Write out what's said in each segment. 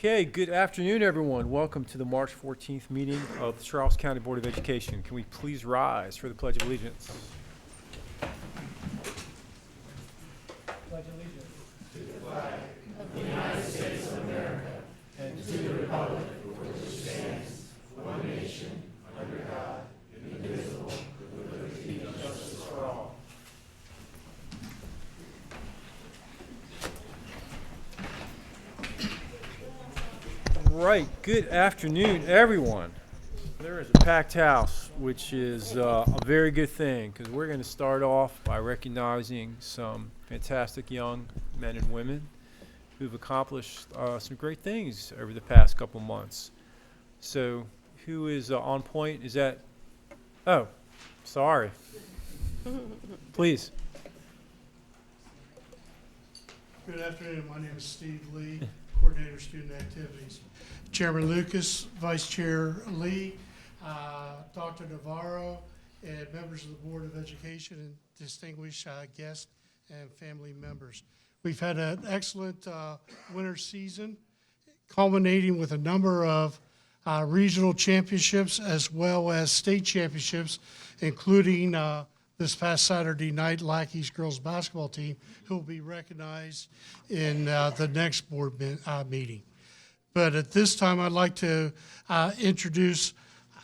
Okay, good afternoon, everyone. Welcome to the March 14th meeting of the Charles County Board of Education. Can we please rise for the Pledge of Allegiance? Pledge allegiance to the flag of the United States of America and to the republic for which it stands, one nation, under God, indivisible, with liberty and justice for all. Right, good afternoon, everyone. There is a packed house, which is a very good thing, because we're going to start off by recognizing some fantastic young men and women who've accomplished some great things over the past couple months. So, who is on point? Is that? Oh, sorry. Please. Good afternoon. My name is Steve Lee, Coordinator of Student Activities. Chairman Lucas, Vice Chair Lee, Dr. Navarro, and members of the Board of Education and distinguished guests and family members. We've had an excellent winter season, culminating with a number of regional championships as well as state championships, including this past Saturday night, Lackey's girls basketball team, who will be recognized in the next board meeting. But at this time, I'd like to introduce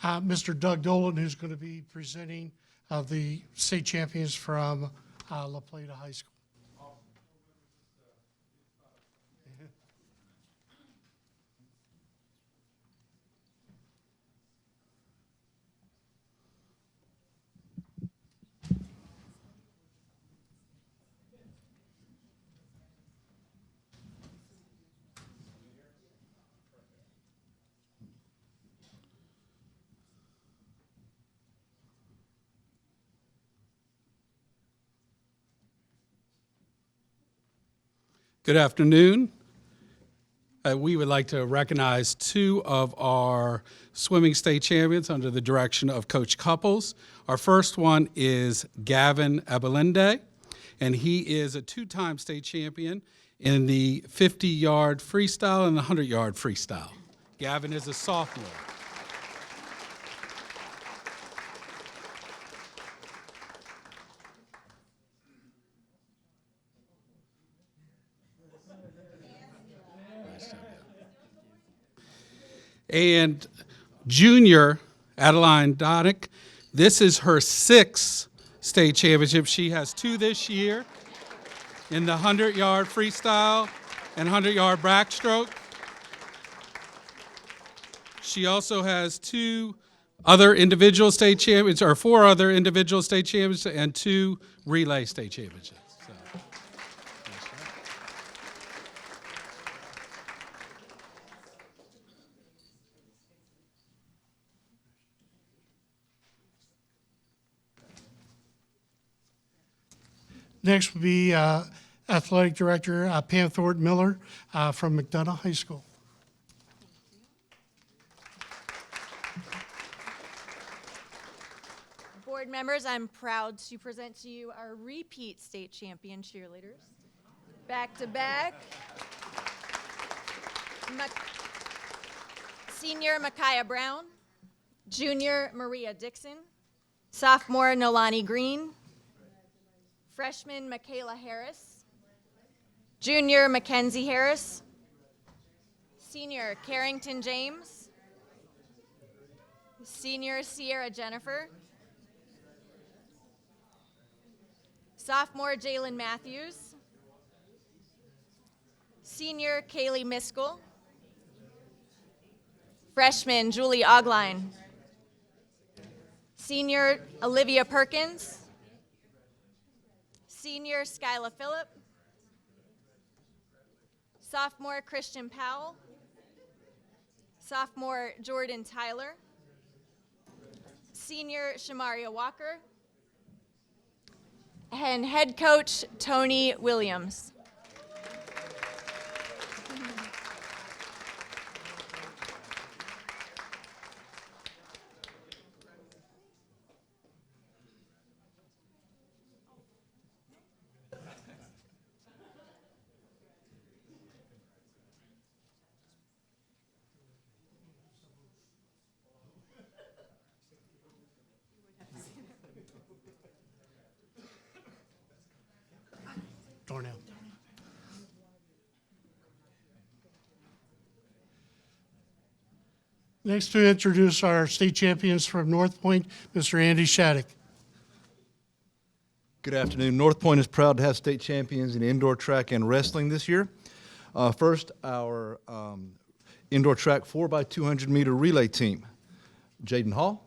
Mr. Doug Dolan, who's going to be presenting the state champions from La Plata High School. Good afternoon. We would like to recognize two of our swimming state champions under the direction of Coach Couples. Our first one is Gavin Abalinde, and he is a two-time state champion in the 50-yard freestyle and the 100-yard freestyle. Gavin is a sophomore. And junior Adeline Donick, this is her sixth state championship. She has two this year in the 100-yard freestyle and 100-yard backstroke. She also has two other individual state champions, or four other individual state championships, and two relay state championships. Next will be Athletic Director Pam Thornton Miller from McDonough High School. Board members, I'm proud to present to you our repeat state champion cheerleaders. Back to back. Senior Micaiah Brown, junior Maria Dixon, sophomore Nolani Green, freshman Michaela Harris, junior Mackenzie Harris, senior Carrington James, senior Sierra Jennifer, sophomore Jalen Matthews, senior Kaylee Miskell, freshman Julie Ogline, senior Olivia Perkins, senior Skyla Phillip, sophomore Christian Powell, sophomore Jordan Tyler, senior Shamaria Walker, and head coach Tony Williams. Next to introduce our state champions from North Point, Mr. Andy Shattuck. Good afternoon. North Point is proud to have state champions in indoor track and wrestling this year. First, our indoor track 4x200 meter relay team. Jaden Hall.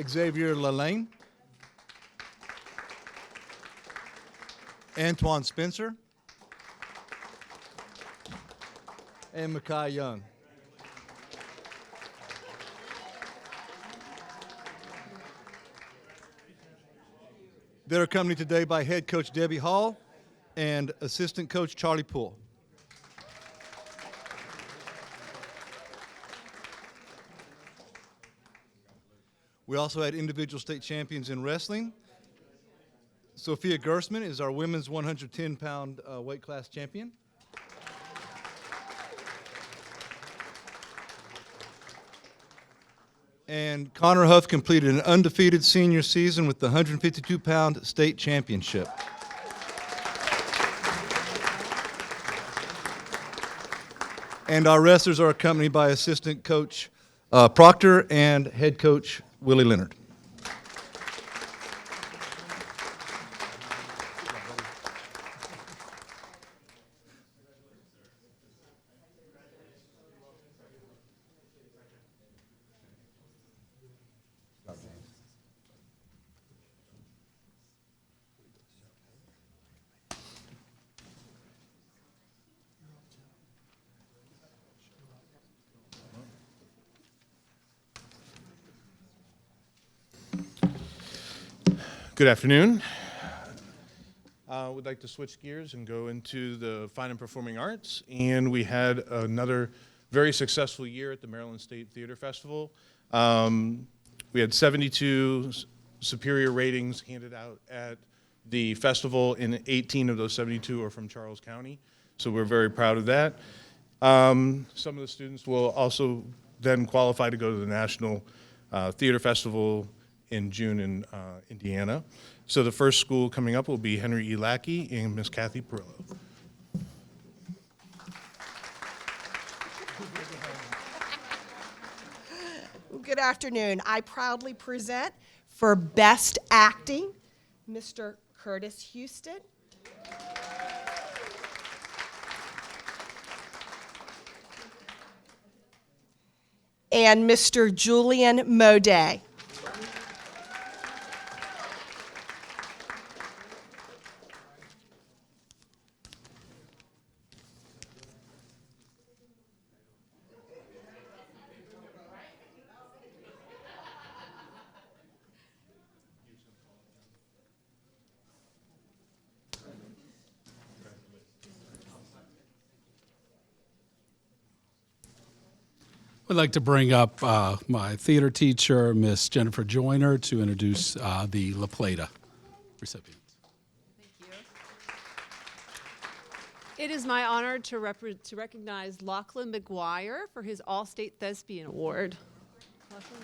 Xavier Lalane. Antoine Spencer. And Makai Young. They're accompanied today by head coach Debbie Hall and assistant coach Charlie Poole. We also had individual state champions in wrestling. Sophia Gersman is our women's 110-pound weight class champion. And Connor Huff completed an undefeated senior season with the 152-pound state championship. And our wrestlers are accompanied by assistant coach Proctor and head coach Willie Leonard. Good afternoon. We'd like to switch gears and go into the fine and performing arts. And we had another very successful year at the Maryland State Theater Festival. We had 72 superior ratings handed out at the festival, and 18 of those 72 are from Charles County. So we're very proud of that. Some of the students will also then qualify to go to the National Theater Festival in June in Indiana. So the first school coming up will be Henry E. Lackey and Miss Kathy Perillo. Good afternoon. I proudly present for Best Acting, Mr. Curtis Houston. And Mr. Julian Moday. I'd like to bring up my theater teacher, Miss Jennifer Joyner, to introduce the La Plata recipients. It is my honor to recognize Lachlan McGuire for his All-State Thespian Award. Lachlan.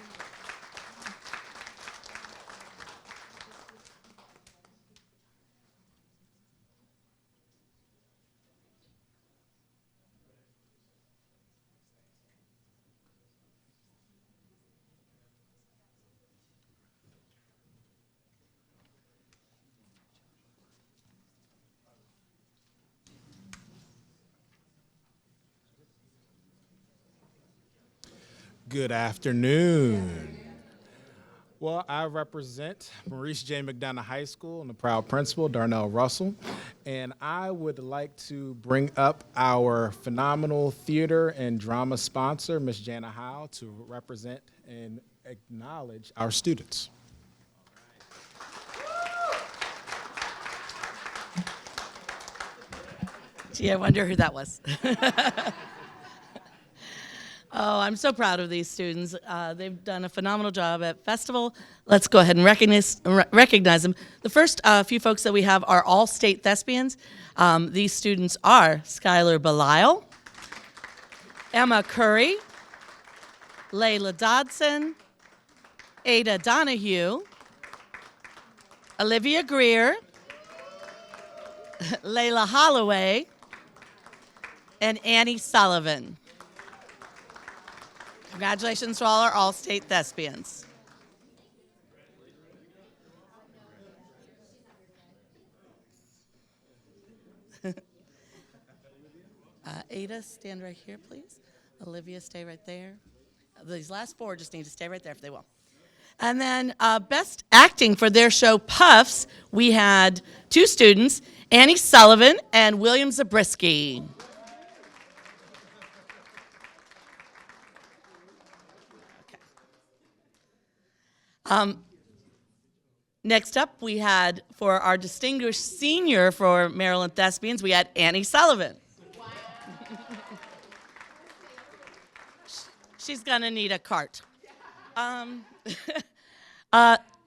Good afternoon. Well, I represent Maurice J. McDonough High School and the proud principal, Darnell Russell, and I would like to bring up our phenomenal theater and drama sponsor, Ms. Jana Howe, to represent and acknowledge our students. Gee, I wonder who that was. Oh, I'm so proud of these students. They've done a phenomenal job at festival. Let's go ahead and recognize them. The first few folks that we have are all state thespians. These students are Skylar Belisle, Emma Curry, Layla Dodson, Ada Donahue, Olivia Greer, Layla Holloway, and Annie Sullivan. Congratulations to all our all-state thespians. Ada, stand right here, please. Olivia, stay right there. These last four just need to stay right there if they will. And then best acting for their show Puffs, we had two students, Annie Sullivan and William Zabriskie. Next up, we had, for our distinguished senior for Maryland Thespians, we had Annie Sullivan. Wow. She's gonna need a cart. And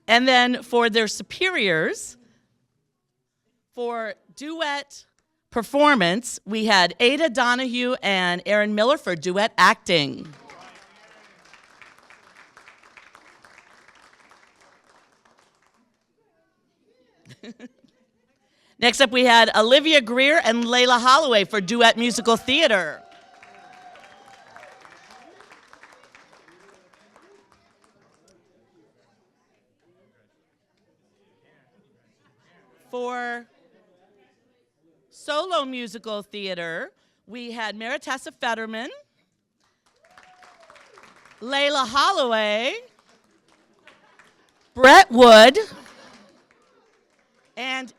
then for their superiors, for duet performance, we had Ada Donahue and Erin Miller for duet acting. Next up, we had Olivia Greer and Layla Holloway for duet musical theater. For solo musical theater, we had Maritessa Fetterman, Layla Holloway, Brett Wood, and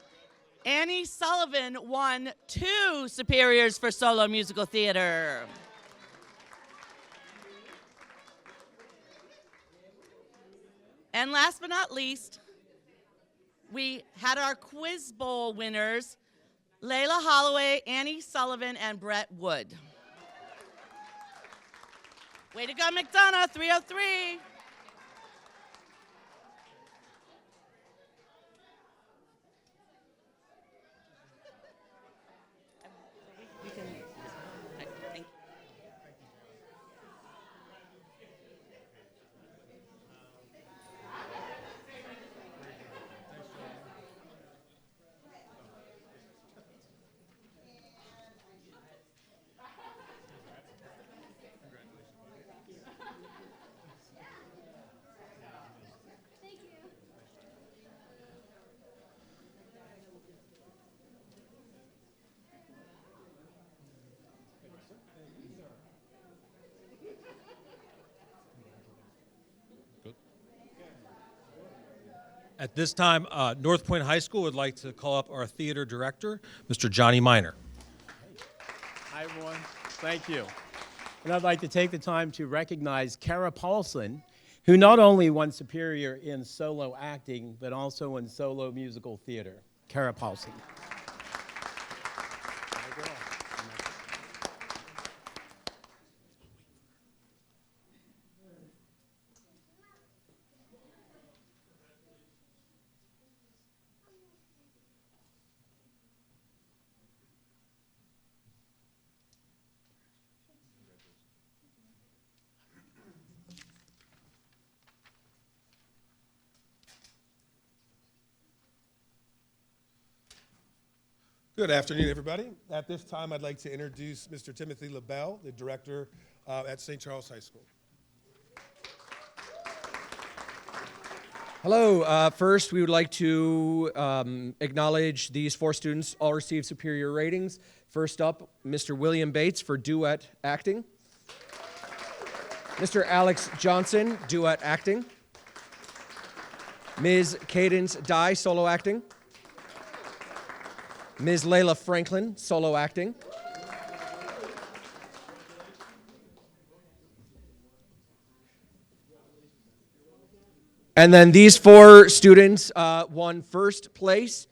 Annie Sullivan won 2 superiors for solo musical theater. And last but not least, we had our Quiz Bowl winners, Layla Holloway, Annie Sullivan, and Brett Wood. Way to go, McDonough, 303. At this time, North Point High School would like to call up our theater director, Mr. Johnny Miner. Hi, everyone. Thank you. And I'd like to take the time to recognize Kara Paulson, who not only won Superior in solo acting, but also in solo musical theater. Kara Paulson. Good afternoon, everybody. At this time, I'd like to introduce Mr. Timothy LaBelle, the director at St. Charles High School. Hello. First, we would like to acknowledge these 4 students all received superior ratings. First up, Mr. William Bates for duet acting. Mr. Alex Johnson, duet acting. Ms. Cadence Dye, solo acting. Ms. Layla Franklin, solo acting. And then these 4 students won first place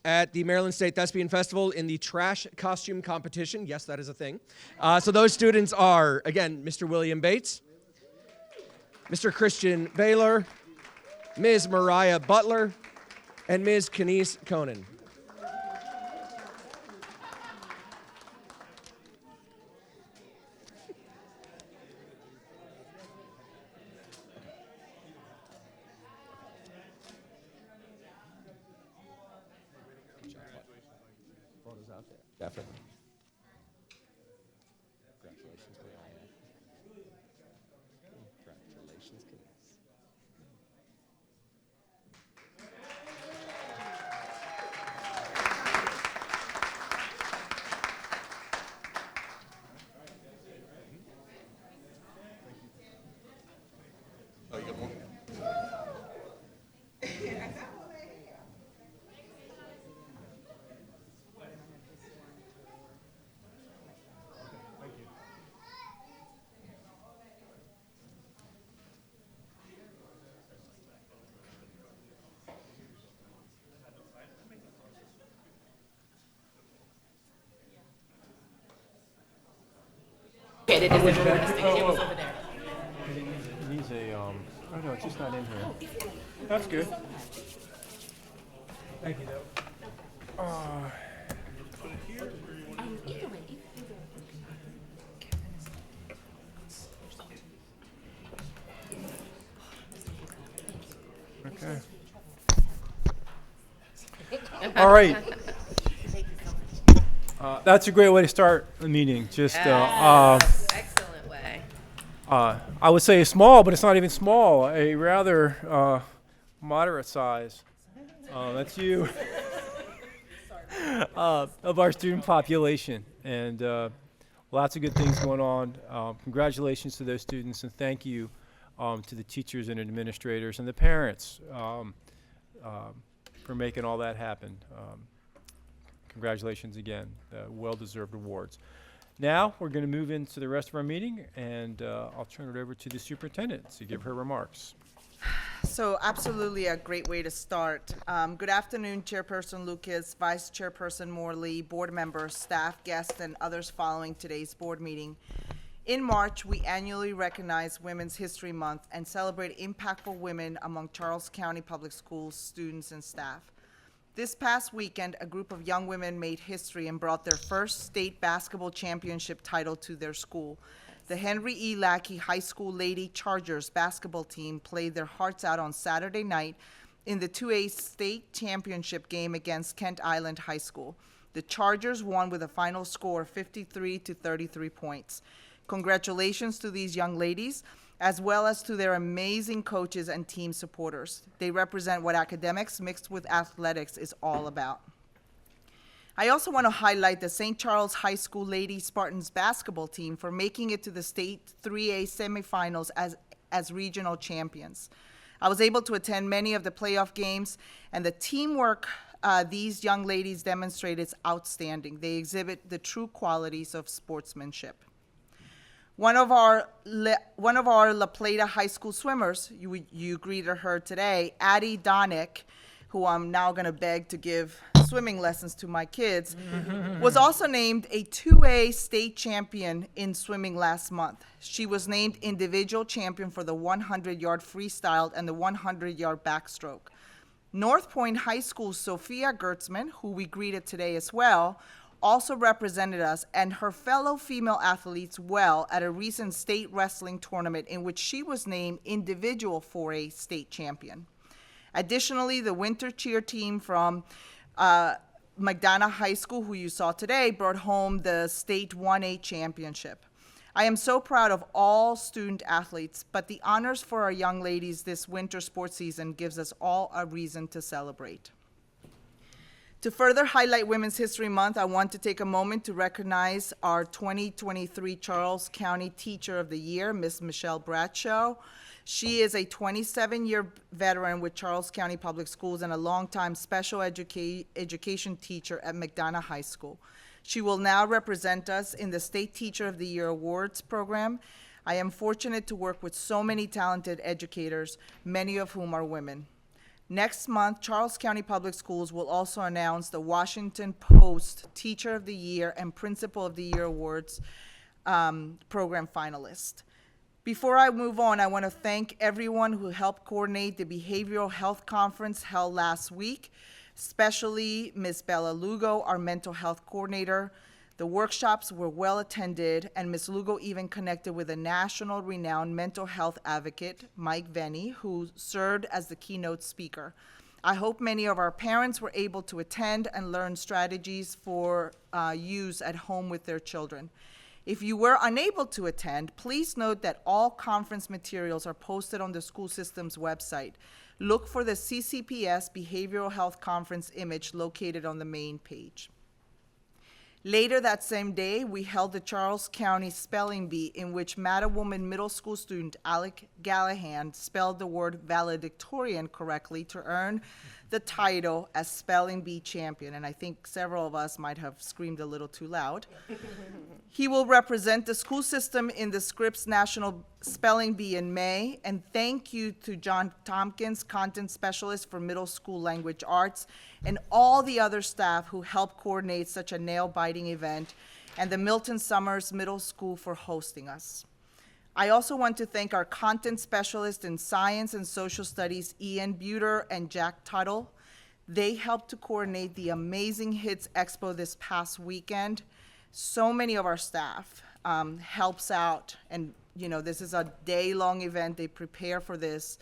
at the Maryland State Thespian Festival in the trash costume competition. Yes, that is a thing. So those students are, again, Mr. William Bates, Mr. Christian Baylor, Ms. Mariah Butler, and Ms. Kenise Conan. Definitely. it is important. The cable's over there. It needs a, oh no, it's just not in here. That's good. Thank you, though. Put it here, or you want Either way. Okay. All right. That's a great way to start a meeting. Just, Excellent way. I would say small, but it's not even small. A rather moderate size. That's you. Of our student population, and lots of good things going on. Congratulations to those students, and thank you to the teachers and administrators and the parents for making all that happen. Congratulations again, well-deserved awards. Now we're going to move into the rest of our meeting, and I'll turn it over to the superintendent to give her remarks. So absolutely a great way to start. Good afternoon, Chairperson Lucas, Vice Chairperson Morley, board members, staff, guests, and others following today's board meeting. In March, we annually recognize Women's History Month and celebrate impactful women among Charles County Public Schools students and staff. This past weekend, a group of young women made history and brought their first state basketball championship title to their school. The Henry E. Lackey High School Lady Chargers basketball team played their hearts out on Saturday night in the 2A state championship game against Kent Island High School. The Chargers won with a final score of 53-33 points. Congratulations to these young ladies, as well as to their amazing coaches and team supporters. They represent what academics mixed with athletics is all about. I also want to highlight the St. Charles High School Lady Spartans basketball team for making it to the state 3A semifinals as regional champions. I was able to attend many of the playoff games, and the teamwork these young ladies demonstrate is outstanding. They exhibit the true qualities of sportsmanship. One of our La Plata High School swimmers, you greeted her today, Addie Donick, who I'm now going to beg to give swimming lessons to my kids, was also named a 2A state champion in swimming last month. She was named individual champion for the 100-yard freestyle and the 100-yard backstroke. North Point High School Sophia Gertzman, who we greeted today as well, also represented us and her fellow female athletes well at a recent state wrestling tournament in which she was named individual 4A state champion. Additionally, the winter cheer team from McDonough High School, who you saw today, brought home the state 1A championship. I am so proud of all student athletes, but the honors for our young ladies this winter sports season gives us all a reason to celebrate. To further highlight Women's History Month, I want to take a moment to recognize our 2023 Charles County Teacher of the Year, Ms. Michelle Bradshaw. She is a 27-year veteran with Charles County Public Schools and a longtime special education teacher at McDonough High School. She will now represent us in the State Teacher of the Year Awards program. I am fortunate to work with so many talented educators, many of whom are women. Next month, Charles County Public Schools will also announce the Washington Post Teacher of the Year and Principal of the Year Awards program finalists. Before I move on, I want to thank everyone who helped coordinate the Behavioral Health Conference held last week, especially Ms. Bella Lugo, our mental health coordinator. The workshops were well attended, and Ms. Lugo even connected with a national renowned mental health advocate, Mike Venny, who served as the keynote speaker. I hope many of our parents were able to attend and learn strategies for use at home with their children. If you were unable to attend, please note that all conference materials are posted on the school system's website. Look for the CCPS Behavioral Health Conference image located on the main page. Later that same day, we held the Charles County Spelling Bee, in which Mattawoman Middle School student Alec Gallahan spelled the word valedictorian correctly to earn the title as Spelling Bee champion, and I think several of us might have screamed a little too loud. He will represent the school system in the Scripps National Spelling Bee in May, and thank you to John Tompkins, content specialist for middle school language arts, and all the other staff who helped coordinate such a nail-biting event, and the Milton Summers Middle School for hosting us. I also want to thank our content specialists in science and social studies, Ian Buter and Jack Tuttle. They helped to coordinate the Amazing Hits Expo this past weekend. So many of our staff helps out, and this is a day-long event. They prepare for this.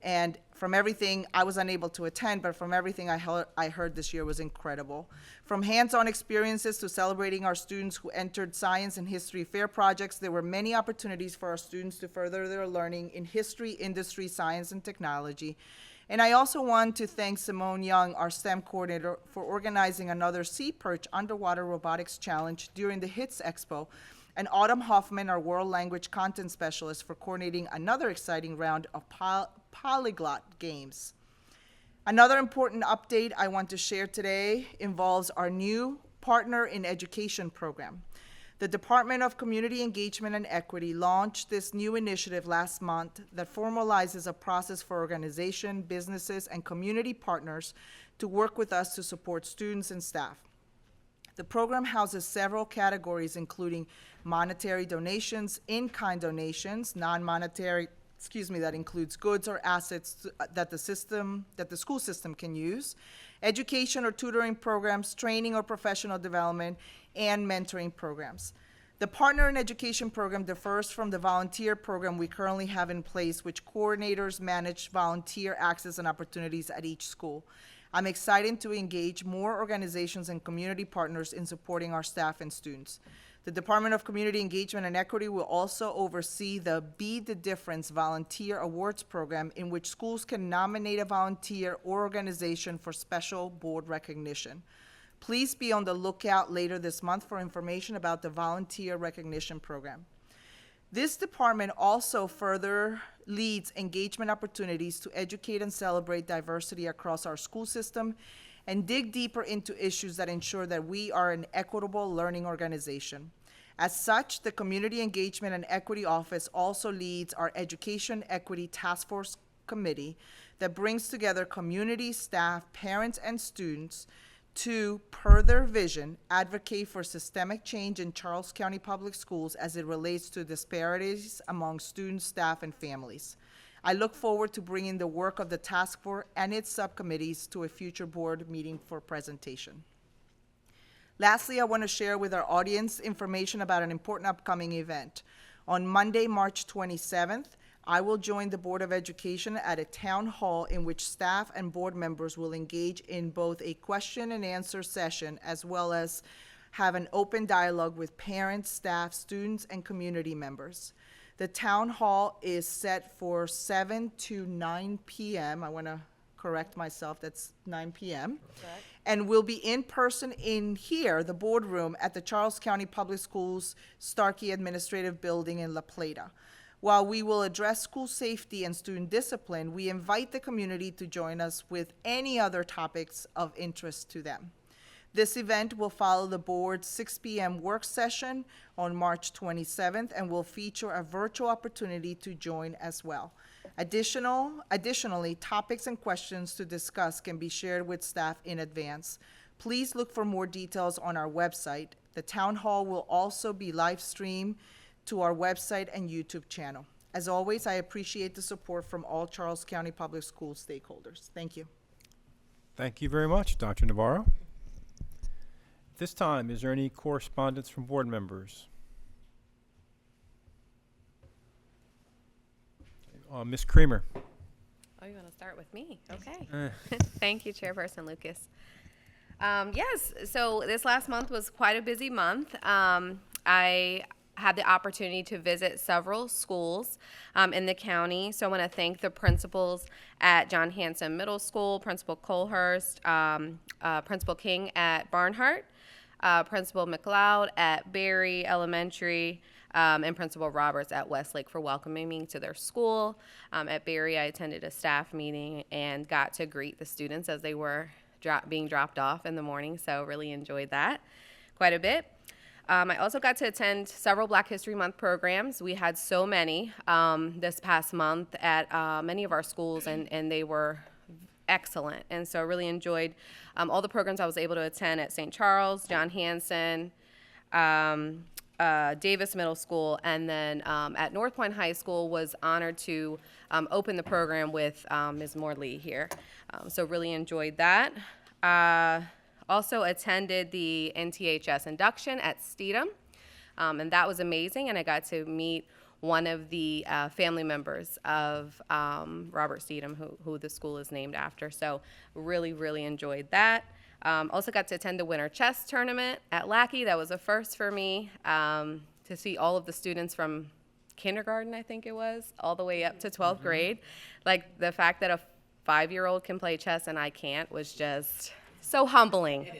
And from everything, I was unable to attend, but from everything I heard this year was incredible. From hands-on experiences to celebrating our students who entered science and history fair projects, there were many opportunities for our students to further their learning in history, industry, science, and technology. And I also want to thank Simone Young, our STEM coordinator, for organizing another Sea Perch Underwater Robotics Challenge during the HITS Expo, and Autumn Hoffman, our world language content specialist, for coordinating another exciting round of polyglot games. Another important update I want to share today involves our new Partner in Education program. The Department of Community Engagement and Equity launched this new initiative last month that formalizes a process for organization, businesses, and community partners to work with us to support students and staff. The program houses several categories, including monetary donations, in-kind donations, non-monetary, that includes goods or assets that the school system can use, education or tutoring programs, training or professional development, and mentoring programs. The Partner in Education program differs from the volunteer program we currently have in place, which coordinators manage volunteer access and opportunities at each school. I'm excited to engage more organizations and community partners in supporting our staff and students. The Department of Community Engagement and Equity will also oversee the Be the Difference Volunteer Awards program, in which schools can nominate a volunteer or organization for special board recognition. Please be on the lookout later this month for information about the Volunteer Recognition Program. This department also further leads engagement opportunities to educate and celebrate diversity across our school system and dig deeper into issues that ensure that we are an equitable learning organization. As such, the Community Engagement and Equity Office also leads our Education Equity Task Force Committee that brings together community, staff, parents, and students to, per their vision, advocate for systemic change in Charles County Public Schools as it relates to disparities among students, staff, and families. I look forward to bringing the work of the task force and its subcommittees to a future board meeting for presentation. Lastly, I want to share with our audience information about an important upcoming event. On Monday, March 27th, I will join the Board of Education at a town hall in which staff and board members will engage in both a question and answer session, as well as have an open dialogue with parents, staff, students, and community members. The town hall is set for 7 to 9 p.m. I want to correct myself, that's 9 p.m. Correct. And will be in person in here, the boardroom, at the Charles County Public Schools Starkey Administrative Building in La Plata. While we will address school safety and student discipline, we invite the community to join us with any other topics of interest to them. This event will follow the board's 6 p.m. work session on March 27th and will feature a virtual opportunity to join as well. Additionally, topics and questions to discuss can be shared with staff in advance. Please look for more details on our website. The town hall will also be live streamed to our website and YouTube channel. As always, I appreciate the support from all Charles County Public Schools stakeholders. Thank you. Thank you very much, Dr. Navarro. This time, is there any correspondence from board members? Ms. Creamer. Oh, you want to start with me? Okay. Thank you, Chairperson Lucas. Yes, so this last month was quite a busy month. I had the opportunity to visit several schools in the county. So I want to thank the principals at John Hanson Middle School, Principal Colehurst, Principal King at Barnhart, Principal McLeod at Berry Elementary, and Principal Roberts at Westlake for welcoming me to their school. At Berry, I attended a staff meeting and got to greet the students as they were being dropped off in the morning, so really enjoyed that quite a bit. I also got to attend several Black History Month programs. We had so many this past month at many of our schools, and they were excellent. And so I really enjoyed all the programs I was able to attend at St. Charles, John Hanson, Davis Middle School, and then at North Point High School was honored to open the program with Ms. Morley here. So really enjoyed that. Also attended the NTHS induction at Steedham, and that was amazing, and I got to meet one of the family members of Robert Steedham, who the school is named after. So really, really enjoyed that. Also got to attend the winter chess tournament at Lackey. That was a first for me, to see all of the students from kindergarten, I think it was, all the way up to 12th grade. Like, the fact that a 5-year-old can play chess and I can't was just so humbling.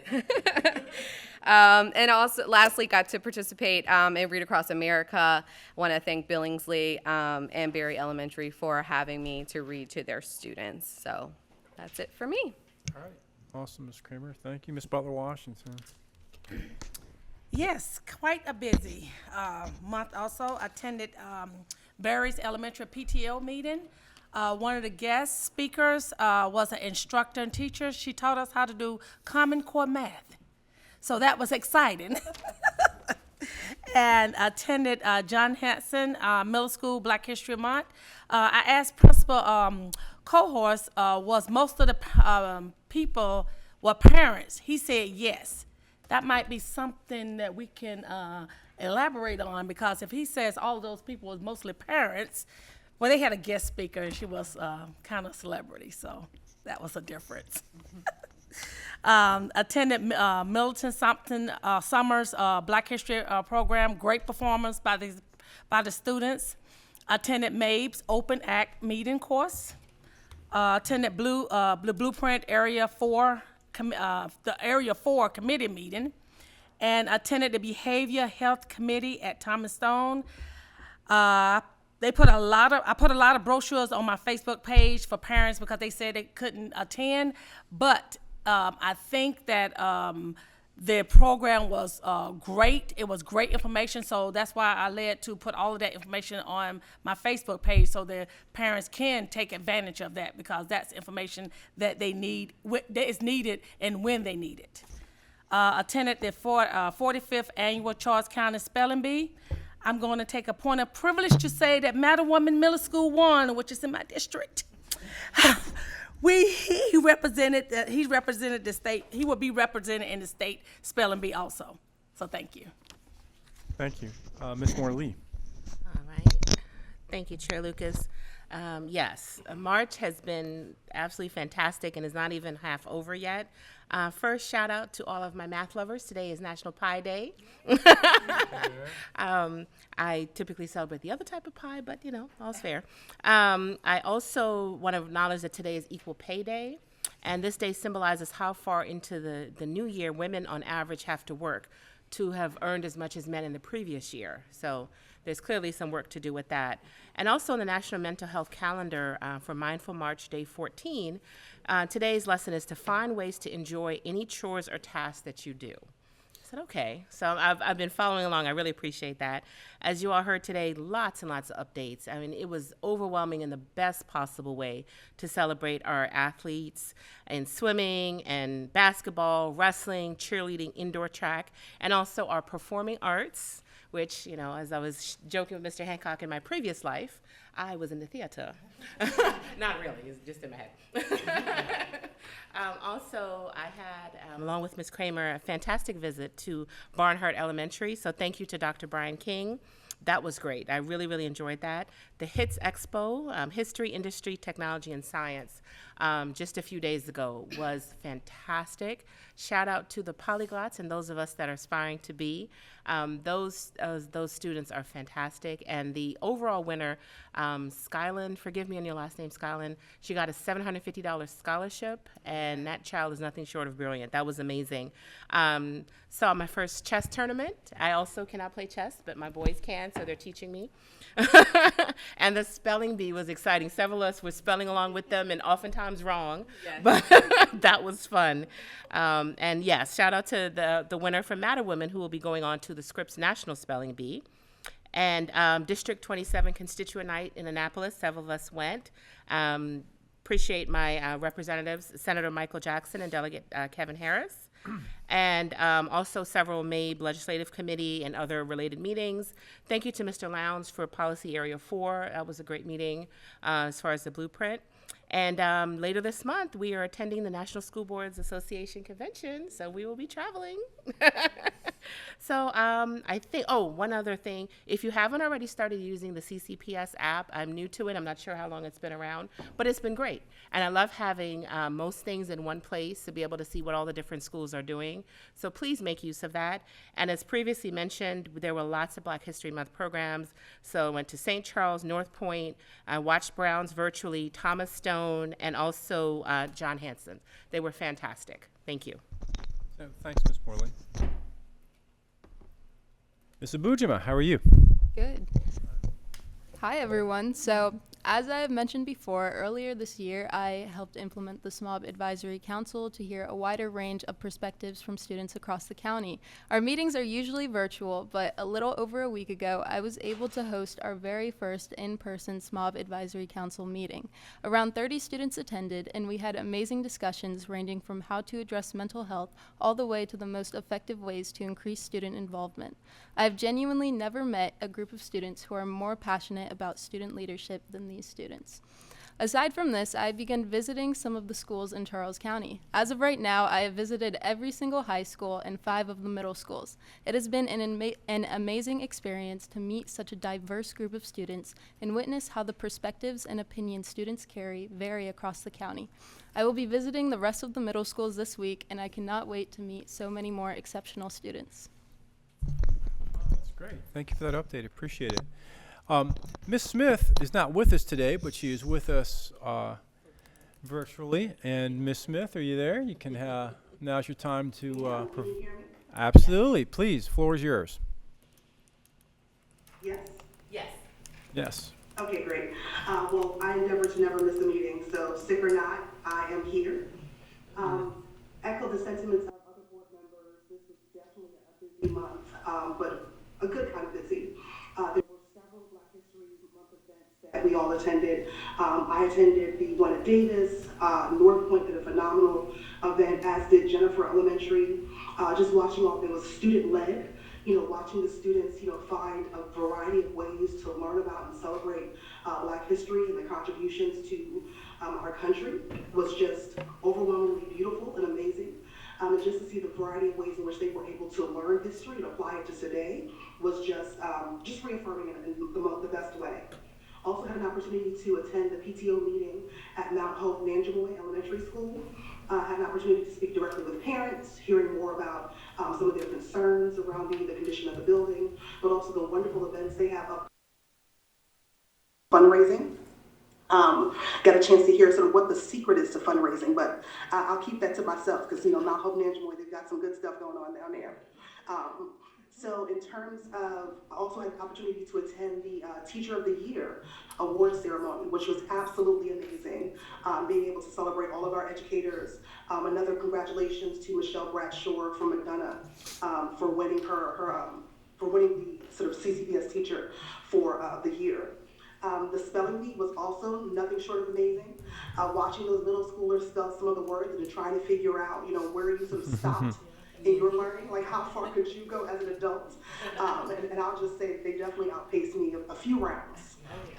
And also, lastly, got to participate in Read Across America. I want to thank Billingsley and Berry Elementary for having me to read to their students. So that's it for me. All right. Awesome, Ms. Kramer. Thank you. Ms. Butler-Washington. Yes, quite a busy month. Also attended Berry's Elementary PTO meeting. One of the guest speakers was an instructor and teacher. She taught us how to do Common Core math. So that was exciting. And attended John Hanson Middle School Black History Month. I asked Principal Cohorts, was most of the people were parents? He said yes. That might be something that we can elaborate on, because if he says all of those people was mostly parents, well, they had a guest speaker and she was kind of celebrity, so that was a difference. Attended Milton Summers Black History program. Great performance by the students. Attended MABE's Open Act meeting course. Attended the Blueprint Area 4, the Area 4 committee meeting, and attended the Behavior Health Committee at Thomas Stone. I put a lot of brochures on my Facebook page for parents because they said they couldn't attend, but I think that the program was great. It was great information, so that's why I led to put all of that information on my Facebook page so the parents can take advantage of that, because that's information that they need, that is needed and when they need it. Attended the 45th Annual Charles County Spelling Bee. I'm going to take a point of privilege to say that Matter Woman Middle School won, which is in my district. He represented the state. He will be represented in the state spelling bee also. So thank you. Thank you. Ms. Morley. All right. Thank you, Chair Lucas. Yes, March has been absolutely fantastic and is not even half over yet. First, shout out to all of my math lovers. Today is National Pie Day. I typically celebrate the other type of pie, but you know, all's fair. I also want to acknowledge that today is Equal Pay Day, and this day symbolizes how far into the new year women on average have to work to have earned as much as men in the previous year. So there's clearly some work to do with that. And also in the National Mental Health Calendar for Mindful March Day 14, today's lesson is to find ways to enjoy any chores or tasks that you do. I said, okay. So I've been following along. I really appreciate that. As you all heard today, lots and lots of updates. I mean, it was overwhelming in the best possible way to celebrate our athletes in swimming and basketball, wrestling, cheerleading, indoor track, and also our performing arts, which, you know, as I was joking with Mr. Hancock in my previous life, I was in the theater. Not really, it's just in my head. Also, I had, along with Ms. Kramer, a fantastic visit to Barnhart Elementary. So thank you to Dr. Brian King. That was great. I really, really enjoyed that. The HITS Expo, History, Industry, Technology, and Science, just a few days ago was fantastic. Shout out to the polyglots and those of us that are aspiring to be. Those students are fantastic. And the overall winner, Skyland, forgive me on your last name, Skyland, she got a $750 scholarship, and that child is nothing short of brilliant. That was amazing. Saw my first chess tournament. I also cannot play chess, but my boys can, so they're teaching me. And the spelling bee was exciting. Several of us were spelling along with them, and oftentimes wrong, yes. But that was fun. And yes, shout out to the winner from Matter Women, who will be going on to the Scripps National Spelling Bee. And District 27 Constituent Night in Annapolis, several of us went. Appreciate my representatives, Senator Michael Jackson and Delegate Kevin Harris. and also several MABE Legislative Committee and other related meetings. Thank you to Mr. Lowndes for Policy Area 4. That was a great meeting as far as the blueprint. And later this month, we are attending the National School Boards Association Convention, so we will be traveling. So I think, oh, one other thing. If you haven't already started using the CCPS app, I'm new to it. I'm not sure how long it's been around, but it's been great. And I love having most things in one place to be able to see what all the different schools are doing. So please make use of that. And as previously mentioned, there were lots of Black History Month programs. So I went to St. Charles, North Point, I watched Browns virtually, Thomas Stone, and also John Hanson. They were fantastic. Thank you. So, thanks, Ms. Morley. Ms. Abujima, how are you? Good. Hi, everyone. So, as I have mentioned before, earlier this year, I helped implement the SMOB Advisory Council to hear a wider range of perspectives from students across the county. Our meetings are usually virtual, but a little over a week ago, I was able to host our very first in-person SMOB Advisory Council meeting. Around 30 students attended, and we had amazing discussions ranging from how to address mental health all the way to the most effective ways to increase student involvement. I have genuinely never met a group of students who are more passionate about student leadership than these students. Aside from this, I began visiting some of the schools in Charles County. As of right now, I have visited every single high school and 5 of the middle schools. It has been an amazing experience to meet such a diverse group of students and witness how the perspectives and opinions students carry vary across the county. I will be visiting the rest of the middle schools this week, and I cannot wait to meet so many more exceptional students. That's great. Thank you for that update. Appreciate it. Ms. Smith is not with us today, but she is with us virtually. And Ms. Smith, are you there? You can now's your time to. Can you hear me? Absolutely, please. Floor is yours. Yes. Yes. Yes. Okay, great. Well, I endeavor to never miss a meeting, so sick or not, I am here. Echo the sentiments of other board members. This was definitely a busy month, but a good kind of busy. There were several Black History Month events that we all attended. I attended the one at Davis. North Point did a phenomenal event, as did Jennifer Elementary. Just watching all, it was student-led. Watching the students, find a variety of ways to learn about and celebrate Black history and the contributions to our country was just overwhelmingly beautiful and amazing. And just to see the variety of ways in which they were able to learn history and apply it to today was just reaffirming in the best way. Also had an opportunity to attend the PTO meeting at Mount Hope Nanjemoy Elementary School. Had an opportunity to speak directly with parents, hearing more about some of their concerns around the condition of the building, but also the wonderful events they have up. Fundraising. Got a chance to hear sort of what the secret is to fundraising, but I'll keep that to myself because, Mount Hope Nanjemoy, they've got some good stuff going on down there. So in terms of, I also had the opportunity to attend the Teacher of the Year award ceremony, which was absolutely amazing. Being able to celebrate all of our educators. Another congratulations to Michelle Bradshaw from McDonough for winning for winning the sort of CCPS Teacher for the year. The spelling bee was also nothing short of amazing. Watching those middle schoolers spell some of the words and trying to figure out, where you sort of stopped in your learning, like how far could you go as an adult? And I'll just say they definitely outpaced me a few rounds.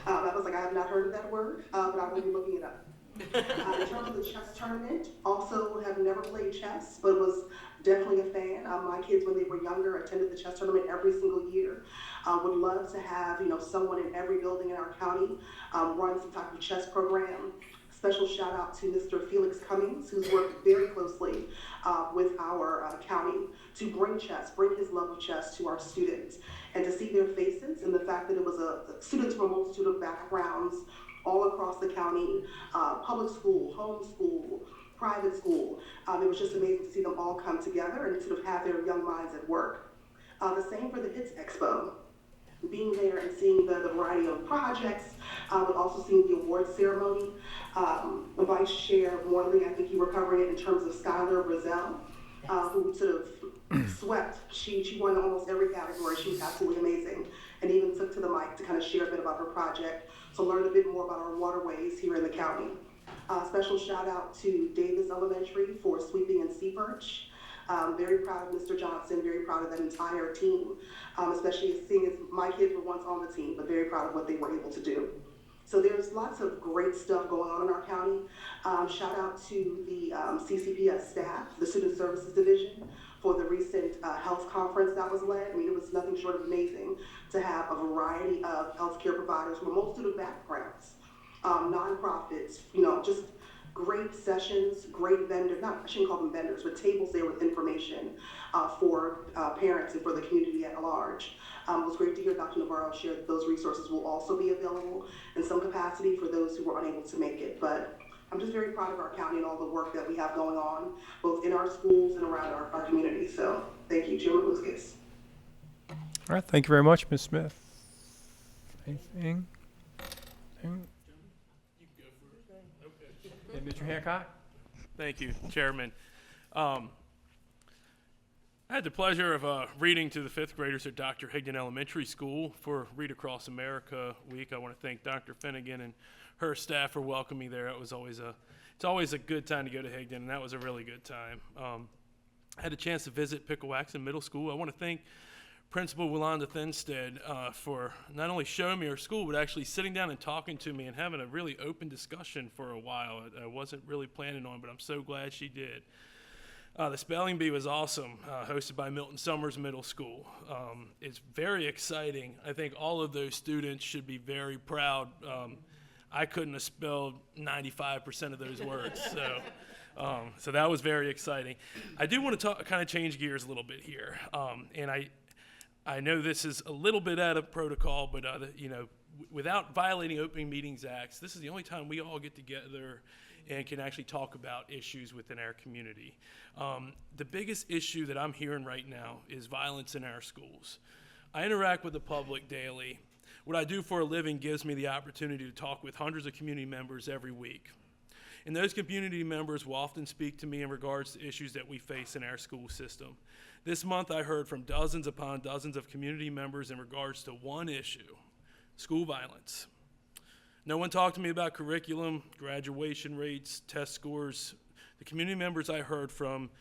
I was like, I have not heard of that word, but I will be looking it up. In terms of the chess tournament, also have never played chess, but was definitely a fan. My kids, when they were younger, attended the chess tournament every single year. Would love to have, someone in every building in our county run some type of chess program. Special shout out to Mr. Felix Cummings, who's worked very closely with our county to bring his love of chess to our students, and to see their faces and the fact that it was students from a multitude of backgrounds all across the county, public school, home school, private school. It was just amazing to see them all come together and sort of have their young minds at work. The same for the HITS Expo. Being there and seeing the variety of projects, but also seeing the award ceremony. Vice Chair Morley, I think you were covering it in terms of Skylar Brazell, who sort of swept. She won almost every category. She was absolutely amazing, and even took to the mic to kind of share a bit about her project, so learn a bit more about our waterways here in the county. Special shout out to Davis Elementary for sweeping and sea perch. Very proud of Mr. Johnson, very proud of that entire team, especially seeing as my kids were once on the team, but very proud of what they were able to do. So there's lots of great stuff going on in our county. Shout out to the CCPS staff, the Student Services Division, for the recent health conference that was led. I mean, it was nothing short of amazing to have a variety of healthcare providers from multitude of backgrounds, nonprofits, you know, just great sessions, great vendors, I shouldn't call them vendors, but tables there with information for parents and for the community at large. It was great to hear Dr. Navarro share that those resources will also be available in some capacity for those who were unable to make it. But I'm just very proud of our county and all the work that we have going on, both in our schools and around our community. So thank you, Chairman Lucas. All right, thank you very much, Ms. Smith. Anything? And Mr. Hancock? Thank you, Chairman. I had the pleasure of reading to the fifth graders at Dr. Higdon Elementary School for Read Across America Week. I want to thank Dr. Finnegan and her staff for welcoming me there. It's always a good time to go to Higdon, and that was a really good time. I had a chance to visit Pickewaxon Middle School. I want to thank Principal Willanda Thinstead for not only showing me her school, but actually sitting down and talking to me and having a really open discussion for a while. I wasn't really planning on, but I'm so glad she did. The spelling bee was awesome, hosted by Milton Summers Middle School. It's very exciting. I think all of those students should be very proud. I couldn't have spelled 95% of those words, so that was very exciting. I do want to kind of change gears a little bit here, and I know this is a little bit out of protocol, but you know, without violating Open Meetings Acts, this is the only time we all get together and can actually talk about issues within our community. The biggest issue that I'm hearing right now is violence in our schools. I interact with the public daily. What I do for a living gives me the opportunity to talk with hundreds of community members every week. And those community members will often speak to me in regards to issues that we face in our school system. This month I heard from dozens upon dozens of community members in regards to one issue: school violence. No one talked to me about curriculum, graduation rates, test scores. The community members I heard from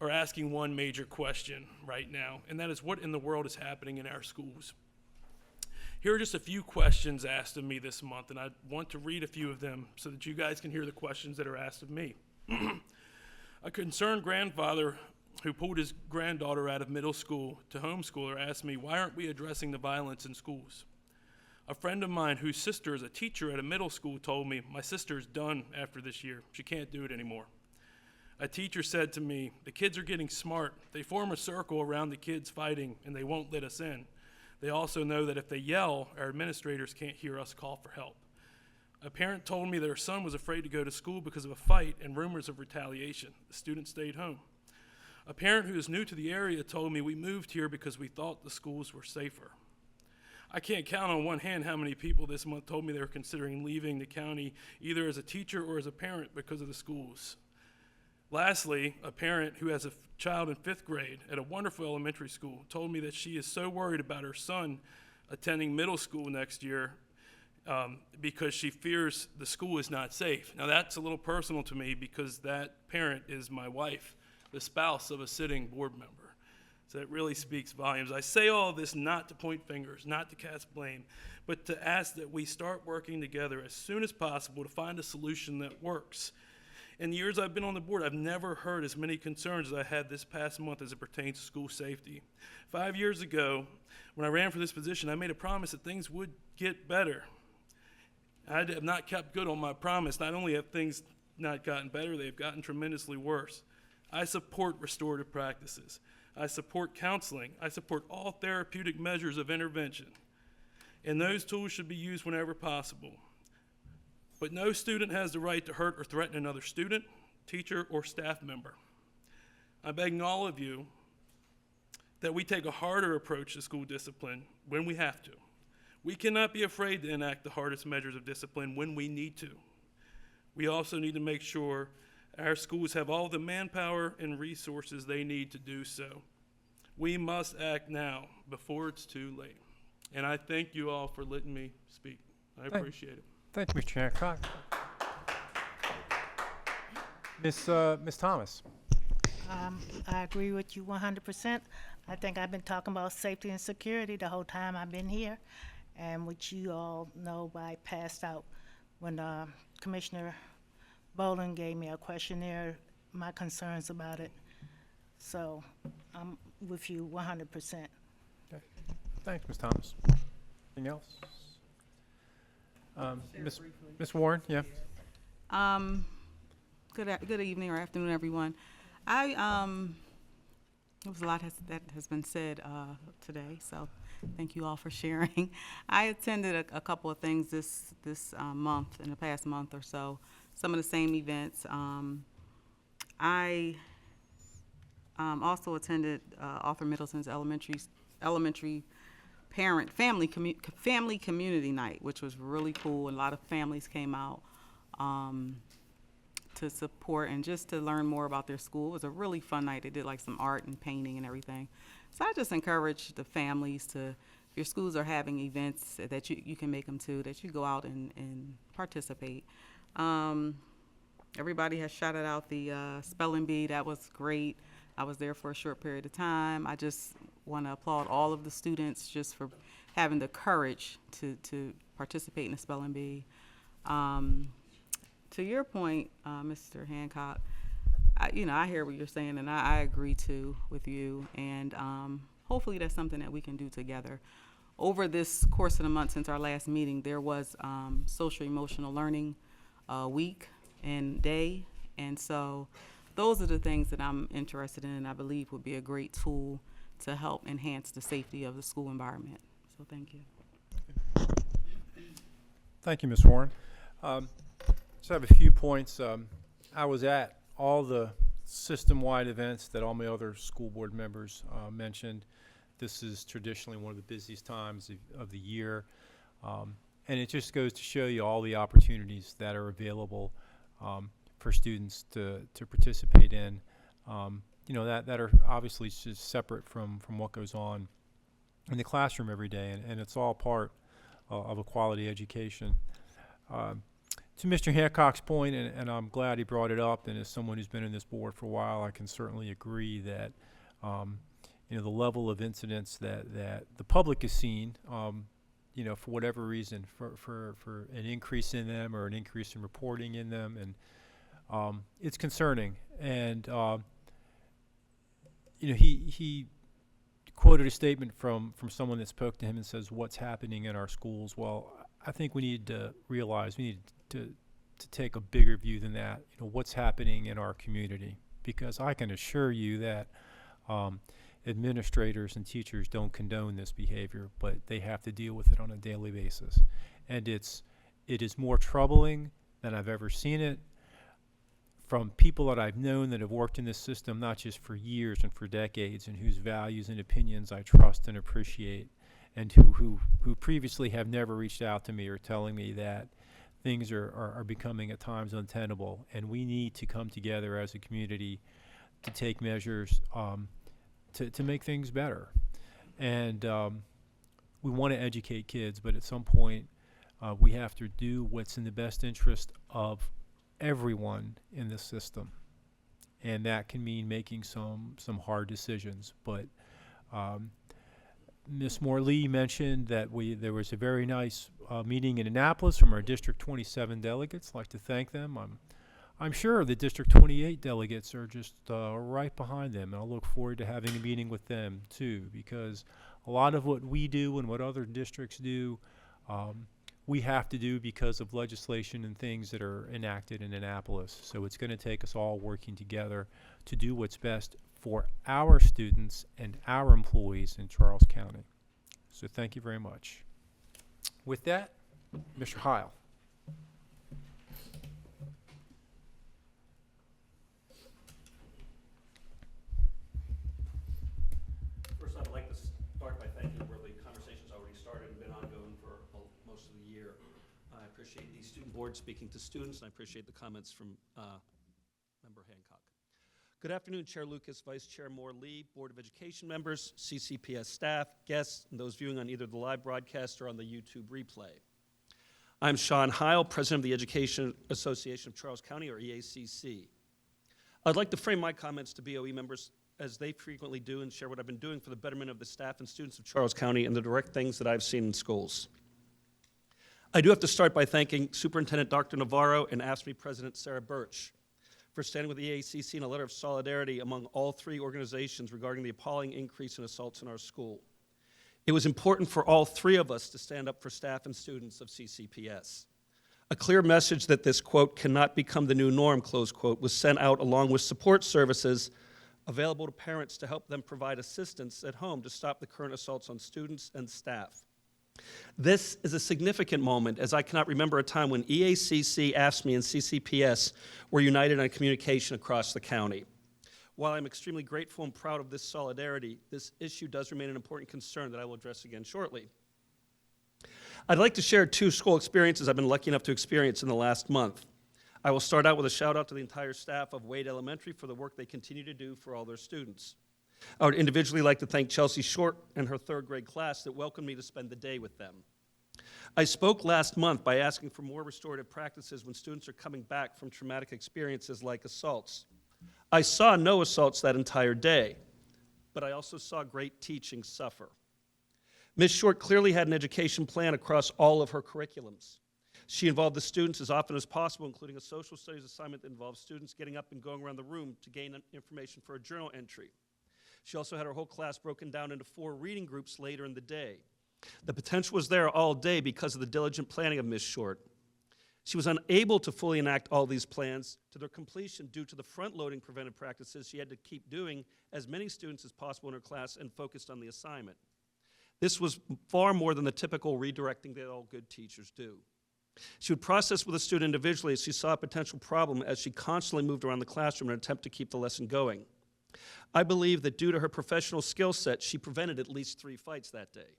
are asking one major question right now, and that is, what in the world is happening in our schools? Here are just a few questions asked of me this month, and I want to read a few of them so that you guys can hear the questions that are asked of me. A concerned grandfather who pulled his granddaughter out of middle school to homeschool her asked me, why aren't we addressing the violence in schools? A friend of mine whose sister is a teacher at a middle school told me, my sister's done after this year. She can't do it anymore. A teacher said to me, the kids are getting smart. They form a circle around the kids fighting, and they won't let us in. They also know that if they yell, our administrators can't hear us call for help. A parent told me their son was afraid to go to school because of a fight and rumors of retaliation. The student stayed home. A parent who is new to the area told me we moved here because we thought the schools were safer. I can't count on one hand how many people this month told me they were considering leaving the county either as a teacher or as a parent because of the schools. Lastly, a parent who has a child in 5th grade at a wonderful elementary school told me that she is so worried about her son attending middle school next year because she fears the school is not safe. Now that's a little personal to me because that parent is my wife, the spouse of a sitting board member. So it really speaks volumes. I say all of this not to point fingers, not to cast blame, but to ask that we start working together as soon as possible to find a solution that works. In the years I've been on the board, I've never heard as many concerns as I had this past month as it pertains to school safety. 5 years ago, when I ran for this position, I made a promise that things would get better. I have not kept good on my promise. Not only have things not gotten better, they've gotten tremendously worse. I support restorative practices. I support counseling. I support all therapeutic measures of intervention. And those tools should be used whenever possible. But no student has the right to hurt or threaten another student, teacher, or staff member. I'm begging all of you that we take a harder approach to school discipline when we have to. We cannot be afraid to enact the hardest measures of discipline when we need to. We also need to make sure our schools have all the manpower and resources they need to do so. We must act now before it's too late. And I thank you all for letting me speak. I appreciate it. Thank you, Mr. Hancock. Ms. Thomas. I agree with you 100%. I think I've been talking about safety and security the whole time I've been here, and which you all know I passed out when Commissioner Bolin gave me a questionnaire, my concerns about it. So I'm with you 100%. Okay. Thanks, Ms. Thomas. Anything else? Ms. Warren, yeah. Good evening or afternoon, everyone. There was a lot that has been said today, so thank you all for sharing. I attended a couple of things this month, in the past month or so, some of the same events. I also attended Arthur Middleton's elementary family community night, which was really cool. A lot of families came out to support and just to learn more about their school. It was a really fun night. They did like some art and painting and everything. So I just encourage the families to, if your schools are having events that you can make them to, that you go out and participate. Everybody has shouted out the spelling bee. That was great. I was there for a short period of time. I just want to applaud all of the students just for having the courage to participate in the spelling bee. To your point, Mr. Hancock, I hear what you're saying, and I agree too with you. And hopefully that's something that we can do together. Over this course of the month since our last meeting, there was social emotional learning week and day, and so those are the things that I'm interested in and I believe would be a great tool to help enhance the safety of the school environment. So thank you. Thank you, Ms. Warren. Just have a few points. I was at all the system-wide events that all my other school board members mentioned. This is traditionally one of the busiest times of the year. And it just goes to show you all the opportunities that are available for students to participate in, that are obviously just separate from what goes on in the classroom every day, and it's all part of a quality education. To Mr. Hancock's point, and I'm glad he brought it up, and as someone who's been in this board for a while, I can certainly agree that the level of incidents that the public has seen, for whatever reason, for an increase in them or an increase in reporting in them, and it's concerning. And he quoted a statement from someone that spoke to him and says, "What's happening in our schools?" Well, I think we need to realize we need to take a bigger view than that. What's happening in our community? Because I can assure you that administrators and teachers don't condone this behavior, but they have to deal with it on a daily basis. And it is more troubling than I've ever seen it from people that I've known that have worked in this system, not just for years and for decades, and whose values and opinions I trust and appreciate, and who previously have never reached out to me or telling me that things are becoming at times untenable, and we need to come together as a community to take measures to make things better. And we want to educate kids, but at some point we have to do what's in the best interest of everyone in the system, and that can mean making some hard decisions. But Ms. Morley mentioned that there was a very nice meeting in Annapolis from our District 27 delegates. I'd like to thank them. I'm sure the District 28 delegates are just right behind them, and I'll look forward to having a meeting with them too, because a lot of what we do and what other districts do, we have to do because of legislation and things that are enacted in Annapolis. So it's going to take us all working together to do what's best for our students and our employees in Charles County. So thank you very much. With that, Mr. Heil. First, I'd like to start by thanking where the conversation's already started and been ongoing for most of the year. I appreciate the student board speaking to students, and I appreciate the comments from Member Hancock. Good afternoon, Chair Lucas, Vice Chair Moore-Lee, Board of Education members, CCPS staff, guests, and those viewing on either the live broadcast or on the YouTube replay. I'm Sean Heil, President of the Education Association of Charles County, or EACC. I'd like to frame my comments to BOE members as they frequently do and share what I've been doing for the betterment of the staff and students of Charles County and the direct things that I've seen in schools. I do have to start by thanking Superintendent Dr. Navarro and AFSCME President Sarah Birch for standing with the EACC in a letter of solidarity among all three organizations regarding the appalling increase in assaults in our school. It was important for all three of us to stand up for staff and students of CCPS. A clear message that this, quote, cannot become the new norm, close quote, was sent out along with support services available to parents to help them provide assistance at home to stop the current assaults on students and staff. This is a significant moment, as I cannot remember a time when EACC, AFSCME, and CCPS were united on communication across the county. While I'm extremely grateful and proud of this solidarity, this issue does remain an important concern that I will address again shortly. I'd like to share 2 school experiences I've been lucky enough to experience in the last month. I will start out with a shout out to the entire staff of Wade Elementary for the work they continue to do for all their students. I would individually like to thank Chelsea Short and her 3rd grade class that welcomed me to spend the day with them. I spoke last month by asking for more restorative practices when students are coming back from traumatic experiences like assaults. I saw no assaults that entire day, but I also saw great teaching suffer. Ms. Short clearly had an education plan across all of her curriculums. She involved the students as often as possible, including a social studies assignment that involved students getting up and going around the room to gain information for a journal entry. She also had her whole class broken down into 4 reading groups later in the day. The potential was there all day because of the diligent planning of Ms. Short. She was unable to fully enact all these plans to their completion due to the front-loading preventive practices she had to keep doing as many students as possible in her class and focused on the assignment. This was far more than the typical redirecting that all good teachers do. She would process with a student individually as she saw a potential problem as she constantly moved around the classroom in an attempt to keep the lesson going. I believe that due to her professional skill set, she prevented at least 3 fights that day.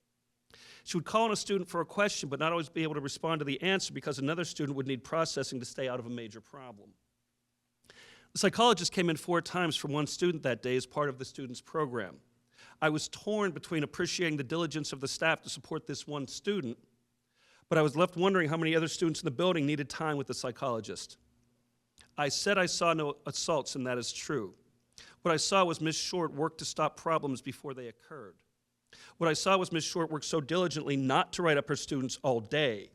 She would call on a student for a question but not always be able to respond to the answer because another student would need processing to stay out of a major problem. The psychologist came in 4 times for one student that day as part of the student's program. I was torn between appreciating the diligence of the staff to support this one student, but I was left wondering how many other students in the building needed time with the psychologist. I said I saw no assaults, and that is true. What I saw was Ms. Short work to stop problems before they occurred. What I saw was Ms. Short work so diligently not to write up her students all day.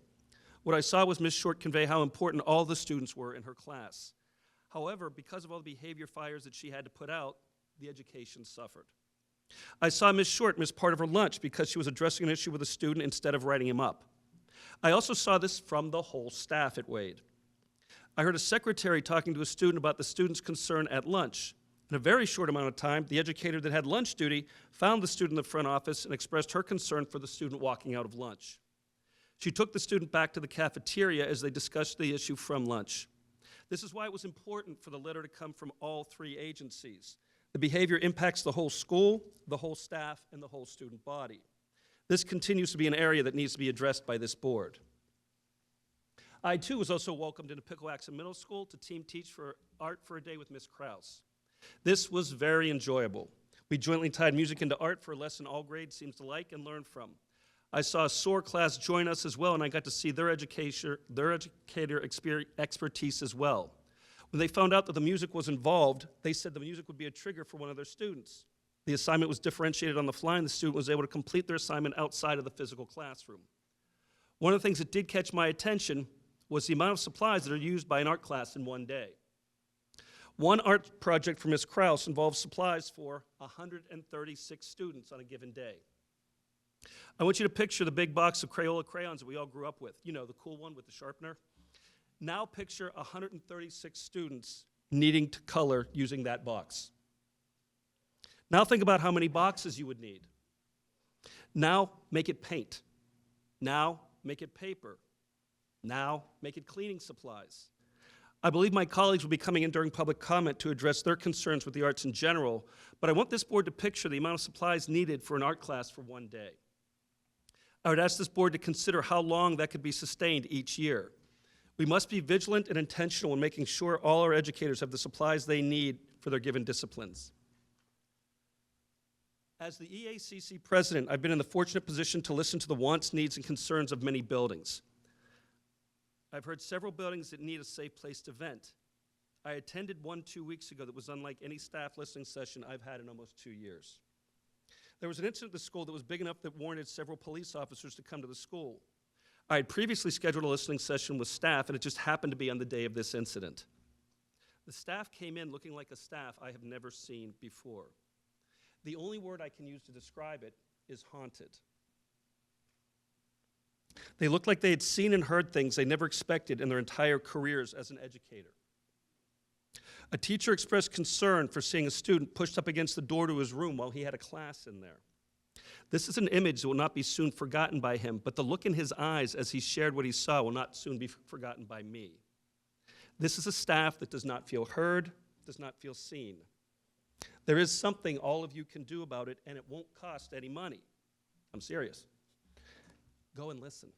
What I saw was Ms. Short convey how important all the students were in her class. However, because of all the behavior fires that she had to put out, the education suffered. I saw Ms. Short miss part of her lunch because she was addressing an issue with a student instead of writing him up. I also saw this from the whole staff at Wade. I heard a secretary talking to a student about the student's concern at lunch. In a very short amount of time, the educator that had lunch duty found the student in the front office and expressed her concern for the student walking out of lunch. She took the student back to the cafeteria as they discussed the issue from lunch. This is why it was important for the letter to come from all 3 agencies. The behavior impacts the whole school, the whole staff, and the whole student body. This continues to be an area that needs to be addressed by this board. I, too, was also welcomed into Pickleaxon Middle School to team teach for art for a day with Ms. Krause. This was very enjoyable. We jointly tied music into art for a lesson all grades seems to like and learn from. I saw a SOAR class join us as well, and I got to see their educator expertise as well. When they found out that the music was involved, they said the music would be a trigger for one of their students. The assignment was differentiated on the fly, and the student was able to complete their assignment outside of the physical classroom. One of the things that did catch my attention was the amount of supplies that are used by an art class in one day. One art project for Ms. Krause involves supplies for 136 students on a given day. I want you to picture the big box of Crayola crayons that we all grew up with. You know, the cool one with the sharpener. Now picture 136 students needing to color using that box. Now think about how many boxes you would need. Now make it paint. Now make it paper. Now make it cleaning supplies. I believe my colleagues will be coming in during public comment to address their concerns with the arts in general, but I want this board to picture the amount of supplies needed for an art class for one day. I would ask this board to consider how long that could be sustained each year. We must be vigilant and intentional in making sure all our educators have the supplies they need for their given disciplines. As the EACC president, I've been in the fortunate position to listen to the wants, needs, and concerns of many buildings. I've heard several buildings that need a safe place to vent. I attended one 2 weeks ago that was unlike any staff listening session I've had in almost 2 years. There was an incident at the school that was big enough that warranted several police officers to come to the school. I had previously scheduled a listening session with staff, and it just happened to be on the day of this incident. The staff came in looking like a staff I have never seen before. The only word I can use to describe it is haunted. They looked like they had seen and heard things they never expected in their entire careers as an educator. A teacher expressed concern for seeing a student pushed up against the door to his room while he had a class in there. This is an image that will not be soon forgotten by him, but the look in his eyes as he shared what he saw will not soon be forgotten by me. This is a staff that does not feel heard, does not feel seen. There is something all of you can do about it, and it won't cost any money. I'm serious. Go and listen.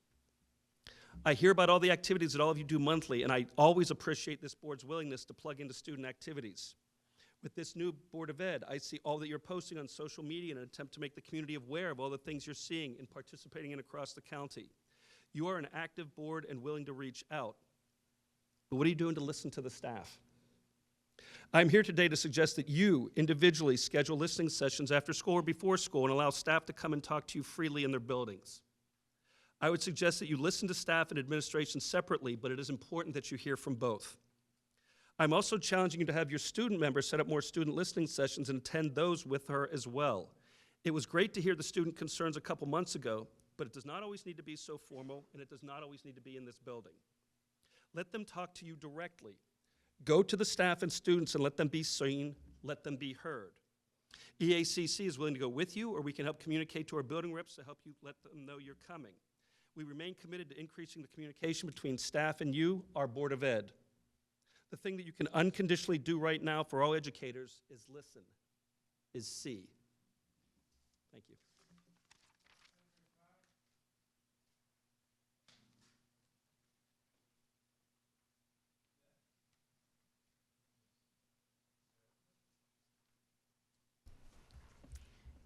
I hear about all the activities that all of you do monthly, and I always appreciate this board's willingness to plug into student activities. With this new Board of Ed, I see all that you're posting on social media in an attempt to make the community aware of all the things you're seeing and participating in across the county. You are an active board and willing to reach out. But what are you doing to listen to the staff? I'm here today to suggest that you individually schedule listening sessions after school or before school and allow staff to come and talk to you freely in their buildings. I would suggest that you listen to staff and administration separately, but it is important that you hear from both. I'm also challenging you to have your student members set up more student listening sessions and attend those with her as well. It was great to hear the student concerns a couple months ago, but it does not always need to be so formal, and it does not always need to be in this building. Let them talk to you directly. Go to the staff and students and let them be seen, let them be heard. EACC is willing to go with you, or we can help communicate to our building reps to help you let them know you're coming. We remain committed to increasing the communication between staff and you, our Board of Ed. The thing that you can unconditionally do right now for all educators is listen, is see. Thank you.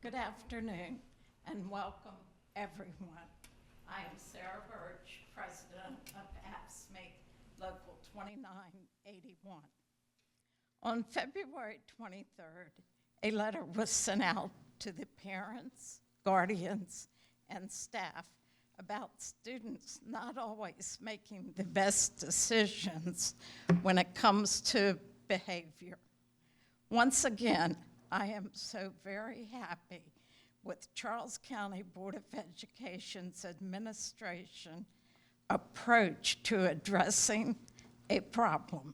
Good afternoon and welcome everyone. I am Sarah Birch, President of AFSCME Local 2981. On February 23rd, a letter was sent out to the parents, guardians, and staff about students not always making the best decisions when it comes to behavior. Once again, I am so very happy with Charles County Board of Education's administration approach to addressing a problem,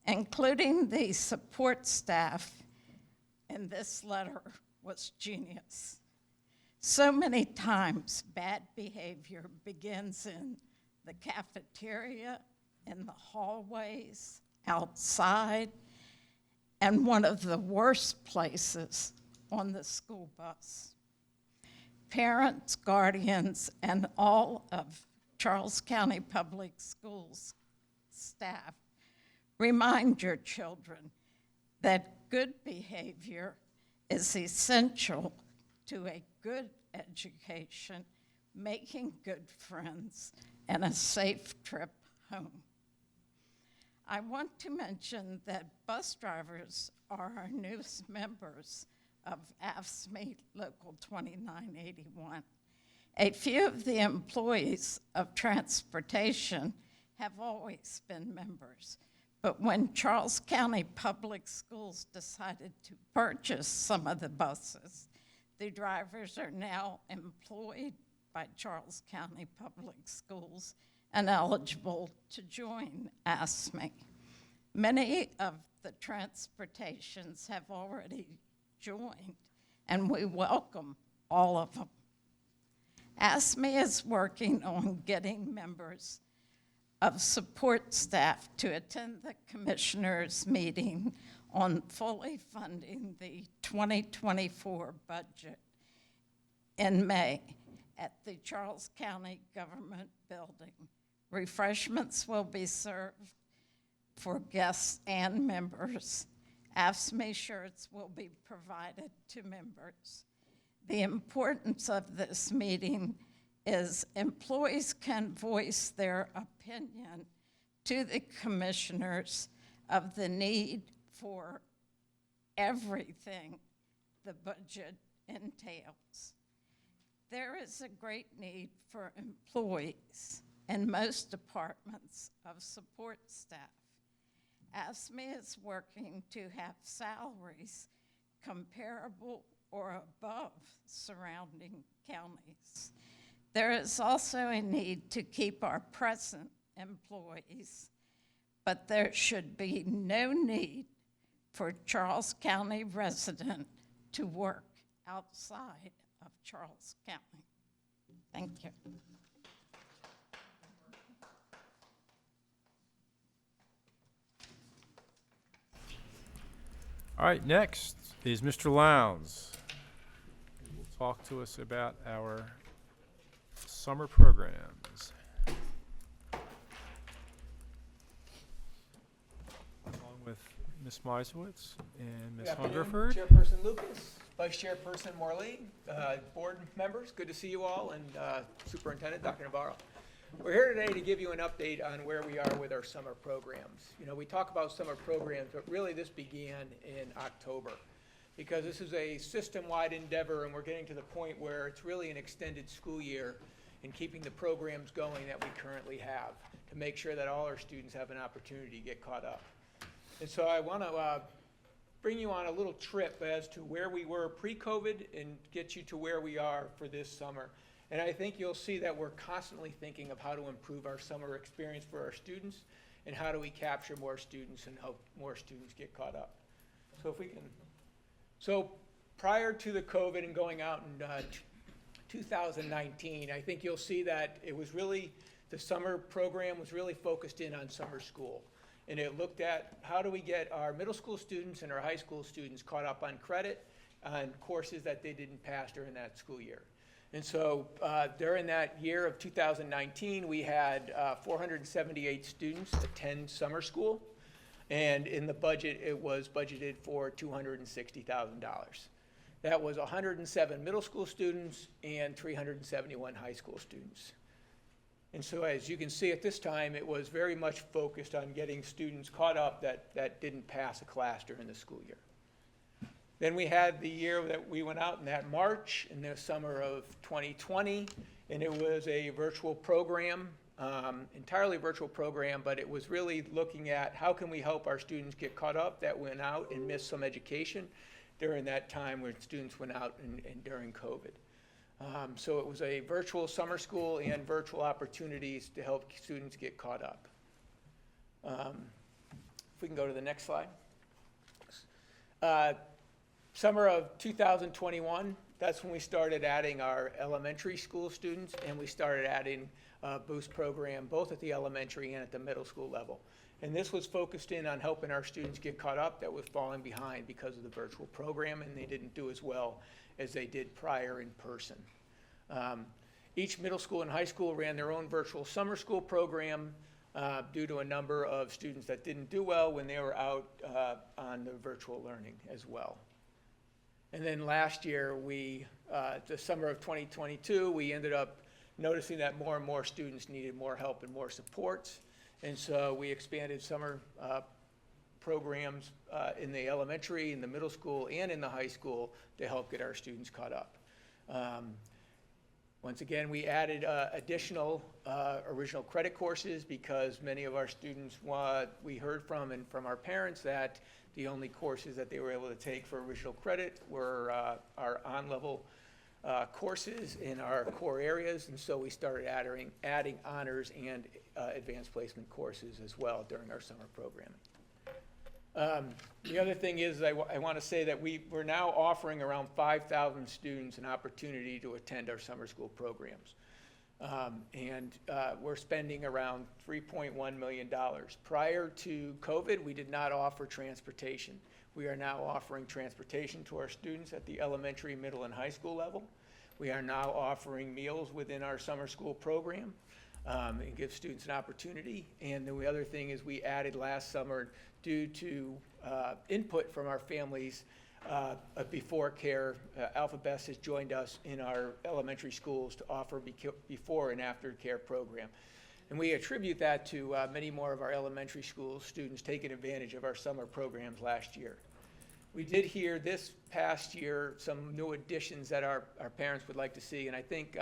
including the support staff in this letter was genius. So many times bad behavior begins in the cafeteria, in the hallways, outside, and one of the worst places, on the school bus. Parents, guardians, and all of Charles County Public Schools staff, remind your children that good behavior is essential to a good education, making good friends, and a safe trip home. I want to mention that bus drivers are our newest members of AFSCME Local 2981. A few of the employees of transportation have always been members, but when Charles County Public Schools decided to purchase some of the buses, the drivers are now employed by Charles County Public Schools and eligible to join AFSCME. Many of the transportations have already joined, and we welcome all of them. AFSCME is working on getting members of support staff to attend the commissioners' meeting on fully funding the 2024 budget in May at the Charles County Government Building. Refreshments will be served for guests and members. AFSCME shirts will be provided to members. The importance of this meeting is employees can voice their opinion to the commissioners of the need for everything the budget entails. There is a great need for employees in most departments of support staff. AFSCME is working to have salaries comparable or above surrounding counties. There is also a need to keep our present employees, but there should be no need for Charles County resident to work outside of Charles County. Thank you. All right, next is Mr. Lowndes, who will talk to us about our summer programs. Along with Ms. Meisowitz and Ms. Good afternoon, Hungerford. Chairperson Lucas, Vice Chairperson Morley, board members, good to see you all, and Superintendent Dr. Navarro. We're here today to give you an update on where we are with our summer programs. You know, we talk about summer programs, but really this began in October, because this is a system-wide endeavor, and we're getting to the point where it's really an extended school year in keeping the programs going that we currently have to make sure that all our students have an opportunity to get caught up. And so I want to bring you on a little trip as to where we were pre-COVID and get you to where we are for this summer. And I think you'll see that we're constantly thinking of how to improve our summer experience for our students and how do we capture more students and help more students get caught up. So if we can, so prior to the COVID and going out in 2019, I think you'll see that it was really, the summer program was really focused in on summer school. And it looked at how do we get our middle school students and our high school students caught up on credit on courses that they didn't pass during that school year. And so during that year of 2019, we had 478 students attend summer school. And in the budget, it was budgeted for $260,000. That was 107 middle school students and 371 high school students. And so as you can see at this time, it was very much focused on getting students caught up that didn't pass a class during the school year. Then we had the year that we went out in that March in the summer of 2020, and it was a virtual program, entirely virtual program, but it was really looking at how can we help our students get caught up that went out and missed some education during that time when students went out and during COVID. So it was a virtual summer school and virtual opportunities to help students get caught up. If we can go to the next slide. Summer of 2021, that's when we started adding our elementary school students, and we started adding a boost program both at the elementary and at the middle school level. And this was focused in on helping our students get caught up that was falling behind because of the virtual program, and they didn't do as well as they did prior in person. Each middle school and high school ran their own virtual summer school program due to a number of students that didn't do well when they were out on the virtual learning as well. And then last year, the summer of 2022, we ended up noticing that more and more students needed more help and more supports. And so we expanded summer programs in the elementary, in the middle school, and in the high school to help get our students caught up. Once again, we added additional original credit courses because many of our students, we heard from and from our parents that the only courses that they were able to take for original credit were our on-level courses in our core areas, and so we started adding honors and advanced placement courses as well during our summer programming. The other thing is I want to say that we're now offering around 5,000 students an opportunity to attend our summer school programs. We're spending around $3.1 million. Prior to COVID, we did not offer transportation. We are now offering transportation to our students at the elementary, middle, and high school level. We are now offering meals within our summer school program and give students an opportunity. And the other thing is we added last summer due to input from our families before care. Alpha Best has joined us in our elementary schools to offer before and after care program. And we attribute that to many more of our elementary school students taking advantage of our summer programs last year. We did hear this past year some new additions that our parents would like to see, and I think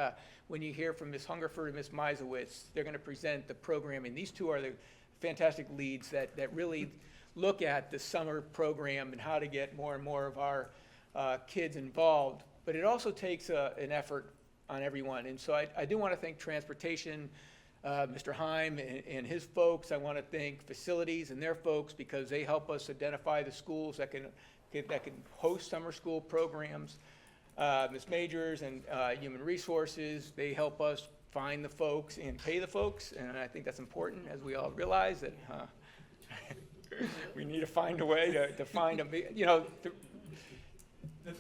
when you hear from Ms. Hungerford and Ms. Meisowitz, they're going to present the programming. These two are the fantastic leads that really look at the summer program and how to get more and more of our kids involved, but it also takes an effort on everyone. And so I do want to thank transportation, Mr. Heim and his folks. I want to thank facilities and their folks because they help us identify the schools that can host summer school programs. Ms. Majors and Human Resources, they help us find the folks and pay the folks, and I think that's important as we all realize that we need to find a way to find them. You know,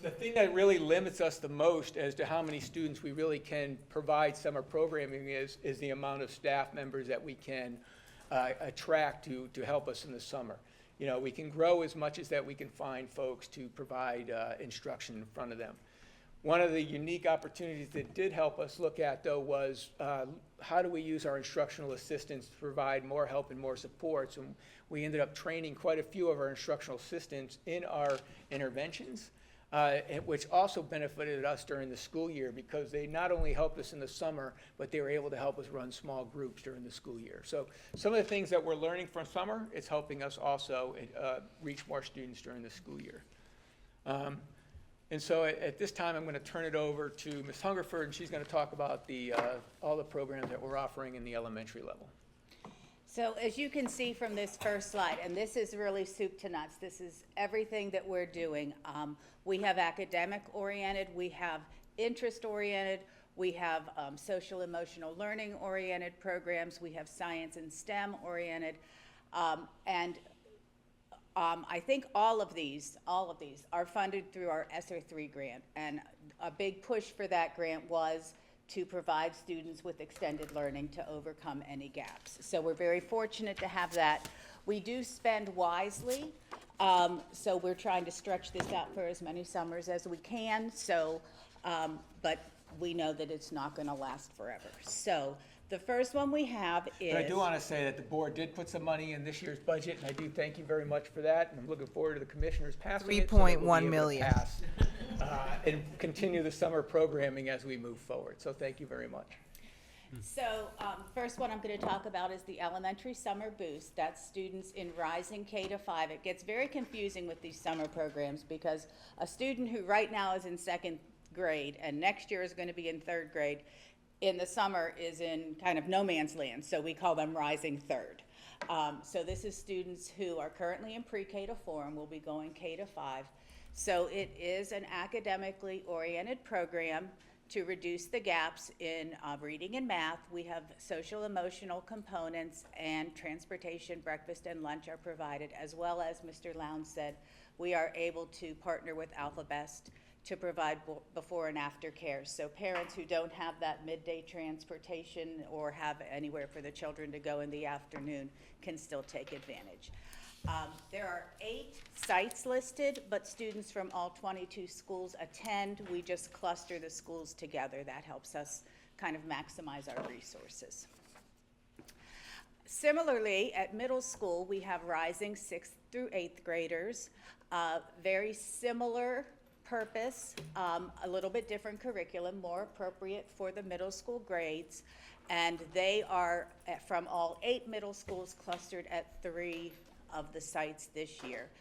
the thing that really limits us the most as to how many students we really can provide summer programming is the amount of staff members that we can attract to help us in the summer. You know, we can grow as much as that we can find folks to provide instruction in front of them. One of the unique opportunities that did help us look at, though, was how do we use our instructional assistants to provide more help and more supports. And we ended up training quite a few of our instructional assistants in our interventions, which also benefited us during the school year because they not only helped us in the summer, but they were able to help us run small groups during the school year. So some of the things that we're learning from summer, it's helping us also reach more students during the school year. And so at this time, I'm going to turn it over to Ms. Hungerford, and she's going to talk about all the programs that we're offering in the elementary level. So as you can see from this first slide, and this is really soup to nuts, this is everything that we're doing. We have academic-oriented, we have interest-oriented, we have social emotional learning-oriented programs, we have science and STEM-oriented, I think all of these are funded through our ESSER 3 grant, and a big push for that grant was to provide students with extended learning to overcome any gaps. So we're very fortunate to have that. We do spend wisely, so we're trying to stretch this out for as many summers as we can, so, but we know that it's not gonna last forever. So the first one we have is... But I do want to say that the board did put some money in this year's budget, and I do thank you very much for that, and I'm looking forward to the commissioners passing it. $3.1 million. And continue the summer programming as we move forward. So thank you very much. So first one I'm going to talk about is the Elementary Summer Boost. That's students in rising K to 5. It gets very confusing with these summer programs because a student who right now is in 2nd grade and next year is going to be in 3rd grade, in the summer is in kind of no man's land, so we call them rising 3rd. So this is students who are currently in pre-K to 4 and will be going K to 5. So it is an academically oriented program to reduce the gaps in reading and math. We have social emotional components, and transportation, breakfast, and lunch are provided, as well as Mr. Lowndes said, we are able to partner with AlphaBest to provide before and after care. So parents who don't have that midday transportation or have anywhere for the children to go in the afternoon can still take advantage. There are 8 sites listed, but students from all 22 schools attend. We just cluster the schools together. That helps us kind of maximize our resources. Similarly, at middle school, we have rising 6th through 8th graders. Very similar purpose, a little bit different curriculum, more appropriate for the middle school grades. And they are from all 8 middle schools clustered at 3 of the sites this year.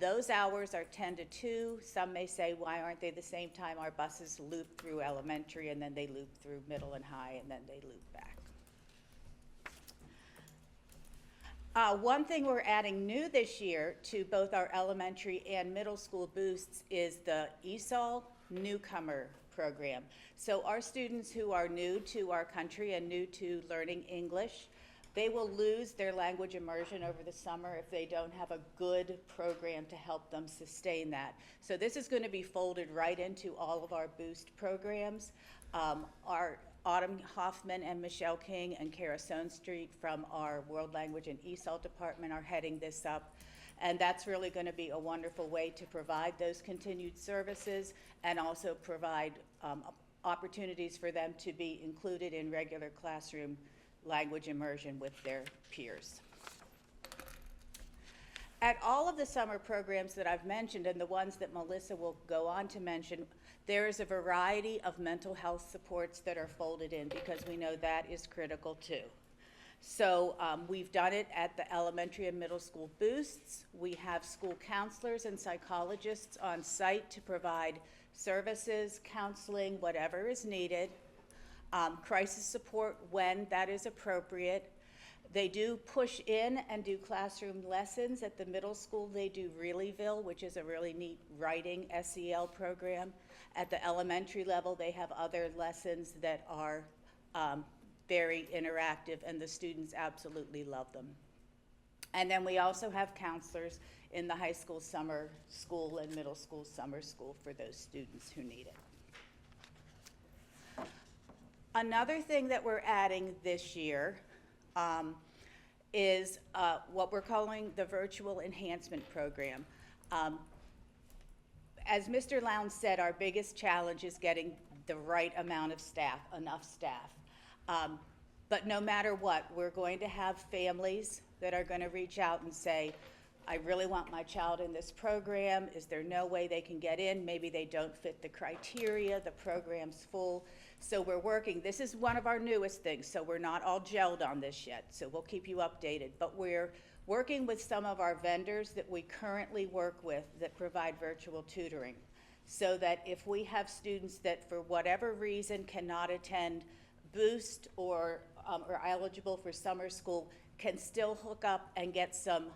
Those hours are 10 to 2. Some may say, why aren't they the same time? Our buses loop through elementary, and then they loop through middle and high, and then they loop back. One thing we're adding new this year to both our elementary and middle school boosts is the ESOL Newcomer program. So our students who are new to our country and new to learning English, they will lose their language immersion over the summer if they don't have a good program to help them sustain that. So this is going to be folded right into all of our boost programs. Our Autumn Hoffman and Michelle King and Kara Sonestreet from our World Language and ESOL department are heading this up. And that's really going to be a wonderful way to provide those continued services and also provide opportunities for them to be included in regular classroom language immersion with their peers. At all of the summer programs that I've mentioned and the ones that Melissa will go on to mention, there is a variety of mental health supports that are folded in because we know that is critical too. So we've done it at the elementary and middle school boosts. We have school counselors and psychologists on site to provide services, counseling, whatever is needed, crisis support when that is appropriate. They do push in and do classroom lessons. At the middle school, they do Reallyville, which is a really neat writing SEL program. At the elementary level, they have other lessons that are very interactive, and the students absolutely love them. And then we also have counselors in the high school summer school and middle school summer school for those students who need it. Another thing that we're adding this year is what we're calling the Virtual Enhancement Program. As Mr. Lowndes said, our biggest challenge is getting the right amount of staff, enough staff. But no matter what, we're going to have families that are going to reach out and say, I really want my child in this program. Is there no way they can get in? Maybe they don't fit the criteria, the program's full. So we're working, this is one of our newest things, so we're not all gelled on this yet, so we'll keep you updated. But we're working with some of our vendors that we currently work with that provide virtual tutoring, so that if we have students that for whatever reason cannot attend Boost or are eligible for summer school, can still hook up and get some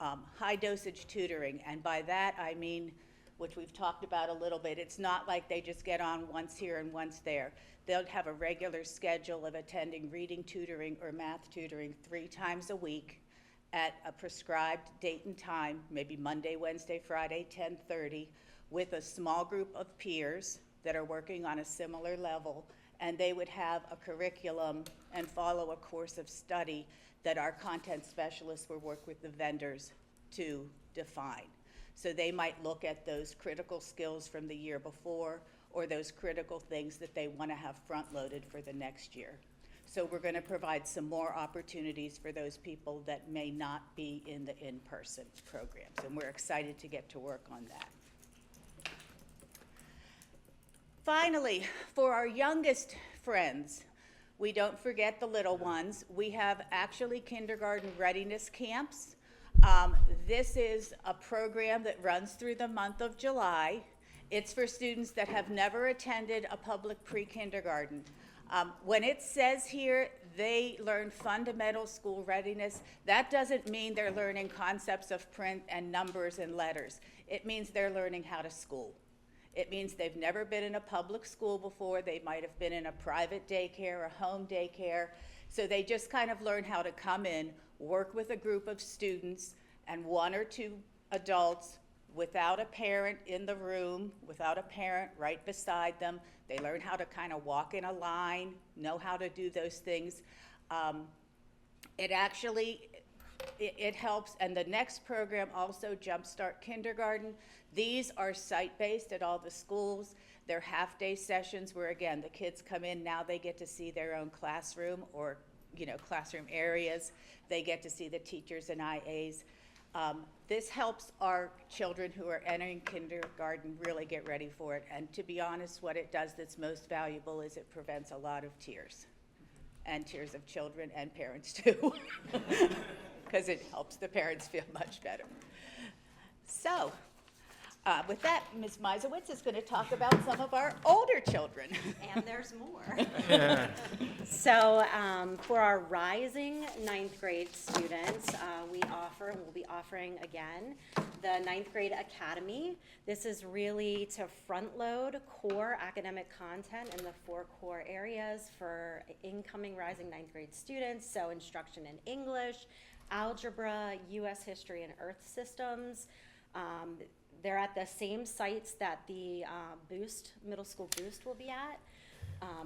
high dosage tutoring. And by that I mean, which we've talked about a little bit, it's not like they just get on once here and once there. They'll have a regular schedule of attending reading tutoring or math tutoring 3 times a week at a prescribed date and time, maybe Monday, Wednesday, Friday, 10:30, with a small group of peers that are working on a similar level, and they would have a curriculum and follow a course of study that our content specialists will work with the vendors to define. So they might look at those critical skills from the year before or those critical things that they want to have front-loaded for the next year. So we're going to provide some more opportunities for those people that may not be in the in-person programs, and we're excited to get to work on that. Finally, for our youngest friends, we don't forget the little ones. We have actually kindergarten readiness camps. This is a program that runs through the month of July. It's for students that have never attended a public pre-kindergarten. When it says here they learn fundamental school readiness, that doesn't mean they're learning concepts of print and numbers and letters. It means they're learning how to school. It means they've never been in a public school before. They might have been in a private daycare, a home daycare. So they just kind of learn how to come in, work with a group of students and 1 or 2 adults without a parent in the room, without a parent right beside them. They learn how to kind of walk in a line, know how to do those things. It helps, and the next program also, Jumpstart Kindergarten. These are site-based at all the schools. They're half-day sessions where, again, the kids come in, now they get to see their own classroom or, classroom areas. They get to see the teachers and IAs. This helps our children who are entering kindergarten really get ready for it. And to be honest, what it does that's most valuable is it prevents a lot of tears, and tears of children and parents too, because it helps the parents feel much better. So, with that, Ms. Meisowitz is going to talk about some of our older children. And there's more. So for our rising 9th grade students, we'll be offering again the 9th grade academy. This is really to front load core academic content in the 4 core areas for incoming rising 9th grade students. So instruction in English, algebra, US history, and earth systems. They're at the same sites that the middle school Boost will be at,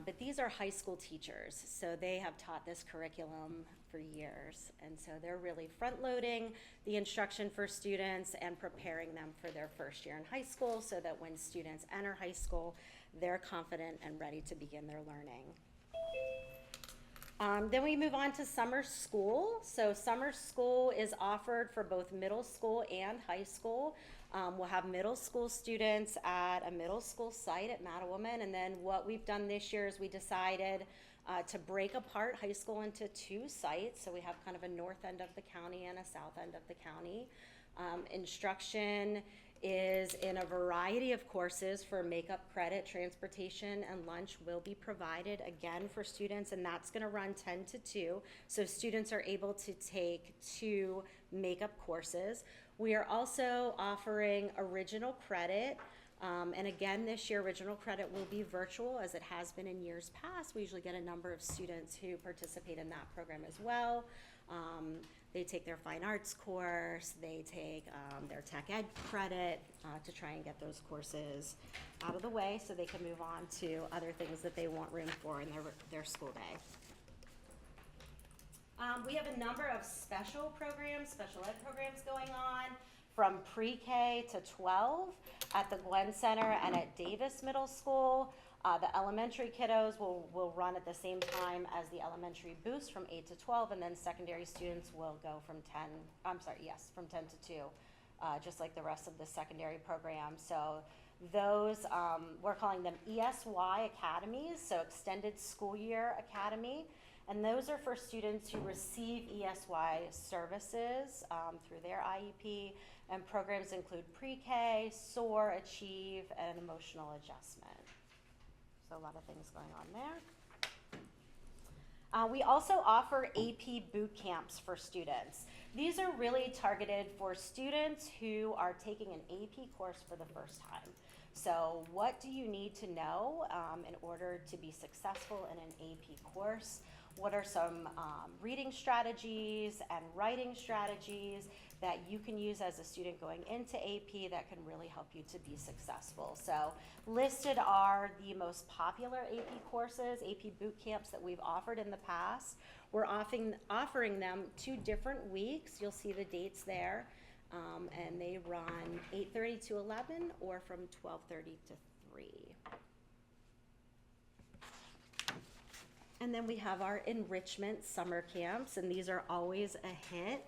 but these are high school teachers, so they have taught this curriculum for years, and so they're really front-loading the instruction for students and preparing them for their first year in high school so that when students enter high school, they're confident and ready to begin their learning. Then we move on to summer school. So summer school is offered for both middle school and high school. We'll have middle school students at a middle school site at Mattawoman, and then what we've done this year is we decided to break apart high school into 2 sites. So we have kind of a north end of the county and a south end of the county. Instruction is in a variety of courses for makeup credit, transportation, and lunch will be provided again for students, and that's going to run 10 to 2. So students are able to take 2 makeup courses. We are also offering original credit. And again, this year, original credit will be virtual as it has been in years past. We usually get a number of students who participate in that program as well. They take their fine arts course, they take their tech ed credit to try and get those courses out of the way so they can move on to other things that they want room for in their school day. We have a number of special programs, special ed programs going on from pre-K to 12 at the Glenn Center and at Davis Middle School. The elementary kiddos will run at the same time as the elementary boost from 8 to 12, and then secondary students will go from 10 to 2, just like the rest of the secondary program. So those, we're calling them ESY academies, so Extended School Year Academy. And those are for students who receive ESY services through their IEP, and programs include pre-K, SOAR, Achieve, and emotional adjustment. So a lot of things going on there. We also offer AP boot camps for students. These are really targeted for students who are taking an AP course for the first time. So what do you need to know in order to be successful in an AP course? What are some reading strategies and writing strategies that you can use as a student going into AP that can really help you to be successful? So listed are the most popular AP courses, AP boot camps that we've offered in the past. We're offering them 2 different weeks. You'll see the dates there. And they run 8:30 to 11 or from 12:30 to 3. And then we have our enrichment summer camps, and these are always a hit.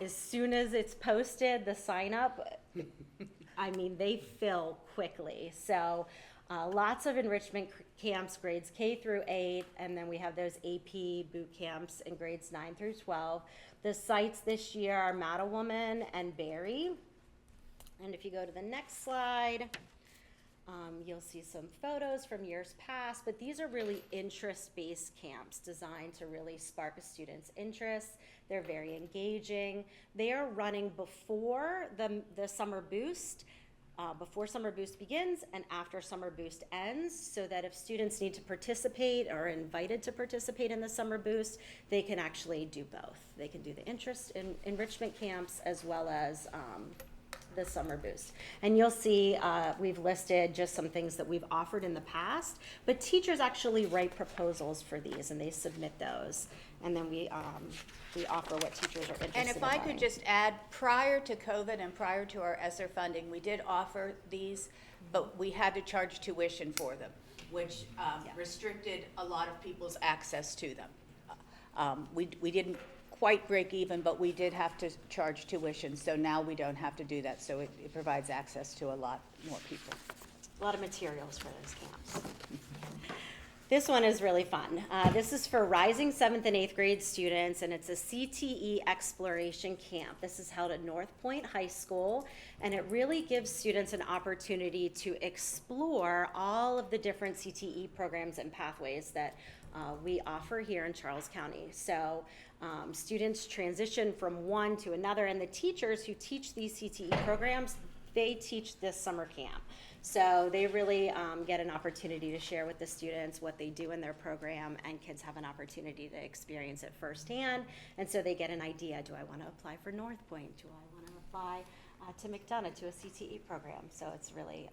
As soon as it's posted, the sign up, I mean, they fill quickly. So lots of enrichment camps, grades K through 8, and then we have those AP boot camps in grades 9 through 12. The sites this year are Mattawoman and Barry. And if you go to the next slide, you'll see some photos from years past, but these are really interest-based camps designed to really spark a student's interest. They're very engaging. They are running before the summer boost, before summer boost begins and after summer boost ends, so that if students need to participate or are invited to participate in the summer boost, they can actually do both. They can do the interest in enrichment camps as well as the summer boost. And you'll see we've listed just some things that we've offered in the past, but teachers actually write proposals for these and they submit those, and then we offer what teachers are interested in. And if I could just add, prior to COVID and prior to our ESSER funding, we did offer these, but we had to charge tuition for them, which restricted a lot of people's access to them. We didn't quite break even, but we did have to charge tuition, so now we don't have to do that, so it provides access to a lot more people. A lot of materials for those camps. This one is really fun. This is for rising 7th and 8th grade students, and it's a CTE exploration camp. This is held at North Point High School, and it really gives students an opportunity to explore all of the different CTE programs and pathways that we offer here in Charles County. So students transition from one to another, and the teachers who teach these CTE programs, they teach this summer camp. So they really get an opportunity to share with the students what they do in their program, and kids have an opportunity to experience it firsthand. And so they get an idea, do I want to apply for North Point? Do I want to apply to McDonough to a CTE program? So it's really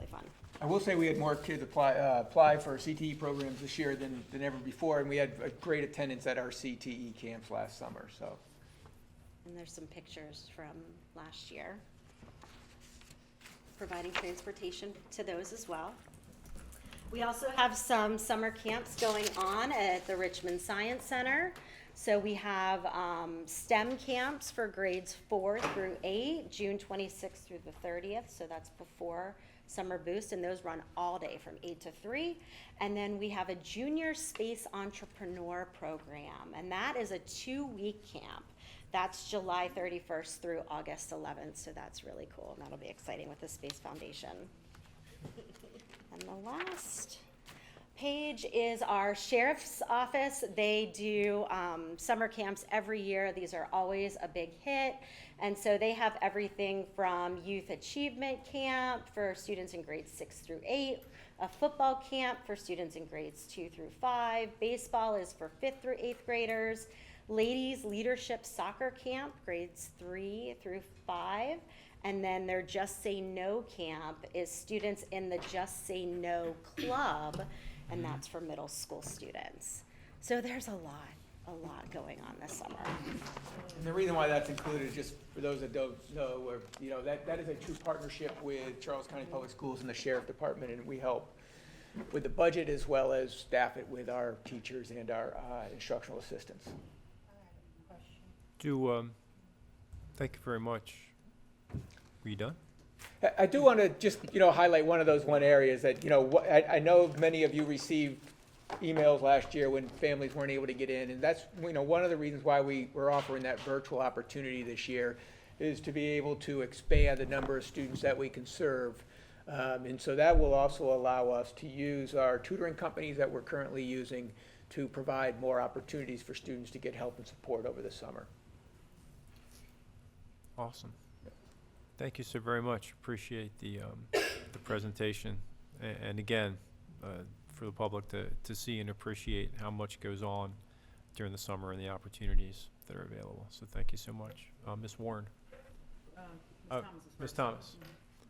fun. I will say we had more kids apply for CTE programs this year than ever before, and we had a great attendance at our CTE camps last summer. So. And there's some pictures from last year, providing transportation to those as well. We also have some summer camps going on at the Richmond Science Center. So we have STEM camps for grades 4 through 8, June 26th through the 30th. So that's before Summer Boost, and those run all day from 8 to 3. And then we have a Junior Space Entrepreneur Program, and that is a 2-week camp. That's July 31st through August 11th, so that's really cool, and that'll be exciting with the Space Foundation. And the last page is our sheriff's office. They do summer camps every year. These are always a big hit. And so they have everything from youth achievement camp for students in grades 6 through 8, a football camp for students in grades 2 through 5, baseball is for 5th through 8th graders, ladies leadership soccer camp, grades 3 through 5, and then their Just Say No camp is students in the Just Say No club, and that's for middle school students. So there's a lot going on this summer. And the reason why that's included is just for those that don't know, or, you know, that is a true partnership with Charles County Public Schools and the Sheriff Department, and we help with the budget as well as staff it with our teachers and our instructional assistants. Thank you very much. Were you done? I do want to just, you know, highlight one of those areas that, you know, I know many of you received emails last year when families weren't able to get in, and that's, you know, one of the reasons why we were offering that virtual opportunity this year is to be able to expand the number of students that we can serve. And so that will also allow us to use our tutoring companies that we're currently using to provide more opportunities for students to get help and support over the summer. Awesome. Thank you so very much. Appreciate the presentation. And again, for the public to see and appreciate how much goes on during the summer and the opportunities that are available. So thank you so much. Ms. Warren. Ms. Thomas.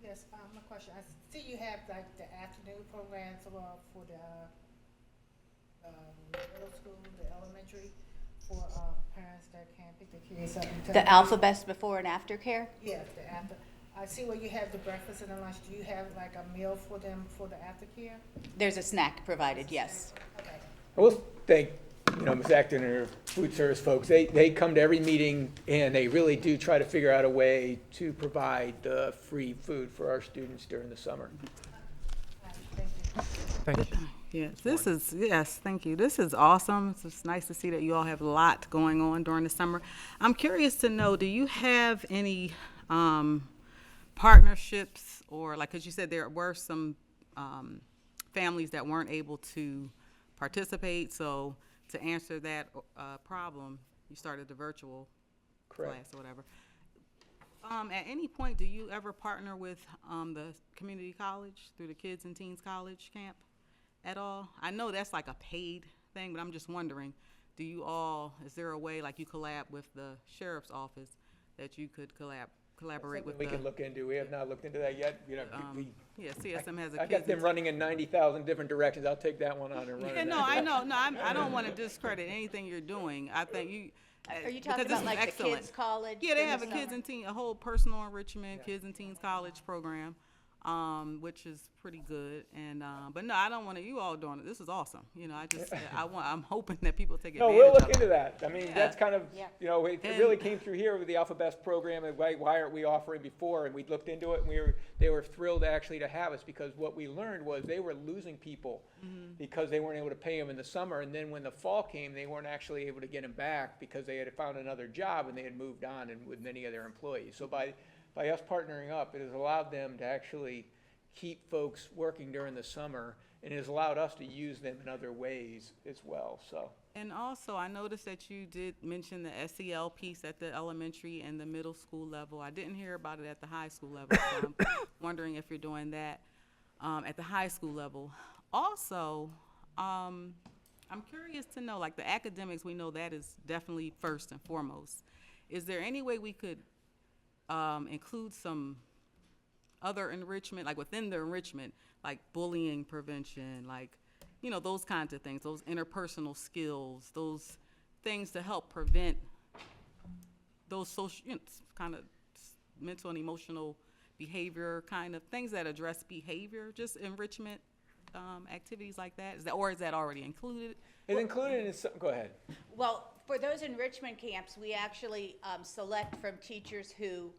Yes, my question, I see you have like the afternoon programs for the middle school, the elementary, for parents that can't pick their kids up. The Alphabet before and after care? Yes, the after. I see where you have the breakfast and the lunch. Do you have like a meal for them for the aftercare? There's a snack provided, yes. Okay. I will thank, you know, Ms. Acton and her food service folks. They come to every meeting and they really do try to figure out a way to provide free food for our students during the summer. Thank you. Yes, thank you. This is awesome. It's nice to see that you all have a lot going on during the summer. I'm curious to know, do you have any partnerships, or like, because you said there were some families that weren't able to participate, so to answer that problem, you started the virtual class or whatever. At any point, do you ever partner with the community college through the Kids and Teens College camp at all? I know that's like a paid thing, but I'm just wondering, do you all, is there a way like you collab with the sheriff's office that you could collaborate with? We can look into. We have not looked into that yet. You know, CSM has a I got them running in 90,000 different directions. I'll take that one on and run it. Yeah, no, I know. No, I don't want to discredit anything you're doing. I think you. Are you talking about like excellent. the kids college? Yeah, they have a kids and teen, a whole personal enrichment kids and teens college program, which is pretty good. And but no, I don't want to. You all doing it. This is awesome. You know, I'm hoping that people take advantage. No, we'll look of into it. that. I mean, that's kind of, you know, it really came through here with the AlphaBest program, and why aren't we offering before? And we looked into it, and they were thrilled actually to have us, because what we learned was they were losing people because they weren't able to pay them in the summer, and then when the fall came, they weren't actually able to get them back because they had found another job and they had moved on, and with many of their employees. So by us partnering up, it has allowed them to actually keep folks working during the summer, and it has allowed us to use them in other ways as well. So. And also, I noticed that you did mention the SEL piece at the elementary and the middle school level. I didn't hear about it at the high school level, so I'm wondering if you're doing that at the high school level. Also, I'm curious to know, like the academics, we know that is definitely first and foremost. Is there any way we could include some other enrichment, like within the enrichment, like bullying prevention, like, you know, those kinds of things, those interpersonal skills, those things to help prevent those social, you know, kind of mental and emotional behavior kind of things that address behavior, just enrichment activities like that? Or is that already included? It's included in some, go ahead. Well, for those enrichment camps, we actually select from teachers who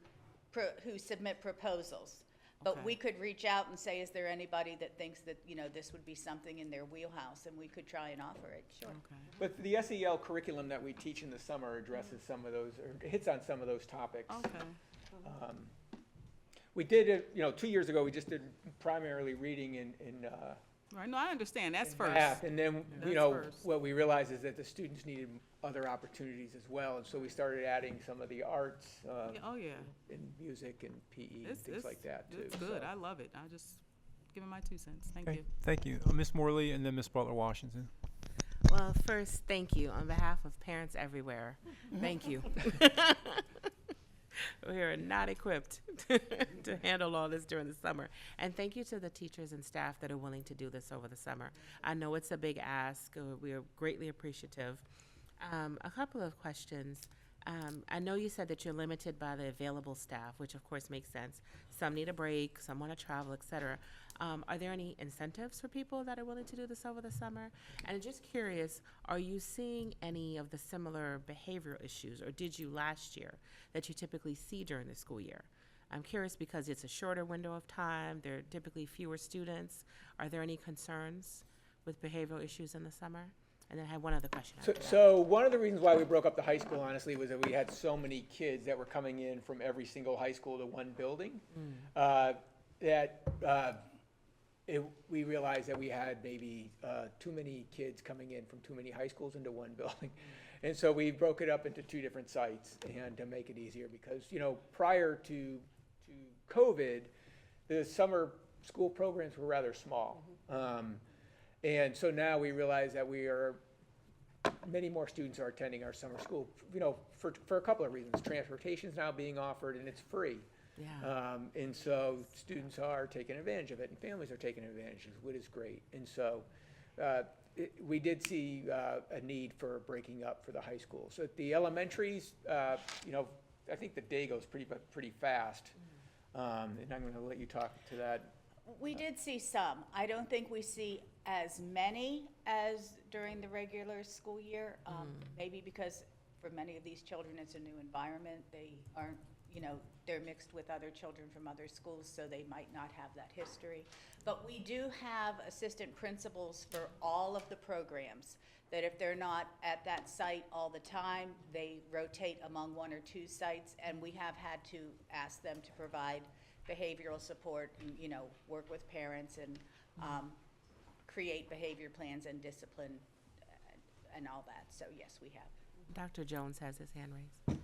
submit proposals. But we could reach out and say, is there anybody that thinks that, this would be something in their wheelhouse, and we could try and offer it, sure. But the SEL curriculum that we teach in the summer addresses some of those, or hits on some of those topics. Okay. We did it, 2 years ago, we just did primarily reading in Right, no, I understand, that's first. math. And then, That's first. what we realized is that the students needed other opportunities as well. And so we started adding some of the arts, Oh, yeah. and music and PE and things like that too. It's good, So- I love it. I just giving my 2 cents. Thank Okay, you. thank you. Miss Morley and then Miss Butler-Washington. Well, first, thank you on behalf of parents everywhere. Thank you. We are not equipped to handle all this during the summer. And thank you to the teachers and staff that are willing to do this over the summer. I know it's a big ask. We are greatly appreciative. A couple of questions. I know you said that you're limited by the available staff, which of course makes sense. Some need a break, some want to travel, et cetera. Are there any incentives for people that are willing to do this over the summer? And just curious, are you seeing any of the similar behavioral issues, or did you last year, that you typically see during the school year? I'm curious because it's a shorter window of time, there are typically fewer students. Are there any concerns with behavioral issues in the summer? And then I have one other question after that. So one of the reasons why we broke up the high school, honestly, was that we had so many kids that were coming in from every single high school to one building, we realized that we had maybe too many kids coming in from too many high schools into one building. And so we broke it up into 2 different sites, and to make it easier, because, prior to COVID, the summer school programs were rather small. And so now we realize that many more students are attending our summer school, for a couple of reasons. Transportation's now being offered, and it's free. Yeah. And so students are taking advantage of it, and families are taking advantage of it, which is great. And so we did see a need for breaking up for the high school. So at the elementaries, I think the day goes pretty fast. And I'm going to let you talk to that. We did see some. I don't think we see as many as during the regular school year, maybe because for many of these children, it's a new environment. They aren't, they're mixed with other children from other schools, so they might not have that history. But we do have assistant principals for all of the programs, that if they're not at that site all the time, they rotate among 1 or 2 sites, and we have had to ask them to provide behavioral support and, work with parents and create behavior plans and discipline and all that. So yes, we have. Dr. Jones has his hand raised.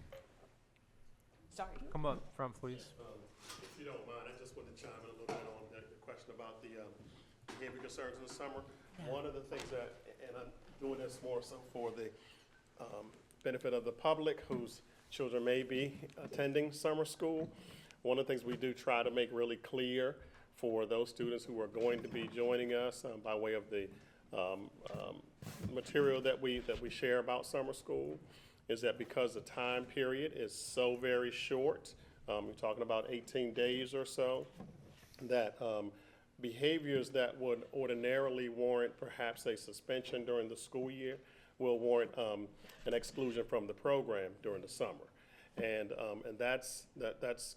Sorry. Come up front, please. If you don't mind, I just want to chime in a little bit on the question about the behavior concerns in the summer. Yeah. One of the things that, and I'm doing this more so for the benefit of the public whose children may be attending summer school, one of the things we do try to make really clear for those students who are going to be joining us by way of the material that we share about summer school is that because the time period is so very short, we're talking about 18 days or so, that behaviors that would ordinarily warrant perhaps a suspension during the school year will warrant an exclusion from the program during the summer. And that's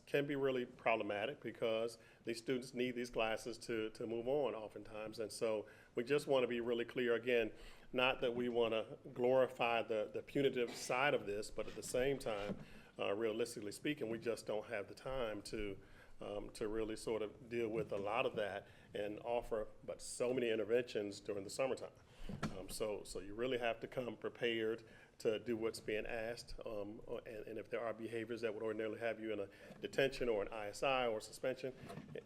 can be really problematic because these students need these classes to move on oftentimes. And so we just want to be really clear again, not that we want to glorify the punitive side of this, but at the same time, realistically speaking, we just don't have the time to really sort of deal with a lot of that and offer but so many interventions during the summertime. So you really have to come prepared to do what's being asked, and if there are behaviors that would ordinarily have you in a detention or an ISI or suspension,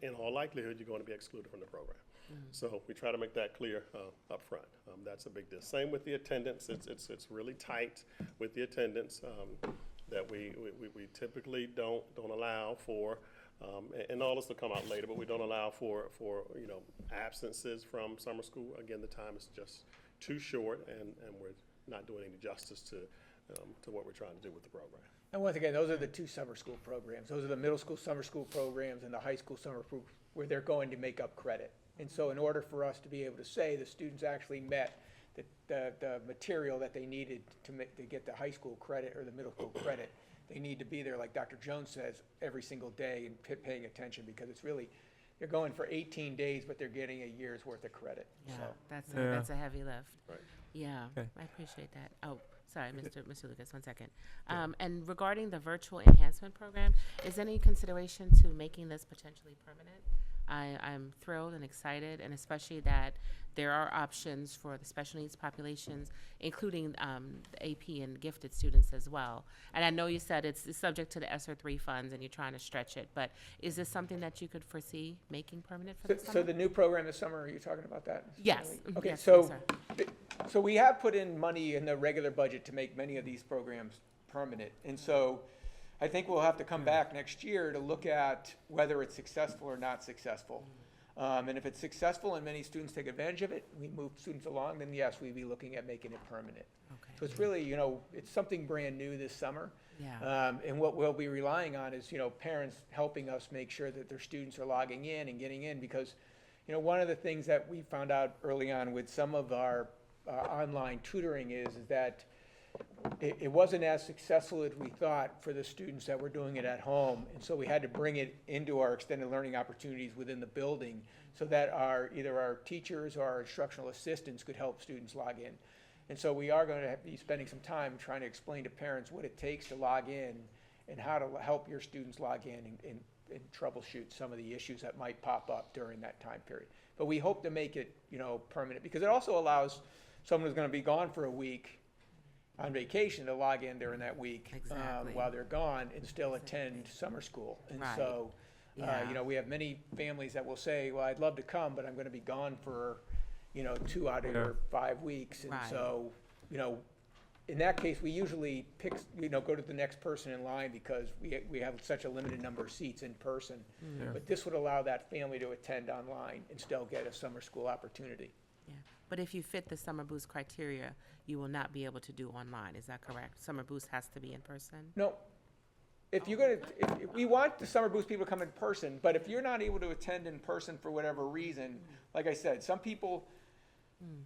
in all likelihood, you're going to be excluded from the program. So we try to make that clear up front. That's a big deal. Same with the attendance. It's really tight with the attendance that we typically don't allow for, and all this will come out later, but we don't allow for absences from summer school. Again, the time is just too short, and we're not doing any justice to what we're trying to do with the program. And once again, those are the 2 summer school programs. Those are the middle school summer school programs and the high school summer where they're going to make up credit. And so in order for us to be able to say the students actually met the material that they needed to get the high school credit or the middle school credit, they need to be there, like Dr. Jones says, every single day and paying attention, because it's really, they're going for 18 days, but they're getting a year's worth of credit. Yeah, So. that's a heavy lift. Right. Yeah, Okay. I appreciate that. Oh, sorry, Mr. Lucas, 1 second. And regarding the virtual enhancement program, is any consideration to making this potentially permanent? I'm thrilled and excited, and especially that there are options for the special needs populations, including the AP and gifted students as well. And I know you said it's subject to the ESSER 3 funds and you're trying to stretch it, but is this something that you could foresee making permanent for the summer? So the new program this summer, are you talking about that? Yes. Okay, Yes, so, yes, sir. so we have put in money in the regular budget to make many of these programs permanent. And so I think we'll have to come back next year to look at whether it's successful or not successful. And if it's successful and many students take advantage of it, we move students along, then yes, we'd be looking at making it permanent. Okay. So it's really, it's something brand new this summer. Yeah. And what we'll be relying on is, parents helping us make sure that their students are logging in and getting in, because, one of the things that we found out early on with some of our online tutoring is that it wasn't as successful as we thought for the students that were doing it at home. And so we had to bring it into our extended learning opportunities within the building so that either our teachers or our instructional assistants could help students log in. And so we are going to be spending some time trying to explain to parents what it takes to log in and how to help your students log in and troubleshoot some of the issues that might pop up during that time period. But we hope to make it, permanent, because it also allows someone who's going to be gone for a week on vacation to log in during that week. Exactly. While they're gone and still attend summer school. And Right. so, Yeah. we have many families that will say, well, I'd love to come, but I'm going to be gone for, 2 out of your 5 weeks. And Right. so, in that case, we usually pick, go to the next person in line because we have such a limited number of seats in person. Mm. But this would allow that family to attend online and still get a summer school opportunity. Yeah. But if you fit the Summer Boost criteria, you will not be able to do online. Is that correct? Summer Boost has to be in person? No. If you're going to, if we want the Summer Boost people to come in person, but if you're not able to attend in person for whatever reason, like I said, some people,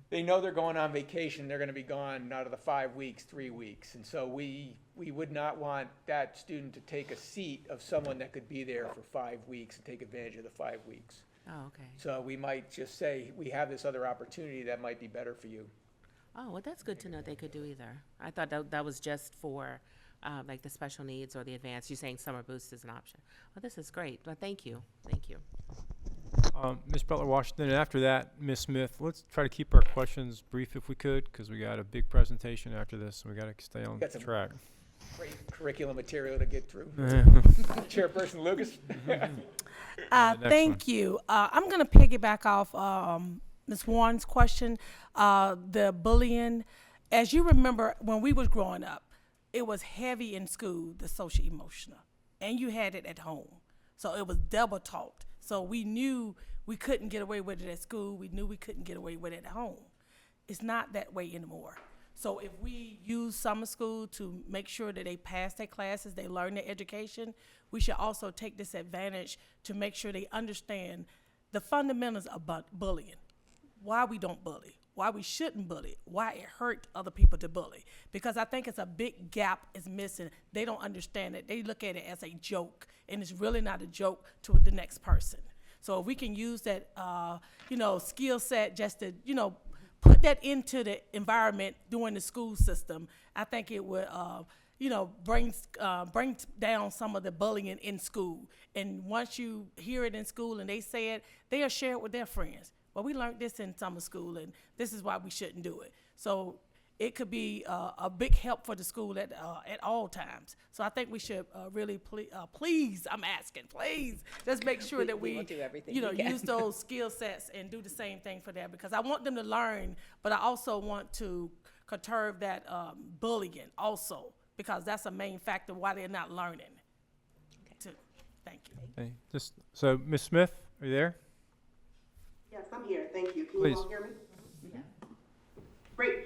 they know they're going on vacation, they're going to be gone out of the 5 weeks, 3 weeks. And so we would not want that student to take a seat of someone that could be there for 5 weeks and take advantage of the 5 weeks. Oh, okay. So we might just say, we have this other opportunity that might be better for you. Oh, well, that's good to know they could do either. I thought that was just for like the special needs or the advanced. You're saying Summer Boost is an option. Well, this is great. Well, thank you. Thank you. Ms. Butler-Washington, and after that, Ms. Smith, let's try to keep our questions brief if we could, because we got a big presentation after this, and we got to stay on Got some track. Great curriculum material to get through. Chairperson Lucas? Thank you. I'm going to piggyback off Ms. Warren's question. The bullying, as you remember, when we was growing up, it was heavy in school, the social emotional, and you had it at home. So it was double taught. So we knew we couldn't get away with it at school. We knew we couldn't get away with it at home. It's not that way anymore. So if we use summer school to make sure that they pass their classes, they learn their education, we should also take this advantage to make sure they understand the fundamentals of bullying, why we don't bully, why we shouldn't bully, why it hurt other people to bully. Because I think it's a big gap is missing. They don't understand it. They look at it as a joke, and it's really not a joke to the next person. So if we can use that, skill set just to, put that into the environment during the school system, I think it would, bring down some of the bullying in school. And once you hear it in school and they say it, they'll share it with their friends. Well, we learned this in summer school, and this is why we shouldn't do it. So it could be a big help for the school at all times. So I think we should really please, I'm asking, please, just make sure that we do everything we can. use those skill sets and do the same thing for them, because I want them to learn, but I also want to curb that bullying also, because that's a main factor why they're not learning. Okay. Thank you. Okay. So, Ms. Smith, are you there? Yes, I'm here. Thank you. Can Please. you all hear me? Yeah. Great.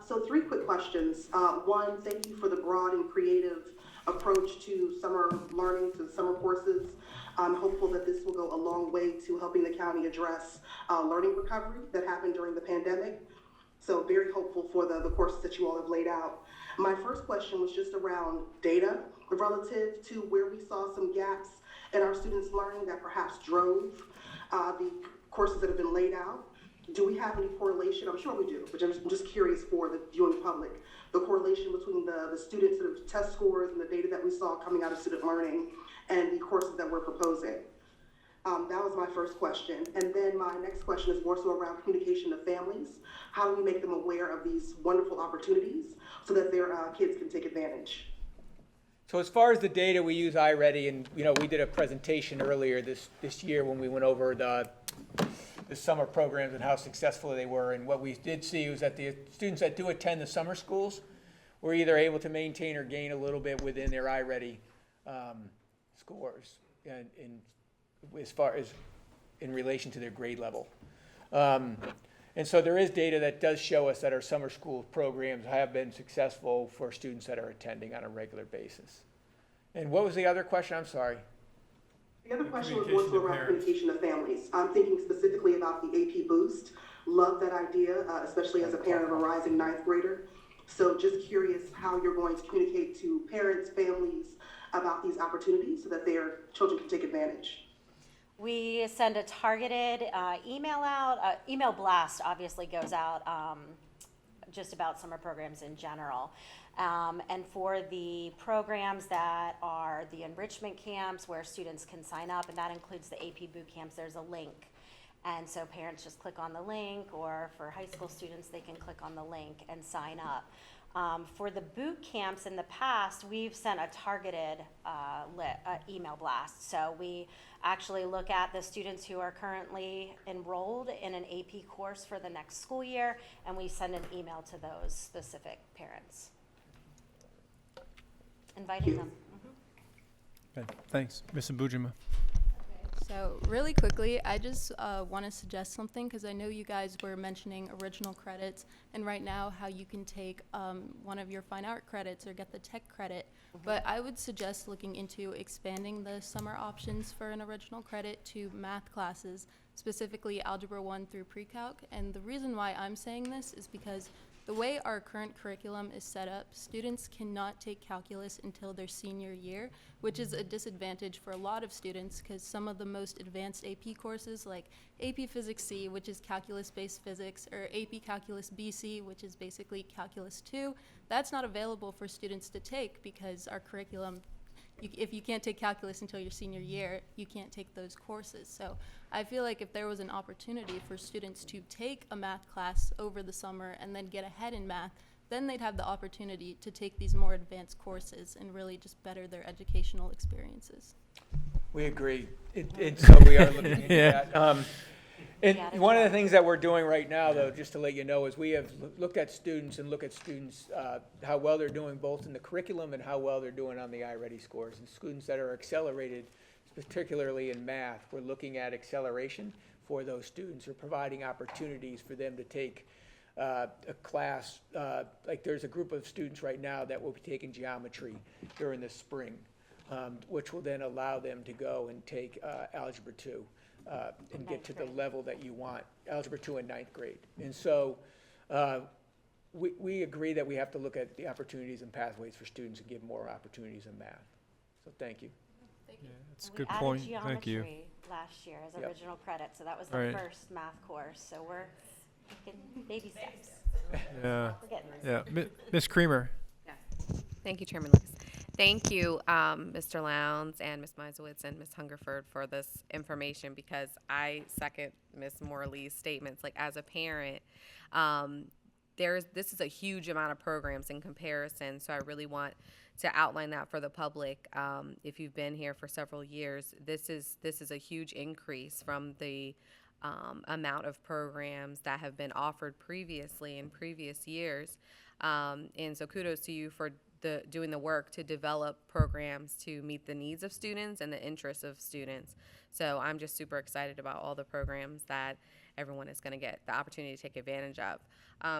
So 3 quick questions. One, thank you for the broad and creative approach to summer learning, to summer courses. I'm hopeful that this will go a long way to helping the county address learning recovery that happened during the pandemic. So very hopeful for the courses that you all have laid out. My first question was just around data relative to where we saw some gaps in our students' learning that perhaps drove the courses that have been laid out. Do we have any correlation? I'm sure we do, but I'm just curious for the viewing public, the correlation between the student sort of test scores and the data that we saw coming out of student learning and the courses that we're proposing. That was my first question. And then my next question is more so around communication to families. How do we make them aware of these wonderful opportunities so that their kids can take advantage? So as far as the data, we use iReady, and we did a presentation earlier this year when we went over the summer programs and how successful they were. And what we did see was that the students that do attend the summer schools were either able to maintain or gain a little bit within their iReady scores, and as far as in relation to their grade level. And so there is data that does show us that our summer school programs have been successful for students that are attending on a regular basis. And what was the other question? I'm sorry. The other question was more so around communication to families. I'm thinking specifically about the AP Boost. Love that idea, especially as a parent of a rising ninth grader. So just curious how you're going to communicate to parents, families about these opportunities so that their children can take advantage. We send a targeted email out. Email blast obviously goes out just about summer programs in general. And for the programs that are the enrichment camps where students can sign up, and that includes the AP boot camps, there's a link. And so parents just click on the link, or for high school students, they can click on the link and sign up. For the boot camps in the past, we've sent a targeted email blast. So we actually look at the students who are currently enrolled in an AP course for the next school year, and we send an email to those specific parents, inviting them. Okay, thanks. Ms. Mbujima. So really quickly, I just want to suggest something, because I know you guys were mentioning original credits, and right now how you can take one of your fine art credits or get the tech credit. But I would suggest looking into expanding the summer options for an original credit to math classes, specifically Algebra 1 through Pre-Calc. And the reason why I'm saying this is because the way our current curriculum is set up, students cannot take calculus until their senior year, which is a disadvantage for a lot of students, because some of the most advanced AP courses like AP Physics C, which is calculus-based physics, or AP Calculus BC, which is basically Calculus 2, that's not available for students to take because our curriculum, if you can't take calculus until your senior year, you can't take those courses. So I feel like if there was an opportunity for students to take a math class over the summer and then get ahead in math, then they'd have the opportunity to take these more advanced courses and really just better their educational experiences. We agree. And so we are looking into Yeah. that. And one of the things that we're doing right now, though, just to let you know, is we have looked at students and look at students, how well they're doing both in the curriculum and how well they're doing on the iReady scores. And students that are accelerated, particularly in math, we're looking at acceleration for those students, or providing opportunities for them to take a class. Like there's a group of students right now that will be taking geometry during the spring, which will then allow them to go and take Algebra 2. And get to the level that you want, Algebra 2 in ninth grade. And so we agree that we have to look at the opportunities and pathways for students and give more opportunities in math. So thank you. Yeah, that's a good point. Thank you. Geometry last year as Yep. original credit, so that was the Right. first math course. So we're taking baby steps. Yeah. We're getting Yeah. Ms. Creamer. Thank you, Chairman Lucas. Thank you, Mr. Lowndes and Ms. Meisowitz and Ms. Hungerford for this information, because I second Ms. Morley's statements. Like, as a parent, this is a huge amount of programs in comparison, so I really want to outline that for the public. If you've been here for several years, this is a huge increase from the amount of programs that have been offered previously in previous years. And so kudos to you for doing the work to develop programs to meet the needs of students and the interests of students. So I'm just super excited about all the programs that everyone is going to get the opportunity to take advantage of.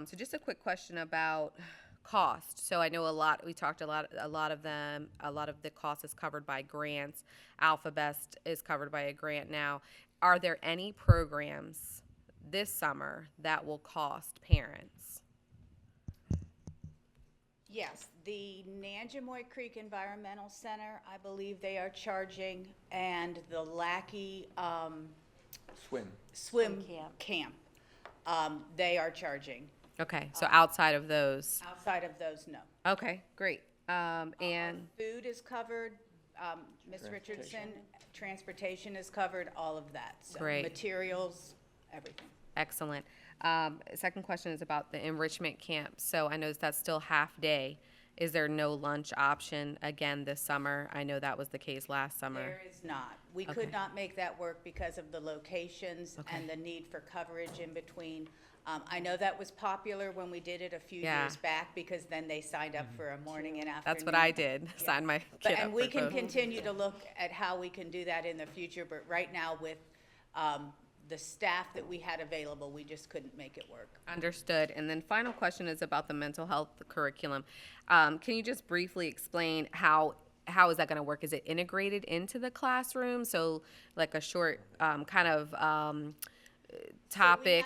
So just a quick question about cost. So I know we talked a lot of the cost is covered by grants. AlphaBest is covered by a grant now. Are there any programs this summer that will cost parents? Yes, the Nanjemoy Creek Environmental Center, I believe they are charging, and the Lackey swim camp, they are charging. Okay, so outside of those. Outside of those, no. Okay, great. And Food is covered, Ms. Richardson, transportation is covered, all of that. So Great. materials, everything. excellent. Second question is about the enrichment camp. So I noticed that's still half day. Is there no lunch option again this summer? I know that was the case last summer. There is not. We Okay. could not make that work because of the locations Okay. and the need for coverage in between. I know that was popular when we did it a few Yeah. years back, because then they signed up for a morning and afternoon. That's what I did, sign my kid up And we for can both. continue to look at how we can do that in the future, but right now with the staff that we had available, we just couldn't make it work. Understood. And then final question is about the mental health curriculum. Can you just briefly explain how is that going to work? Is it integrated into the classroom? So like a short kind of topic?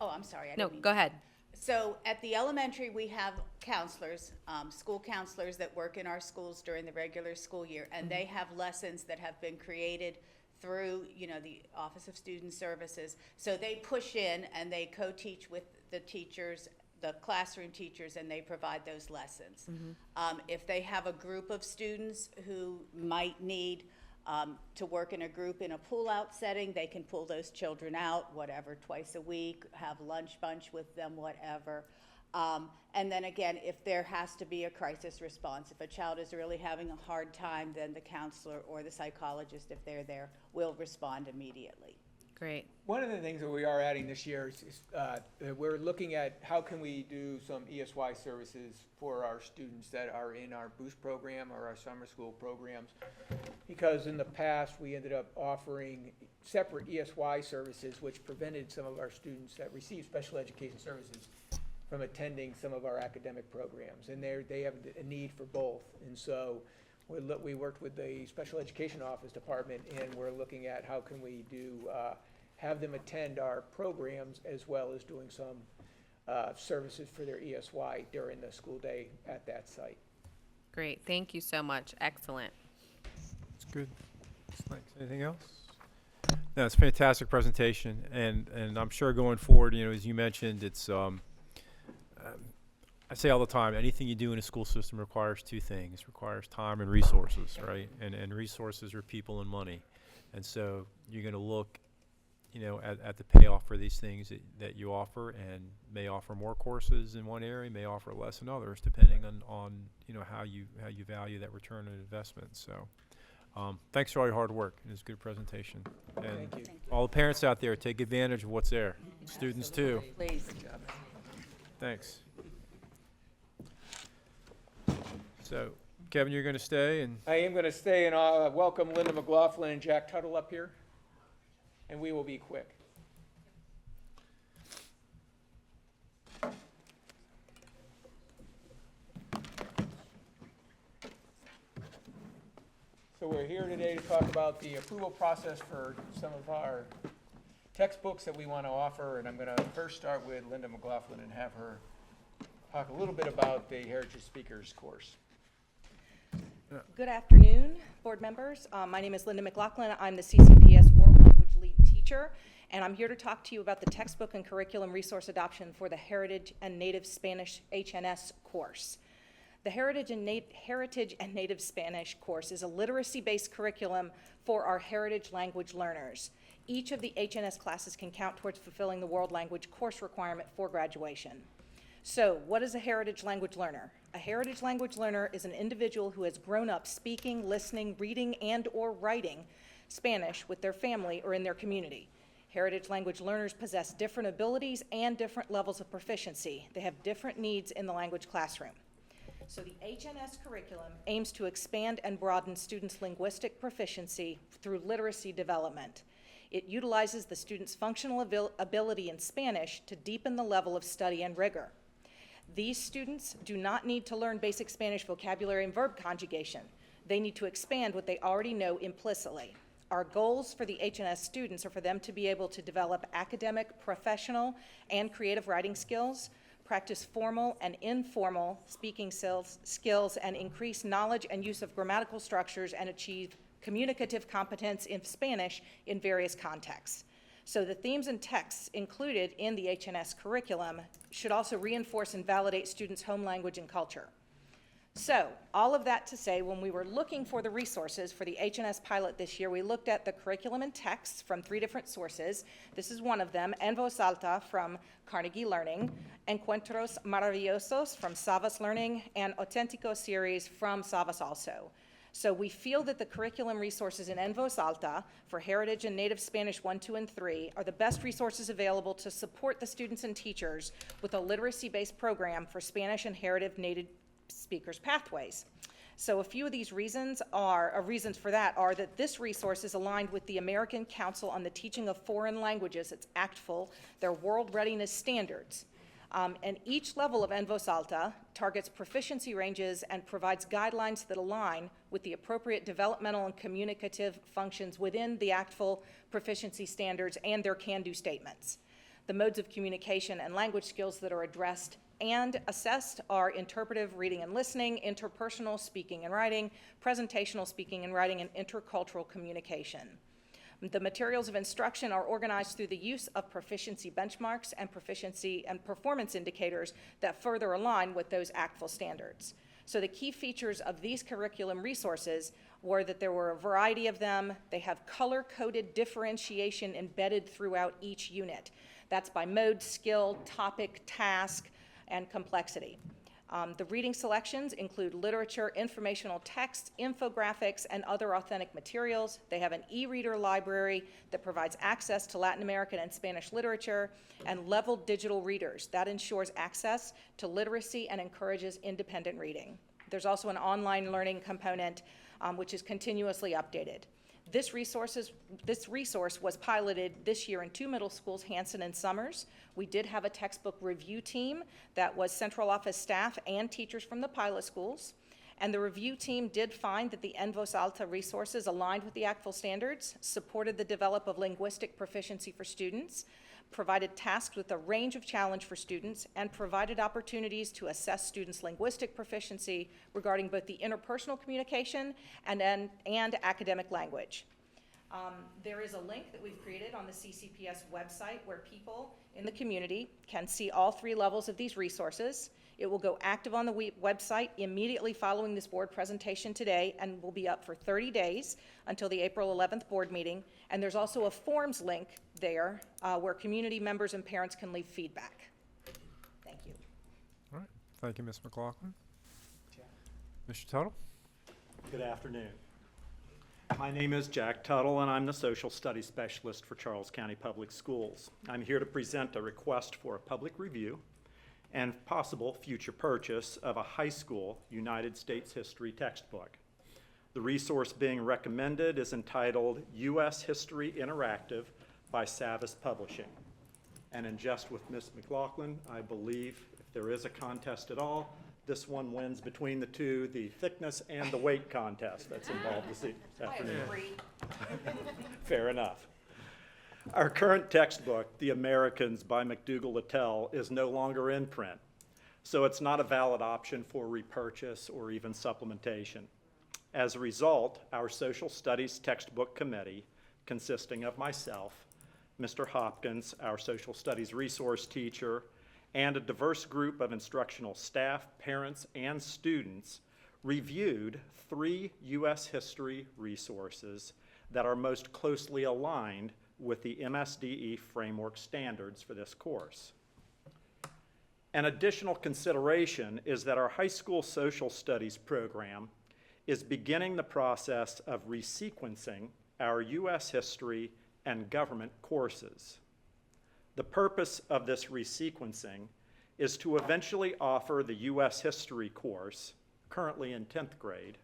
Oh, I'm sorry. I No, didn't mean go ahead. So at the elementary, we have counselors, school counselors that work in our schools during the regular school year, and they have lessons that have been created through, the Office of Student Services. So they push in and they co-teach with the teachers, the classroom teachers, and they provide those lessons. If they have a group of students who might need to work in a group in a pull-out setting, they can pull those children out, whatever, twice a week, have lunch bunch with them, whatever. And then again, if there has to be a crisis response, if a child is really having a hard time, then the counselor or the psychologist, if they're there, will respond immediately. Great. One of the things that we are adding this year is we're looking at how can we do some ESY services for our students that are in our Boost program or our summer school programs. Because in the past, we ended up offering separate ESY services, which prevented some of our students that receive special education services from attending some of our academic programs. And they have a need for both. And so we worked with the Special Education Office Department, and we're looking at how can we do have them attend our programs as well as doing some services for their ESY during the school day at that site. Great. Thank you so much. Excellent. That's good. Thanks. Anything else? No, it's a fantastic presentation, and I'm sure going forward, as you mentioned, it's I say all the time, anything you do in a school system requires two things. It requires time and resources, right? And resources are people and money. And so you're going to look, at the payoff for these things that you offer, and may offer more courses in one area, may offer less in others, depending on how you value that return on investment. So thanks for all your hard work. It was a good presentation. And Thank you. all the parents out there, take advantage of what's there. Students too. Please. Thanks. So, Kevin, you're going to stay, and I am going to stay and welcome Linda McLaughlin and Jack Tuttle up here, and we will be quick. So we're here today to talk about the approval process for some of our textbooks that we want to offer, and I'm going to first start with Linda McLaughlin and have her talk a little bit about the Heritage Speakers course. Good afternoon, board members. My name is Linda McLaughlin. I'm the CCPS World Language Lead Teacher, and I'm here to talk to you about the textbook and curriculum resource adoption for the Heritage and Native Spanish HNS course. The Heritage and Native Spanish course is a literacy-based curriculum for our heritage language learners. Each of the HNS classes can count towards fulfilling the world language course requirement for graduation. So, what is a heritage language learner? A heritage language learner is an individual who has grown up speaking, listening, reading, and/or writing Spanish with their family or in their community. Heritage language learners possess different abilities and different levels of proficiency. They have different needs in the language classroom. So the HNS curriculum aims to expand and broaden students' linguistic proficiency through literacy development. It utilizes the student's functional ability in Spanish to deepen the level of study and rigor. These students do not need to learn basic Spanish vocabulary and verb conjugation. They need to expand what they already know implicitly. Our goals for the HNS students are for them to be able to develop academic, professional, and creative writing skills, practice formal and informal speaking skills, and increase knowledge and use of grammatical structures, and achieve communicative competence in Spanish in various contexts. So the themes and texts included in the HNS curriculum should also reinforce and validate students' home language and culture. So, all of that to say, when we were looking for the resources for the HNS pilot this year, we looked at the curriculum and texts from 3 different sources. This is one of them, En Voz Alta from Carnegie Learning, Encuentros Maravillosos from Savas Learning, and Auténtico series from Savas also. So we feel that the curriculum resources in En Voz Alta for Heritage and Native Spanish 1, 2, and 3 are the best resources available to support the students and teachers with a literacy-based program for Spanish and Heritage Native Speakers Pathways. So a few of these reasons for that are that this resource is aligned with the American Council on the Teaching of Foreign Languages, it's ACTFL, their World Readiness Standards. And each level of En Voz Alta targets proficiency ranges and provides guidelines that align with the appropriate developmental and communicative functions within the ACTFL proficiency standards and their can-do statements. The modes of communication and language skills that are addressed and assessed are interpretive reading and listening, interpersonal speaking and writing, presentational speaking and writing, and intercultural communication. The materials of instruction are organized through the use of proficiency benchmarks and proficiency and performance indicators that further align with those ACTFL standards. So the key features of these curriculum resources were that there were a variety of them. They have color-coded differentiation embedded throughout each unit. That's by mode, skill, topic, task, and complexity. The reading selections include literature, informational texts, infographics, and other authentic materials. They have an e-reader library that provides access to Latin American and Spanish literature, and leveled digital readers. That ensures access to literacy and encourages independent reading. There's also an online learning component, which is continuously updated. This resource was piloted this year in 2 middle schools, Hanson and Summers. We did have a textbook review team that was central office staff and teachers from the pilot schools. And the review team did find that the En Voz Alta resources aligned with the ACTFL standards, supported the development of linguistic proficiency for students, provided tasks with a range of challenge for students, and provided opportunities to assess students' linguistic proficiency regarding both the interpersonal communication and academic language. There is a link that we've created on the CCPS website where people in the community can see all 3 levels of these resources. It will go active on the website immediately following this board presentation today and will be up for 30 days until the April 11th board meeting. And there's also a forms link there where community members and parents can leave feedback. Thank you. All right. Thank you, Ms. McLaughlin. Mr. Tuttle? Good afternoon. My name is Jack Tuttle, and I'm the Social Studies Specialist for Charles County Public Schools. I'm here to present a request for a public review and possible future purchase of a high school United States history textbook. The resource being recommended is entitled U.S. History Interactive by Savas Publishing. And in jest with Ms. McLaughlin, I believe if there is a contest at all, this one wins between the two, the thickness and the weight contest that's involved this afternoon. Fair enough. Our current textbook, The Americans by McDougall-Littell, is no longer in print, so it's not a valid option for repurchase or even supplementation. As a result, our Social Studies Textbook Committee, consisting of myself, Mr. Hopkins, our Social Studies resource teacher, and a diverse group of instructional staff, parents, and students, reviewed 3 U.S. history resources that are most closely aligned with the MSDE framework standards for this course. An additional consideration is that our high school social studies program is beginning the process of resequencing our U.S. history and government courses. The purpose of this resequencing is to eventually offer the U.S. history course, currently in 10th grade,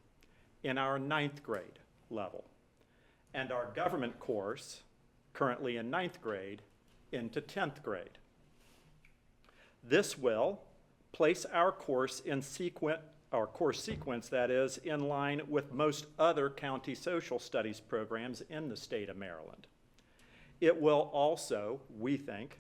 in our 9th grade level, and our government course, currently in 9th grade, into 10th grade. This will place our course sequence, that is, in line with most other county social studies programs in the state of Maryland. It will also, we think,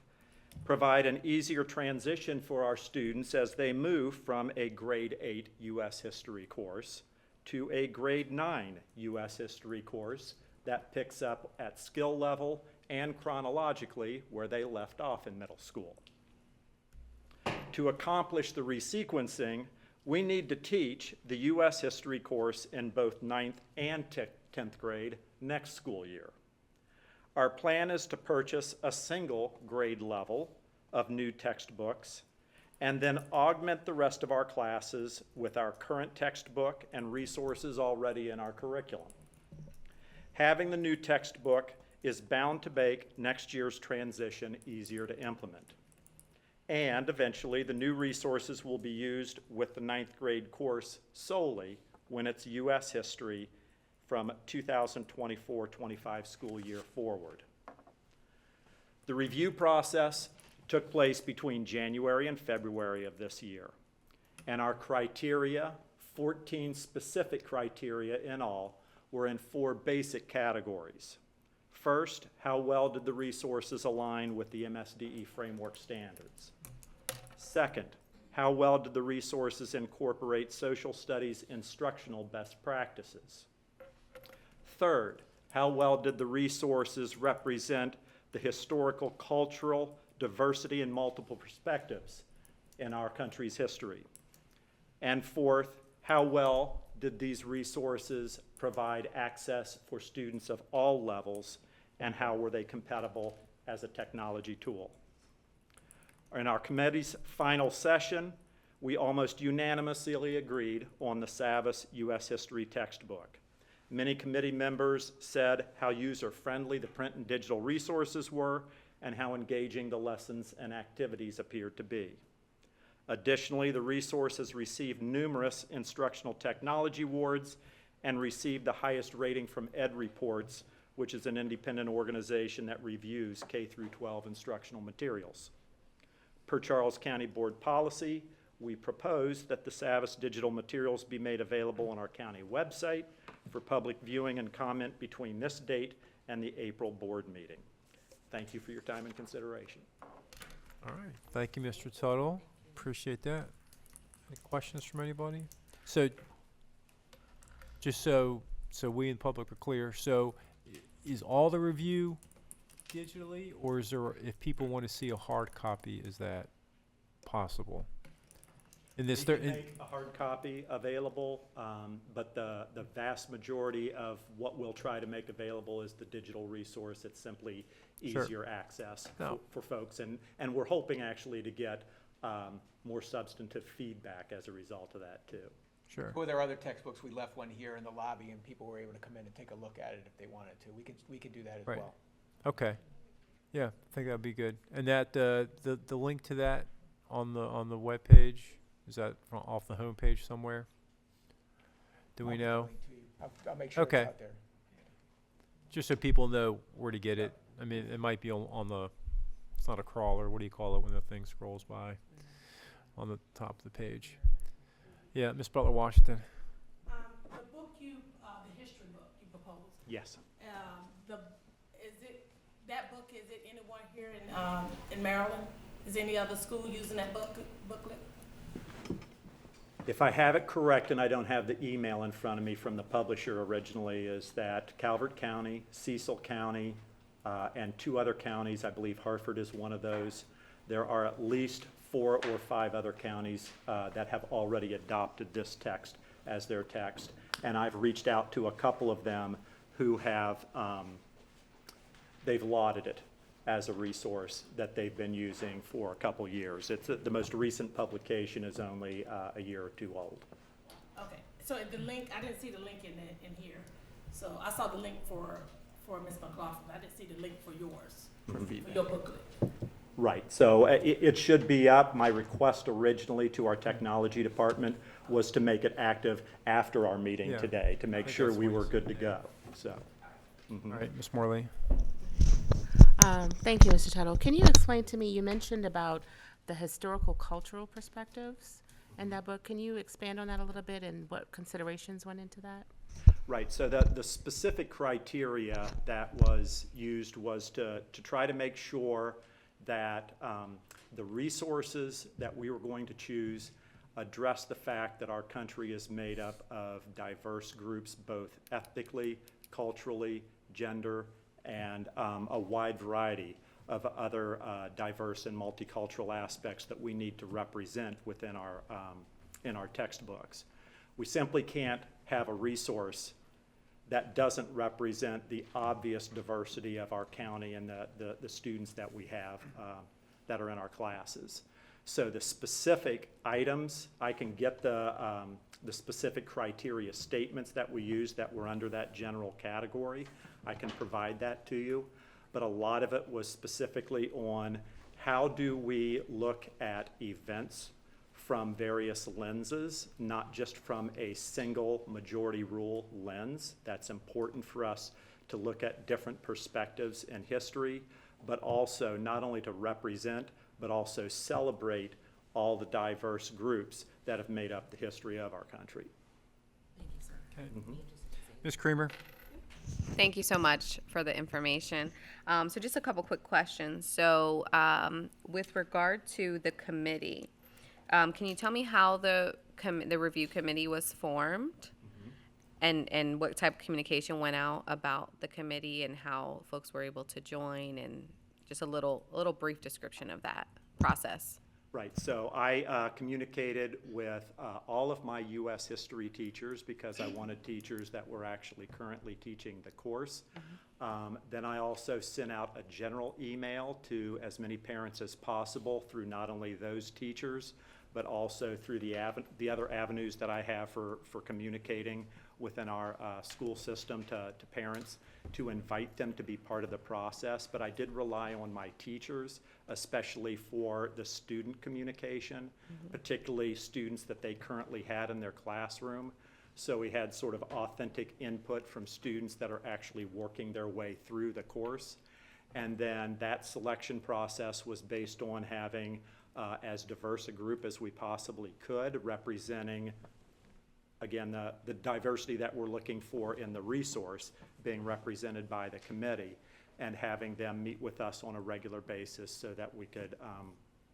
provide an easier transition for our students as they move from a grade 8 U.S. history course to a grade 9 U.S. history course that picks up at skill level and chronologically where they left off in middle school. To accomplish the resequencing, we need to teach the U.S. history course in both 9th and 10th grade next school year. Our plan is to purchase a single grade level of new textbooks and then augment the rest of our classes with our current textbook and resources already in our curriculum. Having the new textbook is bound to make next year's transition easier to implement. And eventually, the new resources will be used with the 9th grade course solely when it's U.S. history from 2024-25 school year forward. The review process took place between January and February of this year. And our criteria, 14 specific criteria in all, were in 4 basic categories. First, how well did the resources align with the MSDE framework standards? Second, how well did the resources incorporate social studies instructional best practices? Third, how well did the resources represent the historical, cultural, diversity, and multiple perspectives in our country's history? And fourth, how well did these resources provide access for students of all levels, and how were they compatible as a technology tool? In our committee's final session, we almost unanimously agreed on the Savas U.S. History textbook. Many committee members said how user-friendly the print and digital resources were and how engaging the lessons and activities appeared to be. Additionally, the resources received numerous instructional technology awards and received the highest rating from Ed Reports, which is an independent organization that reviews K-12 instructional materials. Per Charles County Board policy, we propose that the Savas digital materials be made available on our county website for public viewing and comment between this date and the April board meeting. Thank you for your time and consideration. All right, thank you, Mr. Tuttle. Appreciate that. Any questions from anybody? So, just so we in the public are clear, so is all the review digitally, or is there, if people want to see a hard copy, is that possible? In this, we can make a hard copy available, but the vast majority of what we'll try to make available is the digital resource. It's simply easier access for folks, and we're hoping actually to get more substantive feedback as a result of that too. Sure. Well, there are other textbooks. We left one here in the lobby, and people were able to come in and take a look at it if they wanted to. We could do that as well. Okay. Yeah, I think that'd be good. And that the link to that on the web page, is that off the home page somewhere? Do we know? I'll make sure it's out there. Just so people know where to get it. I mean, it might be on the, it's not a crawler, what do you call it when the thing scrolls by? On the top of the page. Yeah, Ms. Butler-Washington. The book the history book you proposed. Yes. That book, is it anyone here in Maryland? Is any other school using that booklet? If I have it correct, and I don't have the email in front of me from the publisher originally, is that Calvert County, Cecil County, and 2 other counties, I believe Hartford is one of those. There are at least 4 or 5 other counties that have already adopted this text as their text. And I've reached out to a couple of them who have, they've lauded it as a resource that they've been using for a couple years. It's the most recent publication is only a year or 2 old. Okay, so the link, I didn't see the link in here. So I saw the link for Ms. McLaughlin. I didn't see the link for yours, for your booklet. Right, so it should be up. My request originally to our technology department was to make it active after our meeting today, to make sure we were good to go, so. All right, Ms. Morley. Thank you, Mr. Tuttle. Can you explain to me, you mentioned about the historical cultural perspectives in that book. Can you expand on that a little bit and what considerations went into that? Right, so the specific criteria that was used was to try to make sure that the resources that we were going to choose address the fact that our country is made up of diverse groups, both ethnically, culturally, gender, and a wide variety of other diverse and multicultural aspects that we need to represent within our in our textbooks. We simply can't have a resource that doesn't represent the obvious diversity of our county and the students that we have that are in our classes. So the specific items, I can get the specific criteria statements that we use that were under that general category. I can provide that to you. But a lot of it was specifically on how do we look at events from various lenses, not just from a single majority rule lens. That's important for us to look at different perspectives in history, but also not only to represent, but also celebrate all the diverse groups that have made up the history of our country. Thank you, sir. Okay. Ms. Creamer? Thank you so much for the information. So just a couple quick questions. So with regard to the committee, can you tell me how the review committee was formed? And what type of communication went out about the committee and how folks were able to join, and just a little brief description of that process? Right, so I communicated with all of my U.S. history teachers because I wanted teachers that were actually currently teaching the course. Then I also sent out a general email to as many parents as possible through not only those teachers, but also through the other avenues that I have for communicating within our school system to parents, to invite them to be part of the process. But I did rely on my teachers, especially for the student communication, particularly students that they currently had in their classroom. So we had sort of authentic input from students that are actually working their way through the course. And then that selection process was based on having as diverse a group as we possibly could, representing, again, the diversity that we're looking for in the resource being represented by the committee, and having them meet with us on a regular basis so that we could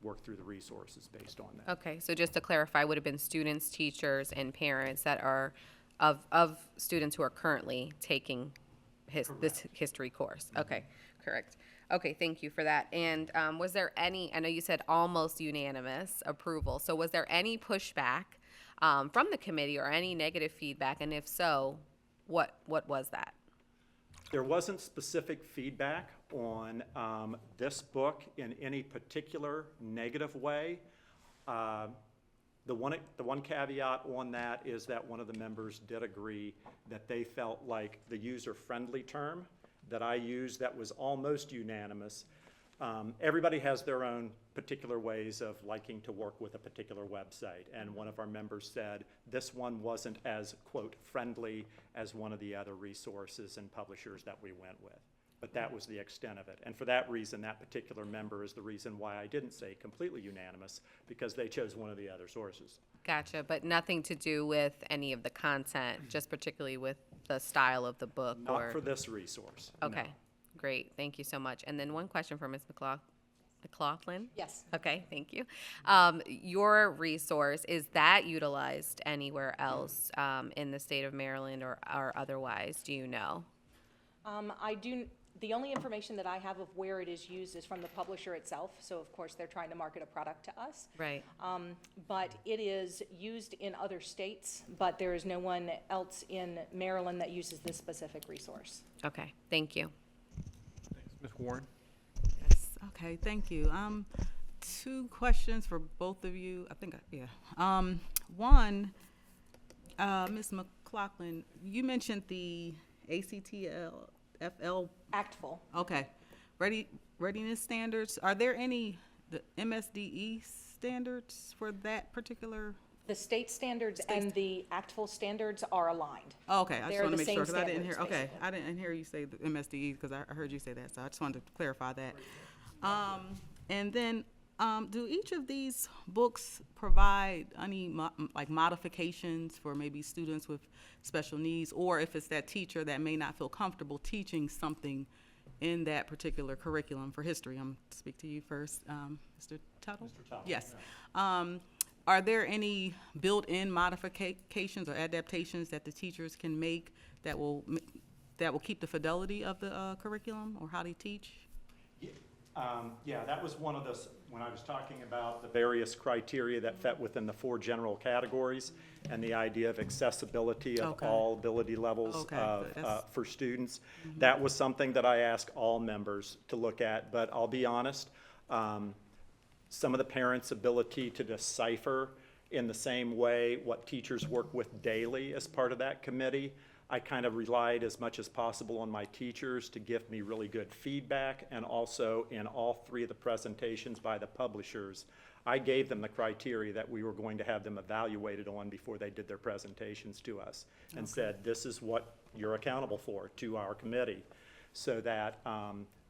work through the resources based on that. Okay, so just to clarify, would have been students, teachers, and parents that are of students who are currently taking this history course. Okay, correct. Okay, thank you for that. And was there any, I know you said almost unanimous approval, so was there any pushback from the committee or any negative feedback? And if so, what was that? There wasn't specific feedback on this book in any particular negative way. The one caveat on that is that one of the members did agree that they felt like the user-friendly term that I used that was almost unanimous. Everybody has their own particular ways of liking to work with a particular website, and one of our members said this one wasn't as, quote, friendly as one of the other resources and publishers that we went with. But that was the extent of it. And for that reason, that particular member is the reason why I didn't say completely unanimous, because they chose one of the other sources. Gotcha, but nothing to do with any of the content, just particularly with the style of the book? Not for this resource. Okay, no. Great, thank you so much. And then one question for Ms. McLaughlin? Yes. Okay, thank you. Your resource, is that utilized anywhere else in the state of Maryland or otherwise? Do you know? The only information that I have of where it is used is from the publisher itself, so of course they're trying to market a product to us. Right. But it is used in other states, but there is no one else in Maryland that uses this specific resource. Okay, thank you. Thanks. Ms. Warren? Yes, okay, thank you. Two questions for both of you. I think, one, Ms. McLaughlin, you mentioned the ACTFL. ACTFL. Okay. Readiness standards. Are there any the MSDE standards for that particular? The state standards and the ACTFL standards are aligned. Oh, okay, I just want to make sure because I didn't hear. Basically. Okay, I didn't hear you say the MSDE because I heard you say that, so I just wanted to clarify that. And then Do each of these books provide any like modifications for maybe students with special needs, or if it's that teacher that may not feel comfortable teaching something in that particular curriculum for history? I'm to speak to you first, Mr. Tuttle. Mr. Tuttle. Yes. Are there any built-in modifications or adaptations that the teachers can make that will keep the fidelity of the curriculum or how they teach? Yeah, that was one of the, when I was talking about the various criteria that fit within the 4 general categories and the idea of accessibility of all ability levels for students. That was something that I asked all members to look at, but I'll be honest, some of the parents' ability to decipher in the same way what teachers work with daily as part of that committee, I kind of relied as much as possible on my teachers to give me really good feedback, and also in all 3 of the presentations by the publishers, I gave them the criteria that we were going to have them evaluated on before they did their presentations to us, and said, this is what you're accountable for to our committee, so that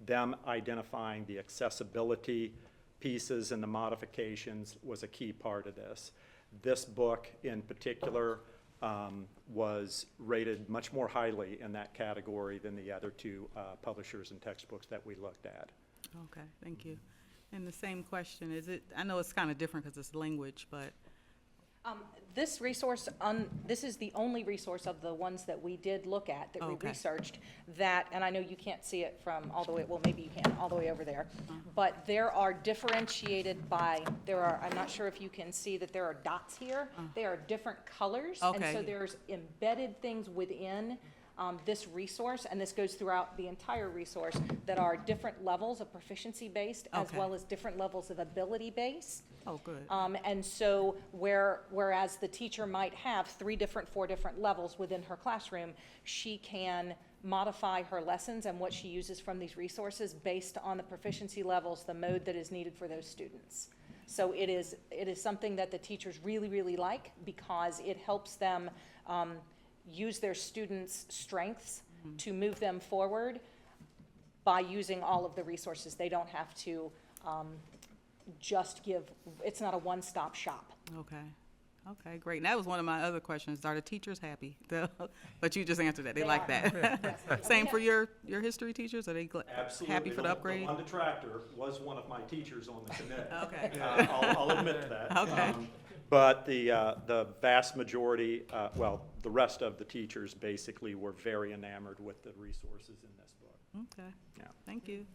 them identifying the accessibility pieces and the modifications was a key part of this. This book in particular was rated much more highly in that category than the other 2 publishers and textbooks that we looked at. Okay, thank you. And the same question, is it, I know it's kind of different because it's language, but. This resource, this is the only resource of the ones that we did look at, that we researched, that, and I know you can't see it from all the way, well, maybe you can, all the way over there, but there are differentiated by, I'm not sure if you can see that there are dots here. They are different colors, and so there's embedded things within this resource, and this goes throughout the entire resource, that are different levels of proficiency based, as well as different levels of ability based. Oh, good. And so whereas the teacher might have 4 different levels within her classroom, she can modify her lessons and what she uses from these resources based on the proficiency levels, the mode that is needed for those students. So it is something that the teachers really, really like, because it helps them use their students' strengths to move them forward by using all of the resources. They don't have to just give, it's not a one-stop shop. Okay, great. And that was one of my other questions. Are the teachers happy? But you just answered that. They like that. Same for your history teachers? Are they happy for the upgrade? The one detractor was one of my teachers on the committee. I'll admit that. But the vast majority, well, the rest of the teachers basically were very enamored with the resources in this book. Okay. Yeah. Thank you.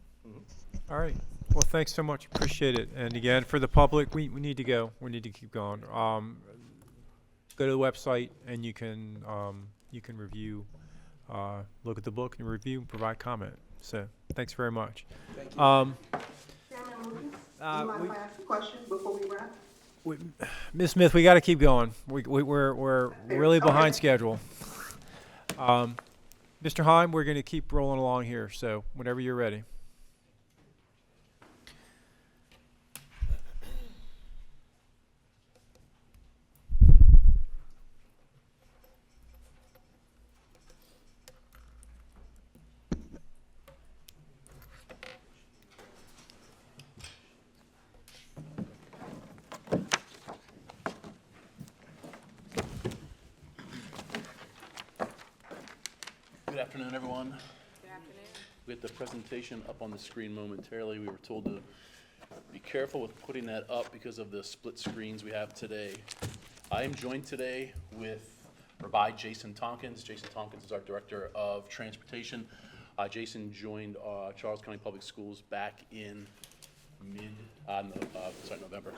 All right. Well, thanks so much. Appreciate it. And again, for the public, we need to go. We need to keep going. Go to the website and you can review, look at the book and review, provide comment. So thanks very much. Thank you. Chairman Lucas, do you mind if I ask a question before we wrap? Ms. Smith, we got to keep going. We're really behind schedule. Mr. Heim, we're going to keep rolling along here. So whenever you're ready. Good afternoon, everyone. Good afternoon. We have the presentation up on the screen momentarily. We were told to be careful with putting that up because of the split screens we have today. I am joined today by Jason Tompkins. Jason Tompkins is our Director of Transportation. Jason joined Charles County Public Schools back in mid-September,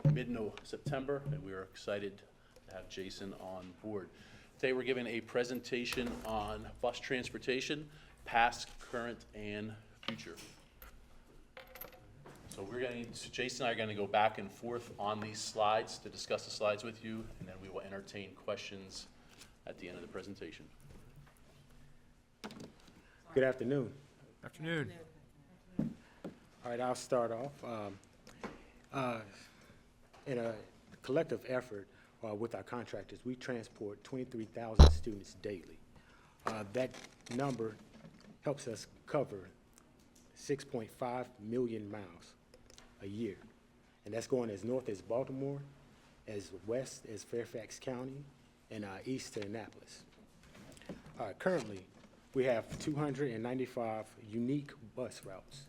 and we are excited to have Jason on board. Today we're giving a presentation on bus transportation, past, current, and future. So Jason and I are going to go back and forth on these slides to discuss the slides with you, and then we will entertain questions at the end of the presentation. Good afternoon. Afternoon. All right, I'll start off. In a collective effort with our contractors, we transport 23,000 students daily. That number helps us cover 6.5 million miles a year. And that's going as north as Baltimore, as west as Fairfax County, and east to Annapolis. Currently, we have 295 unique bus routes.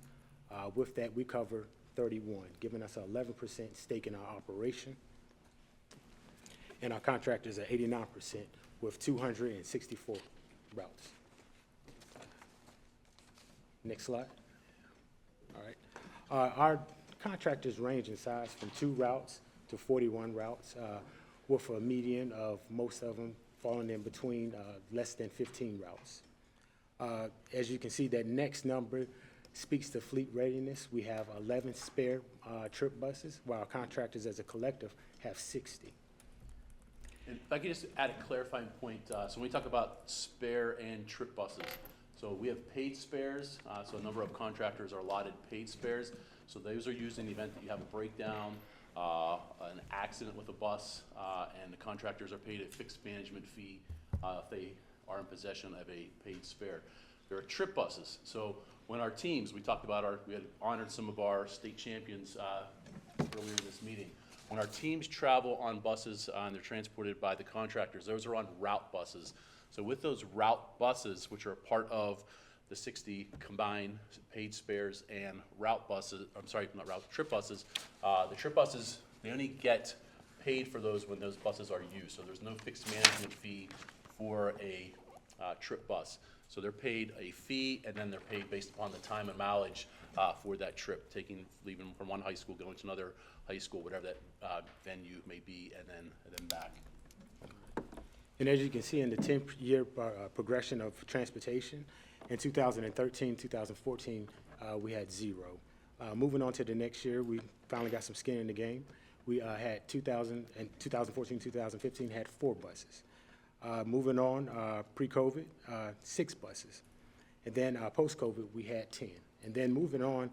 With that, we cover 31, giving us an 11% stake in our operation. And our contractors are 89% with 264 routes. Next slide. All right. Our contractors range in size from 2 routes to 41 routes, with a median of most of them falling in between less than 15 routes. As you can see, that next number speaks to fleet readiness. We have 11 spare trip buses, while our contractors as a collective have 60. And if I could just add a clarifying point, so when we talk about spare and trip buses, so we have paid spares, so a number of contractors are allotted paid spares, so those are used in the event that you have a breakdown, an accident with a bus, and the contractors are paid a fixed management fee if they are in possession of a paid spare. There are trip buses, so when our teams, we talked about we had honored some of our state champions earlier in this meeting. When our teams travel on buses and they're transported by the contractors, those are on route buses. So with those route buses, which are part of the 60 combined paid spares and route buses, I'm sorry, not route, trip buses, the trip buses, they only get paid for those when those buses are used. So there's no fixed management fee for a trip bus. So they're paid a fee, and then they're paid based upon the time and mileage for that trip, leaving from one high school, going to another high school, whatever that venue may be, and then back. And as you can see in the 10-year progression of transportation, in 2013, 2014, we had 0. Moving on to the next year, we finally got some skin in the game. We had 2014, 2015 had 4 buses. Moving on, pre-COVID, 6 buses. And then post-COVID, we had 10. And then moving on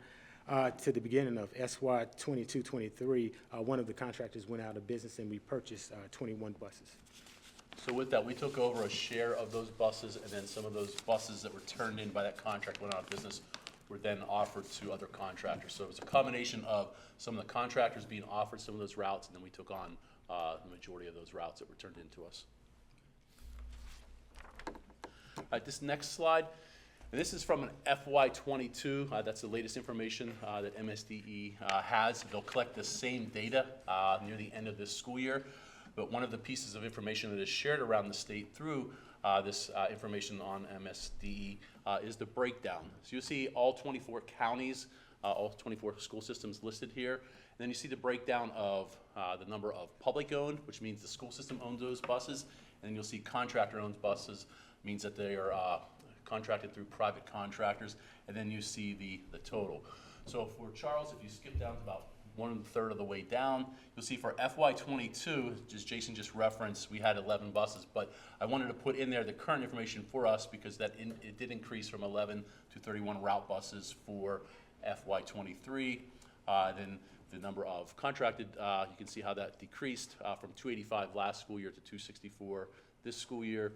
to the beginning of SY 22-23, one of the contractors went out of business and we purchased 21 buses. So with that, we took over a share of those buses, and then some of those buses that were turned in by that contract went out of business were then offered to other contractors. So it was a combination of some of the contractors being offered some of those routes, and then we took on the majority of those routes that were turned into us. All right, this next slide, and this is from an FY22. That's the latest information that MSDE has. They'll collect the same data near the end of this school year. But one of the pieces of information that is shared around the state through this information on MSDE is the breakdown. So you'll see all 24 counties, all 24 school systems listed here. And then you see the breakdown of the number of public-owned, which means the school system owns those buses. And then you'll see contractor-owned buses, means that they are contracted through private contractors. And then you see the total. So for Charles, if you skip down to about 1/3 of the way down, you'll see for FY22, as Jason just referenced, we had 11 buses, but I wanted to put in there the current information for us because it did increase from 11 to 31 route buses for FY23. Then the number of contracted, you can see how that decreased from 285 last school year to 264 this school year.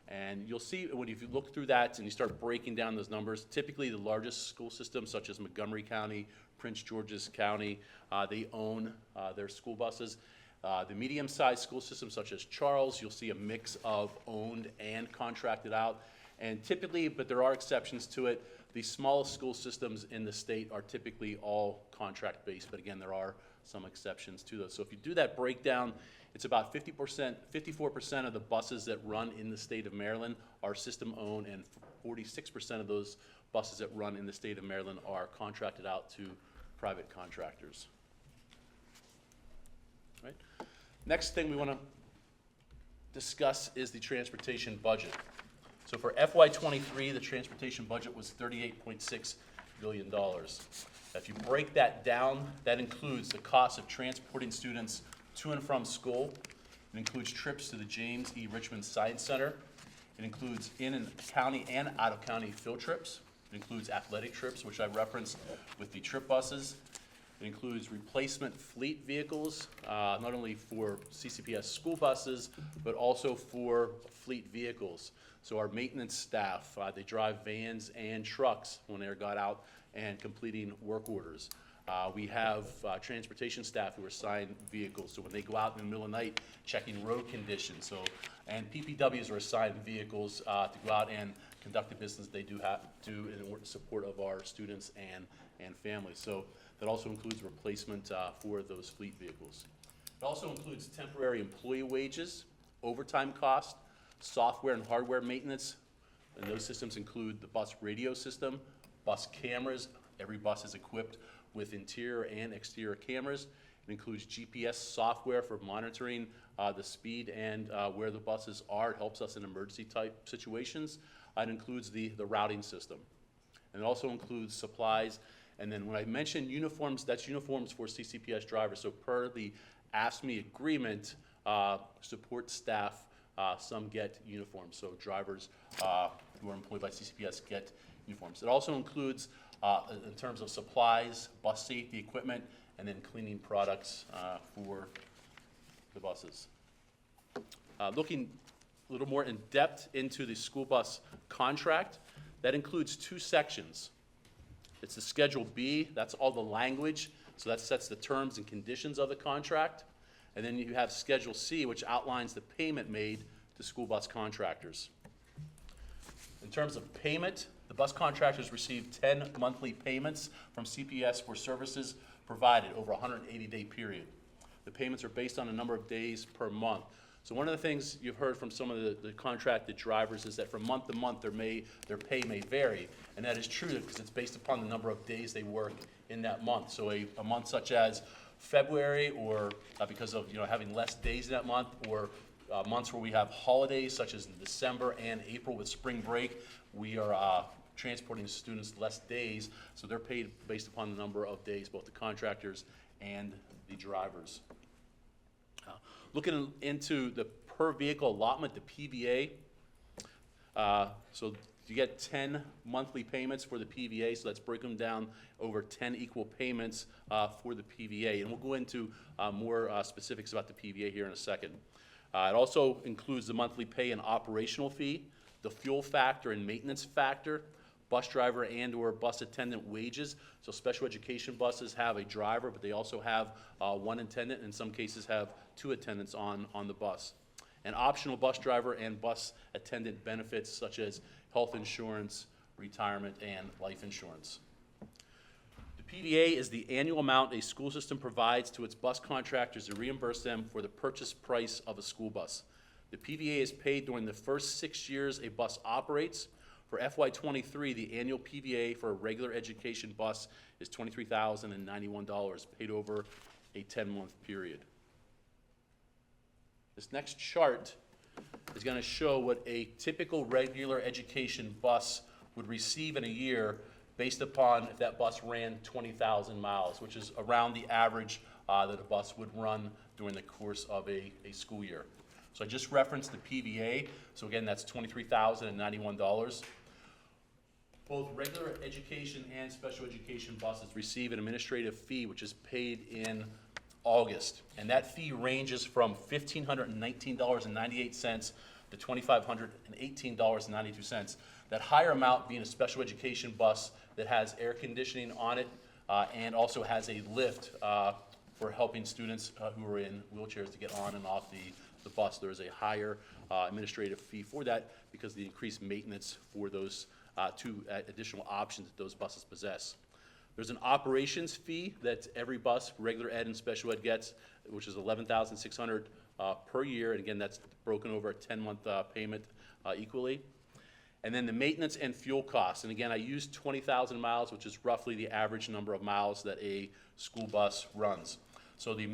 And you'll see if you look through that and you start breaking down those numbers, typically the largest school systems such as Montgomery County, Prince George's County, they own their school buses. The medium-sized school systems such as Charles, you'll see a mix of owned and contracted out. And typically, but there are exceptions to it, the smallest school systems in the state are typically all contract-based, but again, there are some exceptions to those. So if you do that breakdown, it's about 54% of the buses that run in the state of Maryland are system-owned, and 46% of those buses that run in the state of Maryland are contracted out to private contractors. Right. Next thing we want to discuss is the transportation budget. So for FY23, the transportation budget was $38.6 billion. If you break that down, that includes the cost of transporting students to and from school. It includes trips to the James E. Richmond Science Center. It includes in and county and out of county field trips. It includes athletic trips, which I referenced with the trip buses. It includes replacement fleet vehicles, not only for CCPS school buses, but also for fleet vehicles. So our maintenance staff, they drive vans and trucks when they're got out and completing work orders. We have transportation staff who are assigned vehicles, so when they go out in the middle of the night, checking road conditions. So, and PPWs are assigned vehicles to go out and conduct the business they do have to in support of our students and families. So that also includes replacement for those fleet vehicles. It also includes temporary employee wages, overtime cost, software and hardware maintenance, and those systems include the bus radio system, bus cameras. Every bus is equipped with interior and exterior cameras. It includes GPS software for monitoring the speed and where the buses are. It helps us in emergency type situations. It includes the routing system. And it also includes supplies. And then when I mention uniforms, that's uniforms for CCPS drivers. So per the AFSCME agreement, support staff, some get uniforms. So drivers who are employed by CCPS get uniforms. It also includes, in terms of supplies, bus safety equipment, and then cleaning products for the buses. Looking a little more in depth into the school bus contract, that includes 2 sections. It's the Schedule B, that's all the language, so that sets the terms and conditions of the contract. And then you have Schedule C, which outlines the payment made to school bus contractors. In terms of payment, the bus contractors receive 10 monthly payments from CPS for services provided over a 180-day period. The payments are based on a number of days per month. So one of the things you've heard from some of the contracted drivers is that from month to month their pay may vary, and that is true because it's based upon the number of days they work in that month. So a month such as February, or because of having less days in that month, or months where we have holidays such as in December and April with spring break, we are transporting students less days, so they're paid based upon the number of days, both the contractors and the drivers. Looking into the per vehicle allotment, the PVA, so you get 10 monthly payments for the PVA, so let's break them down over 10 equal payments for the PVA, and we'll go into more specifics about the PVA here in a second. It also includes the monthly pay and operational fee, the fuel factor and maintenance factor, bus driver and or bus attendant wages. So special education buses have a driver, but they also have one attendant, in some cases have 2 attendants on the bus. And optional bus driver and bus attendant benefits such as health insurance, retirement, and life insurance. The PVA is the annual amount a school system provides to its bus contractors to reimburse them for the purchase price of a school bus. The PVA is paid during the first 6 years a bus operates. For FY23, the annual PVA for a regular education bus is $23,091, paid over a 10-month period. This next chart is going to show what a typical regular education bus would receive in a year based upon if that bus ran 20,000 miles, which is around the average that a bus would run during the course of a school year. So I just referenced the PVA, so again, that's $23,091. Both regular education and special education buses receive an administrative fee which is paid in August, and that fee ranges from $1,519.98 to $2,518.92. That higher amount being a special education bus that has air conditioning on it and also has a lift for helping students who are in wheelchairs to get on and off the bus. There is a higher administrative fee for that because of the increased maintenance for those 2 additional options that those buses possess. There's an operations fee that every bus, regular ed and special ed, gets, which is $11,600 per year, and again, that's broken over a 10-month payment equally. And then the maintenance and fuel costs, and again, I used 20,000 miles, which is roughly the average number of miles that a school bus runs. So the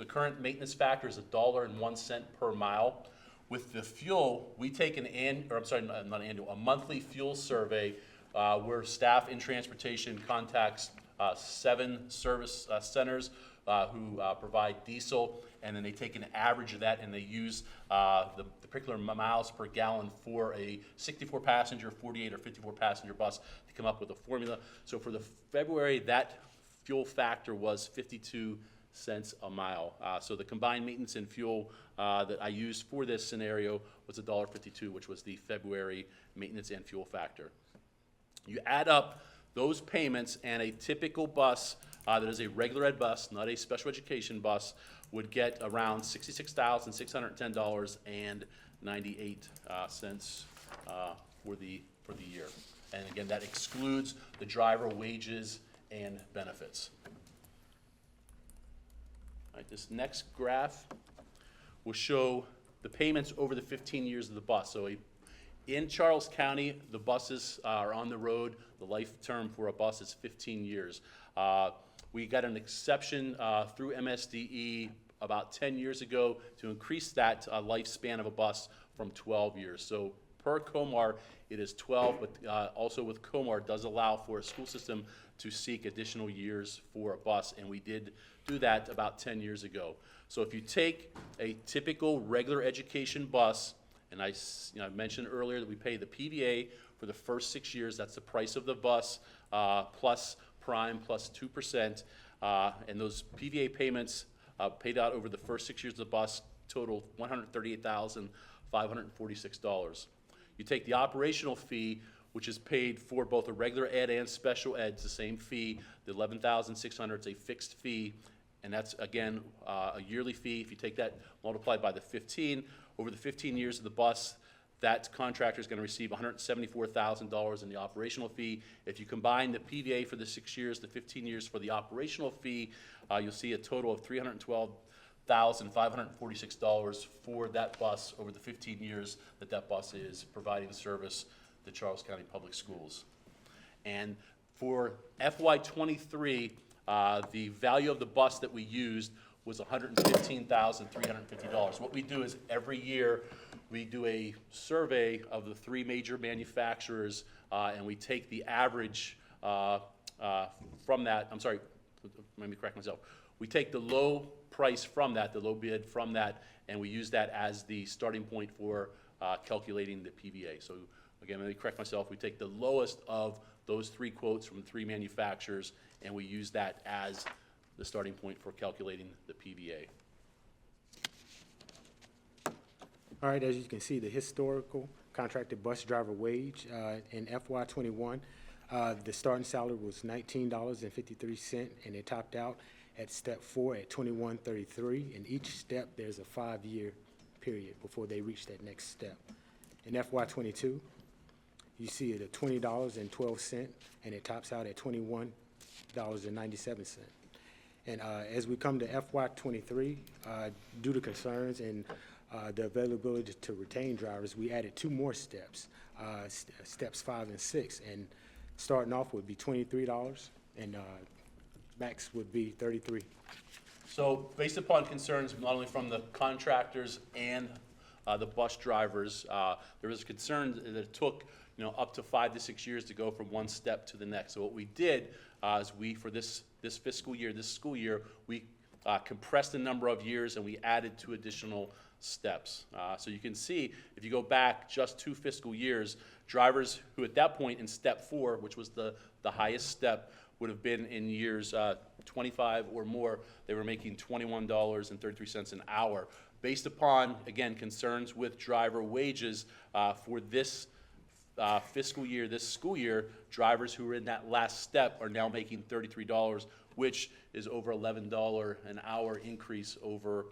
current maintenance factor is $1.01 per mile. With the fuel, we take a monthly fuel survey where staff in transportation contacts 7 service centers who provide diesel, and then they take an average of that and they use the particular miles per gallon for a 64 passenger, 48 or 54 passenger bus to come up with a formula. So for the February, that fuel factor was 52 cents a mile. So the combined maintenance and fuel that I used for this scenario was $1.52, which was the February maintenance and fuel factor. You add up those payments and a typical bus that is a regular ed bus, not a special education bus, would get around $66,610.98 for the year. And again, that excludes the driver wages and benefits. All right, this next graph will show the payments over the 15 years of the bus. So in Charles County, the buses are on the road. The life term for a bus is 15 years. We got an exception through MSDE about 10 years ago to increase that lifespan of a bus from 12 years. So per COMAR, it is 12, but also with COMAR does allow for a school system to seek additional years for a bus, and we did do that about 10 years ago. So if you take a typical regular education bus, and I mentioned earlier that we pay the PVA for the first 6 years, that's the price of the bus, plus prime plus 2%, and those PVA payments paid out over the first 6 years of the bus total $138,546. You take the operational fee, which is paid for both a regular ed and special ed, it's the same fee, the $11,600, it's a fixed fee, and that's, again, a yearly fee. If you take that multiplied by the 15, over the 15 years of the bus, that contractor is going to receive $174,000 in the operational fee. If you combine the PVA for the 6 years, the 15 years for the operational fee, you'll see a total of $312,546 for that bus over the 15 years that bus is providing service to Charles County Public Schools. And for FY23, the value of the bus that we used was $115,350. What we do is every year we do a survey of the 3 major manufacturers, and we take the average from that. I'm sorry, let me correct myself. We take the low price from that, the low bid from that, and we use that as the starting point for calculating the PVA. So again, let me correct myself. We take the lowest of those 3 quotes from 3 manufacturers, and we use that as the starting point for calculating the PVA. All right, as you can see, the historical contracted bus driver wage in FY21, the starting salary was $19.53, and it topped out at step 4 at $21.33. In each step, there's a 5-year period before they reach that next step. In FY22, you see it at $20.12, and it tops out at $21.97. And as we come to FY23, due to concerns and the availability to retain drivers, we added 2 more steps, steps 5 and 6, and starting off would be $23, and max would be $33. So based upon concerns not only from the contractors and the bus drivers, there was concern that it took up to 5 to 6 years to go from one step to the next. So what we did is for this fiscal year, this school year, we compressed the number of years and we added 2 additional steps. So you can see, if you go back just 2 fiscal years, drivers who at that point in step 4, which was the highest step, would have been in years 25 or more, they were making $21.33 an hour. Based upon, again, concerns with driver wages for this fiscal year, this school year, drivers who were in that last step are now making $33, which is over $11 an hour increase over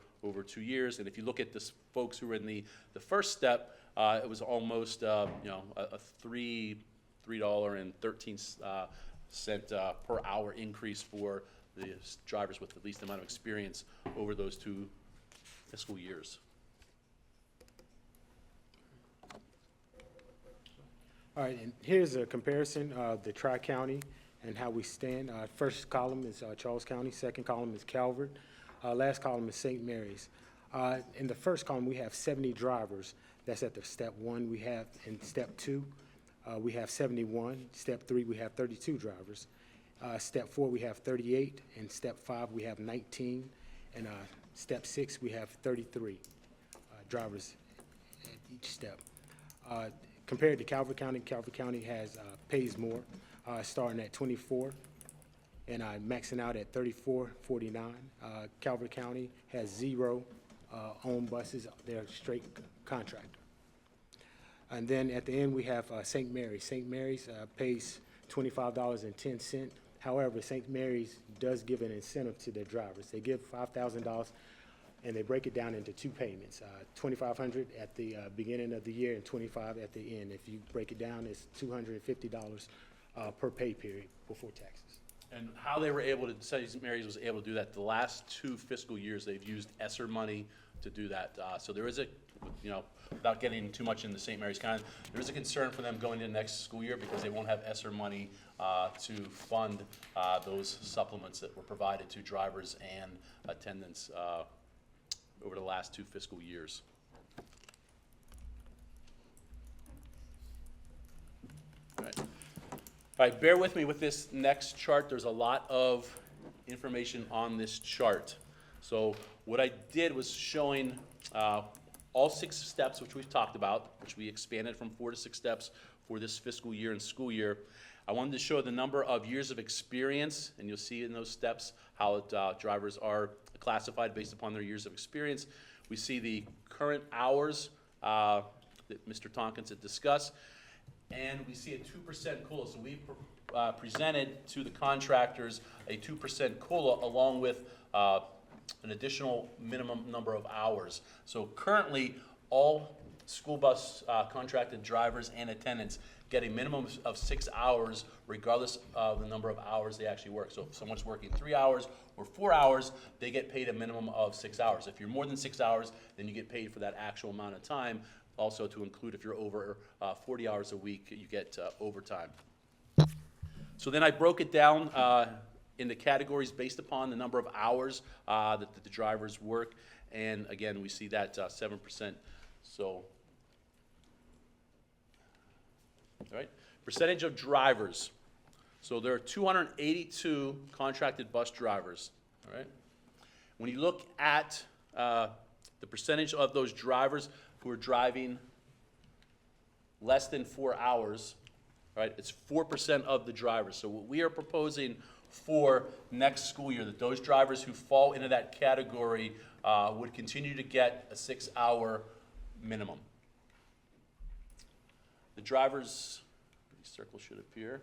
2 years. And if you look at the folks who were in the first step, it was almost a $3.13 per hour increase for the drivers with the least amount of experience over those 2 fiscal years. All right, and here's a comparison of the Tri-County and how we stand. First column is Charles County, second column is Calvert, last column is St. Mary's. In the first column, we have 70 drivers. That's at the step 1. We have in step 2, we have 71. Step 3, we have 32 drivers. Step 4, we have 38. In step 5, we have 19. And step 6, we have 33 drivers at each step. Compared to Calvert County has pays more, starting at 24 and maxing out at $34.49. Calvert County has 0 owned buses; they're straight contractor. And then at the end we have St. Mary's. St. Mary's pays $25.10. However, St. Mary's does give an incentive to their drivers. They give $5,000 and they break it down into two payments, $2,500 at the beginning of the year and $25 at the end. If you break it down, it's $250 per pay period before taxes. And how they were able to, St. Mary's was able to do that, the last 2 fiscal years, they've used ESSER money to do that. So there is a, without getting too much into St. Mary's County, there is a concern for them going into next school year because they won't have ESSER money to fund those supplements that were provided to drivers and attendants over the last 2 fiscal years. All right. All right, bear with me with this next chart. There's a lot of information on this chart. So what I did was showing all 6 steps, which we've talked about, which we expanded from 4 to 6 steps for this fiscal year and school year. I wanted to show the number of years of experience, and you'll see in those steps how drivers are classified based upon their years of experience. We see the current hours that Mr. Tompkins had discussed, and we see a 2% COLA. So we presented to the contractors a 2% COLA along with an additional minimum number of hours. So currently, all school bus contracted drivers and attendants get a minimum of 6 hours regardless of the number of hours they actually work. So if someone's working 3 hours or 4 hours, they get paid a minimum of 6 hours. If you're more than 6 hours, then you get paid for that actual amount of time. Also to include if you're over 40 hours a week, you get overtime. So then I broke it down into categories based upon the number of hours that the drivers work. And again, we see that 7%. So, all right, percentage of drivers. So there are 282 contracted bus drivers, all right? When you look at the percentage of those drivers who are driving less than 4 hours, right, it's 4% of the drivers. So what we are proposing for next school year, that those drivers who fall into that category would continue to get a 6-hour minimum. The drivers, these circles should appear.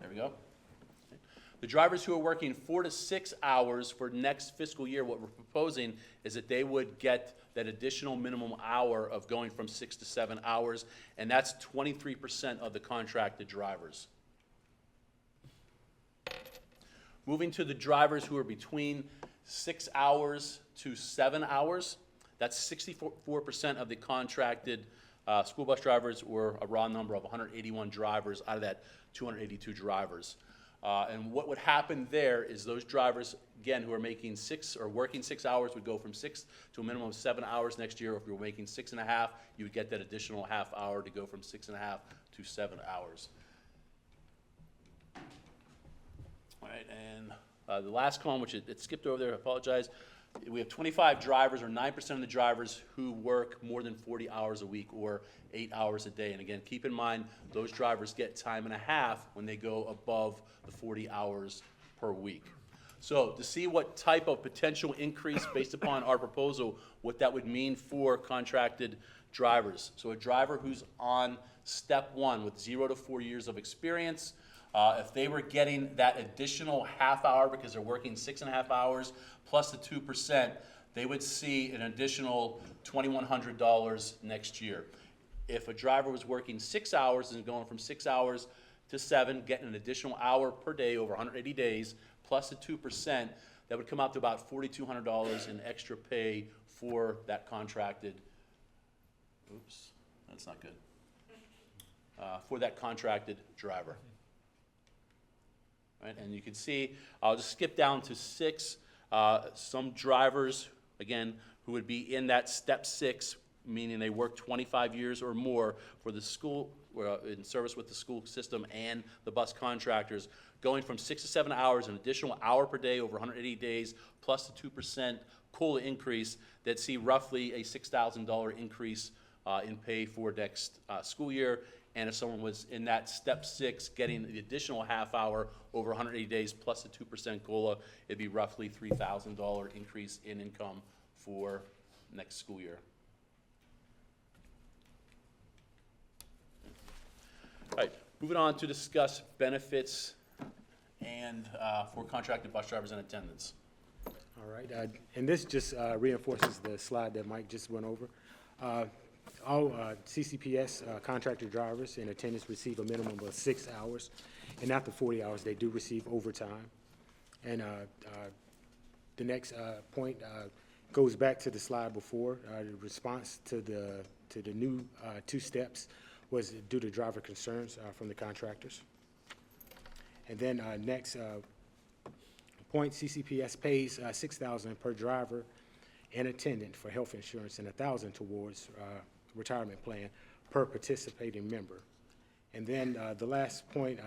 There we go. Okay. The drivers who are working 4 to 6 hours for next fiscal year, what we're proposing is that they would get that additional minimum hour of going from 6 to 7 hours, and that's 23% of the contracted drivers. Moving to the drivers who are between 6 hours to 7 hours, that's 64% of the contracted school bus drivers, or a raw number of 181 drivers out of that 282 drivers. And what would happen there is those drivers, again, who are making 6 or working 6 hours would go from 6 to a minimum of 7 hours next year. If you're making 6.5, you would get that additional half hour to go from 6.5 to 7 hours. All right, and the last column, which it skipped over there, I apologize. We have 25 drivers, or 9% of the drivers, who work more than 40 hours a week, or 8 hours a day. And again, keep in mind, those drivers get time and a half when they go above the 40 hours per week. So to see what type of potential increase based upon our proposal, what that would mean for contracted drivers. So a driver who's on step 1 with 0 to 4 years of experience, if they were getting that additional half hour because they're working 6.5 hours plus the 2%, they would see an additional $2,100 next year. If a driver was working 6 hours and going from 6 hours to 7, getting an additional hour per day over 180 days plus the 2%, that would come out to about $4,200 in extra pay for that contracted, oops, that's not good, for that contracted driver. Right, and you can see, I'll just skip down to 6. Some drivers, again, who would be in that step 6, meaning they work 25 years or more for the school, in service with the school system and the bus contractors, going from 6 to 7 hours, an additional hour per day over 180 days, plus the 2% COLA increase, that see roughly a $6,000 increase in pay for next school year. And if someone was in that step 6, getting the additional half hour over 180 days plus the 2% COLA, it'd be roughly $3,000 increase in income for next school year. All right, Moving on to discuss benefits and for contracted bus drivers and attendants. All right, and this just reinforces the slide that Mike just went over. All CCPS contractor drivers and attendants receive a minimum of 6 hours, and after 40 hours, they do receive overtime. And the next point goes back to the slide before. The response to the new 2 steps was due to driver concerns from the contractors. And then next point, CCPS pays $6,000 per driver and attendant for health insurance and $1,000 towards retirement plan per participating member. And then the last point,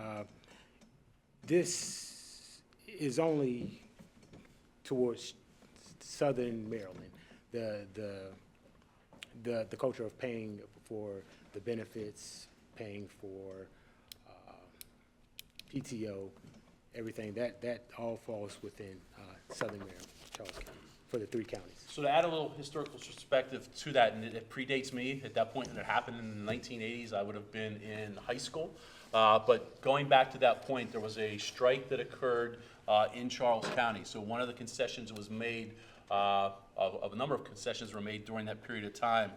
this is only towards Southern Maryland. The culture of paying for the benefits, paying for PTO, everything, that all falls within Southern Maryland, Charles County, for the 3 counties. So to add a little historical perspective to that, and it predates me, at that point when it happened in the 1980s, I would have been in high school. But going back to that point, there was a strike that occurred in Charles County. So one of the concessions was made, of a number of concessions were made during that period of time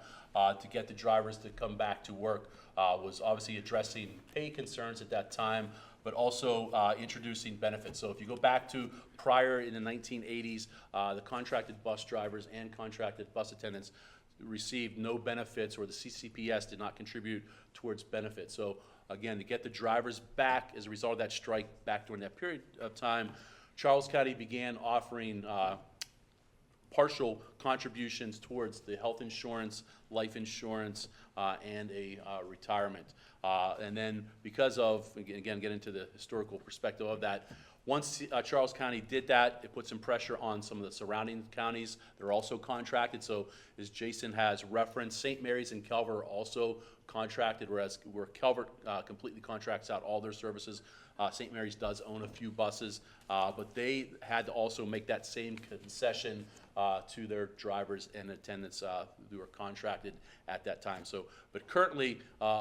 to get the drivers to come back to work, was obviously addressing pay concerns at that time, but also introducing benefits. So if you go back to prior in the 1980s, the contracted bus drivers and contracted bus attendants received no benefits, or the CCPS did not contribute towards benefits. So again, to get the drivers back as a result of that strike back during that period of time, Charles County began offering partial contributions towards the health insurance, life insurance, and a retirement. And then because of, again, get into the historical perspective of that, once Charles County did that, it put some pressure on some of the surrounding counties. They're also contracted, so as Jason has referenced, St. Mary's and Calvert are also contracted, where Calvert completely contracts out all their services. St. Mary's does own a few buses, but they had to also make that same concession to their drivers and attendants who were contracted at that time. So, but currently,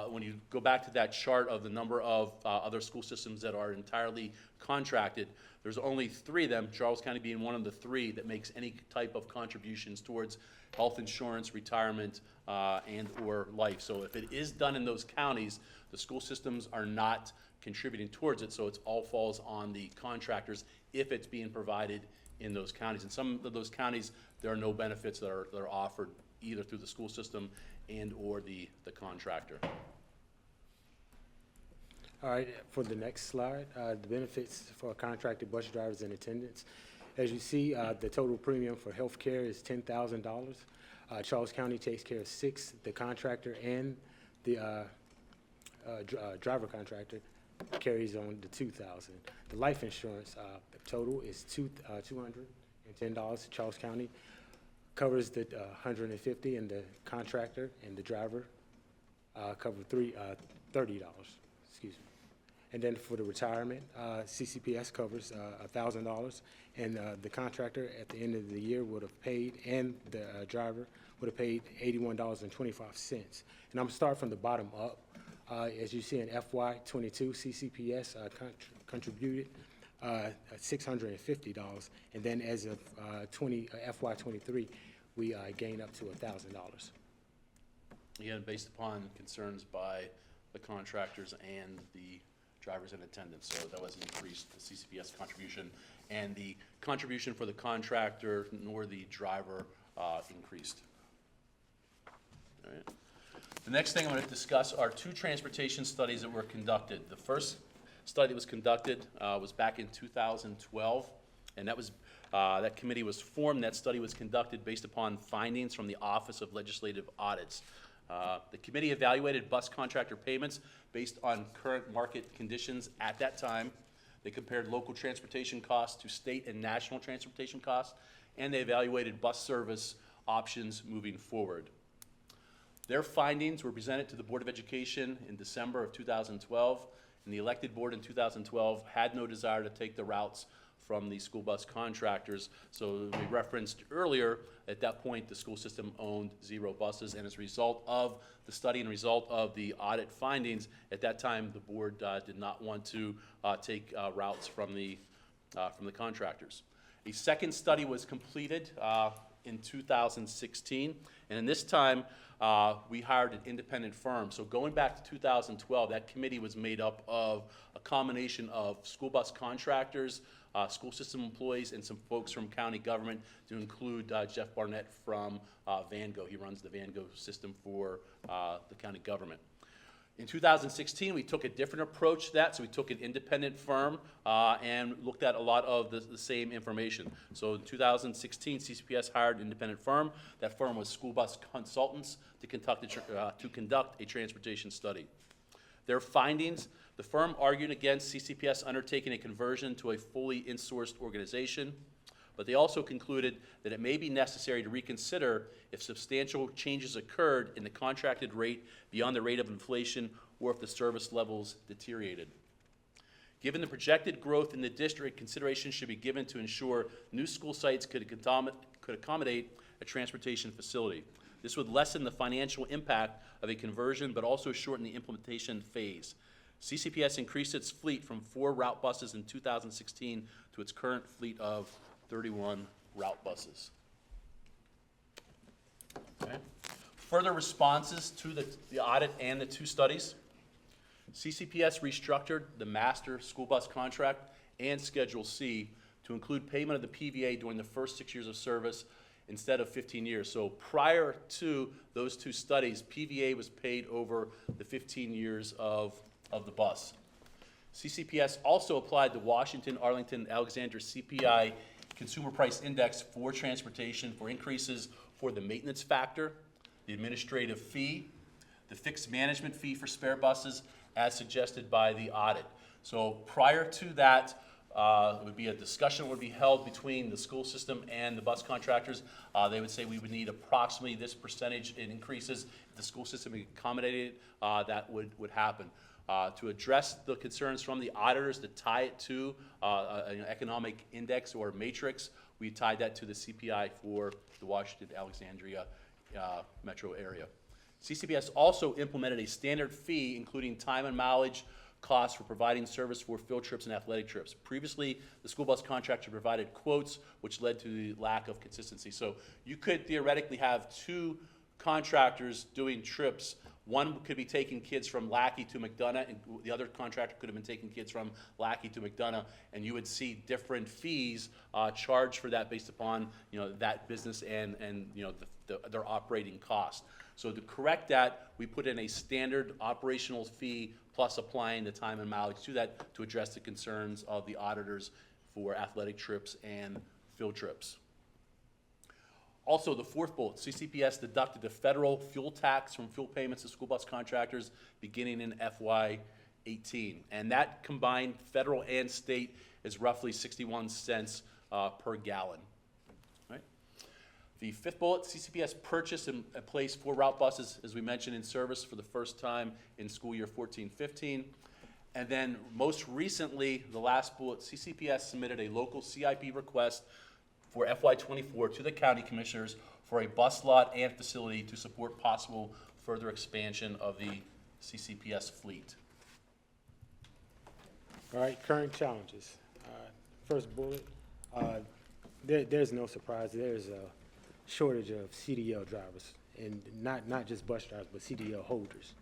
when you go back to that chart of the number of other school systems that are entirely contracted, there's only 3 of them, Charles County being one of the 3, that makes any type of contributions towards health insurance, retirement, and or life. So if it is done in those counties, the school systems are not contributing towards it, so it all falls on the contractors if it's being provided in those counties. In some of those counties, there are no benefits that are offered either through the school system and or the contractor. All right, for the next slide, the benefits for contracted bus drivers and attendants. As you see, the total premium for health care is $10,000. Charles County takes care of 6, the contractor and the driver contractor carries on the $2,000. The life insurance total is $210. Charles County covers the $150, and the contractor and the driver cover $30. Excuse me. And then for the retirement, CCPS covers $1,000, and the contractor at the end of the year would have paid, and the driver would have paid $81.25. And I'm gonna start from the bottom up. As you see in FY22, CCPS contributed $650, and then as of FY23, we gained up to $1,000. Again, based upon concerns by the contractors and the drivers and attendants, so that was an increased CCPS contribution, and the contribution for the contractor nor the driver increased. All right. The next thing I'm going to discuss are 2 transportation studies that were conducted. The first study that was conducted was back in 2012, and that committee was formed. That study was conducted based upon findings from the Office of Legislative Audits. The committee evaluated bus contractor payments based on current market conditions at that time. They compared local transportation costs to state and national transportation costs, and they evaluated bus service options moving forward. Their findings were presented to the Board of Education in December of 2012, and the elected board in 2012 had no desire to take the routes from the school bus contractors. So we referenced earlier, at that point, the school system owned 0 buses, and as a result of the study and result of the audit findings, at that time, the board did not want to take routes from the contractors. A second study was completed in 2016, and in this time, we hired an independent firm. So going back to 2012, that committee was made up of a combination of school bus contractors, school system employees, and some folks from county government, to include Jeff Barnett from Vango. He runs the Vango system for the county government. In 2016, we took a different approach to that, so we took an independent firm and looked at a lot of the same information. So in 2016, CCPS hired an independent firm. That firm was School Bus Consultants to conduct a transportation study. Their findings: the firm argued against CCPS undertaking a conversion to a fully insourced organization, but they also concluded that it may be necessary to reconsider if substantial changes occurred in the contracted rate beyond the rate of inflation, or if the service levels deteriorated. Given the projected growth in the district, consideration should be given to ensure new school sites could accommodate a transportation facility. This would lessen the financial impact of a conversion, but also shorten the implementation phase. CCPS increased its fleet from 4 route buses in 2016 to its current fleet of 31 route buses. Okay. Further responses to the audit and the 2 studies: CCPS restructured the master school bus contract and Schedule C to include payment of the PVA during the first 6 years of service instead of 15 years. So prior to those 2 studies, PVA was paid over the 15 years of the bus. CCPS also applied the Washington, Arlington, Alexandria CPI Consumer Price Index for transportation for increases for the maintenance factor, the administrative fee, the fixed management fee for spare buses, as suggested by the audit. So prior to that, it would be a discussion that would be held between the school system and the bus contractors. They would say we would need approximately this percentage in increases. If the school system accommodated it, that would happen. To address the concerns from the auditors, to tie it to an economic index or matrix, we tied that to the CPI for the Washington, Alexandria metro area. CCPS also implemented a standard fee, including time and mileage costs for providing service for field trips and athletic trips. Previously, the school bus contractor provided quotes, which led to the lack of consistency. So you could theoretically have 2 contractors doing trips. One could be taking kids from Lackey to McDonough, and the other contractor could have been taking kids from Lackey to McDonough, and you would see different fees charged for that based upon that business and their operating cost. So to correct that, we put in a standard operational fee plus applying the time and mileage to that to address the concerns of the auditors for athletic trips and field trips. Also, the 4th bullet: CCPS deducted the federal fuel tax from fuel payments to school bus contractors beginning in FY18. And that combined federal and state is roughly 61 cents per gallon. Right? The 5th bullet: CCPS purchased and placed 4 route buses, as we mentioned, in service for the first time in school year 14-15. And then most recently, the last bullet, CCPS submitted a local CIP request for FY24 to the county commissioners for a bus lot and facility to support possible further expansion of the CCPS fleet. All right, current challenges. First bullet, there's no surprise. There's a shortage of CDL drivers, and not just bus drivers, but CDL holders.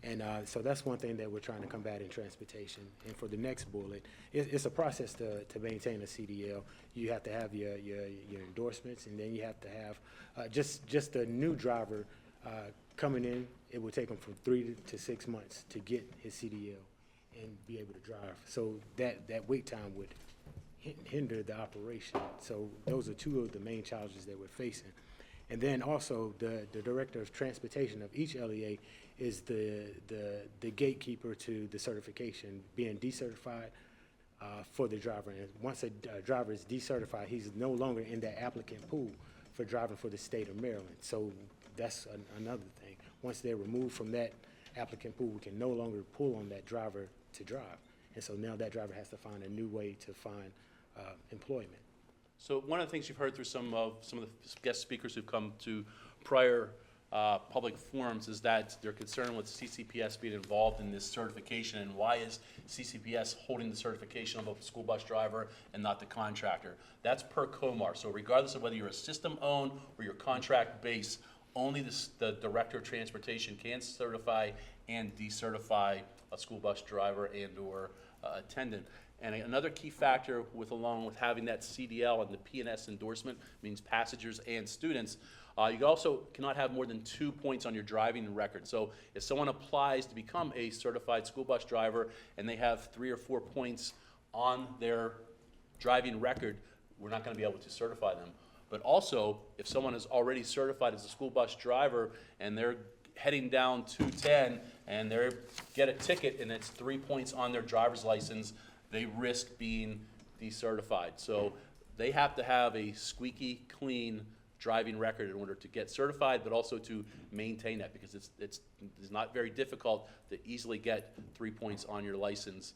And so that's one thing that we're trying to combat in transportation. And for the next bullet, it's a process to maintain a CDL. You have to have your endorsements, and then you have to have just a new driver coming in. It will take them from 3 to 6 months to get his CDL and be able to drive. So that wait time would hinder the operation. So those are 2 of the main challenges that we're facing. And then also the director of transportation of each LEA is the gatekeeper to the certification, being decertified for the driver. And once a driver is decertified, he's no longer in that applicant pool for driving for the state of Maryland. So that's another thing. Once they're removed from that applicant pool, we can no longer pull on that driver to drive. And so now that driver has to find a new way to find employment. So one of the things you've heard through some of the guest speakers who've come to prior public forums is that they're concerned with CCPS being involved in this certification, and why is CCPS holding the certification of a school bus driver and not the contractor? That's per COMAR. So regardless of whether you're a system-owned or you're contract-based, only the Director of Transportation can certify and decertify a school bus driver and or attendant. And another key factor along with having that CDL and the P&S endorsement means passengers and students. You also cannot have more than 2 points on your driving record. So if someone applies to become a certified school bus driver and they have 3 or 4 points on their driving record, we're not going to be able to certify them. But also, if someone is already certified as a school bus driver and they're heading down 210 and they get a ticket and it's 3 points on their driver's license, they risk being decertified. So they have to have a squeaky clean driving record in order to get certified, but also to maintain that, because it's not very difficult to easily get 3 points on your license.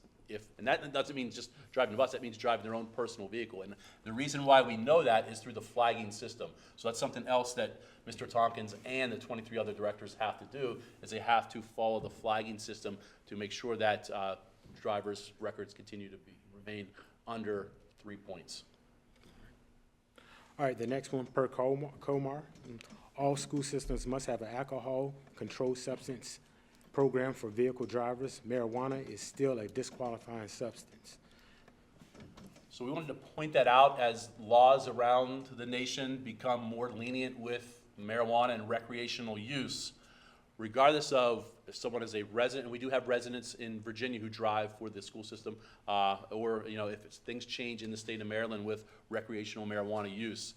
And that doesn't mean just driving a bus, that means driving their own personal vehicle. And the reason why we know that is through the flagging system. So that's something else that Mr. Tompkins and the 23 other directors have to do, is they have to follow the flagging system to make sure that drivers' records continue to remain under 3 points. All right, the next one, per COMAR, all school systems must have an alcohol controlled substance program for vehicle drivers. Marijuana is still a disqualifying substance. So we wanted to point that out as laws around the nation become more lenient with marijuana and recreational use. Regardless of if someone is a resident, and we do have residents in Virginia who drive for the school system, or if things change in the state of Maryland with recreational marijuana use,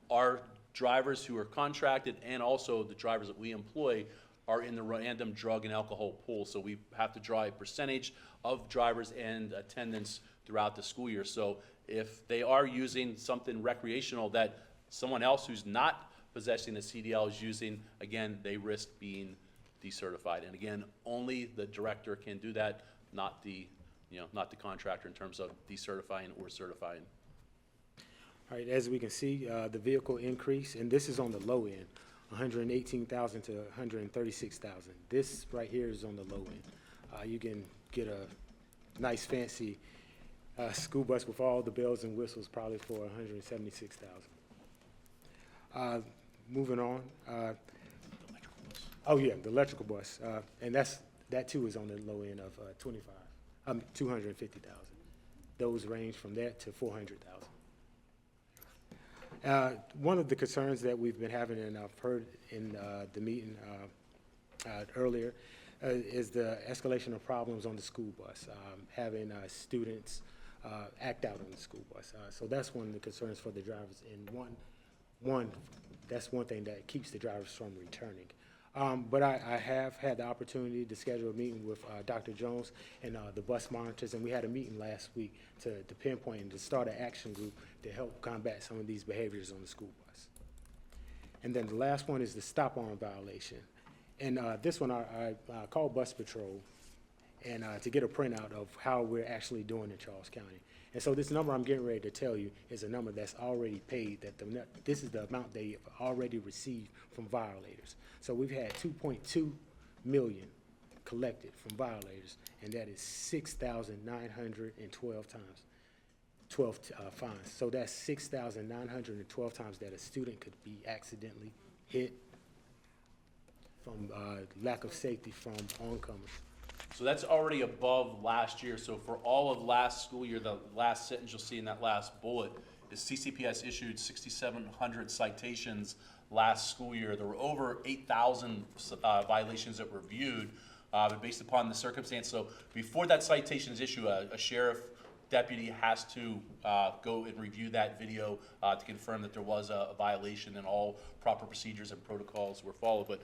our drivers who are contracted and also the drivers that we employ are in the random drug and alcohol pool. So we have to draw a percentage of drivers and attendants throughout the school year. So if they are using something recreational that someone else who's not possessing the CDL is using, again, they risk being decertified. And again, only the director can do that, not the contractor, in terms of decertifying or certifying. All right, as we can see, the vehicle increase, and this is on the low end, 118,000 to 136,000. This right here is on the low end. You can get a nice fancy school bus with all the bells and whistles probably for 176,000. Moving on. Oh yeah, the electrical bus, and that too is on the low end of 250,000. Those range from that to 400,000. One of the concerns that we've been having, and I've heard in the meeting earlier, is the escalation of problems on the school bus, having students act out on the school bus. So that's one of the concerns for the drivers, and that's one thing that keeps the drivers from returning. But I have had the opportunity to schedule a meeting with Dr. Jones and the bus monitors, and we had a meeting last week to pinpoint and to start an action group to help combat some of these behaviors on the school bus. And then the last one is the stop-arm violation. And this one I called Bus Patrol and to get a printout of how we're actually doing in Charles County. And so this number I'm getting ready to tell you is a number that's already paid, this is the amount they have already received from violators. So we've had 2.2 million collected from violators, and that is 6,912 times, 12 fines. So that's 6,912 times that a student could be accidentally hit from lack of safety from oncomers. So that's already above last year. So for all of last school year, the last sentence you'll see in that last bullet is CCPS issued 6,700 citations last school year. There were over 8,000 violations that were reviewed, but based upon the circumstance. So before that citation is issued, a sheriff deputy has to go and review that video to confirm that there was a violation and all proper procedures and protocols were followed. But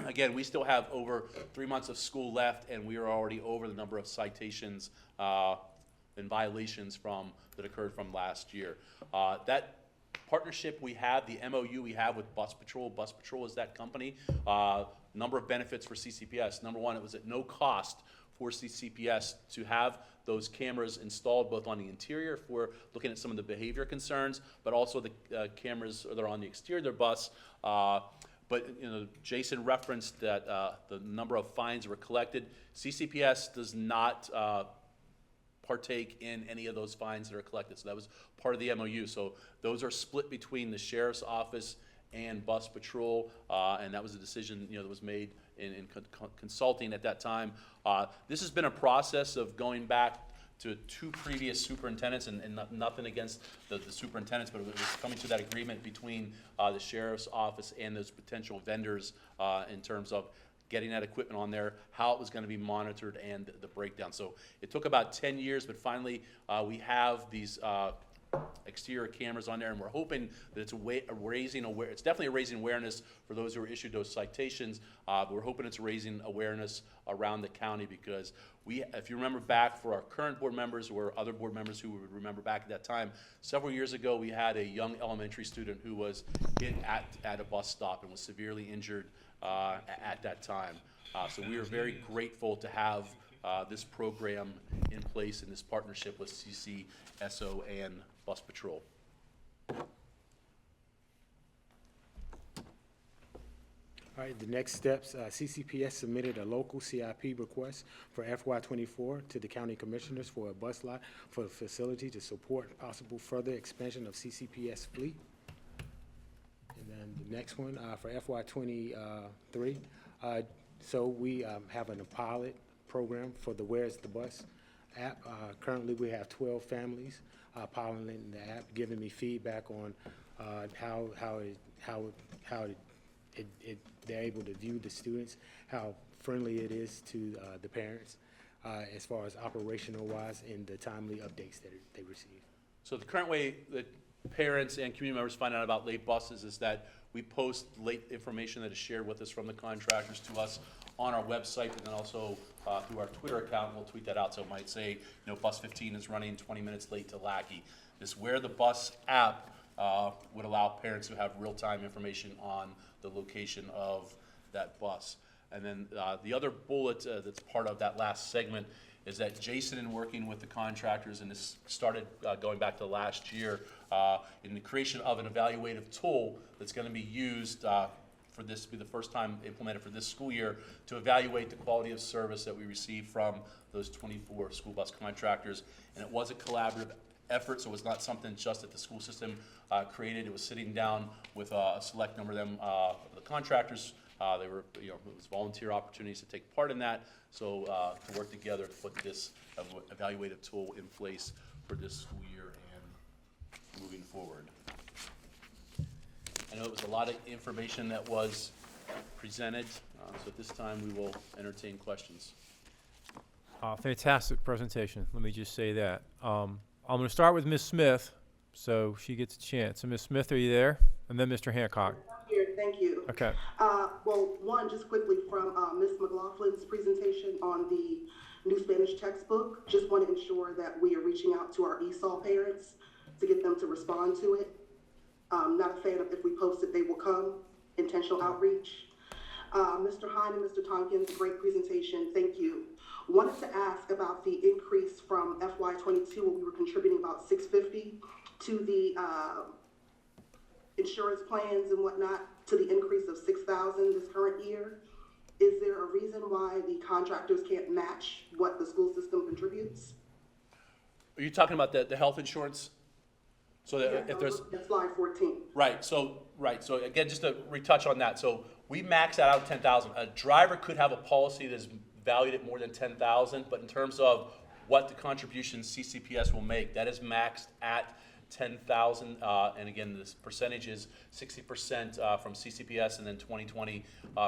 again, we still have over 3 months of school left, and we are already over the number of citations and violations that occurred from last year. That partnership we have, the MOU we have with Bus Patrol is that company. Number of benefits for CCPS. Number one, it was at no cost for CCPS to have those cameras installed both on the interior if we're looking at some of the behavior concerns, but also the cameras that are on the exterior of their bus. But Jason referenced that the number of fines were collected. CCPS does not partake in any of those fines that are collected. So that was part of the MOU. So those are split between the sheriff's office and bus patrol, and that was a decision that was made in consulting at that time. This has been a process of going back to 2 previous superintendents, and nothing against the superintendents, but it was coming to that agreement between the sheriff's office and those potential vendors in terms of getting that equipment on there, how it was going to be monitored, and the breakdown. So it took about 10 years, but finally we have these exterior cameras on there, and we're hoping that it's it's definitely raising awareness for those who are issued those citations. But we're hoping it's raising awareness around the county, because if you remember back, for our current board members or other board members who would remember back at that time, several years ago we had a young elementary student who was hit at a bus stop and was severely injured at that time. So we are very grateful to have this program in place in this partnership with CCSO and Bus Patrol. All right, the next steps, CCPS submitted a local CIP request for FY24 to the county commissioners for a bus lot for the facility to support possible further expansion of CCPS fleet. And then the next one for FY23, so we have a pilot program for the Where's the Bus app. Currently, we have 12 families piloting the app, giving me feedback on how they're able to view the students, how friendly it is to the parents, as far as operational wise, and the timely updates that they receive. So the current way that parents and community members find out about late buses is that we post late information that is shared with us from the contractors to us on our website, and then also through our Twitter account. We'll tweet that out. So it might say, bus 15 is running 20 minutes late to Lackey. This Where the Bus app would allow parents to have real-time information on the location of that bus. And then the other bullet that's part of that last segment is that Jason, in working with the contractors, and this started going back to last year, in the creation of an evaluative tool that's going to be used for this to be the first time implemented for this school year to evaluate the quality of service that we receive from those 24 school bus contractors. And it was a collaborative effort, so it was not something just that the school system created. It was sitting down with a select number of them, the contractors. They were, it was volunteer opportunities to take part in that. So to work together to put this evaluative tool in place for this school year and moving forward. I know it was a lot of information that was presented, so at this time we will entertain questions. Fantastic presentation. Let me just say that. I'm going to start with Ms. Smith, so she gets a chance. So Ms. Smith, are you there? And then Mr. Hancock. Here, thank you. Okay. Well, one, just quickly from Ms. McLaughlin's presentation on the new Spanish textbook, just want to ensure that we are reaching out to our ESOL parents to get them to respond to it. Not a fan of if we post it, they will come, intentional outreach. Mr. Hine and Mr. Tompkins, great presentation, thank you. Wanted to ask about the increase from FY22, where we were contributing about $650 to the insurance plans and whatnot, to the increase of $6,000 this current year. Is there a reason why the contractors can't match what the school system contributes? Are you talking about the health insurance? So that if there's slide 14. Right. So again, just to retouch on that. So we max that out at 10,000. A driver could have a policy that's valued at more than 10,000, but in terms of what the contributions CCPS will make, that is maxed at 10,000. And again, this percentage is 60% from CCPS, and then 20/20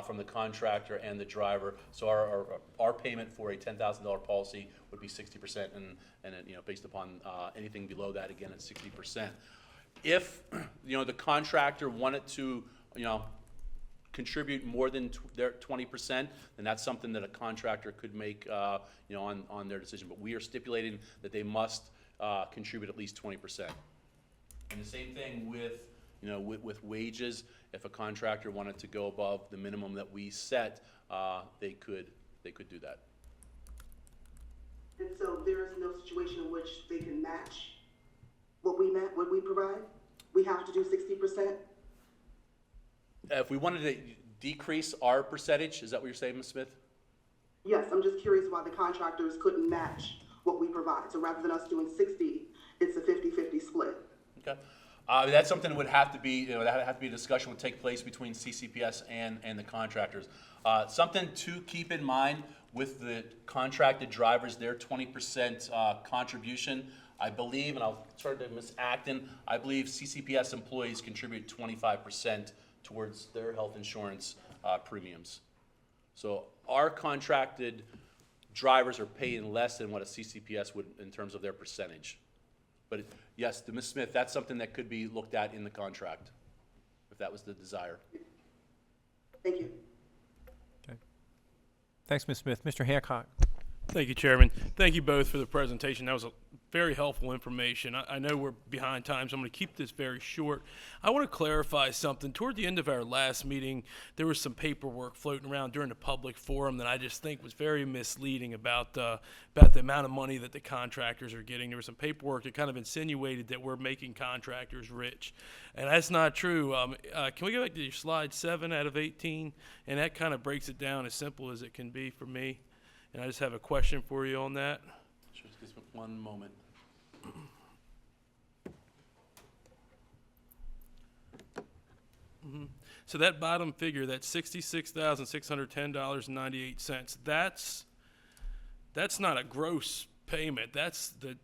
from the contractor and the driver. So our payment for a $10,000 policy would be 60%, and based upon anything below that, again, it's 60%. If the contractor wanted to contribute more than their 20%, then that's something that a contractor could make on their decision. But we are stipulating that they must contribute at least 20%. And the same thing with with wages. If a contractor wanted to go above the minimum that we set, they could do that. And so there is no situation in which they can match what we provide? We have to do 60%? If we wanted to decrease our percentage, is that what you're saying, Ms. Smith? Yes, I'm just curious why the contractors couldn't match what we provide. So rather than us doing 60, it's a 50-50 split. Okay. That's something that would have to be, that would have to be a discussion would take place between CCPS and the contractors. Something to keep in mind with the contracted drivers, their 20% contribution, I believe, and I'll turn to Ms. Acton, I believe CCPS employees contribute 25% towards their health insurance premiums. So our contracted drivers are paying less than what a CCPS would in terms of their percentage. But yes, to Ms. Smith, that's something that could be looked at in the contract, if that was the desire. Thank you. Okay. Thanks, Ms. Smith. Mr. Hancock. Thank you, Chairman. Thank you both for the presentation. That was a very helpful information. I know we're behind time, so I'm going to keep this very short. I want to clarify something. Toward the end of our last meeting, there was some paperwork floating around during the public forum that I just think was very misleading about the amount of money that the contractors are getting. There was some paperwork that kind of insinuated that we're making contractors rich, and that's not true. Can we go back to your slide 7 out of 18? And that kind of breaks it down as simple as it can be for me. And I just have a question for you on that. Sure, just one moment. So that bottom figure, that $66,610.98, that's not a gross payment. That's the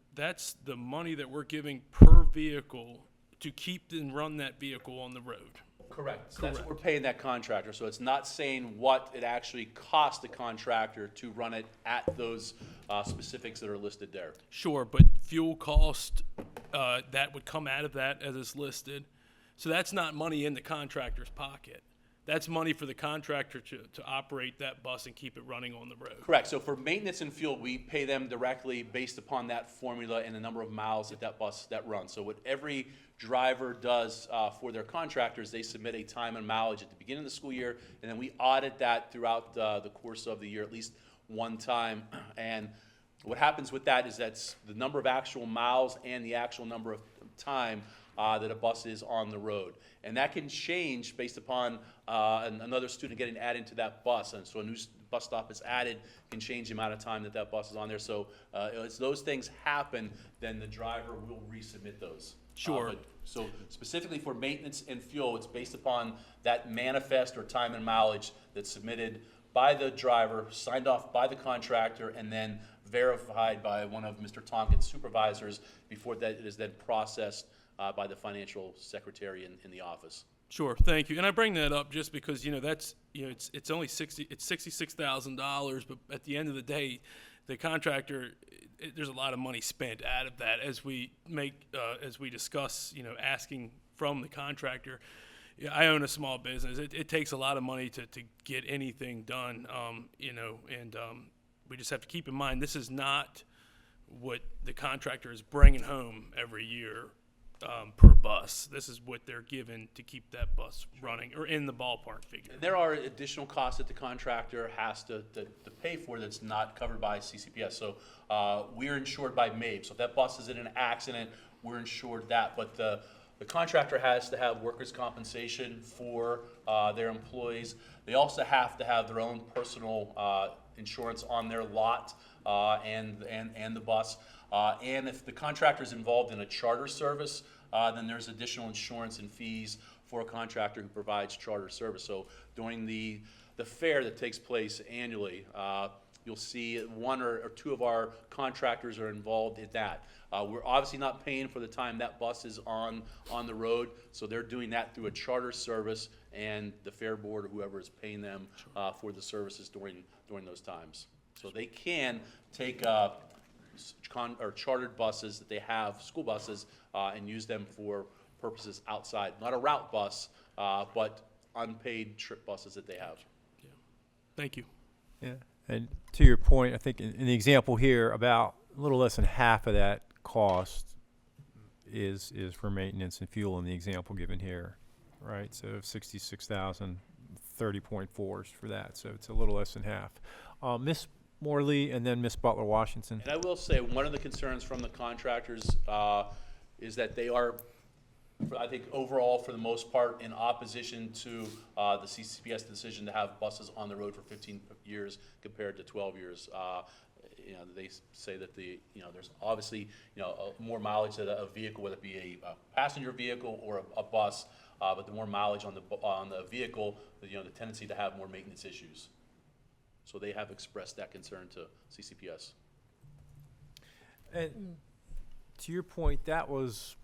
money that we're giving per vehicle to keep and run that vehicle on the road. Correct. So that's what we're paying that contractor. So it's not saying what it actually costs the contractor to run it at those specifics that are listed there. Sure, but fuel cost, that would come out of that as it's listed. So that's not money in the contractor's pocket. That's money for the contractor to operate that bus and keep it running on the road. Correct. So for maintenance and fuel, we pay them directly based upon that formula and the number of miles that bus runs. So what every driver does for their contractors, they submit a time and mileage at the beginning of the school year, and then we audit that throughout the course of the year at least one time. And what happens with that is that's the number of actual miles and the actual number of time that a bus is on the road. And that can change based upon another student getting added to that bus. And so a new bus stop is added, can change the amount of time that bus is on there. So as those things happen, then the driver will resubmit those. Sure. So specifically for maintenance and fuel, it's based upon that manifest or time and mileage that's submitted by the driver, signed off by the contractor, and then verified by one of Mr. Tonkin's supervisors before that it is then processed by the financial secretary in the office. Sure, thank you. And I bring that up just because it's only $66,000, but at the end of the day, the contractor, there's a lot of money spent out of that as we discuss, asking from the contractor. I own a small business. It takes a lot of money to get anything done, and we just have to keep in mind this is not what the contractor is bringing home every year per bus. This is what they're given to keep that bus running, or in the ballpark figure. There are additional costs that the contractor has to pay for that's not covered by CCPS. So we're insured by MABE. So if that bus is in an accident, we're insured that. But the contractor has to have workers' compensation for their employees. They also have to have their own personal insurance on their lot and the bus. And if the contractor is involved in a charter service, then there's additional insurance and fees for a contractor who provides charter service. So during the fair that takes place annually, you'll see one or two of our contractors are involved in that. We're obviously not paying for the time that bus is on the road, so they're doing that through a charter service, and the fair board or whoever is paying them for the services during those times. So they can take or chartered buses that they have, school buses, and use them for purposes outside, not a route bus, but unpaid trip buses that they have. Yeah. Thank you. Yeah, and to your point, I think in the example here, about a little less than half of that cost is for maintenance and fuel in the example given here, right? So 66,000, 30.4 is for that, so it's a little less than half. Ms. Morley, and then Ms. Butler Washington. And I will say, one of the concerns from the contractors is that they are, I think overall, for the most part, in opposition to the CCPS decision to have buses on the road for 15 years compared to 12 years. They say that there's obviously, more mileage that a vehicle, whether it be a passenger vehicle or a bus, but the more mileage on the vehicle, the tendency to have more maintenance issues. So they have expressed that concern to CCPS. And to your point, that was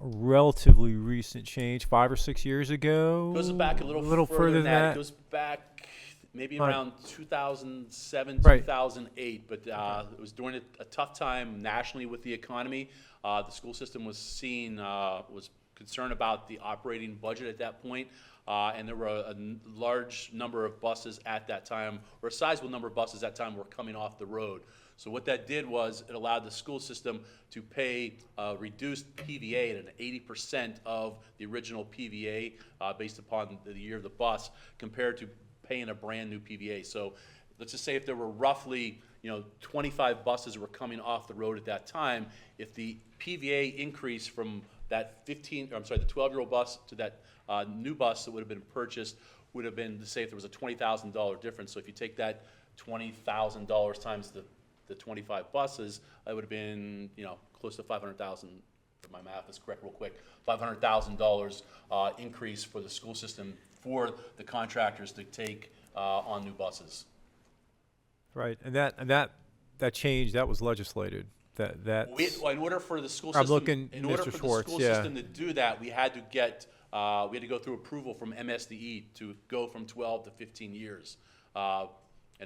a relatively recent change, 5 or 6 years ago. Goes back a little further than that. It goes back maybe around 2007, Right. 2008, but it was during a tough time nationally with the economy. The school system was concerned about the operating budget at that point, and there were a large number of buses at that time, or a sizable number of buses at that time were coming off the road. So what that did was it allowed the school system to pay reduced PVA at an 80% of the original PVA based upon the year of the bus, compared to paying a brand new PVA. So let's just say if there were roughly 25 buses that were coming off the road at that time, if the PVA increased from that the 12-year-old bus to that new bus that would have been purchased would have been, to say if there was a $20,000 difference. So if you take that $20,000 times the 25 buses, it would have been close to $500,000. If my math is correct, real quick, $500,000 increase for the school system for the contractors to take on new buses. Right, and that change, that was legislated. In order for the school I'm system, looking, in order Mr. for Schwartz, the school yeah. system to do that, we had to go through approval from MSDE to go from 12 to 15 years. And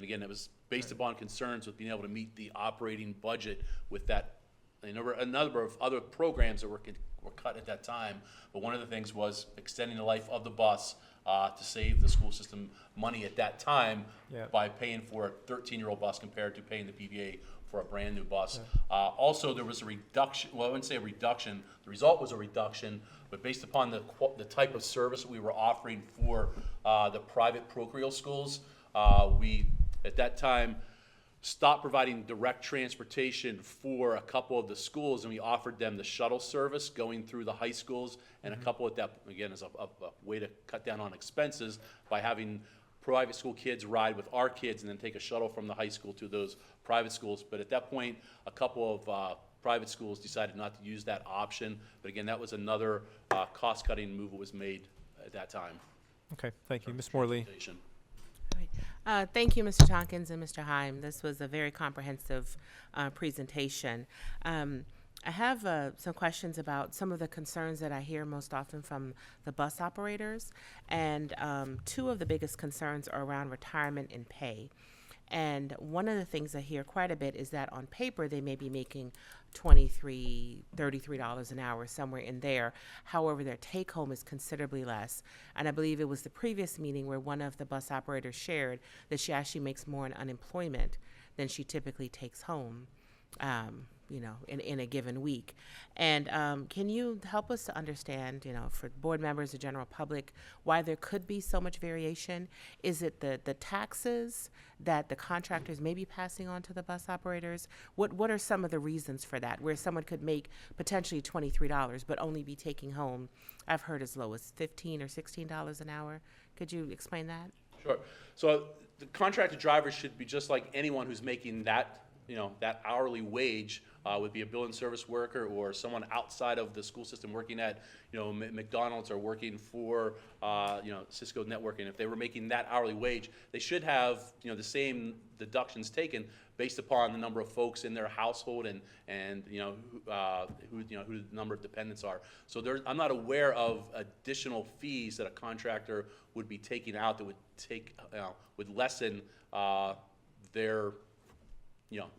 again, it was based upon concerns with being able to meet the operating budget with that. A number of other programs that were cut at that time, but one of the things was extending the life of the bus to save the school system money at that time by paying for a 13-year-old bus compared to paying the PVA for a brand new bus. Also, there was a reduction. Well, I wouldn't say a reduction. The result was a reduction, but based upon the type of service that we were offering for the private parochial schools, we at that time stopped providing direct transportation for a couple of the schools, and we offered them the shuttle service going through the high schools, and a couple of that, again, as a way to cut down on expenses by having private school kids ride with our kids and then take a shuttle from the high school to those private schools. But at that point, a couple of private schools decided not to use that option. But again, that was another cost-cutting move that was made at that time. Okay, thank you. Ms. Morley. Thank you, Mr. Tompkins and Mr. Heim. This was a very comprehensive presentation. I have some questions about some of the concerns that I hear most often from the bus operators, and two of the biggest concerns are around retirement and pay. And one of the things I hear quite a bit is that on paper they may be making $23, $33 an hour, somewhere in there. However, their take home is considerably less. And I believe it was the previous meeting where one of the bus operators shared that she actually makes more in unemployment than she typically takes home, in a given week. And can you help us to understand, for board members, the general public, why there could be so much variation? Is it the taxes that the contractors may be passing on to the bus operators? What are some of the reasons for that, where someone could make potentially $23 but only be taking home, I've heard as low as $15 or $16 an hour? Could you explain that? Sure. So the contracted drivers should be just like anyone who's making that hourly wage, would be a bill and service worker or someone outside of the school system working at, McDonald's or working for, Cisco Networking. If they were making that hourly wage, they should have, the same deductions taken based upon the number of folks in their household and who the number of dependents are. So I'm not aware of additional fees that a contractor would be taking out that would would lessen their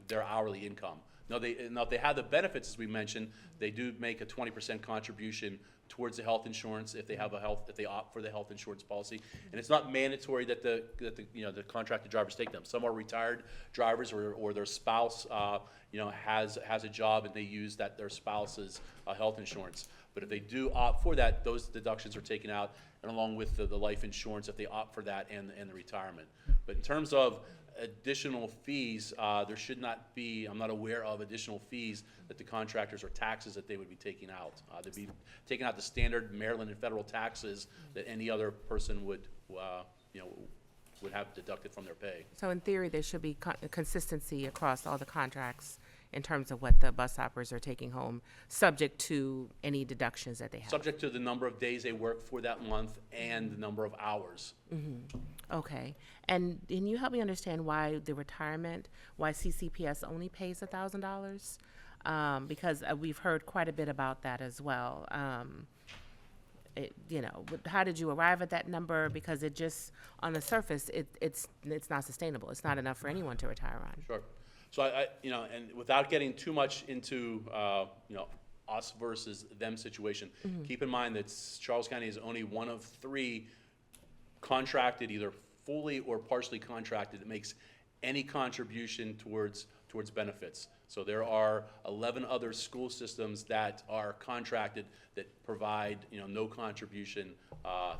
their hourly income. Now, if they have the benefits, as we mentioned, they do make a 20% contribution towards the health insurance if they opt for the health insurance policy. And it's not mandatory that the contracted drivers take them. Some are retired drivers or their spouse, has a job and they use their spouse's health insurance. But if they do opt for that, those deductions are taken out, and along with the life insurance if they opt for that and the retirement. But in terms of additional fees, there should not be, I'm not aware of additional fees that the contractors or taxes that they would be taking out. They'd be taking out the standard Maryland and federal taxes that any other person would have deducted from their pay. So in theory, there should be consistency across all the contracts in terms of what the bus operators are taking home, subject to any deductions that they have. Subject to the number of days they work for that month and the number of hours. Okay. And can you help me understand why CCPS only pays $1,000? Because we've heard quite a bit about that as well. How did you arrive at that number? Because it just, on the surface, it's not sustainable. It's not enough for anyone to retire on. Sure. So and without getting too much into, us versus them situation, keep in mind that Charles County is only one of 3 contracted, either fully or partially contracted, that makes any contribution towards benefits. So there are 11 other school systems that are contracted that provide, no contribution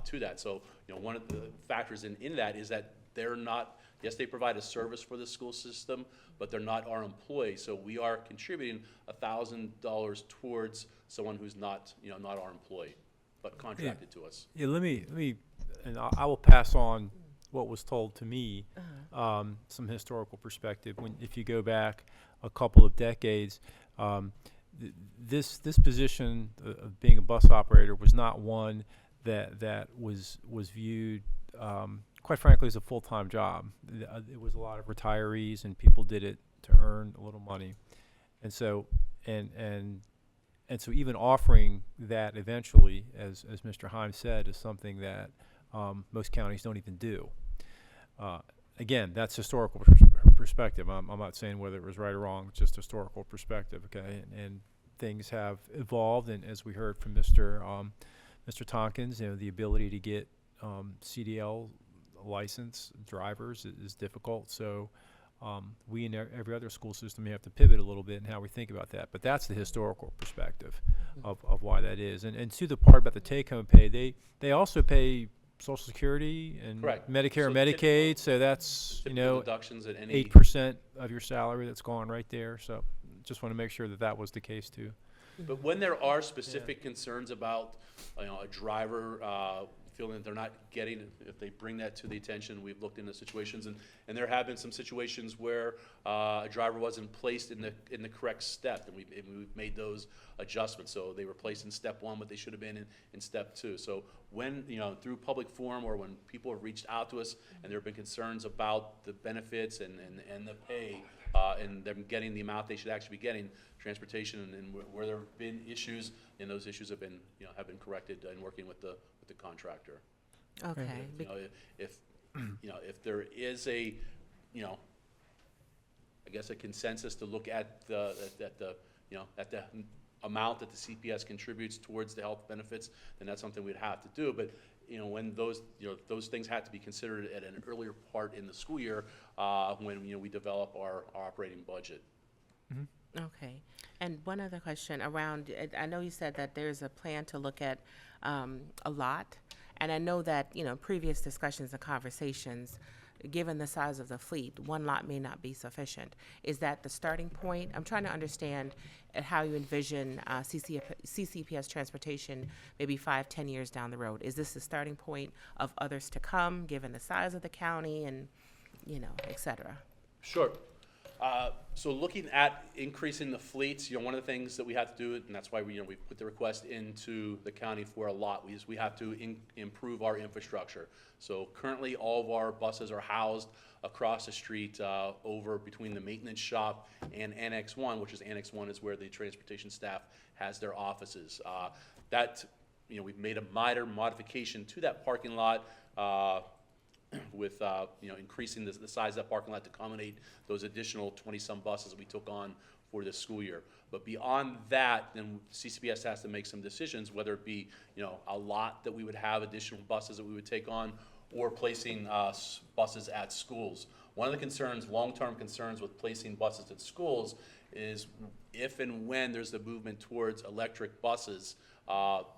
to that. So, one of the factors in that is that they're not, yes, they provide a service for the school system, but they're not our employees. So we are contributing $1,000 towards someone who's not, not our employee, but contracted to us. Yeah, let me, and I will pass on what was told to me, some historical perspective. If you go back a couple of decades, this position of being a bus operator was not one that was viewed, quite frankly, as a full-time job. It was a lot of retirees, and people did it to earn a little money, and so so even offering that eventually, as Mr. Heim said, is something that most counties don't even do. Again, that's historical perspective. I'm not saying whether it was right or wrong, it's just historical perspective, okay? And things have evolved, and as we heard from Mr. Tompkins, the ability to get CDL license drivers is difficult. So we in every other school system have to pivot a little bit in how we think about that. But that's the historical perspective of why that is. And to the part about the take-home pay, they also pay Social Security and Correct. Medicare and Medicaid, so that's, deductions at any 8% of your salary that's gone right there. So just want to make sure that was the case too. But when there are specific concerns about, a driver feeling that they're not getting, if they bring that to the attention, we've looked into situations, and there have been some situations where a driver wasn't placed in the correct step, and we've made those adjustments. So they were placed in step 1, but they should have been in step 2. So when, through public forum or when people have reached out to us and there have been concerns about the benefits and the pay, and them getting the amount they should actually be getting, transportation, and where there have been issues, and those issues have been, corrected in working with the contractor. Okay. If there is a, I guess a consensus to look at the amount that the CPS contributes towards the health benefits, then that's something we'd have to do. But when those things have to be considered at an earlier part in the school year, when we develop our operating budget. Okay. And one other question around, I know you said that there's a plan to look at a lot, and I know that, previous discussions and conversations, given the size of the fleet, one lot may not be sufficient. Is that the starting point? I'm trying to understand how you envision CCPS transportation maybe 5-10 years down the road. Is this the starting point of others to come, given the size of the county and, et cetera? Sure. So looking at increasing the fleets, one of the things that we have to do, and that's why we put the request into the county for a lot, we have to improve our infrastructure. So currently all of our buses are housed across the street over between the maintenance shop and Annex 1, which is Annex 1 is where the transportation staff has their offices. We've made a minor modification to that parking lot with increasing the size of that parking lot to accommodate those additional 20-some buses we took on for this school year. But beyond that, then CCPS has to make some decisions, whether it be a lot that we would have additional buses that we would take on, or placing buses at schools. One of the concerns, long-term concerns with placing buses at schools is if and when there's a movement towards electric buses,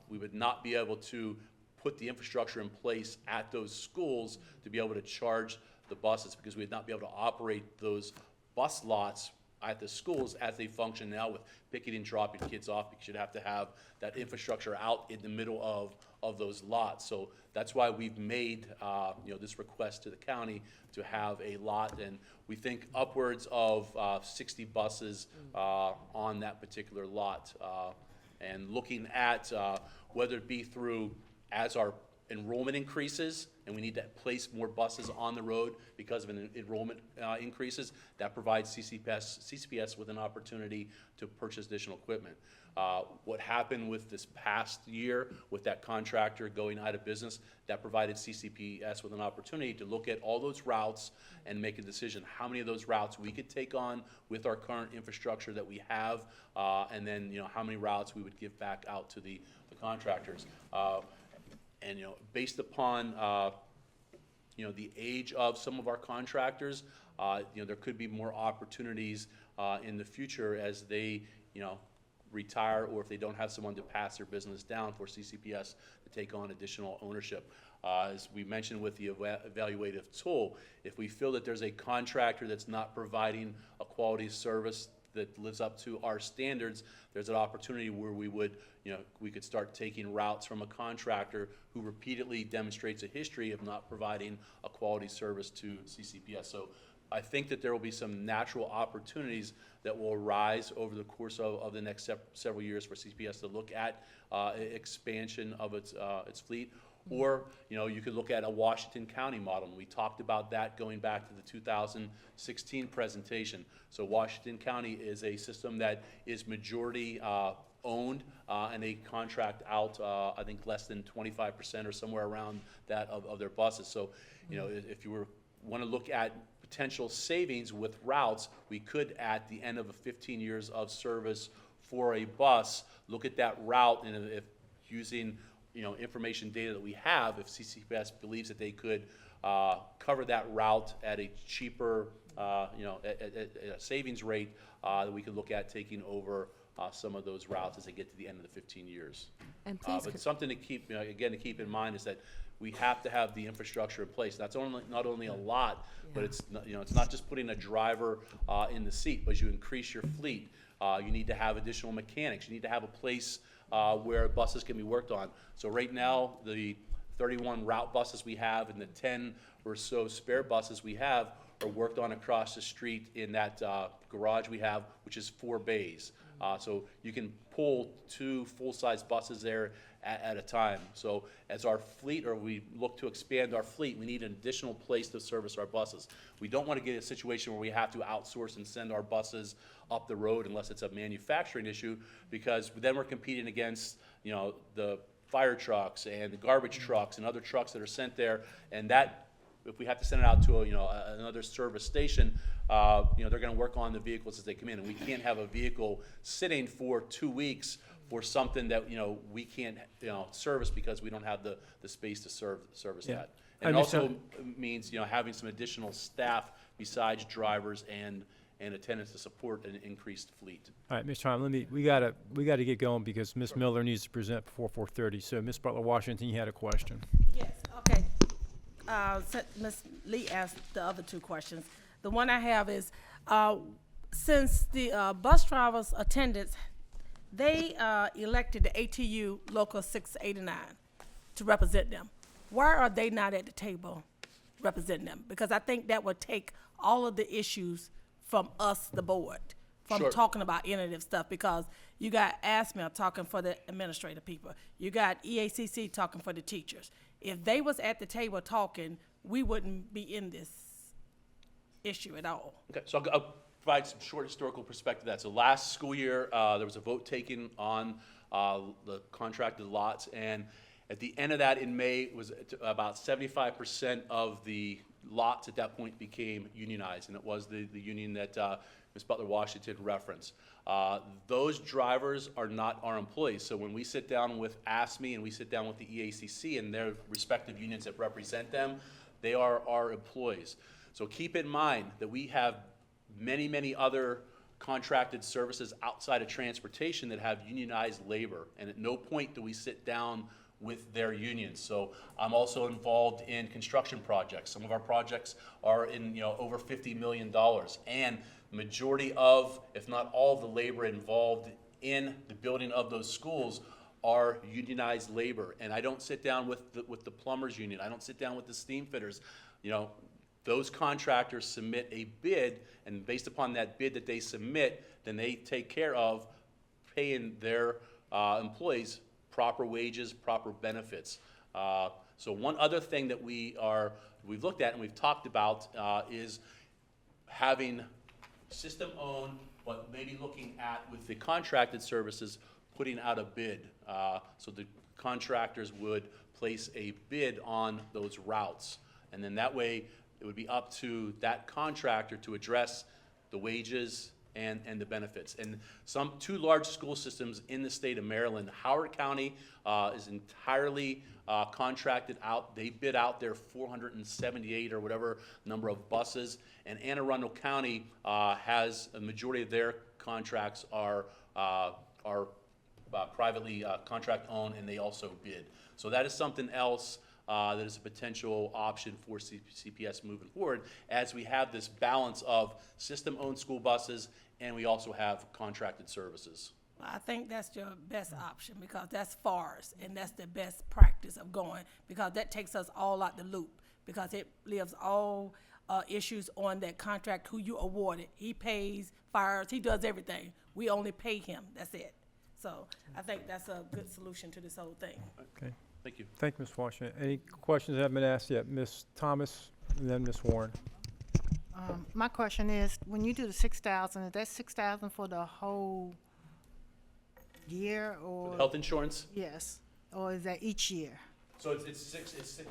we would not be able to put the infrastructure in place at those schools to be able to charge the buses, because we would not be able to operate those bus lots at the schools as they function now with picking and dropping kids off, because you'd have to have that infrastructure out in the middle of those lots. So that's why we've made this request to the county to have a lot, and we think upwards of 60 buses on that particular lot. And looking at whether it be through, as our enrollment increases and we need to place more buses on the road because of an enrollment increases, that provides CCPS with an opportunity to purchase additional equipment. What happened with this past year with that contractor going out of business, that provided CCPS with an opportunity to look at all those routes and make a decision how many of those routes we could take on with our current infrastructure that we have, and then how many routes we would give back out to the contractors. And based upon the age of some of our contractors, there could be more opportunities in the future as they retire, or if they don't have someone to pass their business down, for CCPS to take on additional ownership. As we mentioned with the evaluative tool, if we feel that there's a contractor that's not providing a quality service that lives up to our standards, there's an opportunity where we would, we could start taking routes from a contractor who repeatedly demonstrates a history of not providing a quality service to CCPS. So I think that there will be some natural opportunities that will arise over the course of the next several years for CCPS to look at expansion of its fleet. Or, you could look at a Washington County model. And we talked about that going back to the 2016 presentation. So Washington County is a system that is majority owned, and they contract out, I think, less than 25% or somewhere around that of their buses. So, if you want to look at potential savings with routes, we could, at the end of 15 years of service for a bus, look at that route, and if using information data that we have, if CCPS believes that they could cover that route at a cheaper, at a savings rate, that we could look at taking over some of those routes as they get to the end of the 15 years. And please, but something to keep, again, to keep in mind is that we have to have the infrastructure in place. That's not only a lot, but it's it's not just putting a driver in the seat. But as you increase your fleet, you need to have additional mechanics. You need to have a place where buses can be worked on. So right now, the 31 route buses we have and the 10 or so spare buses we have are worked on across the street in that garage we have, which is 4 bays. So you can pull 2 full-size buses there at a time. So as our fleet, or we look to expand our fleet, we need an additional place to service our buses. We don't want to get a situation where we have to outsource and send our buses up the road unless it's a manufacturing issue, because then we're competing against the fire trucks and the garbage trucks and other trucks that are sent there, and that, if we have to send it out to another service station, they're going to work on the vehicles as they come in, and we can't have a vehicle sitting for 2 weeks for something that we can't service because we don't have the space to service that. And it also means having some additional staff besides drivers and attendants to support an increased fleet. All right, Ms. Tom, we gotta get going because Ms. Miller needs to present before 4:30. So, Ms. Butler-Washington, you had a question. Yes, okay. Ms. Lee asked the other 2 questions. The one I have is, since the bus drivers' attendants, they elected the ATU Local 689 to represent them. Why are they not at the table representing them? Because I think that would take all of the issues from us, the board, from talking about innovative stuff, because you got AFSCME talking for the administrative people. You got EACC talking for the teachers. If they was at the table talking, we wouldn't be in this issue at all. Okay, so I'll provide some short historical perspective of that. So last school year, there was a vote taken on the contracted lots, and At the end of that in May, it was about 75% of the lots at that point became unionized, and it was the union that Ms. Butler-Washington referenced. Those drivers are not our employees, so when we sit down with AFSCME and we sit down with the EACC and their respective unions that represent them, they are our employees. So keep in mind that we have many, many other contracted services outside of transportation that have unionized labor, and at no point do we sit down with their unions. So I'm also involved in construction projects. Some of our projects are in over $50 million, and the majority of, if not all, the labor involved in the building of those schools are unionized labor. And I don't sit down with the plumbers union. I don't sit down with the steam fitters. Those contractors submit a bid, and based upon that bid that they submit, then they take care of paying their employees proper wages, proper benefits. So one other thing that we've looked at and we've talked about is having system-owned, but maybe looking at with the contracted services, putting out a bid. So the contractors would place a bid on those routes. And then that way, it would be up to that contractor to address the wages and the benefits. And two large school systems in the state of Maryland, Howard County is entirely contracted out. They bid out their 478 or whatever number of buses, and Anne Arundel County has a majority of their contracts are privately contract owned, and they also bid. So that is something else that is a potential option for CPS moving forward, as we have this balance of system-owned school buses and we also have contracted services. I think that's your best option, because that's FARS, and that's the best practice of going, because that takes us all out the loop, because it leaves all issues on that contract, who you awarded. He pays, fires, he does everything. We only pay him, that's it. So I think that's a good solution to this whole thing. Okay. Thank you. Thank you, Ms. Washington. Any questions that have been asked yet? Ms. Thomas and then Ms. Warren. My question is, when you do the 6,000, is that 6,000 for the whole year, or? Health insurance? Yes, or is that each year? So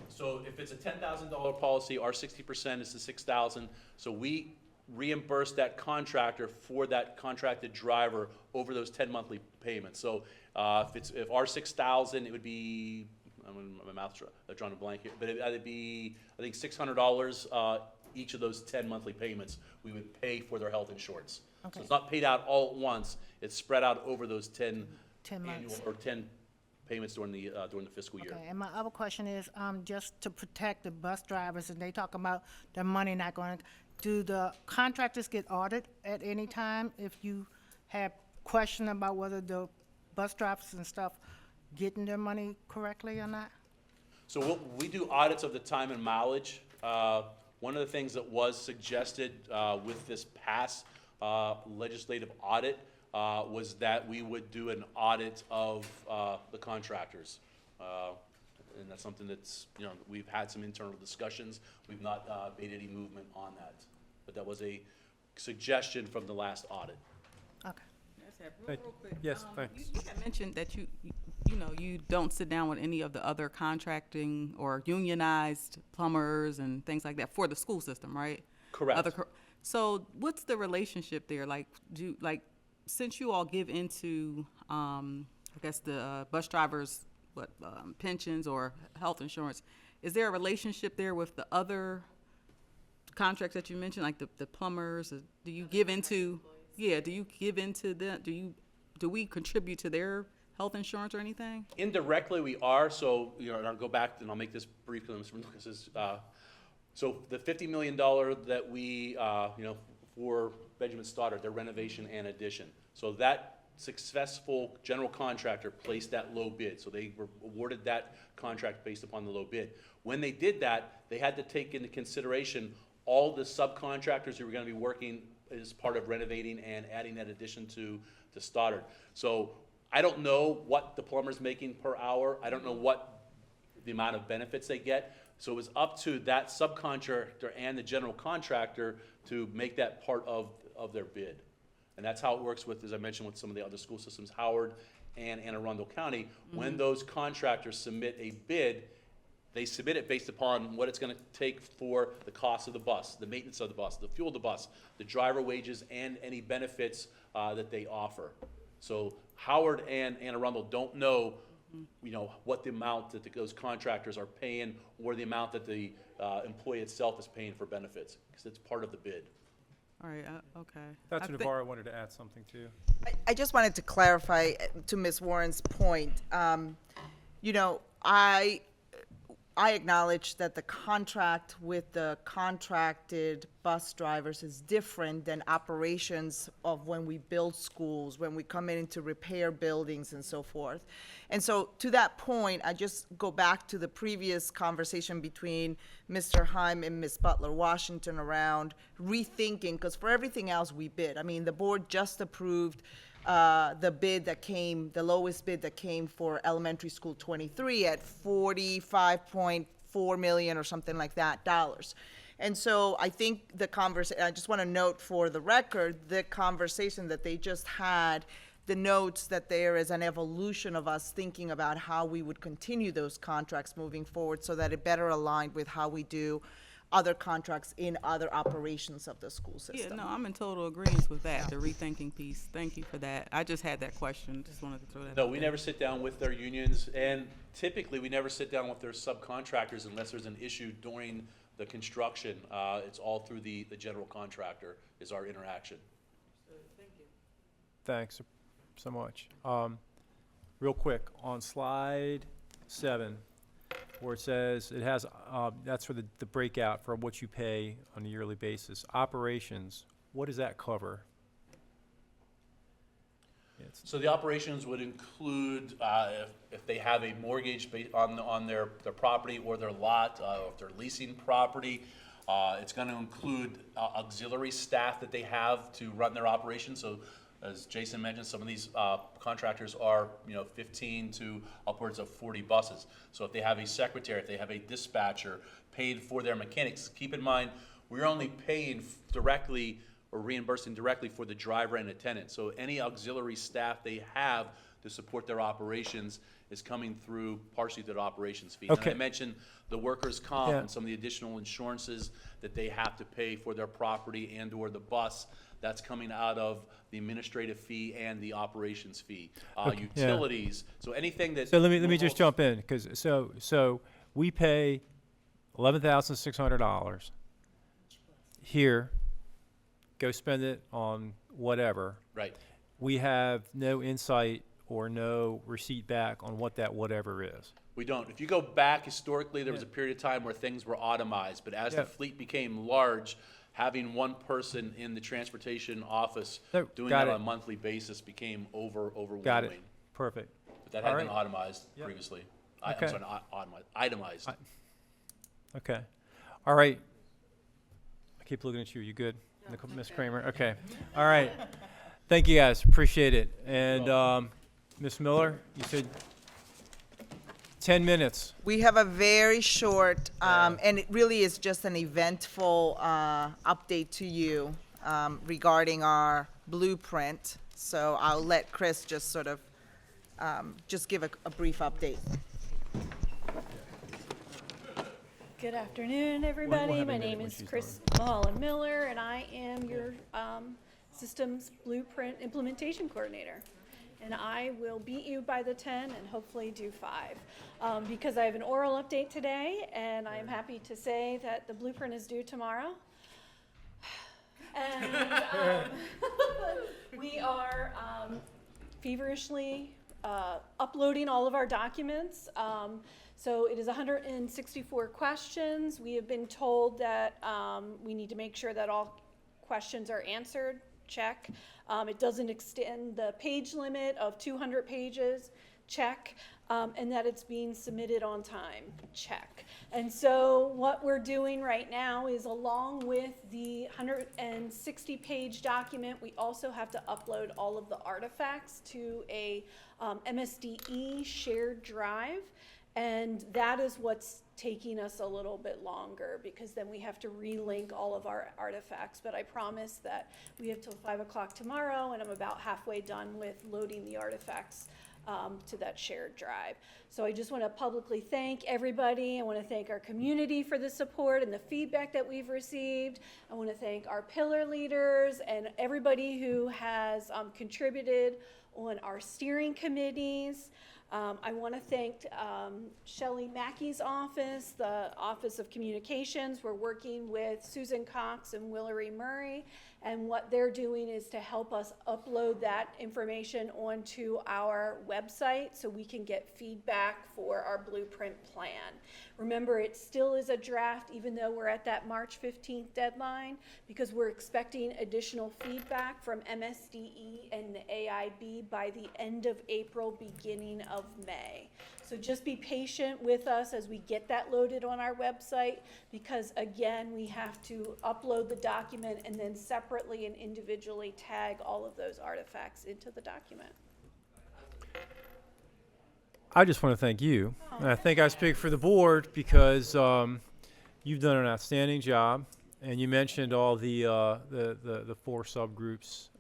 so if it's a $10,000 policy, our 60% is the $6,000. So we reimburse that contractor for that contracted driver over those 10 monthly payments. So if our 6,000, it would be, my mouth's drawing a blank here, but it'd be, I think, $600 each of those 10 monthly payments we would pay for their health insurance. Okay. So it's not paid out all at once, it's spread out over those 10 annual, months. or 10 payments during the fiscal year. Okay, and my other question is, just to protect the bus drivers, and they talk about their money not going, do the contractors get audited at any time if you have question about whether the bus drivers and stuff getting their money correctly or not? So we do audits of the time and mileage. One of the things that was suggested with this past legislative audit was that we would do an audit of the contractors. And that's something that's, we've had some internal discussions. We've not made any movement on that. But that was a suggestion from the last audit. Okay. Real quick. Yes, thanks. You had mentioned that you don't sit down with any of the other contracting or unionized plumbers and things like that for the school system, right? Correct. So what's the relationship there? Since you all give into, I guess the bus drivers, pensions or health insurance, is there a relationship there with the other contracts that you mentioned, like the plumbers? Do you give into? Yeah, do you give into them? Do we contribute to their health insurance or anything? Indirectly, we are. So, and I'll go back and I'll make this brief because Mr. Lucas is, so the $50 million that we, for Benjamin Stoddard, their renovation and addition. So that successful general contractor placed that low bid. So they were awarded that contract based upon the low bid. When they did that, they had to take into consideration all the subcontractors who were going to be working as part of renovating and adding that addition to Stoddard. So I don't know what the plumber's making per hour. I don't know what the amount of benefits they get. So it was up to that subcontractor and the general contractor to make that part of their bid. And that's how it works with, as I mentioned, with some of the other school systems, Howard and Anne Arundel County, when those contractors submit a bid, they submit it based upon what it's gonna take for the cost of the bus, the maintenance of the bus, the fuel of the bus, the driver wages, and any benefits that they offer. So Howard and Anne Arundel don't know, you know, what the amount that those contractors are paying or the amount that the employee itself is paying for benefits, because it's part of the bid. All right, okay. Dr. Navarro wanted to add something too. I just wanted to clarify to Ms. Warren's point. You know, I acknowledge that the contract with the contracted bus drivers is different than operations of when we build schools, when we come in to repair buildings and so forth. And so to that point, I just go back to the previous conversation between Mr. Heim and Ms. Butler-Washington around rethinking, because for everything else we bid. I mean, the board just approved the bid that came, the lowest bid that came for elementary school 23 at $45.4 million or something like that dollars. And so I think the conversation, I just want to note for the record, the conversation that they just had, the notes that there is an evolution of us thinking about how we would continue those contracts moving forward so that it better aligned with how we do other contracts in other operations of the school system. Yeah, no, I'm in total agreement with that, the rethinking piece. Thank you for that. I just had that question, just wanted to throw that No, out we there. never sit down with their unions, and typically, we never sit down with their subcontractors unless there's an issue during the construction. It's all through the general contractor is our interaction. Thanks so much. Real quick, on slide 7, where it says it has, that's for the breakout for what you pay on a yearly basis. Operations, what does that cover? So the operations would include if they have a mortgage on their property or their lot, if they're leasing property. It's going to include auxiliary staff that they have to run their operations. So as Jason mentioned, some of these contractors are 15 to upwards of 40 buses. So if they have a secretary, if they have a dispatcher paid for their mechanics, keep in mind we're only paying directly or reimbursing directly for the driver and attendant. So any auxiliary staff they have to support their operations is coming through partially through the operations fee. Okay. And I mentioned the workers' comp Yeah. and some of the additional insurances that they have to pay for their property and or the bus. That's coming out of the administrative fee and the operations fee. Okay, yeah. Utilities, so anything that. So let me just jump in, because so we pay $11,600 here. Go spend it on whatever. Right. We have no insight or no receipt back on what that whatever is. We don't. If you go back historically, there was a period of time where things were automized, but as Yeah. the fleet became large, having one person in the transportation office doing got that it. on a monthly basis became overwhelming. Got it. Perfect. But that All had been right. automized Yep. previously. Okay. I'm sorry, not itemized. Okay. All right. I keep looking at you. You good? Ms. Kramer? Okay. All right. Thank you, guys. Appreciate it. And Ms. Miller, you said 10 minutes. We have a very short, and it really is just an eventful update to you regarding our blueprint. So I'll let Chris just sort of just give a brief update. Good afternoon, everybody. My name is Chris Mulholland Miller, and I am your systems blueprint implementation coordinator. And I will beat you by the 10 and hopefully do 5. Because I have an oral update today, and I'm happy to say that the blueprint is due tomorrow. And we are feverishly uploading all of our documents. So it is 164 questions. We have been told that we need to make sure that all questions are answered. Check. It doesn't extend the page limit of 200 pages. Check. And that it's being submitted on time. Check. And so what we're doing right now is, along with the 160-page document, we also have to upload all of the artifacts to a MSDE shared drive. And that is what's taking us a little bit longer, because then we have to relink all of our artifacts. But I promise that we have till 5 o'clock tomorrow, and I'm about halfway done with loading the artifacts to that shared drive. So I just want to publicly thank everybody. I want to thank our community for the support and the feedback that we've received. I want to thank our pillar leaders and everybody who has contributed on our steering committees. I want to thank Shelley Mackey's office, the Office of Communications. We're working with Susan Cox and Willery Murray, and what they're doing is to help us upload that information onto our website so we can get feedback for our blueprint plan. Remember, it still is a draft, even though we're at that March 15th deadline, because we're expecting additional feedback from MSDE and the AIB by the end of April, beginning of May. So just be patient with us as we get that loaded on our website, because again, we have to upload the document and then separately and individually tag all of those artifacts into the document. I just want to thank you. And I think I speak for the board because you've done an outstanding job, and you mentioned all the 4 subgroups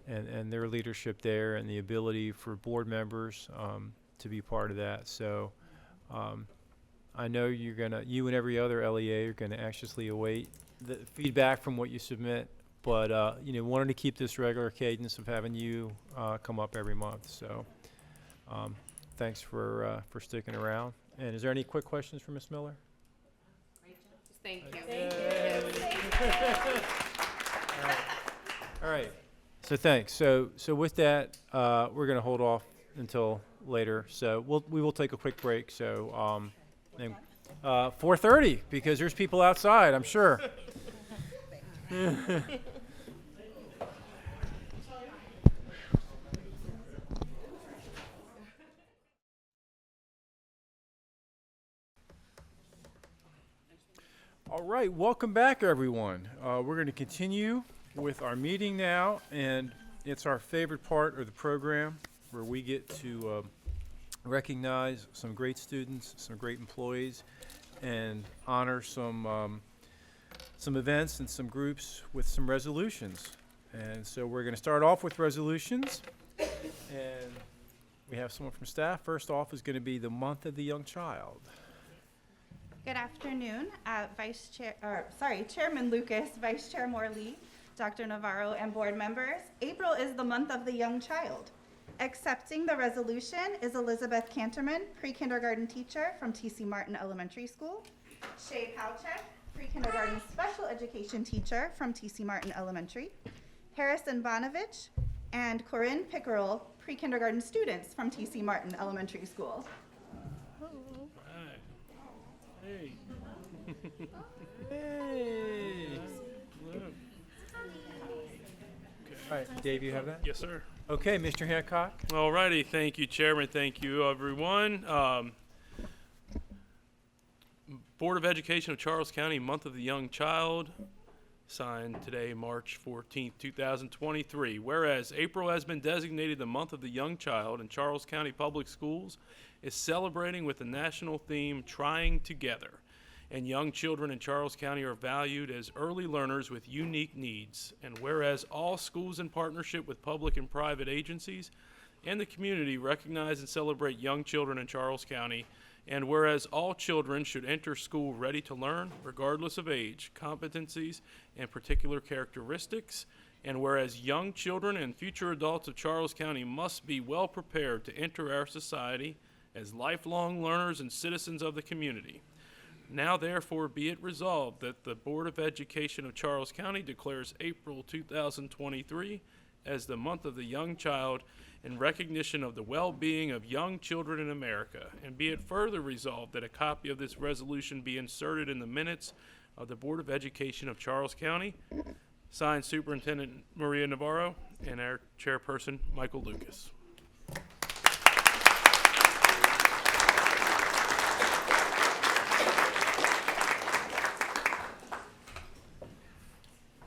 and their leadership there, and the ability for board members to be part of that. So I know you and every other LEA are gonna anxiously await the feedback from what you submit, but wanted to keep this regular cadence of having you come up every month. So thanks for sticking around. And is there any quick questions for Ms. Miller? Thank you. All right. So thanks. So with that, we're going to hold off until later. So we will take a quick break. So 4:30, because there's people outside, I'm sure. All right, welcome back, everyone. We're going to continue with our meeting now, and it's our favorite part of the program where we get to recognize some great students, some great employees, and honor some events and some groups with some resolutions. And so we're going to start off with resolutions, and we have someone from staff. First off is going to be the month of the young child. Good afternoon, Chairman Lucas, Vice Chair Morley, Dr. Navarro, and board members. April is the month of the young child. Accepting the resolution is Elizabeth Canterman, pre-kindergarten teacher from T.C. Martin Elementary School, Shay Palchek, pre-kindergarten special education teacher from T.C. Martin Elementary, Harrison Bonovich, and Corinne Pickerel, pre-kindergarten students from T.C. Martin Elementary School. Hey. Hey. All right, Dave, you have that? Yes, sir. Okay, Mr. Hancock. All righty. Thank you, Chairman. Thank you, everyone. Board of Education of Charles County, Month of the Young Child, signed today, March 14th, 2023. Whereas April has been designated the Month of the Young Child, and Charles County Public Schools is celebrating with the national theme, Trying Together. And young children in Charles County are valued as early learners with unique needs. And whereas all schools in partnership with public and private agencies and the community recognize and celebrate young children in Charles County, and whereas all children should enter school ready to learn, regardless of age, competencies, and particular characteristics, and whereas young children and future adults of Charles County must be well prepared to enter our society as lifelong learners and citizens of the community. Now therefore be it resolved that the Board of Education of Charles County declares April 2023 as the Month of the Young Child in recognition of the well-being of young children in America, and be it further resolved that a copy of this resolution be inserted in the minutes of the Board of Education of Charles County, signed Superintendent Maria Navarro and our chairperson, Michael Lucas.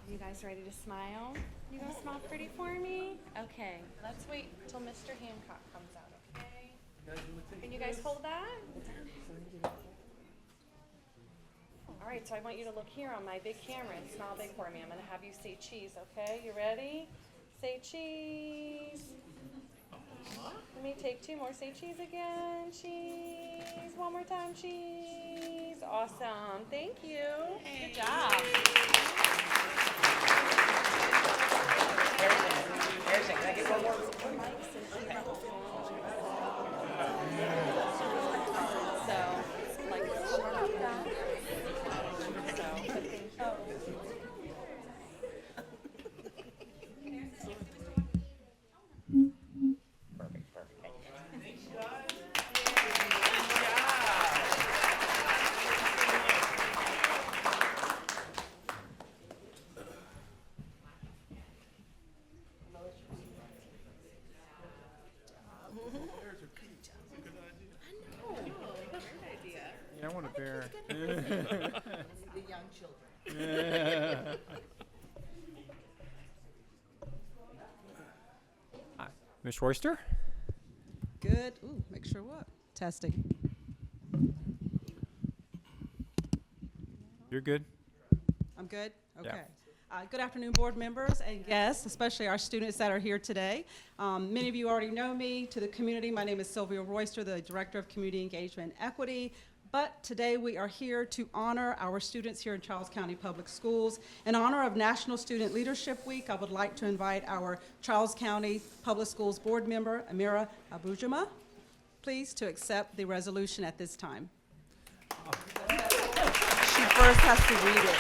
You guys ready to smile? You gonna smile pretty for me? Okay, let's wait until Mr. Hancock comes out, okay? Can you guys hold that? All right, so I want you to look here on my big camera and smile big for me. I'm gonna have you say cheese, okay? You ready? Say cheese. Let me take two more. Say cheese again. Cheese. One more time. Cheese. Awesome. Thank you. Good job. Yeah, I want a bear. The young children. Hi. Ms. Royster? Good. Ooh, make sure what? Testing. You're good. I'm good? Yeah. Okay. Good afternoon, board members and guests, especially our students that are here today. Many of you already know me. To the community, my name is Sylvia Royster, the Director of Community Engagement and Equity. But today we are here to honor our students here in Charles County Public Schools. In honor of National Student Leadership Week, I would like to invite our Charles County Public Schools board member, Amira Abujama, please to accept the resolution at this time. She first has to read it.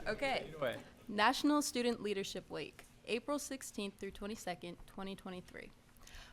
Okay. National Student Leadership Week, April 16th through 22nd, 2023.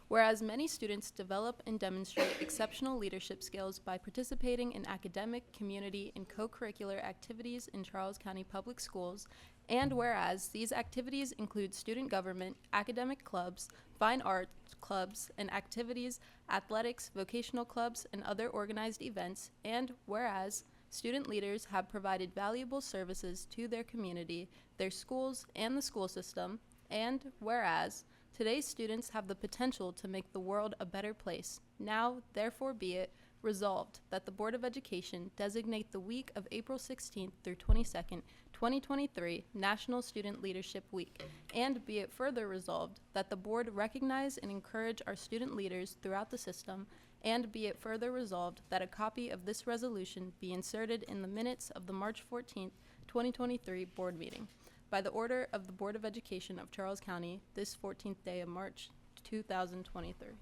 Whereas many students develop and demonstrate exceptional leadership skills by participating in academic, community, and co-curricular activities in Charles County Public Schools, and whereas these activities include student government, academic clubs, fine arts clubs and activities, athletics, vocational clubs, and other organized events, and whereas student leaders have provided valuable services to their community, their schools, and the school system, and whereas today's students have the potential to make the world a better place. Now, therefore, be it resolved that the Board of Education designate the week of April 16th through 22nd, 2023 National Student Leadership Week, and be it further resolved that the Board recognize and encourage our student leaders throughout the system, and be it further resolved that a copy of this resolution be inserted in the minutes of the March 14th, 2023 board meeting. By the order of the Board of Education of Charles County, this 14th day of March, 2023. And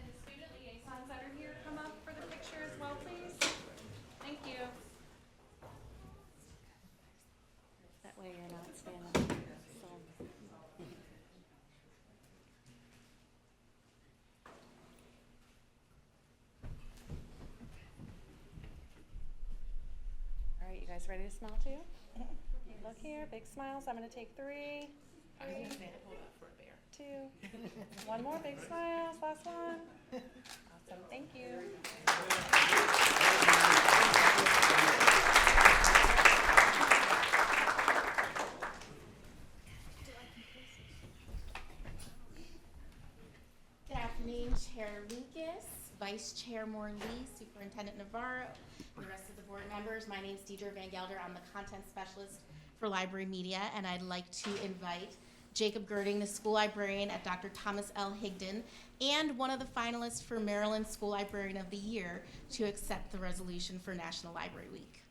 the student liaisons that are here, come up for the picture as well, please. Thank you. That way you're not standing. All right, you guys ready to smile too? Look here, big smiles. I'm gonna take three. Two. One more, big smiles. Last one. Awesome, thank you. Good afternoon, Chair Lucas, Vice Chair Morley, Superintendent Navarro, and the rest of the board members. My name is Deidre Van Gelder. I'm the content specialist for library media, and I'd like to invite Jacob Girding, the school librarian at Dr. Thomas L. Higdon, and one of the finalists for Maryland School Librarian of the Year to accept the resolution for National Library Week.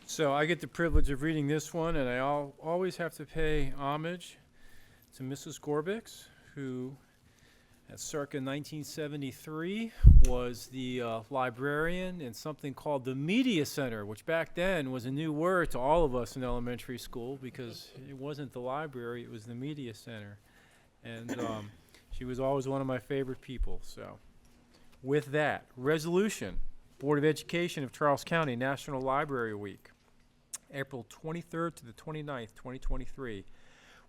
So I get the privilege of reading this one, and I always have to pay homage to Mrs. Gorbix, who at circa 1973 was the librarian in something called the Media Center, which back then was a new word to all of us in elementary school because it wasn't the library, it was the Media Center. And she was always one of my favorite people. So with that, resolution, Board of Education of Charles County National Library Week, April 23rd to the 29th, 2023.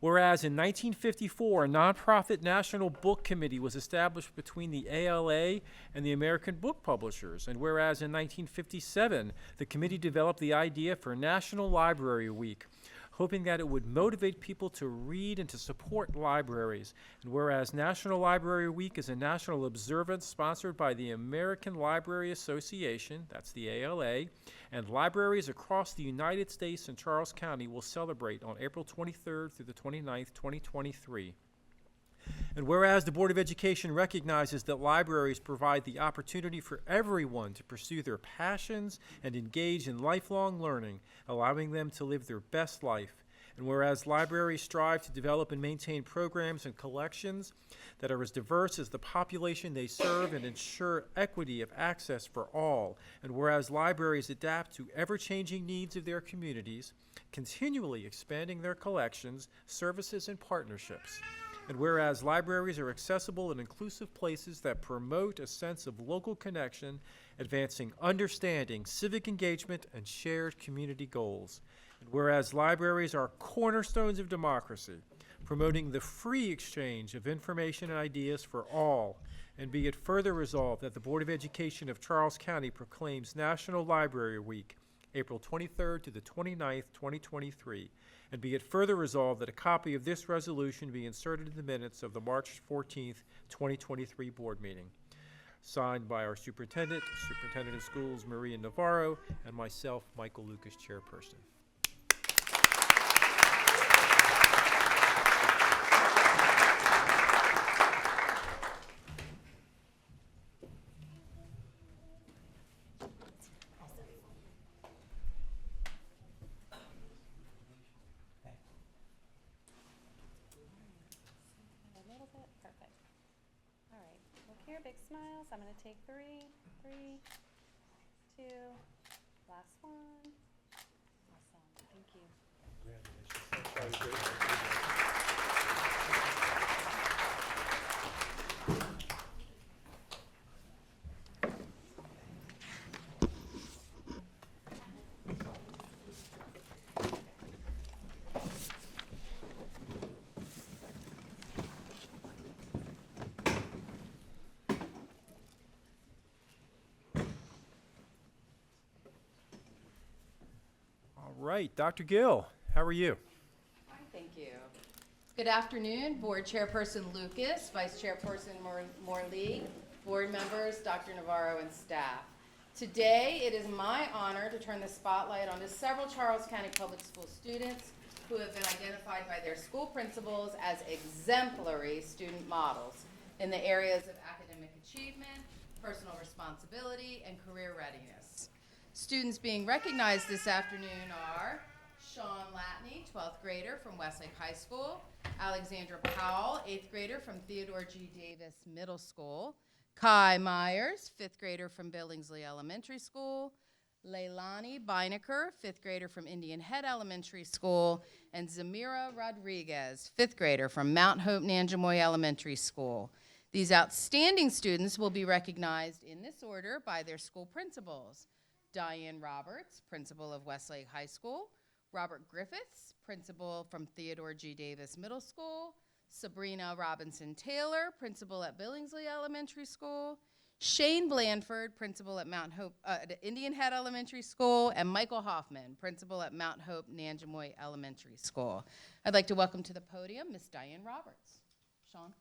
Whereas in 1954, a nonprofit National Book Committee was established between the ALA and the American Book Publishers, and whereas in 1957, the committee developed the idea for National Library Week, hoping that it would motivate people to read and to support libraries. And whereas National Library Week is a national observance sponsored by the American Library Association, that's the ALA, and libraries across the United States and Charles County will celebrate on April 23rd through the 29th, 2023. And whereas the Board of Education recognizes that libraries provide the opportunity for everyone to pursue their passions and engage in lifelong learning, allowing them to live their best life. And whereas libraries strive to develop and maintain programs and collections that are as diverse as the population they serve and ensure equity of access for all. And whereas libraries adapt to ever-changing needs of their communities, continually expanding their collections, services, and partnerships. And whereas libraries are accessible and inclusive places that promote a sense of local connection, advancing understanding, civic engagement, and shared community goals. And whereas libraries are cornerstones of democracy, promoting the free exchange of information and ideas for all. And be it further resolved that the Board of Education of Charles County proclaims National Library Week, April 23rd to the 29th, 2023. And be it further resolved that a copy of this resolution be inserted in the minutes of the March 14th, 2023 board meeting. Signed by our Superintendent, Superintendent of Schools Maria Navarro, and myself, Michael Lucas, Chairperson. Big smiles. I'm going to take 3, 2, last one. Awesome. Thank you. All right, Dr. Gill, how are you? Fine, thank you. Good afternoon, Board Chairperson Lucas, Vice Chairperson Morley, Board members, Dr. Navarro, and staff. Today, it is my honor to turn the spotlight onto several Charles County Public School students who have been identified by their school principals as exemplary student models in the areas of academic achievement, personal responsibility, and career readiness. Students being recognized this afternoon are Sean Latney, 12th grader from Westlake High School, Alexandra Powell, 8th grader from Theodore G. Davis Middle School, Kai Myers, 5th grader from Billingsley Elementary School, Leilani Beinecker, 5th grader from Indian Head Elementary School, and Zamira Rodriguez, 5th grader from Mount Hope Nanjemoy Elementary School. These outstanding students will be recognized in this order by their school principals. Diane Roberts, principal of Westlake High School, Robert Griffiths, principal from Theodore G. Davis Middle School, Sabrina Robinson Taylor, principal at Billingsley Elementary School, Shane Blandford, principal at Indian Head Elementary School, and Michael Hoffman, principal at Mount Hope Nanjemoy Elementary School. I'd like to welcome to the podium Miss Diane Roberts. Sean.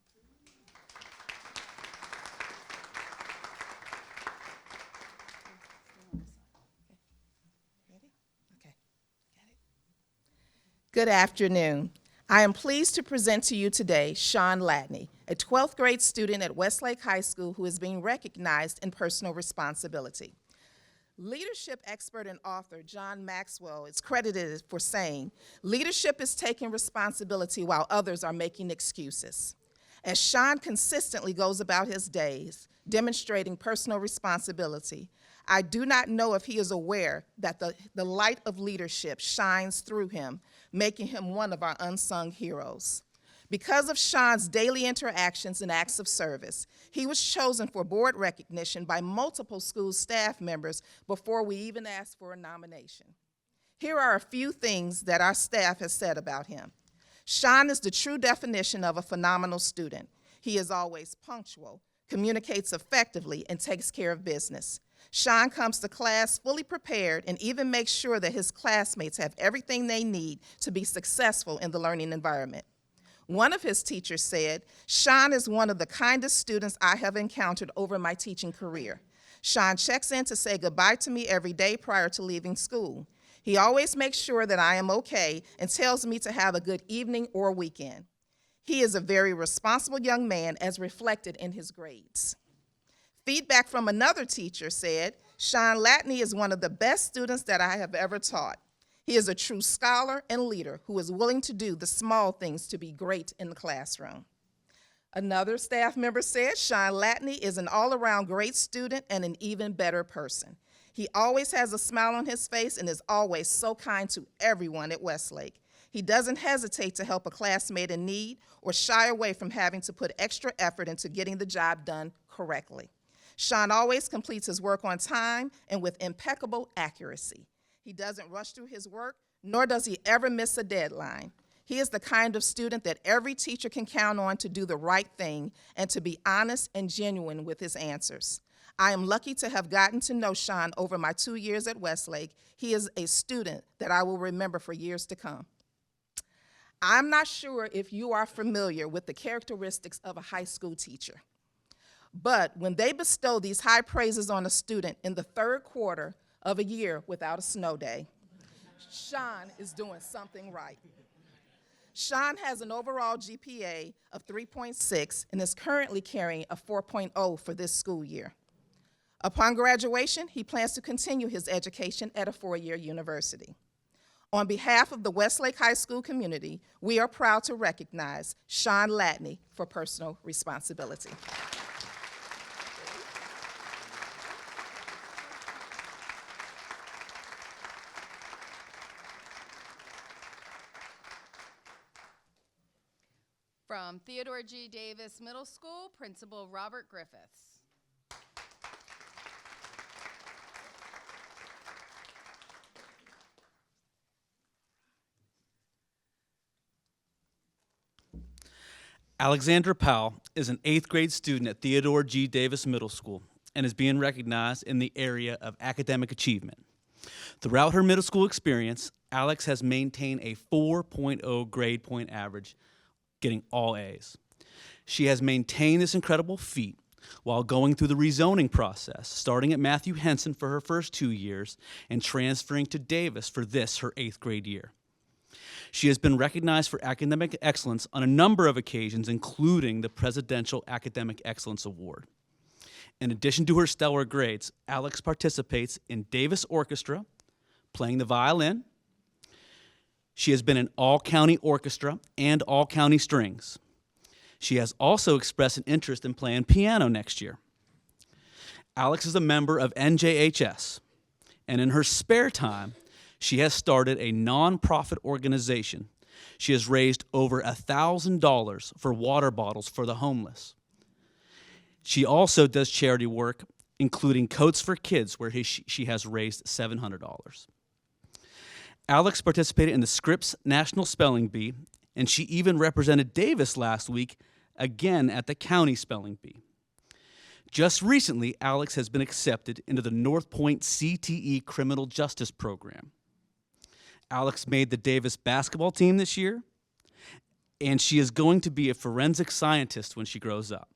Good afternoon. I am pleased to present to you today Sean Latney, a 12th grade student at Westlake High School who is being recognized in personal responsibility. Leadership expert and author John Maxwell is credited for saying, "Leadership is taking responsibility while others are making excuses." As Sean consistently goes about his days, demonstrating personal responsibility, I do not know if he is aware that the light of leadership shines through him, making him one of our unsung heroes. Because of Sean's daily interactions and acts of service, he was chosen for board recognition by multiple school staff members before we even asked for a nomination. Here are a few things that our staff has said about him. Sean is the true definition of a phenomenal student. He is always punctual, communicates effectively, and takes care of business. Sean comes to class fully prepared and even makes sure that his classmates have everything they need to be successful in the learning environment. One of his teachers said, "Sean is one of the kindest students I have encountered over my teaching career. Sean checks in to say goodbye to me every day prior to leaving school. He always makes sure that I am okay and tells me to have a good evening or weekend. He is a very responsible young man as reflected in his grades." Feedback from another teacher said, "Sean Latney is one of the best students that I have ever taught. He is a true scholar and leader who is willing to do the small things to be great in the classroom." Another staff member said, "Sean Latney is an all-around great student and an even better person. He always has a smile on his face and is always so kind to everyone at Westlake. He doesn't hesitate to help a classmate in need or shy away from having to put extra effort into getting the job done correctly. Sean always completes his work on time and with impeccable accuracy. He doesn't rush through his work, nor does he ever miss a deadline. He is the kind of student that every teacher can count on to do the right thing and to be honest and genuine with his answers. I am lucky to have gotten to know Sean over my 2 years at Westlake. He is a student that I will remember for years to come." I'm not sure if you are familiar with the characteristics of a high school teacher, but when they bestow these high praises on a student in the third quarter of a year without a snow day, Sean is doing something right. Sean has an overall GPA of 3.6 and is currently carrying a 4.0 for this school year. Upon graduation, he plans to continue his education at a four-year university. On behalf of the Westlake High School community, we are proud to recognize Sean Latney for personal responsibility. From Theodore G. Davis Middle School, Principal Robert Griffiths. Alexandra Powell is an 8th grade student at Theodore G. Davis Middle School and is being recognized in the area of academic achievement. Throughout her middle school experience, Alex has maintained a 4.0 grade point average, getting all A's. She has maintained this incredible feat while going through the rezoning process, starting at Matthew Henson for her first 2 years and transferring to Davis for this, her 8th grade year. She has been recognized for academic excellence on a number of occasions, including the Presidential Academic Excellence Award. In addition to her stellar grades, Alex participates in Davis Orchestra, playing the violin. She has been in all-county orchestra and all-county strings. She has also expressed an interest in playing piano next year. Alex is a member of NJHS, and in her spare time, she has started a nonprofit organization. She has raised over $1,000 for water bottles for the homeless. She also does charity work, including Coats for Kids, where she has raised $700. Alex participated in the Scripps National Spelling Bee, and she even represented Davis last week, again at the County Spelling Bee. Just recently, Alex has been accepted into the North Point CTE Criminal Justice Program. Alex made the Davis basketball team this year, and she is going to be a forensic scientist when she grows up.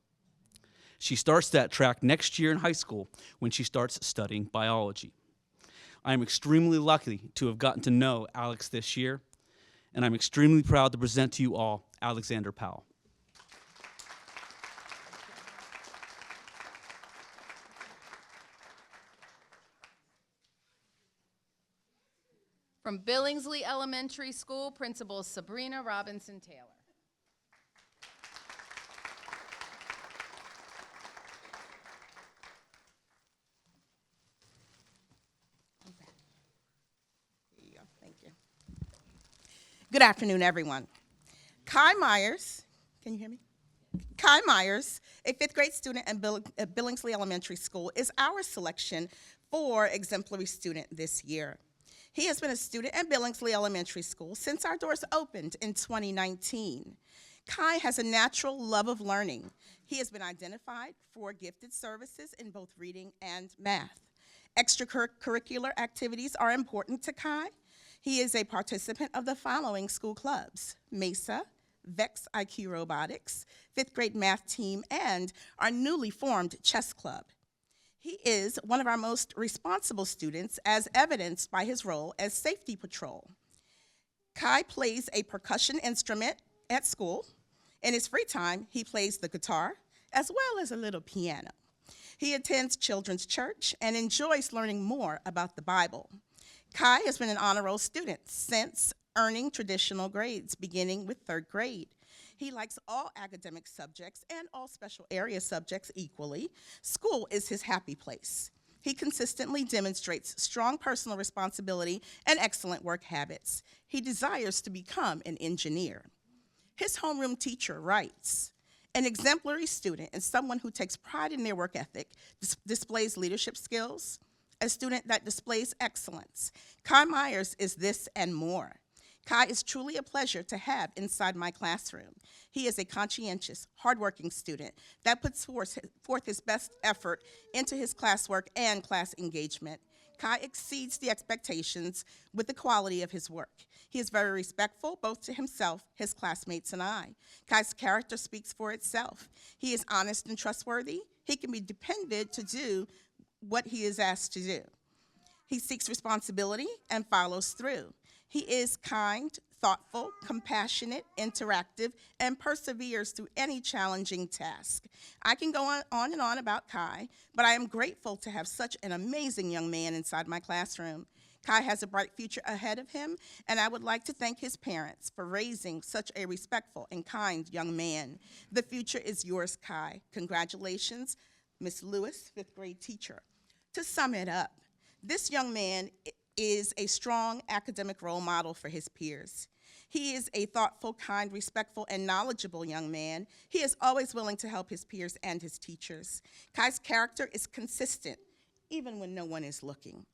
She starts that track next year in high school when she starts studying biology. I am extremely lucky to have gotten to know Alex this year, and I'm extremely proud to present to you all Alexandra Powell. From Billingsley Elementary School, Principal Sabrina Robinson Taylor. There you go. Thank you. Good afternoon, everyone. Kai Myers, can you hear me? Kai Myers, a 5th grade student at Billingsley Elementary School, is our selection for exemplary student this year. He has been a student at Billingsley Elementary School since our doors opened in 2019. Kai has a natural love of learning. He has been identified for gifted services in both reading and math. Extracurricular activities are important to Kai. He is a participant of the following school clubs: MESA, VEX IQ Robotics, 5th grade math team, and our newly formed chess club. He is one of our most responsible students, as evidenced by his role as safety patrol. Kai plays a percussion instrument at school. In his free time, he plays the guitar as well as a little piano. He attends children's church and enjoys learning more about the Bible. Kai has been an honor roll student since earning traditional grades, beginning with 3rd grade. He likes all academic subjects and all special area subjects equally. School is his happy place. He consistently demonstrates strong personal responsibility and excellent work habits. He desires to become an engineer. His homeroom teacher writes, "An exemplary student and someone who takes pride in their work ethic, displays leadership skills, a student that displays excellence. Kai Myers is this and more. Kai is truly a pleasure to have inside my classroom. He is a conscientious, hardworking student that puts forth his best effort into his classwork and class engagement. Kai exceeds the expectations with the quality of his work. He is very respectful, both to himself, his classmates, and I. Kai's character speaks for itself. He is honest and trustworthy. He can be depended to do what he is asked to do. He seeks responsibility and follows through. He is kind, thoughtful, compassionate, interactive, and perseveres through any challenging task. I can go on and on about Kai, but I am grateful to have such an amazing young man inside my classroom. Kai has a bright future ahead of him, and I would like to thank his parents for raising such a respectful and kind young man. The future is yours, Kai. Congratulations, Ms. Lewis, 5th grade teacher." To sum it up, this young man is a strong academic role model for his peers. He is a thoughtful, kind, respectful, and knowledgeable young man. He is always willing to help his peers and his teachers. Kai's character is consistent, even when no one is looking.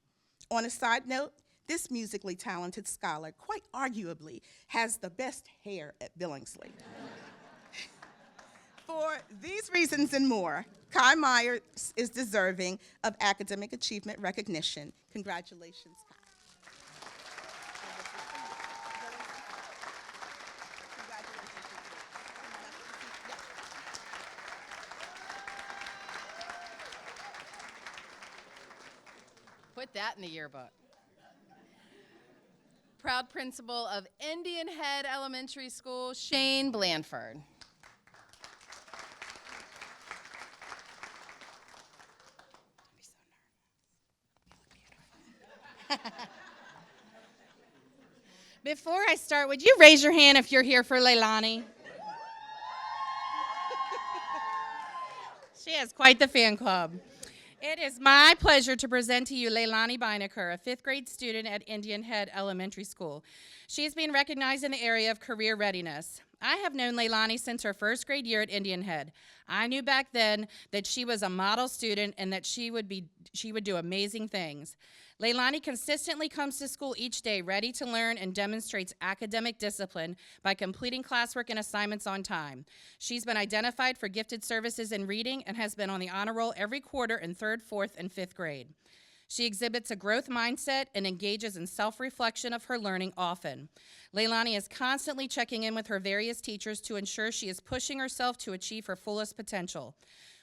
On a side note, this musically talented scholar, quite arguably, has the best hair at Billingsley. For these reasons and more, Kai Myers is deserving of academic achievement recognition. Congratulations, Kai. Put that in the yearbook. Proud principal of Indian Head Elementary School, Shane Blandford. Before I start, would you raise your hand if you're here for Leilani? She has quite the fan club. It is my pleasure to present to you Leilani Beinecker, a 5th grade student at Indian Head Elementary School. She is being recognized in the area of career readiness. I have known Leilani since her 1st grade year at Indian Head. I knew back then that she was a model student and that she would do amazing things. Leilani consistently comes to school each day ready to learn and demonstrates academic discipline by completing classwork and assignments on time. She's been identified for gifted services in reading and has been on the honor roll every quarter in 3rd, 4th, and 5th grade. She exhibits a growth mindset and engages in self-reflection of her learning often. Leilani is constantly checking in with her various teachers to ensure she is pushing herself to achieve her fullest potential.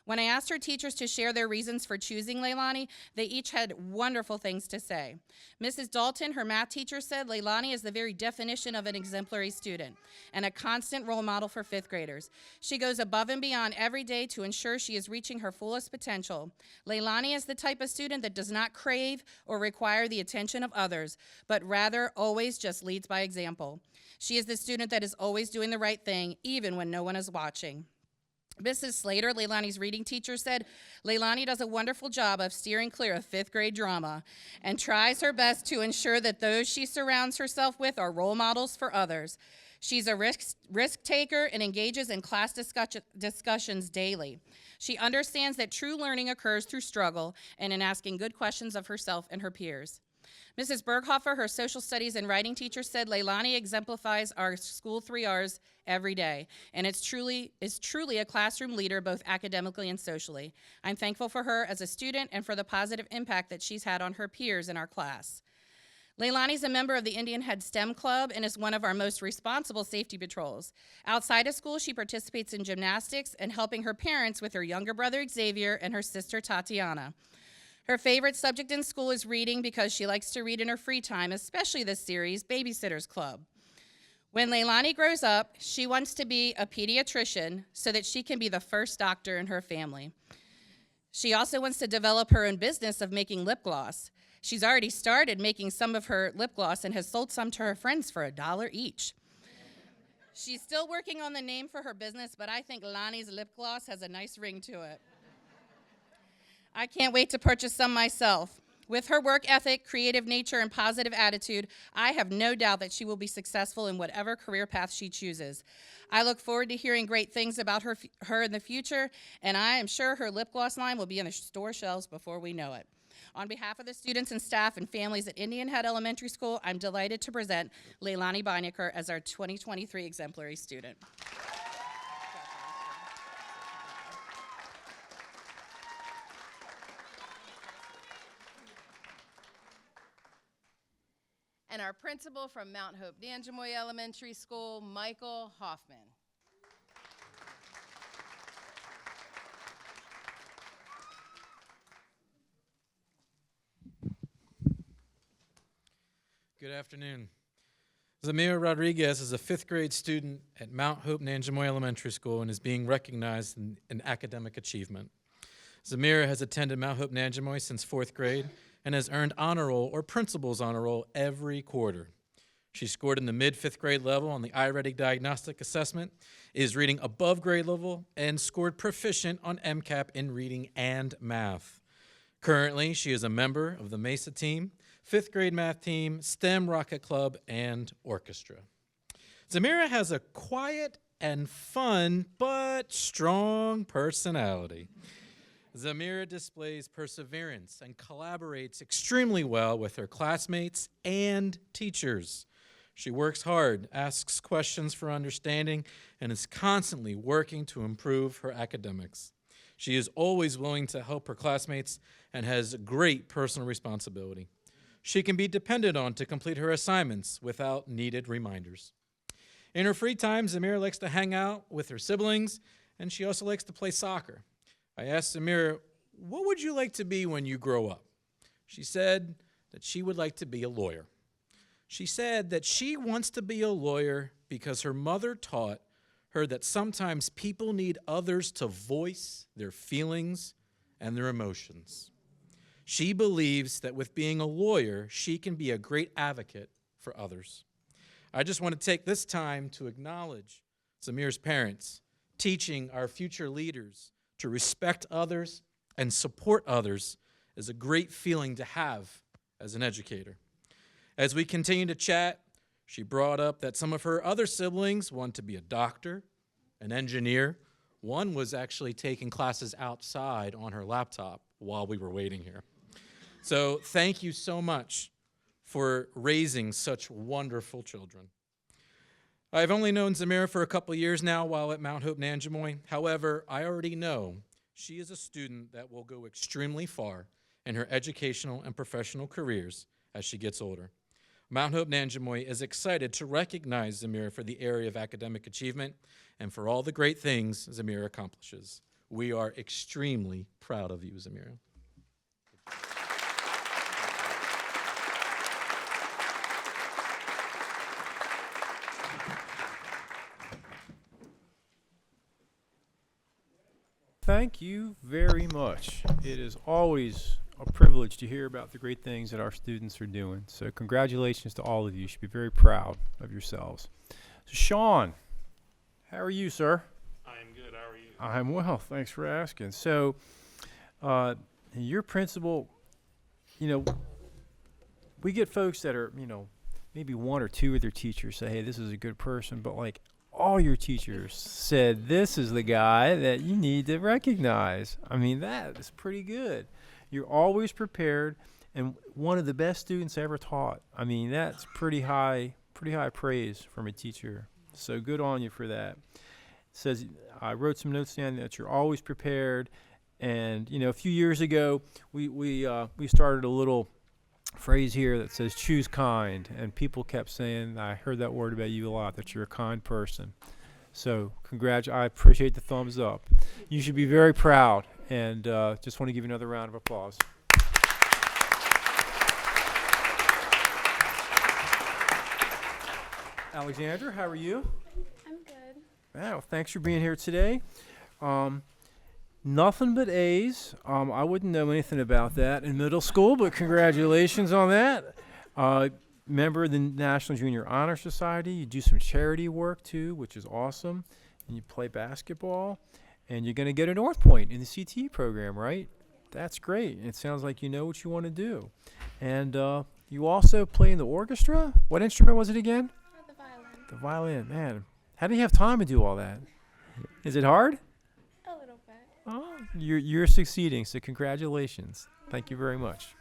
When I asked her teachers to share their reasons for choosing Leilani, they each had wonderful things to say. Mrs. Dalton, her math teacher, said Leilani is the very definition of an exemplary student and a constant role model for 5th graders. She goes above and beyond every day to ensure she is reaching her fullest potential. Leilani is the type of student that does not crave or require the attention of others, but rather always just leads by example. She is the student that is always doing the right thing, even when no one is watching. Mrs. Slater, Leilani's reading teacher, said Leilani does a wonderful job of steering clear of 5th grade drama and tries her best to ensure that those she surrounds herself with are role models for others. She's a risk taker and engages in class discussions daily. She understands that true learning occurs through struggle and in asking good questions of herself and her peers. Mrs. Berghofer, her social studies and writing teacher, said Leilani exemplifies our school 3 Rs every day, and is truly a classroom leader both academically and socially. I'm thankful for her as a student and for the positive impact that she's had on her peers in our class. Leilani is a member of the Indian Head STEM Club and is one of our most responsible safety patrols. Outside of school, she participates in gymnastics and helping her parents with her younger brother Xavier and her sister Tatiana. Her favorite subject in school is reading because she likes to read in her free time, especially this series, Babysitter's Club. When Leilani grows up, she wants to be a pediatrician so that she can be the first doctor in her family. She also wants to develop her own business of making lip gloss. She's already started making some of her lip gloss and has sold some to her friends for $1 each. She's still working on the name for her business, but I think Lonnie's lip gloss has a nice ring to it. I can't wait to purchase some myself. With her work ethic, creative nature, and positive attitude, I have no doubt that she will be successful in whatever career path she chooses. I look forward to hearing great things about her in the future, and I am sure her lip gloss line will be on the store shelves before we know it. On behalf of the students and staff and families at Indian Head Elementary School, I'm delighted to present Leilani Beinecker as our 2023 exemplary student. And our principal from Mount Hope Nanjemoy Elementary School, Michael Hoffman. Good afternoon. Zamira Rodriguez is a 5th grade student at Mount Hope Nanjemoy Elementary School and is being recognized in academic achievement. Zamira has attended Mount Hope Nanjemoy since 4th grade and has earned honor roll or principal's honor roll every quarter. She scored in the mid-5th grade level on the iReady diagnostic assessment, is reading above grade level, and scored proficient on MCAP in reading and math. Currently, she is a member of the MESA team, 5th grade math team, STEM Rocket Club, and orchestra. Zamira has a quiet and fun but strong personality. Zamira displays perseverance and collaborates extremely well with her classmates and teachers. She works hard, asks questions for understanding, and is constantly working to improve her academics. She is always willing to help her classmates and has great personal responsibility. She can be depended on to complete her assignments without needed reminders. In her free time, Zamira likes to hang out with her siblings, and she also likes to play soccer. I asked Zamira, what would you like to be when you grow up? She said that she would like to be a lawyer. She said that she wants to be a lawyer because her mother taught her that sometimes people need others to voice their feelings and their emotions. She believes that with being a lawyer, she can be a great advocate for others. I just want to take this time to acknowledge Zamira's parents, teaching our future leaders to respect others and support others is a great feeling to have as an educator. As we continue to chat, she brought up that some of her other siblings want to be a doctor, an engineer. One was actually taking classes outside on her laptop while we were waiting here. So thank you so much for raising such wonderful children. I've only known Zamira for a couple years now while at Mount Hope Nanjemoy. However, I already know she is a student that will go extremely far in her educational and professional careers as she gets older. Mount Hope Nanjemoy is excited to recognize Zamira for the area of academic achievement and for all the great things Zamira accomplishes. We are extremely proud of you, Zamira. Thank you very much. It is always a privilege to hear about the great things that our students are doing. So congratulations to all of you. You should be very proud of yourselves. So Sean, how are you, sir? I'm good. How are you? I'm well. Thanks for asking. So your principal, we get folks that are, maybe one or two of their teachers say, hey, this is a good person, but like all your teachers said, this is the guy that you need to recognize. I mean, that is pretty good. You're always prepared, and one of the best students ever taught. I mean, that's pretty high praise from a teacher. So good on you for that. It says, I wrote some notes down that you're always prepared. And, you know, a few years ago, we started a little phrase here that says choose kind, and people kept saying, I heard that word about you a lot, that you're a kind person. So I appreciate the thumbs up. You should be very proud, and just want to give you another round of applause. Alexandra, how are you? I'm good. Well, thanks for being here today. Nothing but A's. I wouldn't know anything about that in middle school, but congratulations on that. Member of the National Junior Honor Society. You do some charity work too, which is awesome. And you play basketball, and you're going to get a North Point in the CTE program, right? That's great. It sounds like you know what you want to do. And you also play in the orchestra. What instrument was it again? The violin. The violin. Man, how do you have time to do all that? Is it hard? A little bit. Oh, you're succeeding, so congratulations. Thank you very much.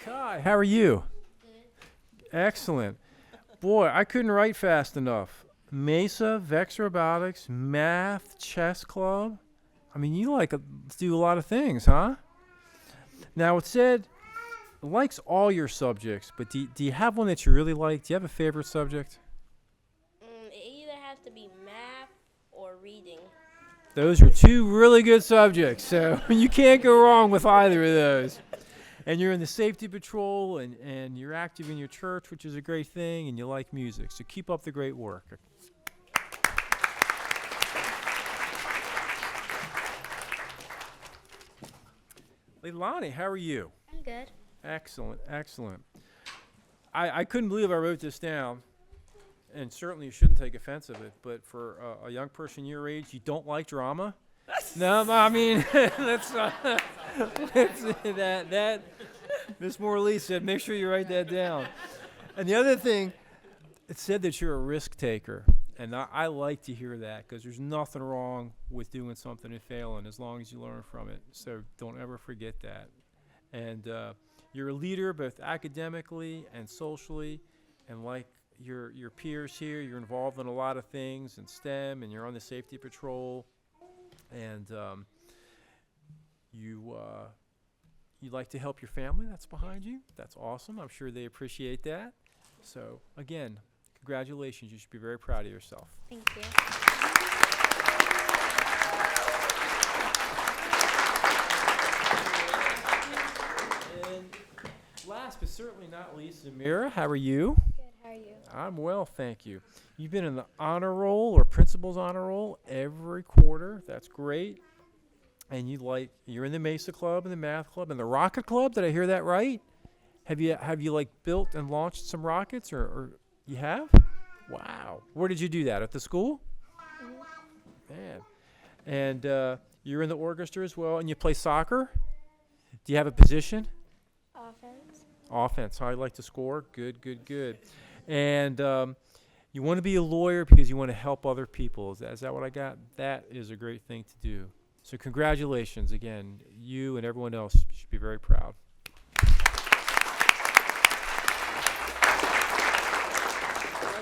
Kai, how are you? Good. Excellent. Boy, I couldn't write fast enough. Mesa, Vex Robotics, Math, Chess Club. I mean, you like to do a lot of things, huh? Now, it said it likes all your subjects, but do you have one that you really like? Do you have a favorite subject? It either has to be math or reading. Those are two really good subjects, so you can't go wrong with either of those. And you're in the safety patrol, and you're active in your church, which is a great thing, and you like music. So keep up the great work. Leilani, how are you? I'm good. Excellent, excellent. I couldn't believe I wrote this down, and certainly you shouldn't take offense of it, but for a young person your age, you don't like drama? No, I mean, that's that. Miss Morley said, make sure you write that down. And the other thing, it said that you're a risk taker, and I like to hear that because there's nothing wrong with doing something and failing as long as you learn from it. So don't ever forget that. And you're a leader both academically and socially, and like your peers here, you're involved in a lot of things in STEM, and you're on the safety patrol, and you like to help your family that's behind you. That's awesome. I'm sure they appreciate that. So again, congratulations. You should be very proud of yourself. Thank you. And last but certainly not least, Zamira, how are you? Good, how are you? I'm well, thank you. You've been in the honor roll or principal's honor roll every quarter. That's great. And you're in the Mesa Club and the Math Club and the Rocket Club. Did I hear that right? Have you like built and launched some rockets, or you have? Wow. Where did you do that? At the school? Mm-hmm. Man. And you're in the orchestra as well, and you play soccer? Do you have a position? Offense. Offense. I like to score. Good, good, good. And you want to be a lawyer because you want to help other people. Is that what I got? That is a great thing to do. So congratulations again. You and everyone else should be very proud.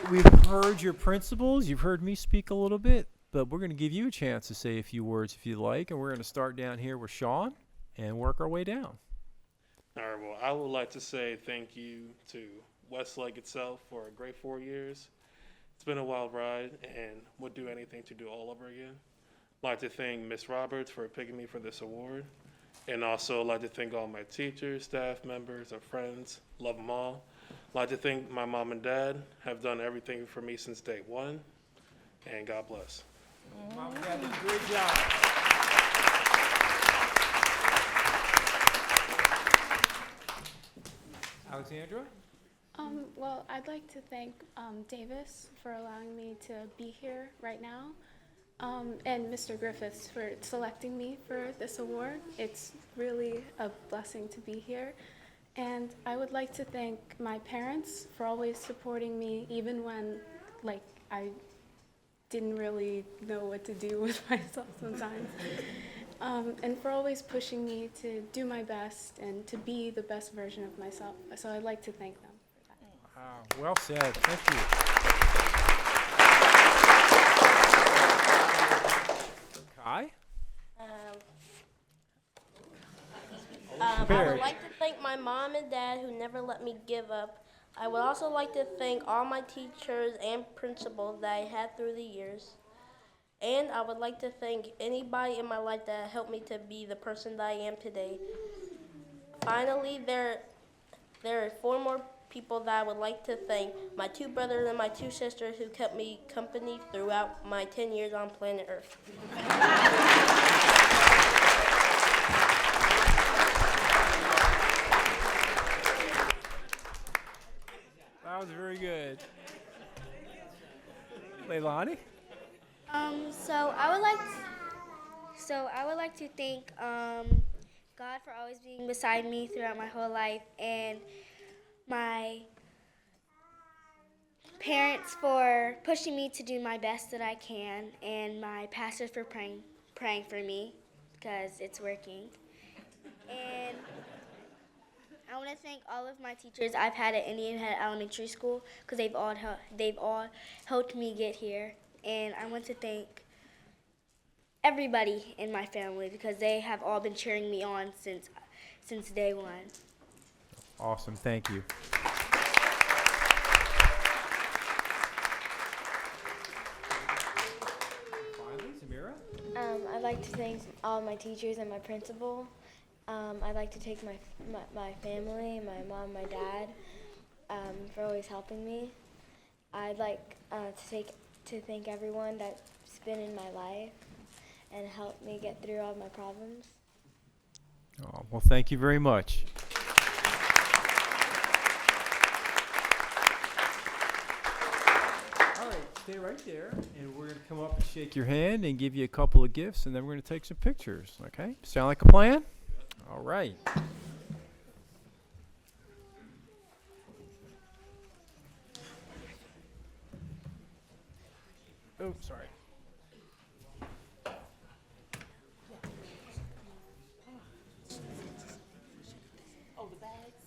We've heard your principles. You've heard me speak a little bit, but we're going to give you a chance to say a few words if you'd like, and we're going to start down here with Sean and work our way down. All right, well, I would like to say thank you to Westlake itself for a great 4 years. It's been a wild ride, and would do anything to do it all over again. I'd like to thank Ms. Roberts for picking me for this award, and also I'd like to thank all my teachers, staff members, and friends. Love them all. I'd like to thank my mom and dad, have done everything for me since day one, and God bless. Mom and Dad did a great job. Alexandra? Well, I'd like to thank Davis for allowing me to be here right now, and Mr. Griffiths for selecting me for this award. It's really a blessing to be here. And I would like to thank my parents for always supporting me, even when, I didn't really know what to do with myself sometimes. And for always pushing me to do my best and to be the best version of myself. So I'd like to thank them for that. Wow, well said. Thank you. Kai? I would like to thank my mom and dad who never let me give up. I would also like to thank all my teachers and principals that I had through the years. And I would like to thank anybody in my life that helped me to be the person that I am today. Finally, there are 4 more people that I would like to thank. My 2 brothers and my 2 sisters who kept me company throughout my 10 years on planet Earth. That was very good. Leilani? So I would like to thank God for always being beside me throughout my whole life, and my parents for pushing me to do my best that I can, and my pastors for praying for me because it's working. And I want to thank all of my teachers I've had at Indian Head Elementary School because they've all helped me get here. And I want to thank everybody in my family because they have all been cheering me on since day one. Awesome. Thank you. Finally, Samira? I'd like to thank all my teachers and my principal. I'd like to thank my family, my mom, my dad, for always helping me. I'd like to thank everyone that's been in my life and helped me get through all my problems. Oh, well, thank you very much. All right, stay right there, and we're going to come up and shake your hand and give you a couple of gifts, and then we're going to take some pictures, okay? Sound like a plan? All right. Oh, sorry. Oh, the bags?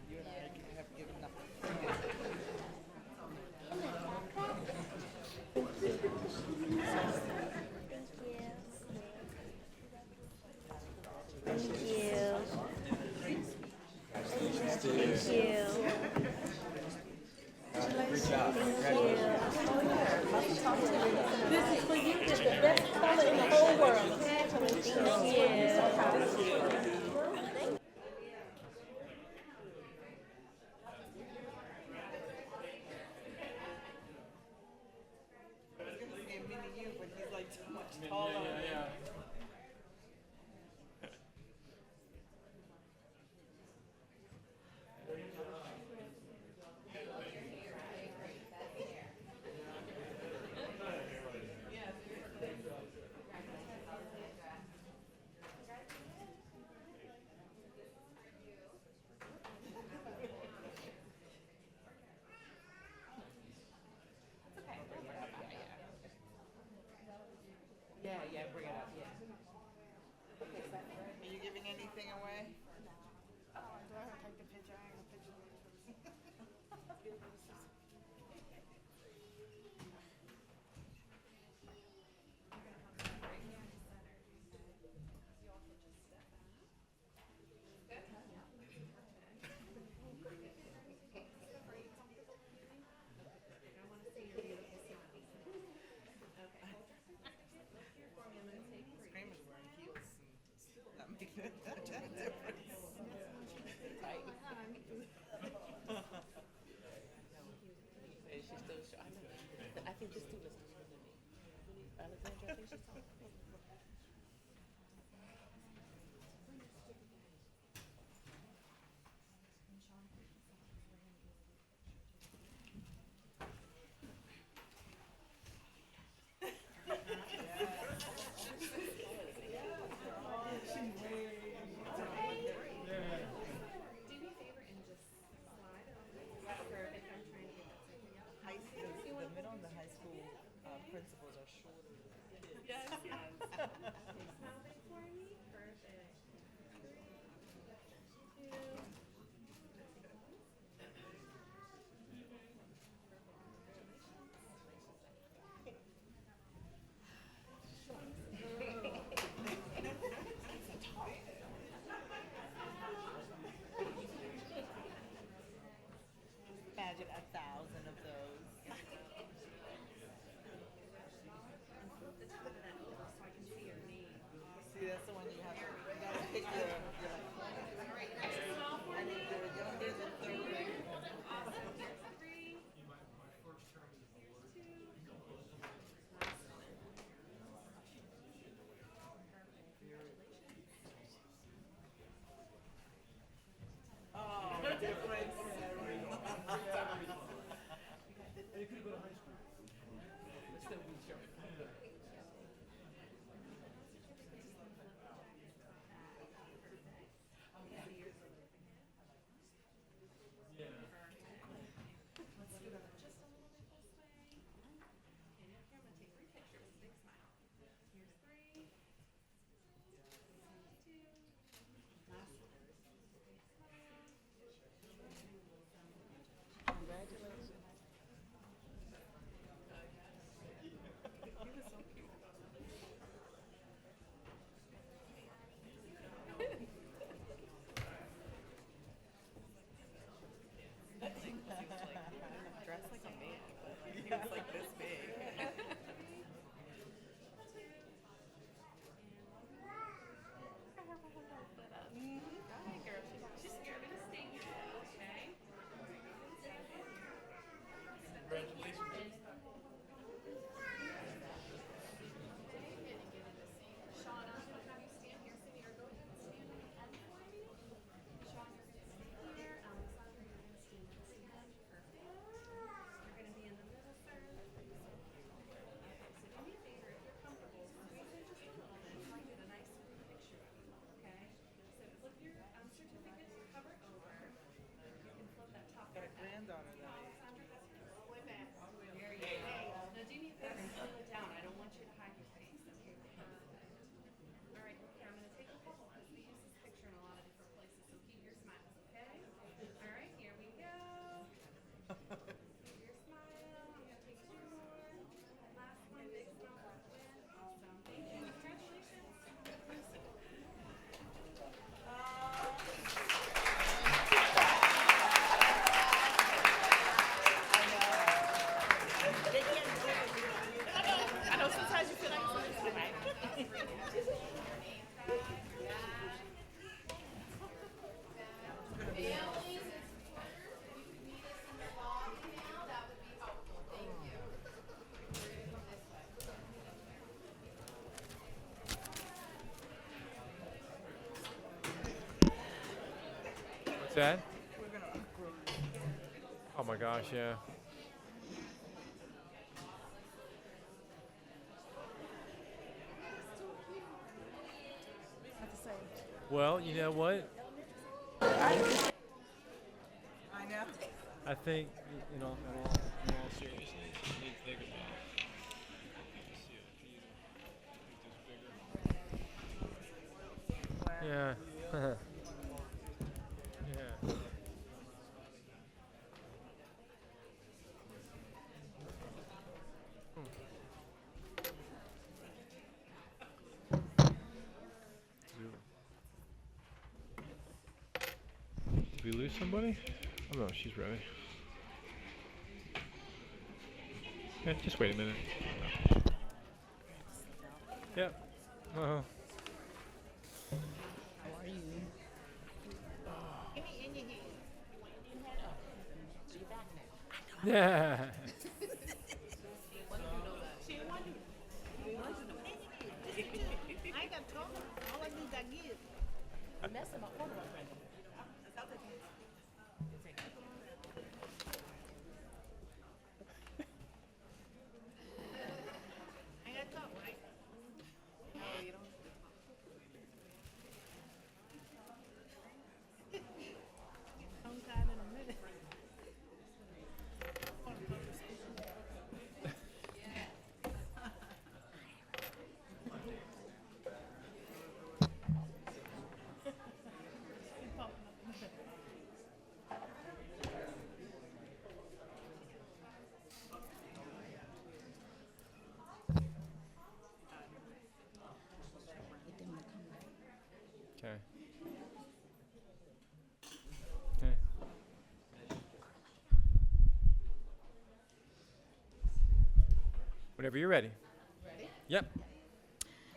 You and I have given nothing. Thank you. Thank you. Great job. This is for you. It's the best color in the whole world. Thank you. Yeah, bring it up, yeah. Are you giving anything away? Oh, do I have to take the picture? I ain't gonna picture. I think this student is older than me. Alexandra, I think she's older. Dad? Oh my gosh, yeah. Well, you know what? I know. I think, in all seriousness, you need to think about it. Yeah. Yeah. Did we lose somebody? Oh no, she's ready. Yeah, just wait a minute. Yep. Uh-huh. How are you? Give me in your hand. You want to do your head up. So you're back now. Yeah. I ain't got to talk. All I do is I give. You're messing my corner up right now. I ain't got to talk, right? No, you don't. Sometime in a minute. Okay. Okay. Whenever you're ready. Ready? Yep.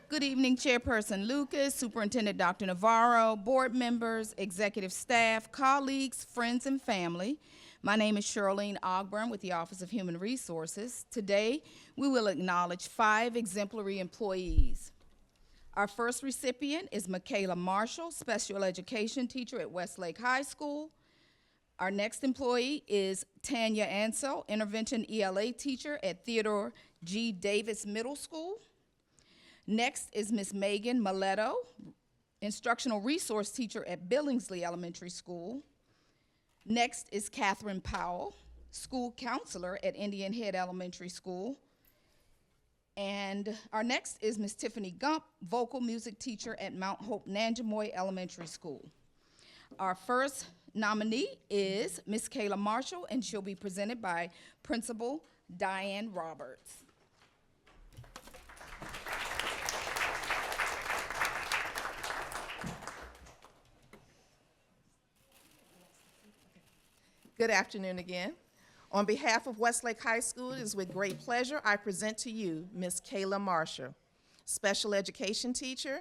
Good evening, Chairperson Lucas, Superintendent Dr. Navarro, board members, executive staff, colleagues, friends, and family. My name is Charlene Ogburn with the Office of Human Resources. Today, we will acknowledge 5 exemplary employees. Our first recipient is Michaela Marshall, special education teacher at Westlake High School. Our next employee is Tanya Ansel, intervention ELA teacher at Theodore G. Davis Middle School. Next is Ms. Megan Miletto, instructional resource teacher at Billingsley Elementary School. Next is Catherine Powell, school counselor at Indian Head Elementary School. And our next is Ms. Tiffany Gump, vocal music teacher at Mount Hope Nanjemoy Elementary School. Our first nominee is Ms. Kayla Marshall, and she'll be presented by Principal Diane Roberts. Good afternoon again. On behalf of Westlake High School, it is with great pleasure I present to you Ms. Kayla Marshall, special education teacher,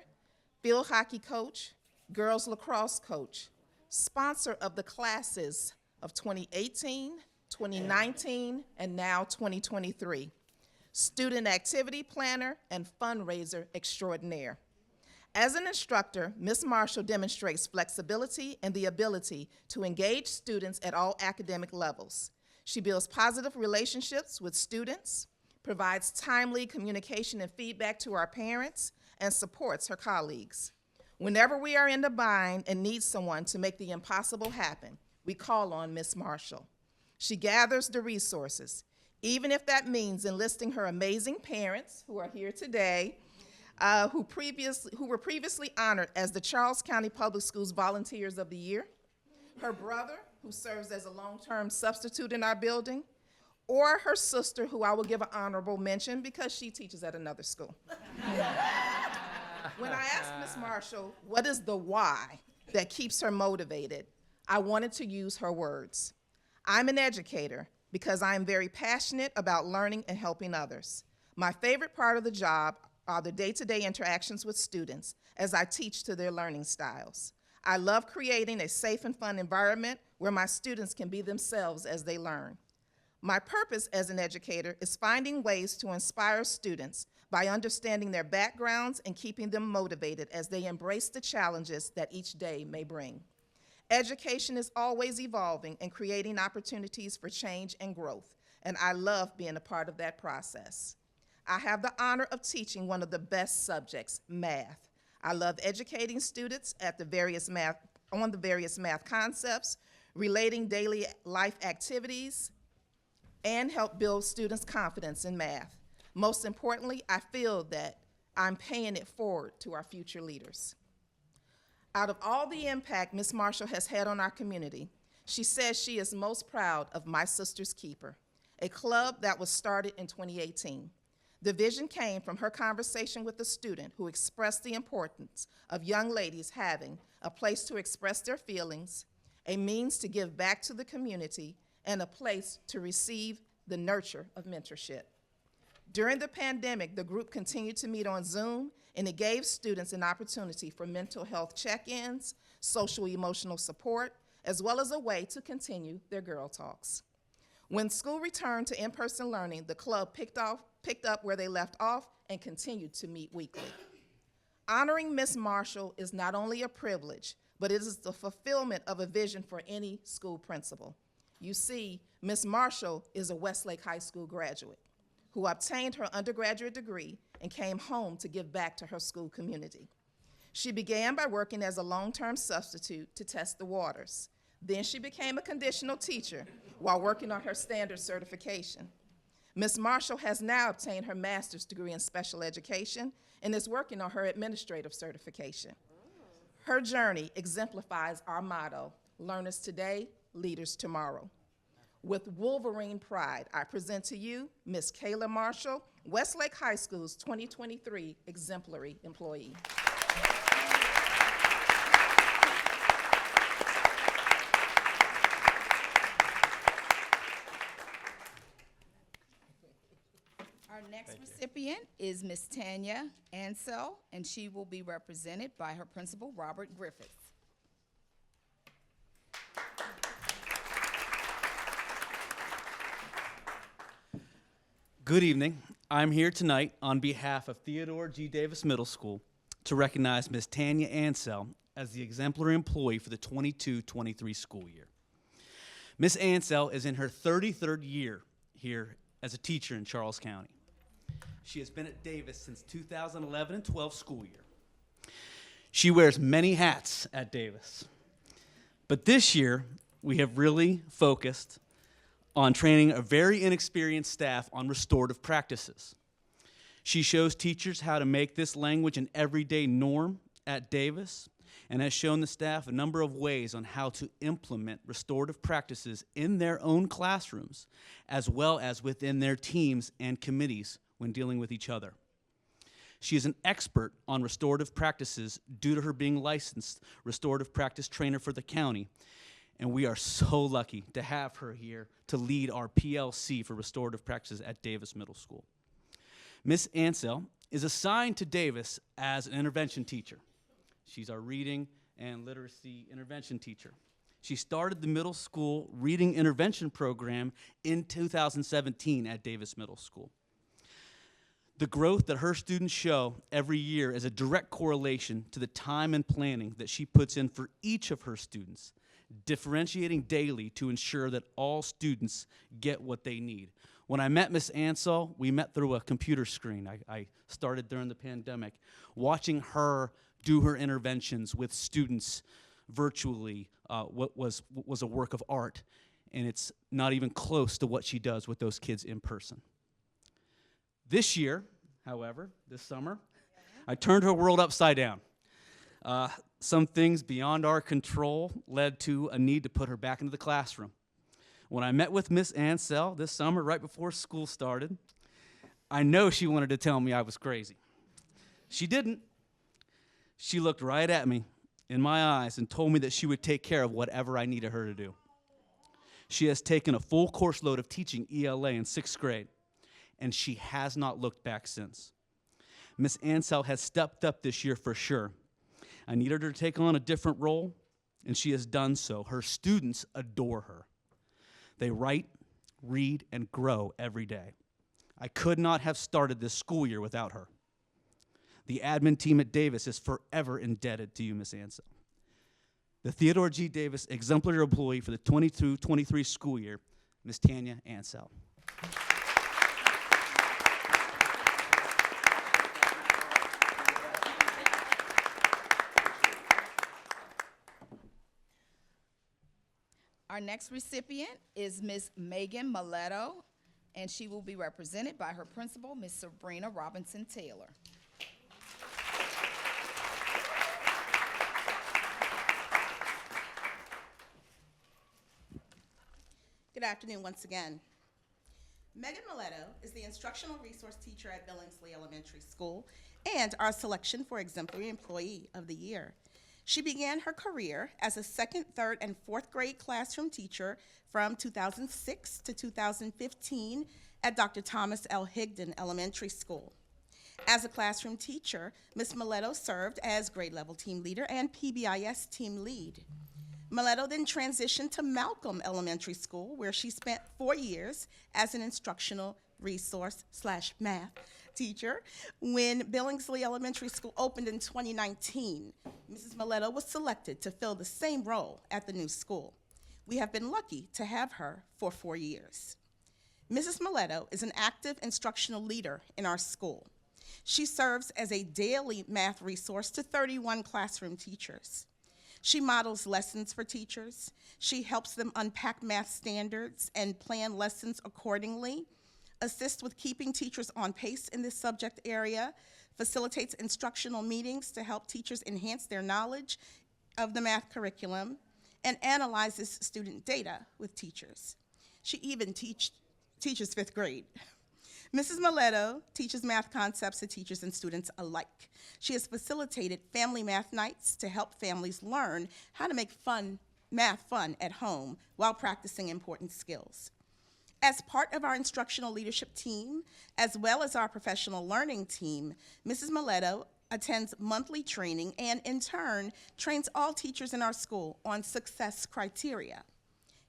field hockey coach, girls lacrosse coach, sponsor of the classes of 2018, 2019, and now 2023, student activity planner and fundraiser extraordinaire. As an instructor, Ms. Marshall demonstrates flexibility and the ability to engage students at all academic levels. She builds positive relationships with students, provides timely communication and feedback to our parents, and supports her colleagues. Whenever we are in the bind and need someone to make the impossible happen, we call on Ms. Marshall. She gathers the resources, even if that means enlisting her amazing parents, who are here today, who were previously honored as the Charles County Public Schools Volunteers of the Year, her brother, who serves as a long-term substitute in our building, or her sister, who I will give an honorable mention because she teaches at another school. When I asked Ms. Marshall, what is the why that keeps her motivated, I wanted to use her words. I'm an educator because I am very passionate about learning and helping others. My favorite part of the job are the day-to-day interactions with students as I teach to their learning styles. I love creating a safe and fun environment where my students can be themselves as they learn. My purpose as an educator is finding ways to inspire students by understanding their backgrounds and keeping them motivated as they embrace the challenges that each day may bring. Education is always evolving and creating opportunities for change and growth, and I love being a part of that process. I have the honor of teaching one of the best subjects, math. I love educating students on the various math concepts, relating daily life activities, and help build students' confidence in math. Most importantly, I feel that I'm paying it forward to our future leaders. Out of all the impact Ms. Marshall has had on our community, she says she is most proud of My Sister's Keeper, a club that was started in 2018. The vision came from her conversation with a student who expressed the importance of young ladies having a place to express their feelings, a means to give back to the community, and a place to receive the nurture of mentorship. During the pandemic, the group continued to meet on Zoom, and it gave students an opportunity for mental health check-ins, social emotional support, as well as a way to continue their girl talks. When school returned to in-person learning, the club picked up where they left off and continued to meet weekly. Honoring Ms. Marshall is not only a privilege, but it is the fulfillment of a vision for any school principal. You see, Ms. Marshall is a Westlake High School graduate who obtained her undergraduate degree and came home to give back to her school community. She began by working as a long-term substitute to test the waters. Then she became a conditional teacher while working on her standard certification. Ms. Marshall has now obtained her master's degree in special education and is working on her administrative certification. Her journey exemplifies our motto, learners today, leaders tomorrow. With Wolverine pride, I present to you Ms. Kayla Marshall, Westlake High School's 2023 Exemplary Employee. Our next recipient is Ms. Tanya Ansell, and she will be represented by her principal, Robert Griffiths. Good evening. I'm here tonight on behalf of Theodore G. Davis Middle School to recognize Ms. Tanya Ansell as the exemplary employee for the 22-23 school year. Ms. Ansell is in her 33rd year here as a teacher in Charles County. She has been at Davis since 2011 and 12 school year. She wears many hats at Davis. But this year, we have really focused on training a very inexperienced staff on restorative practices. She shows teachers how to make this language an everyday norm at Davis and has shown the staff a number of ways on how to implement restorative practices in their own classrooms, as well as within their teams and committees when dealing with each other. She is an expert on restorative practices due to her being licensed restorative practice trainer for the county, and we are so lucky to have her here to lead our PLC for restorative practices at Davis Middle School. Ms. Ansell is assigned to Davis as an intervention teacher. She's our reading and literacy intervention teacher. She started the middle school reading intervention program in 2017 at Davis Middle School. The growth that her students show every year is a direct correlation to the time and planning that she puts in for each of her students, differentiating daily to ensure that all students get what they need. When I met Ms. Ansell, we met through a computer screen. I started during the pandemic. Watching her do her interventions with students virtually was a work of art, and it's not even close to what she does with those kids in person. This year, however, this summer, I turned her world upside down. Some things beyond our control led to a need to put her back into the classroom. When I met with Ms. Ansell this summer, right before school started, I know she wanted to tell me I was crazy. She didn't. She looked right at me in my eyes and told me that she would take care of whatever I needed her to do. She has taken a full course load of teaching ELA in 6th grade, and she has not looked back since. Ms. Ansell has stepped up this year for sure. I needed her to take on a different role, and she has done so. Her students adore her. They write, read, and grow every day. I could not have started this school year without her. The admin team at Davis is forever indebted to you, Ms. Ansell. the Theodore G. Davis Exemplary Employee for the 22-23 school year, Ms. Tanya Ansell. Our next recipient is Ms. Megan Miletto, and she will be represented by her principal, Ms. Sabrina Robinson Taylor. Good afternoon once again. Megan Miletto is the instructional resource teacher at Billingsley Elementary School and our selection for Exemplary Employee of the Year. She began her career as a second, third, and fourth grade classroom teacher from 2006 to 2015 at Dr. Thomas L. Higdon Elementary School. As a classroom teacher, Ms. Miletto served as grade level team leader and PBIS team lead. Miletto then transitioned to Malcolm Elementary School, where she spent 4 years as an instructional resource / math teacher. When Billingsley Elementary School opened in 2019, Mrs. Miletto was selected to fill the same role at the new school. We have been lucky to have her for 4 years. Mrs. Miletto is an active instructional leader in our school. She serves as a daily math resource to 31 classroom teachers. She models lessons for teachers. She helps them unpack math standards and plan lessons accordingly, assists with keeping teachers on pace in this subject area, facilitates instructional meetings to help teachers enhance their knowledge of the math curriculum, and analyzes student data with teachers. She even teaches fifth grade. Mrs. Miletto teaches math concepts to teachers and students alike. She has facilitated family math nights to help families learn how to make math fun at home while practicing important skills. As part of our instructional leadership team, as well as our professional learning team, Mrs. Miletto attends monthly training and, in turn, trains all teachers in our school on success criteria.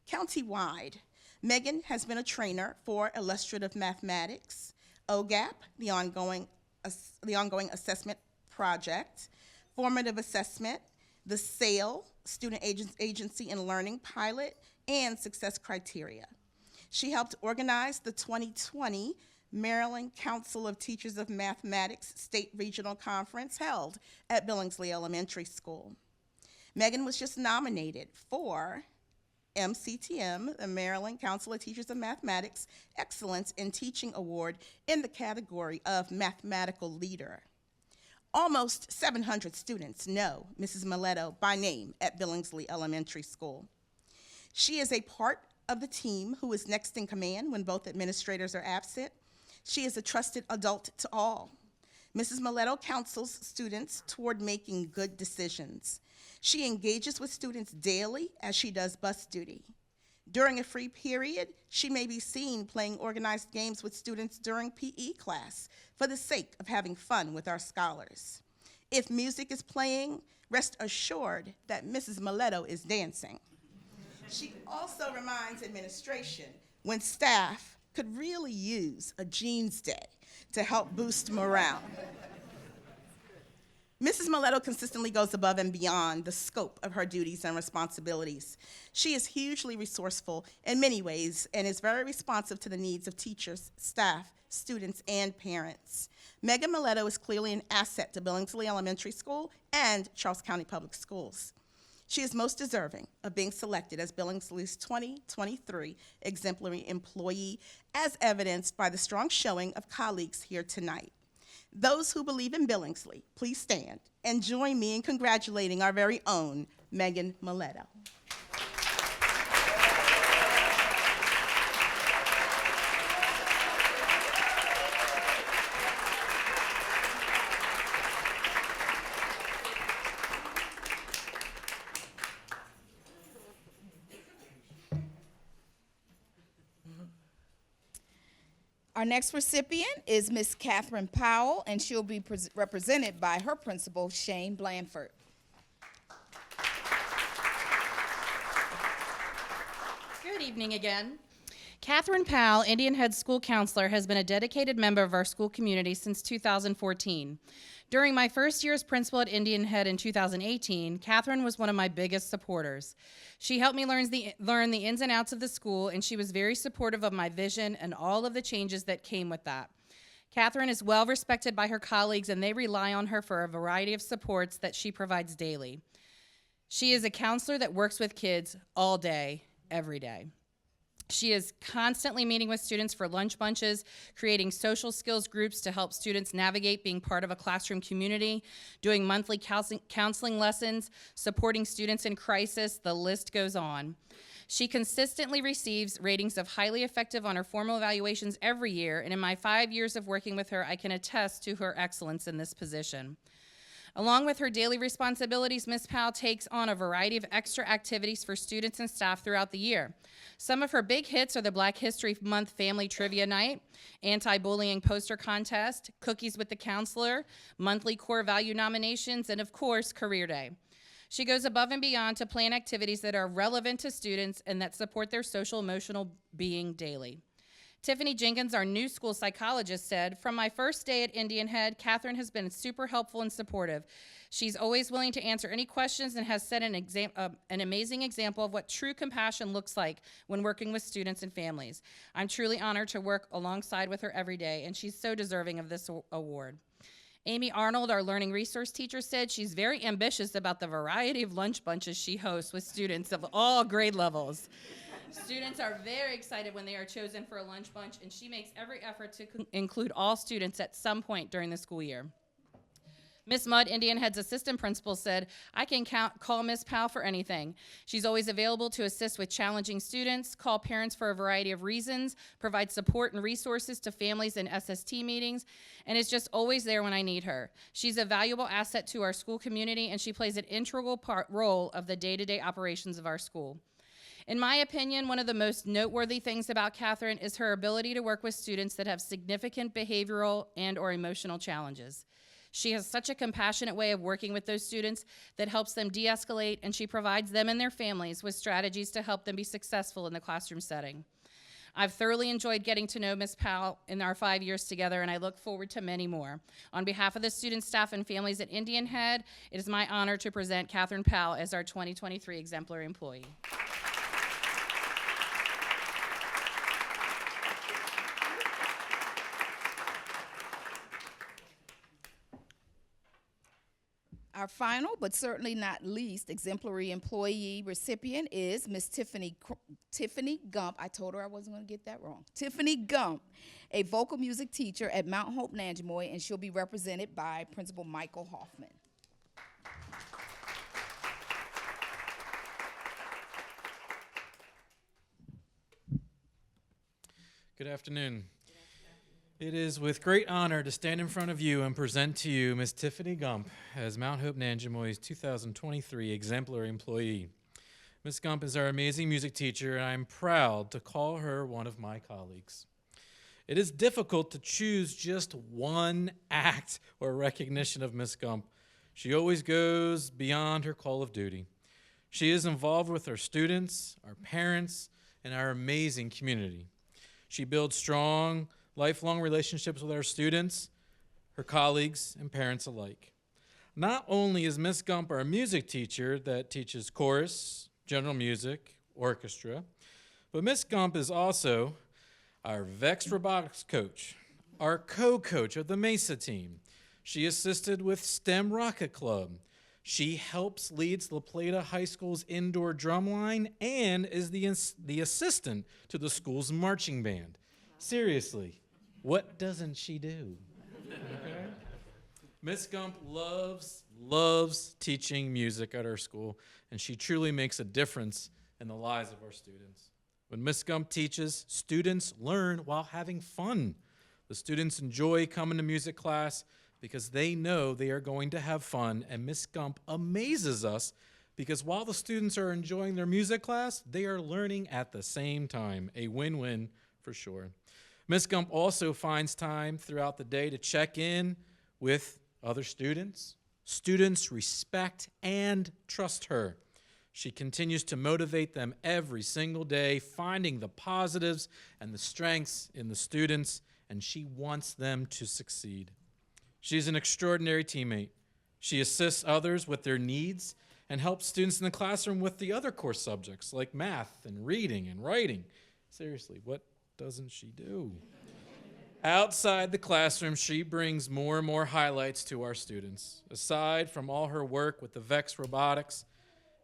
Countywide, Megan has been a trainer for illustrative mathematics, OGAP, the ongoing assessment project, formative assessment, the SAIL, Student Agency and Learning pilot, and success criteria. She helped organize the 2020 Maryland Council of Teachers of Mathematics State Regional Conference held at Billingsley Elementary School. Megan was just nominated for MCTM, the Maryland Council of Teachers of Mathematics Excellence in Teaching Award in the category of Mathematical Leader. Almost 700 students know Mrs. Miletto by name at Billingsley Elementary School. She is a part of the team who is next in command when both administrators are absent. She is a trusted adult to all. Mrs. Miletto counsels students toward making good decisions. She engages with students daily as she does bus duty. During a free period, she may be seen playing organized games with students during PE class for the sake of having fun with our scholars. If music is playing, rest assured that Mrs. Miletto is dancing. She also reminds administration when staff could really use a jeans day to help boost morale. Mrs. Miletto consistently goes above and beyond the scope of her duties and responsibilities. She is hugely resourceful in many ways and is very responsive to the needs of teachers, staff, students, and parents. Megan Miletto is clearly an asset to Billingsley Elementary School and Charles County Public Schools. She is most deserving of being selected as Billingsley's 2023 Exemplary Employee, as evidenced by the strong showing of colleagues here tonight. Those who believe in Billingsley, please stand and join me in congratulating our very own Megan Miletto. Our next recipient is Miss Catherine Powell, and she'll be represented by her principal, Shane Blanford. Good evening again. Catherine Powell, Indian Head School Counselor, has been a dedicated member of our school community since 2014. During my first year as principal at Indian Head in 2018, Catherine was one of my biggest supporters. She helped me learn the ins and outs of the school, and she was very supportive of my vision and all of the changes that came with that. Catherine is well respected by her colleagues, and they rely on her for a variety of supports that she provides daily. She is a counselor that works with kids all day, every day. She is constantly meeting with students for lunch bunches, creating social skills groups to help students navigate being part of a classroom community, doing monthly counseling lessons, supporting students in crisis, the list goes on. She consistently receives ratings of highly effective on her formal evaluations every year, and in my 5 years of working with her, I can attest to her excellence in this position. Along with her daily responsibilities, Ms. Powell takes on a variety of extra activities for students and staff throughout the year. Some of her big hits are the Black History Month Family Trivia Night, anti-bullying poster contest, cookies with the counselor, monthly core value nominations, and of course, Career Day. She goes above and beyond to plan activities that are relevant to students and that support their social emotional being daily. Tiffany Jenkins, our new school psychologist, said, "From my first day at Indian Head, Catherine has been super helpful and supportive. She's always willing to answer any questions and has set an amazing example of what true compassion looks like when working with students and families. I'm truly honored to work alongside with her every day, and she's so deserving of this award." Amy Arnold, our learning resource teacher, said she's very ambitious about the variety of lunch bunches she hosts with students of all grade levels. Students are very excited when they are chosen for a lunch bunch, and she makes every effort to include all students at some point during the school year. Ms. Mudd, Indian Head's assistant principal, said, "I can call Ms. Powell for anything. She's always available to assist with challenging students, call parents for a variety of reasons, provide support and resources to families in SST meetings, and is just always there when I need her. She's a valuable asset to our school community, and she plays an integral role of the day-to-day operations of our school." In my opinion, one of the most noteworthy things about Catherine is her ability to work with students that have significant behavioral and/or emotional challenges. She has such a compassionate way of working with those students that helps them de-escalate, and she provides them and their families with strategies to help them be successful in the classroom setting. I've thoroughly enjoyed getting to know Ms. Powell in our 5 years together, and I look forward to many more. On behalf of the students, staff, and families at Indian Head, it is my honor to present Catherine Powell as our 2023 Exemplary Employee. Our final, but certainly not least, exemplary employee recipient is Miss Tiffany Gump. I told her I wasn't going to get that wrong. Tiffany Gump, a vocal music teacher at Mount Hope Nanjemoy, and she'll be represented by Principal Michael Hoffman. Good afternoon. It is with great honor to stand in front of you and present to you Ms. Tiffany Gump as Mount Hope Nanjemoy's 2023 Exemplary Employee. Ms. Gump is our amazing music teacher, and I'm proud to call her one of my colleagues. It is difficult to choose just one act or recognition of Ms. Gump. She always goes beyond her call of duty. She is involved with our students, our parents, and our amazing community. She builds strong, lifelong relationships with our students, her colleagues, and parents alike. Not only is Ms. Gump our music teacher that teaches chorus, general music, orchestra, but Ms. Gump is also our VEX robotics coach, our co-coach of the Mesa team. She assisted with STEM Rocket Club. She helps leads La Plata High School's indoor drumline and is the assistant to the school's marching band. Seriously, what doesn't she do? Okay. Ms. Gump loves teaching music at our school, and she truly makes a difference in the lives of our students. When Ms. Gump teaches, students learn while having fun. The students enjoy coming to music class because they know they are going to have fun, and Ms. Gump amazes us because while the students are enjoying their music class, they are learning at the same time. A win-win for sure. Ms. Gump also finds time throughout the day to check in with other students. Students respect and trust her. She continues to motivate them every single day, finding the positives and the strengths in the students, and she wants them to succeed. She's an extraordinary teammate. She assists others with their needs and helps students in the classroom with the other core subjects like math and reading and writing. Seriously, what doesn't she do? Outside the classroom, she brings more and more highlights to our students. Aside from all her work with the VEX Robotics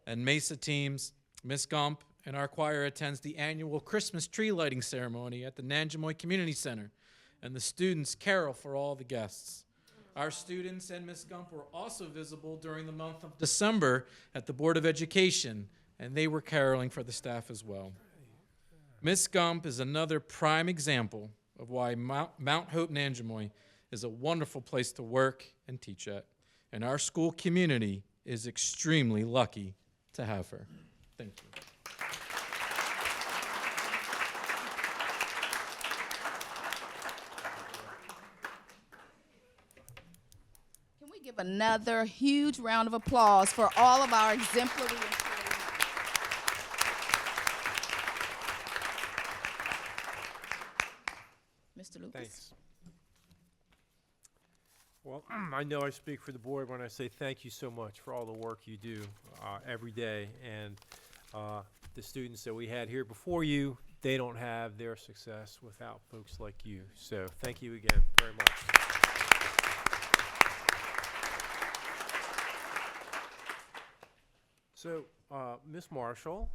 and MESA teams, Miss Gump and our choir attends the annual Christmas tree lighting ceremony at the Nanjemoy Community Center, and the students carol for all the guests. Our students and Miss Gump were also visible during the month of December at the Board of Education, and they were caroling for the staff as well. Miss Gump is another prime example of why Mount Hope Nanjemoy is a wonderful place to work and teach at, and our school community is extremely lucky to have her. Thank you. Can we give another huge round of applause for all of our exemplary employees? Mr. Lucas. Thanks. Well, I know I speak for the board when I say thank you so much for all the work you do every day. And the students that we had here before you, they don't have their success without folks like you. So thank you again very much. So, Ms. Marshall,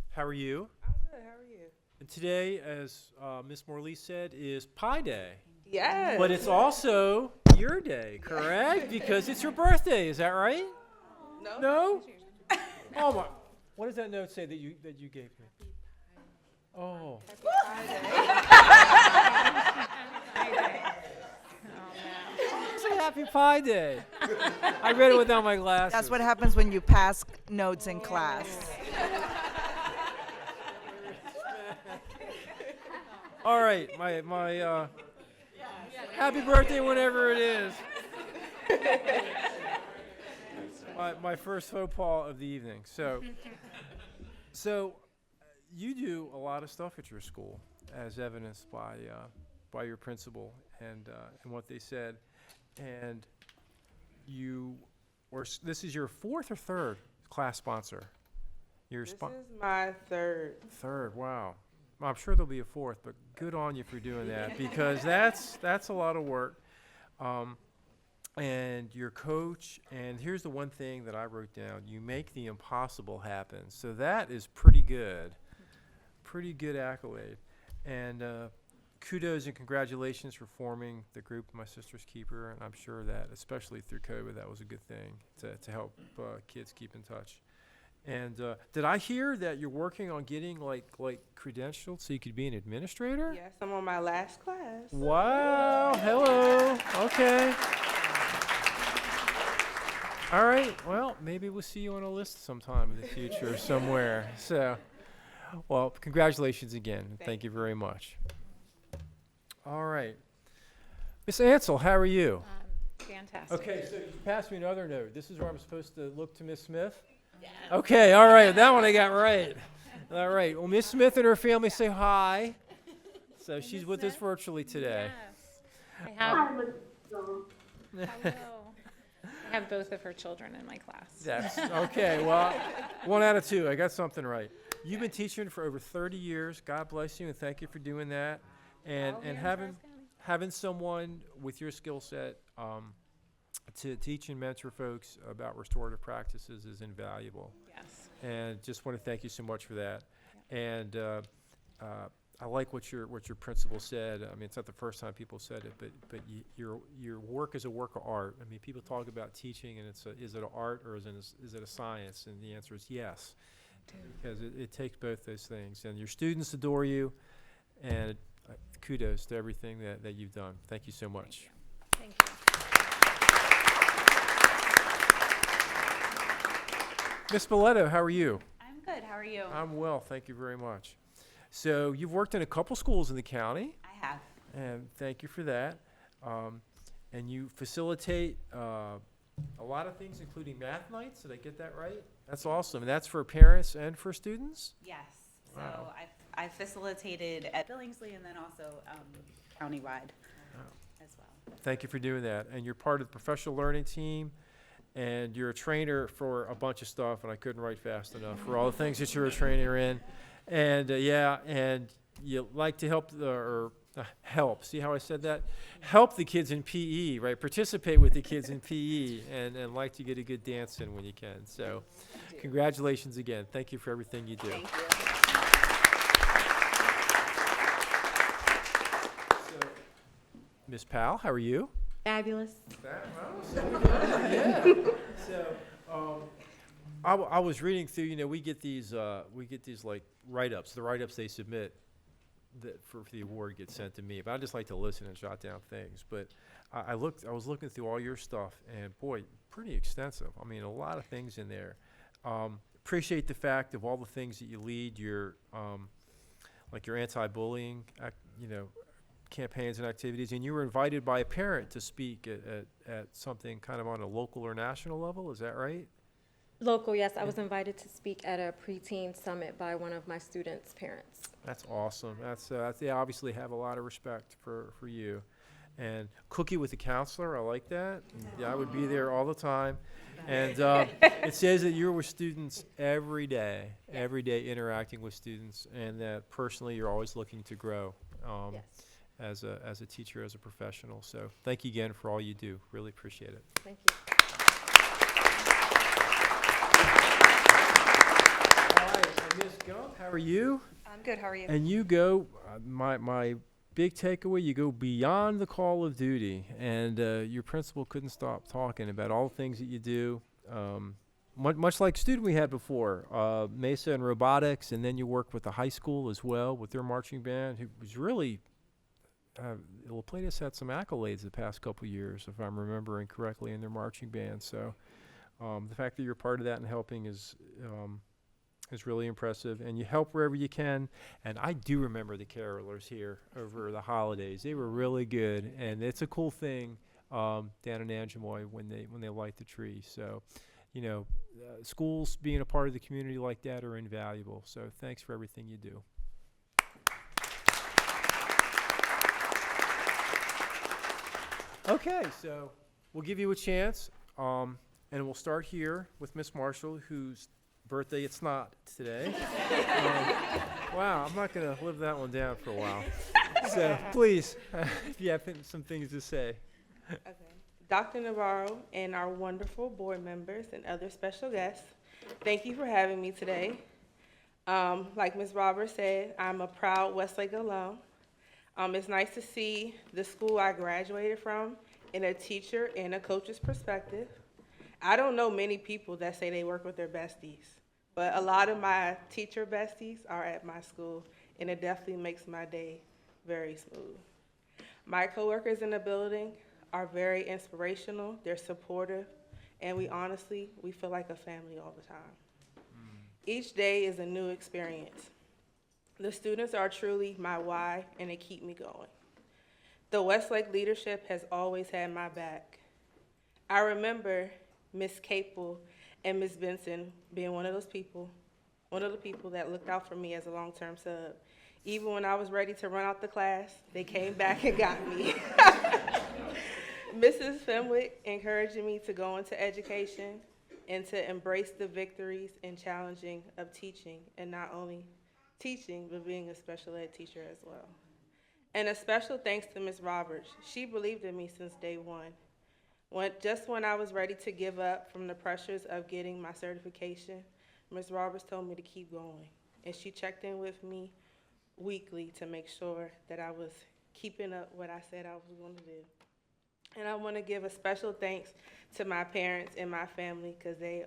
how are you? I'm good. How are you? And today, as Ms. Morley said, is Pi Day. Yes. But it's also your day, correct? Because it's your birthday. Is that right? No. No? Oh my! What does that note say that you gave me? Oh. Say Happy Pi Day. I read it without my glasses. That's what happens when you pass notes in class. All right, my happy birthday whenever it is. My first faux pas of the evening. So you do a lot of stuff at your school, as evidenced by your principal and what they said. And this is your fourth or third class sponsor? This is my third. Third, wow. I'm sure there'll be a fourth, but good on you for doing that because that's a lot of work. And your coach, and here's the one thing that I wrote down, you make the impossible happen. So that is pretty good accolade. And kudos and congratulations for forming the group, My Sister's Keeper, and I'm sure that, especially through COVID, that was a good thing to help kids keep in touch. And did I hear that you're working on getting like credentialed so you could be an administrator? Yes, I'm on my last class. Wow, hello, okay. All right, well, maybe we'll see you on a list sometime in the future somewhere. So, well, congratulations again. Thank you very much. All right. Miss Ansel, how are you? Fantastic. Okay, so you passed me another note. This is where I'm supposed to look to Miss Smith? Okay, all right, that one I got right. All right, well, Miss Smith and her family say hi. So she's with us virtually today. Yes. Hello. I have both of her children in my class. That's okay, well, 1 out of 2, I got something right. You've been teaching for over 30 years. God bless you, and thank you for doing that. And having someone with your skill set to teach and mentor folks about restorative practices is invaluable. Yes. And just want to thank you so much for that. Yeah. And I like what your principal said. I mean, it's not the first time people said it, but your work is a work of art. I mean, people talk about teaching, and is it an art or is it a science? And the answer is yes, because it takes both those things. And your students adore you, and kudos to everything that you've done. Thank you so much. Thank you. Miss Spoleto, how are you? I'm good. How are you? I'm well, thank you very much. So you've worked in a couple schools in the county. I have. And thank you for that. And you facilitate a lot of things, including math nights. Did I get that right? That's awesome. And that's for parents and for students? Yes. So Wow. I facilitated at Billingsley and then also countywide as well. Thank you for doing that. And you're part of the professional learning team, and you're a trainer for a bunch of stuff, and I couldn't write fast enough for all the things that you're a trainer in. And and you like to help help. See how I said that? Help the kids in PE, right? Participate with the kids in PE, and like to get a good dance in when you can. So, congratulations again. Thank you for everything you do. Thank you. Miss Powell, how are you? Fabulous. Yeah. So, I was reading through. You know, we get these like write-ups. The write-ups they submit that for the award get sent to me. But I just like to listen and jot down things. But I was looking through all your stuff, and boy, pretty extensive. I mean, a lot of things in there. Appreciate the fact of all the things that you lead. Your like your anti-bullying, campaigns and activities, and you were invited by a parent to speak at something kind of on a local or national level. Is that right? Local, yes. I was invited to speak at a preteen summit by one of my students' parents. That's awesome. They obviously have a lot of respect for you. And cookie with a counselor, I like that. Yeah, I would be there all the time. And it says that you're with students every day interacting with students, and that personally you're always looking to grow. Yes. As a teacher, as a professional. So thank you again for all you do. Really appreciate it. Thank you. All right, and Ms. Gump, how are you? I'm good. How are you? And you go, my big takeaway, you go beyond the call of duty. And your principal couldn't stop talking about all the things that you do. Much like student we had before, Mesa and robotics, and then you work with the high school as well with their marching band, who was really La Plata's had some accolades the past couple of years, if I'm remembering correctly, in their marching band. So the fact that you're part of that and helping is really impressive. And you help wherever you can. And I do remember the carolers here over the holidays. They were really good, and it's a cool thing down in Nanjemoy when they light the tree. So, schools being a part of the community like that are invaluable. So thanks for everything you do. Okay, so we'll give you a chance, and we'll start here with Miss Marshall, whose birthday it's not today. Wow, I'm not going to live that one down for a while. So please, if you have some things to say. Okay. Dr. Navarro and our wonderful board members and other special guests, thank you for having me today. Like Ms. Roberts said, I'm a proud Westlake alum. It's nice to see the school I graduated from in a teacher and a coach's perspective. I don't know many people that say they work with their besties, but a lot of my teacher besties are at my school, and it definitely makes my day very smooth. My coworkers in the building are very inspirational, they're supportive, and we feel like a family all the time. Each day is a new experience. The students are truly my why, and they keep me going. The Westlake leadership has always had my back. I remember Ms. Capel and Ms. Benson being one of the people that looked out for me as a long-term sub. Even when I was ready to run out the class, they came back and got me. Mrs. Fenwick encouraging me to go into education and to embrace the victories and challenging of teaching, and not only teaching, but being a special ed teacher as well. And a special thanks to Ms. Roberts. She believed in me since day one. Just when I was ready to give up from the pressures of getting my certification, Ms. Roberts told me to keep going. And she checked in with me weekly to make sure that I was keeping up what I said I was going to do. And I want to give a special thanks to my parents and my family, because they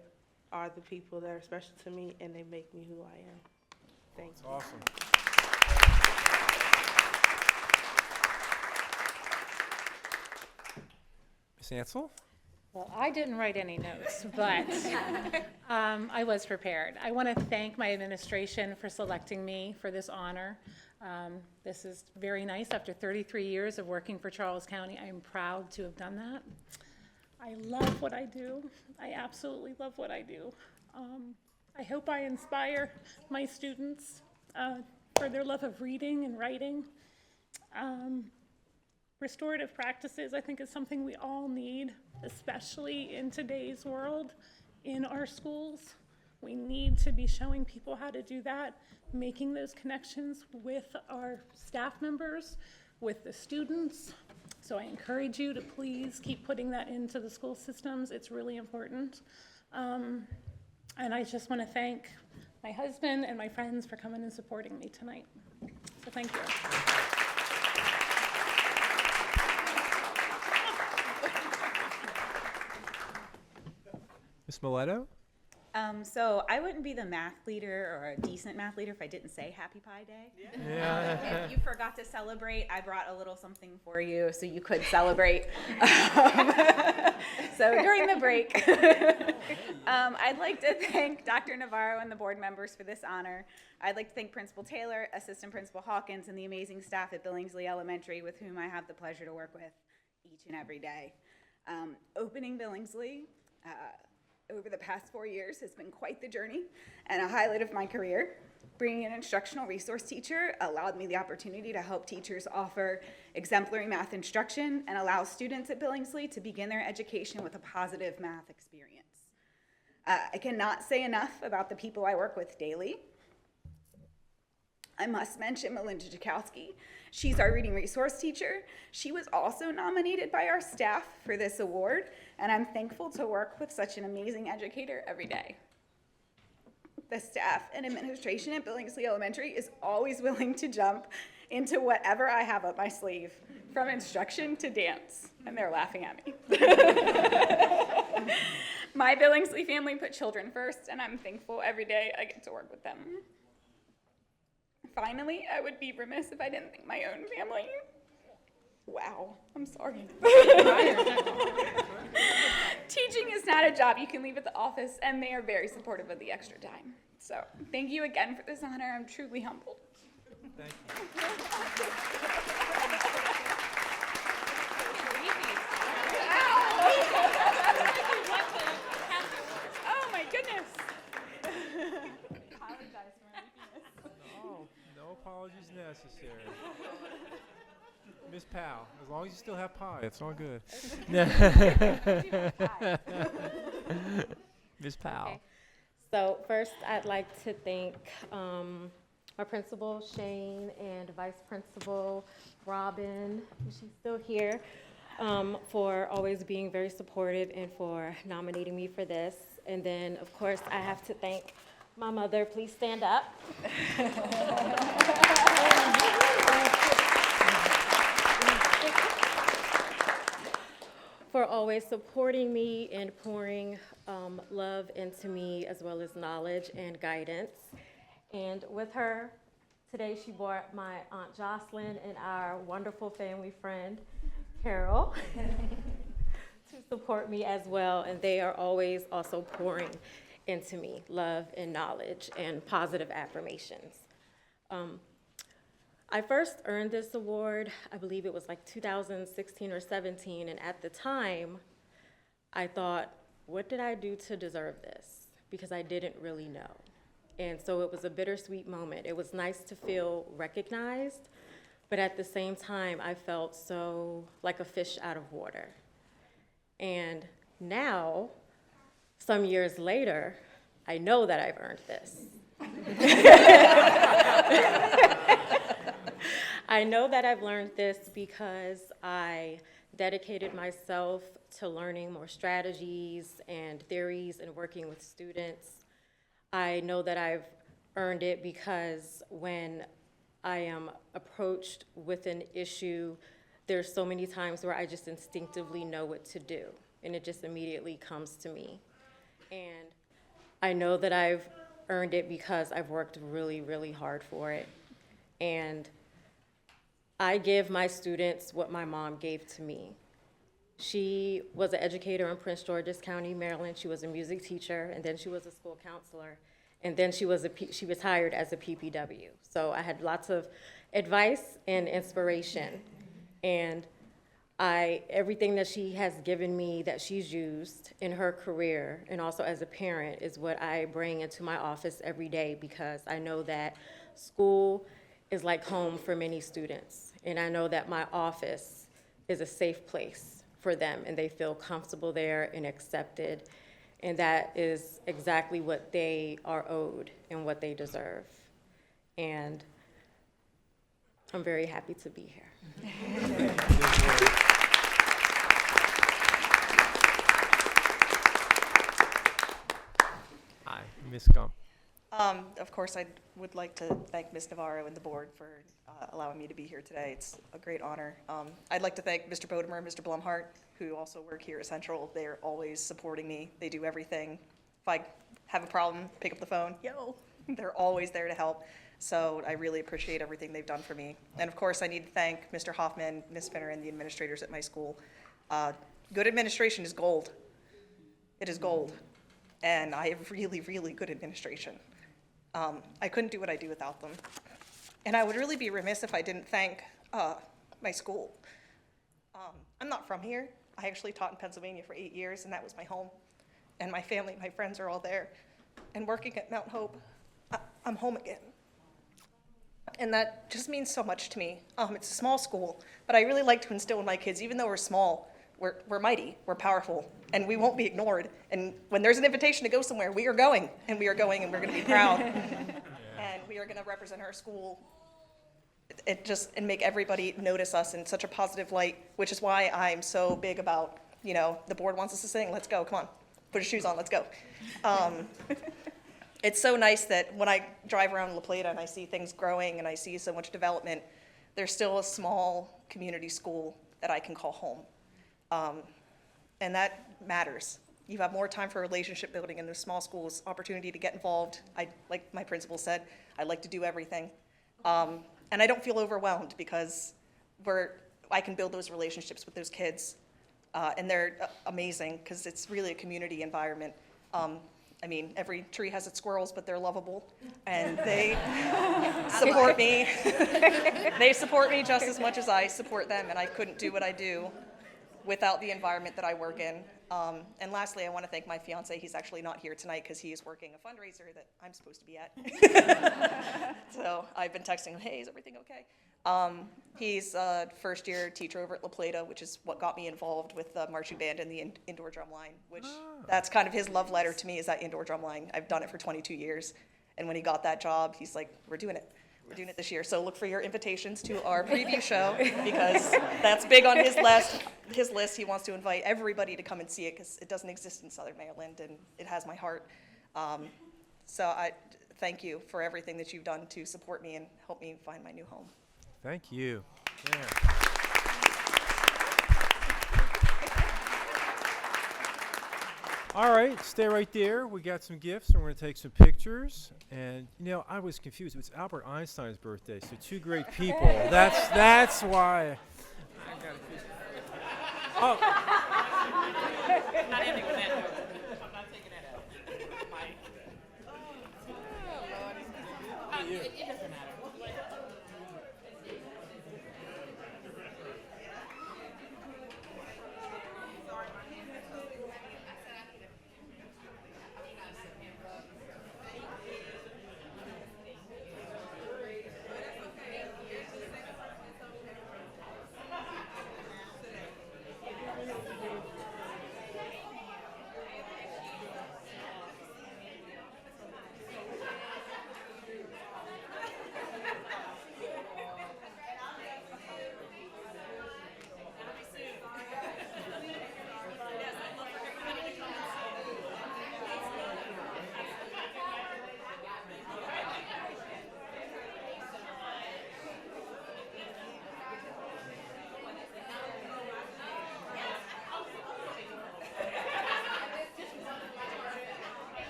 are the people that are special to me, and they make me who I am. Thank you. Awesome. Ms. Ansel? Well, I didn't write any notes, but I was prepared. I want to thank my administration for selecting me for this honor. This is very nice. After 33 years of working for Charles County, I am proud to have done that. I love what I do. I absolutely love what I do. I hope I inspire my students for their love of reading and writing. Restorative practices, I think, is something we all need, especially in today's world in our schools. We need to be showing people how to do that, making those connections with our staff members, with the students. So I encourage you to please keep putting that into the school systems. It's really important. And I just want to thank my husband and my friends for coming and supporting me tonight. So thank you. Ms. Mileto? So I wouldn't be the math leader or a decent math leader if I didn't say Happy Pi Day. Yeah. If you forgot to celebrate, I brought a little something for you so you could celebrate. So during the break, I'd like to thank Dr. Navarro and the board members for this honor. I'd like to thank Principal Taylor, Assistant Principal Hawkins, and the amazing staff at Billingsley Elementary with whom I have the pleasure to work with each and every day. Opening Billingsley over the past 4 years has been quite the journey and a highlight of my career. Bringing an instructional resource teacher allowed me the opportunity to help teachers offer exemplary math instruction and allow students at Billingsley to begin their education with a positive math experience. I cannot say enough about the people I work with daily. I must mention Melinda Jakowski. She's our reading resource teacher. She was also nominated by our staff for this award, and I'm thankful to work with such an amazing educator every day. The staff and administration at Billingsley Elementary is always willing to jump into whatever I have up my sleeve, from instruction to dance, and they're laughing at me. My Billingsley family put children first, and I'm thankful every day I get to work with them. Finally, I would be remiss if I didn't thank my own family. Wow, I'm sorry. Teaching is not a job you can leave at the office, and they are very supportive of the extra time. So thank you again for this honor. I'm truly humbled. Thank Oh my goodness. No apologies necessary. Miss Powell, as long as you still have pie, it's all good. Miss Powell. Okay. So first, I'd like to thank my principal, Shane, and Vice Principal, Robin, she's still here, for always being very supportive and for nominating me for this. And then, of course, I have to thank my mother. Please stand up. For always supporting me and pouring love into me, as well as knowledge and guidance. And with her, today she brought my Aunt Jocelyn and our wonderful family friend, Carol, to support me as well. And they are always also pouring into me love and knowledge and positive affirmations. I first earned this award, I believe it was like 2016 or 17, and at the time, I thought, what did I do to deserve this? Because I didn't really know. And so it was a bittersweet moment. It was nice to feel recognized, but at the same time, I felt so like a fish out of water. And now, some years later, I know that I've earned this. I know that I've learned this because I dedicated myself to learning more strategies and theories and working with students. I know that I've earned it because when I am approached with an issue, there's so many times where I just instinctively know what to do, and it just immediately comes to me. And I know that I've earned it because I've worked really, really hard for it. And I give my students what my mom gave to me. She was an educator in Prince George's County, Maryland. She was a music teacher, and then she was a school counselor, and then she was hired as a PPW. So I had lots of advice and inspiration. And Everything that she has given me that she's used in her career and also as a parent is what I bring into my office every day, because I know that school is like home for many students. And I know that my office is a safe place for them and they feel comfortable there and accepted. And that is exactly what they are owed and what they deserve. And I'm very happy to be here. Hi, Ms. Gump. Of course, I would like to thank Ms. Navarro and the board for allowing me to be here today. It's a great honor. I'd like to thank Mr. Bodemer and Mr. Blumhart, who also work here at Central. They're always supporting me. They do everything. If I have a problem, pick up the phone, yo, they're always there to help. So I really appreciate everything they've done for me. And of course, I need to thank Mr. Hoffman, Ms. Spinner, and the administrators at my school. Good administration is gold. It is gold. And I have really, really good administration. I couldn't do what I do without them. And I would really be remiss if I didn't thank my school. I'm not from here. I actually taught in Pennsylvania for 8 years, and that was my home. And my family, my friends are all there. And working at Mount Hope, I'm home again. And that just means so much to me. It's a small school, but I really like to instill in my kids, even though we're small, we're mighty, we're powerful, and we won't be ignored. And when there's an invitation to go somewhere, we are going, and we are going, and we're going to be proud. And we are going to represent our school and make everybody notice us in such a positive light, which is why I'm so big about, the board wants us to sing, let's go, come on, put your shoes on, let's go. It's so nice that when I drive around La Plata and I see things growing and I see so much development, there's still a small community school that I can call home. And that matters. You have more time for relationship building in the small schools, opportunity to get involved. Like my principal said, I like to do everything. And I don't feel overwhelmed because I can build those relationships with those kids. And they're amazing because it's really a community environment. Every tree has its squirrels, but they're lovable. And they support me. They support me just as much as I support them, and I couldn't do what I do without the environment that I work in. And lastly, I want to thank my fiance. He's actually not here tonight because he is working a fundraiser that I'm supposed to be at. So I've been texting him, hey, is everything okay? He's a first-year teacher over at La Plata, which is what got me involved with the marching band and the indoor drum line, which that's kind of his love letter to me, is that indoor drum line. I've done it for 22 years. And when he got that job, he's like, we're doing it. We're doing it this year. So look for your invitations to our preview show, because that's big on his list. He wants to invite everybody to come and see it because it doesn't exist in Southern Maryland, and it has my heart. So I thank you for everything that you've done to support me and help me find my new home. Thank you. Yeah. All right, stay right there. We got some gifts, and we're going to take some pictures. And, I was confused. It was Albert Einstein's birthday, so two great people. That's why. I got a oh. Not ending with that note. I'm not taking that out. Mike. Oh, Lord. It doesn't matter.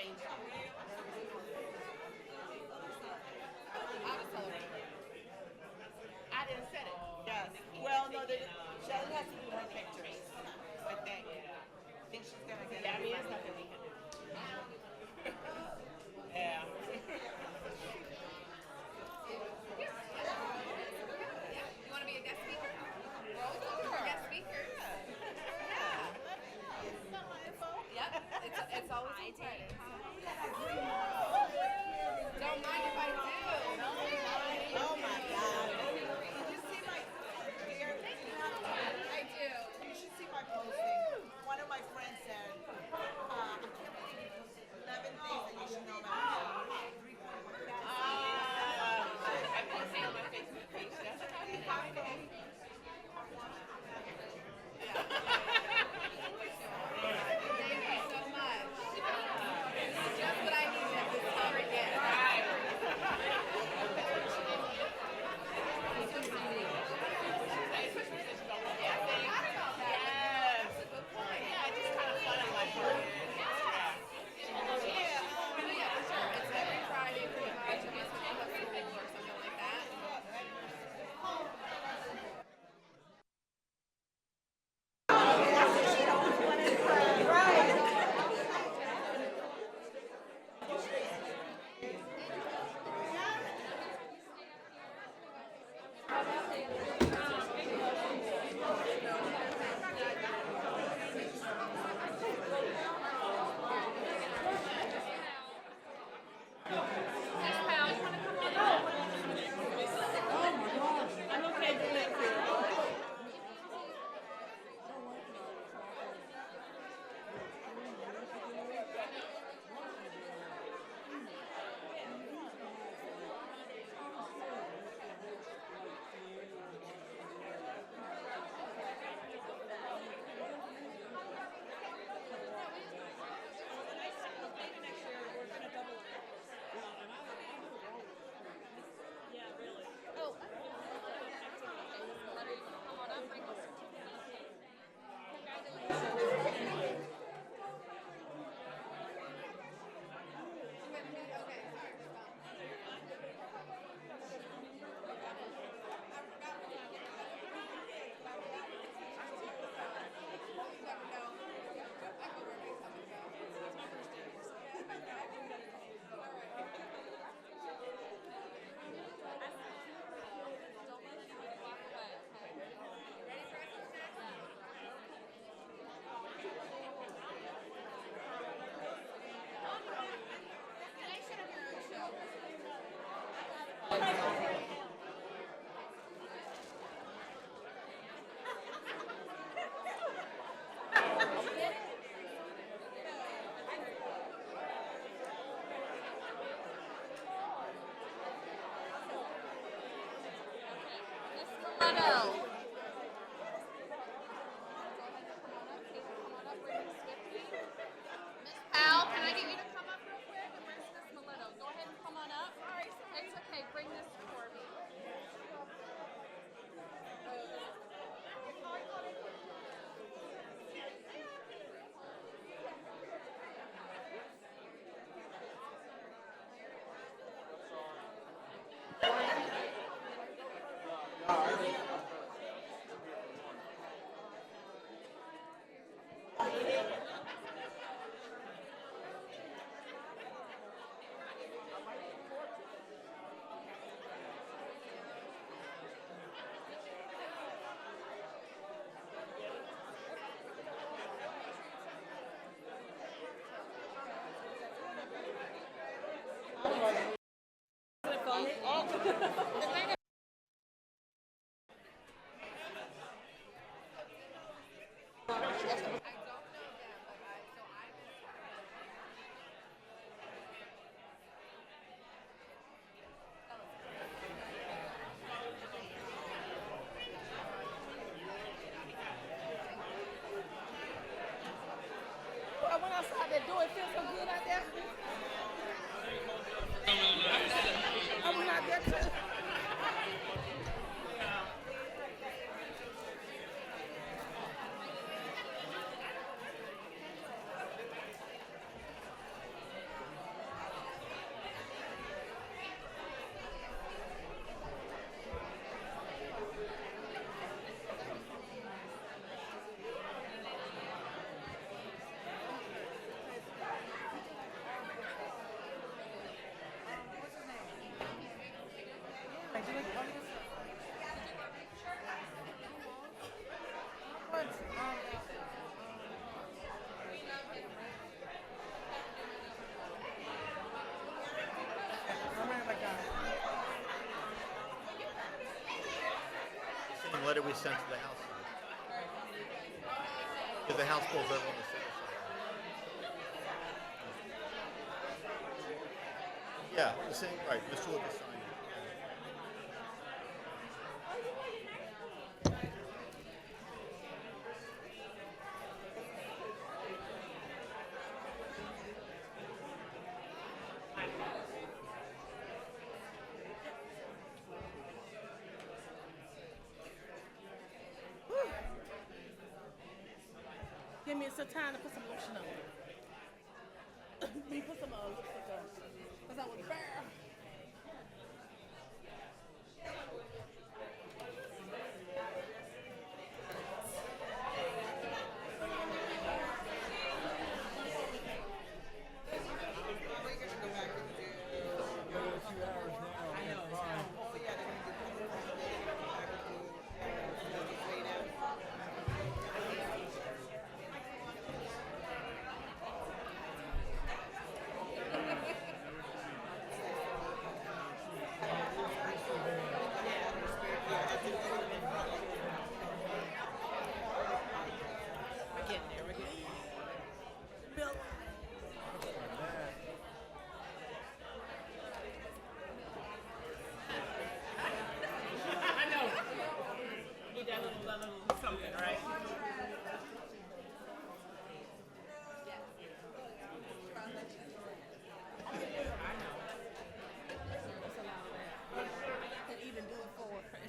I didn't set it. Yes. Well, no, Shelly has to do her pictures. I think she's gonna get it. Yeah, I mean, it's nothing we can do. Yeah. You want to be a guest speaker? We're always looking for guest speakers. Yep, it's always on credit. Don't mind if I do. Oh my God. Did you see my dear? I do. You should see my posting. One of my friends said, I can't believe you posted 11 things that you should know about. I've been seeing on my Facebook page. That's okay. Thank you so much. This is just what I needed at this time again. Al, can I get you to come up real quick? And where's Miss Mileto? Go ahead and come on up. It's okay. Bring this for me. I went outside that door. It feels so good out there. I went out there too. letter we sent to the House. Because the House bill's over on the Senate side. Yeah, the same, right, Mr. Lucas signed it. Give me some time to put some lotion on. Let me put some lipstick on. Because I was bare.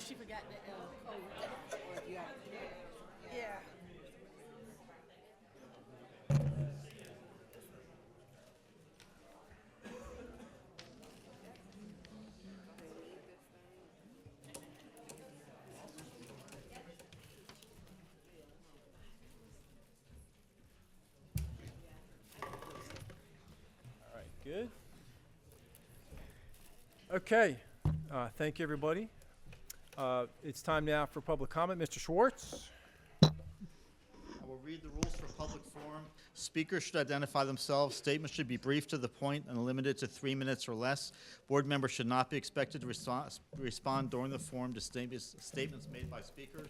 She forgot the code. Yeah. All right, good. Okay, thank you, everybody. It's time now for public comment. Mr. Schwartz. I will read the rules for public forum. Speakers should identify themselves. Statements should be brief to the point and limited to 3 minutes or less. Board members should not be expected to respond during the forum to statements made by speakers.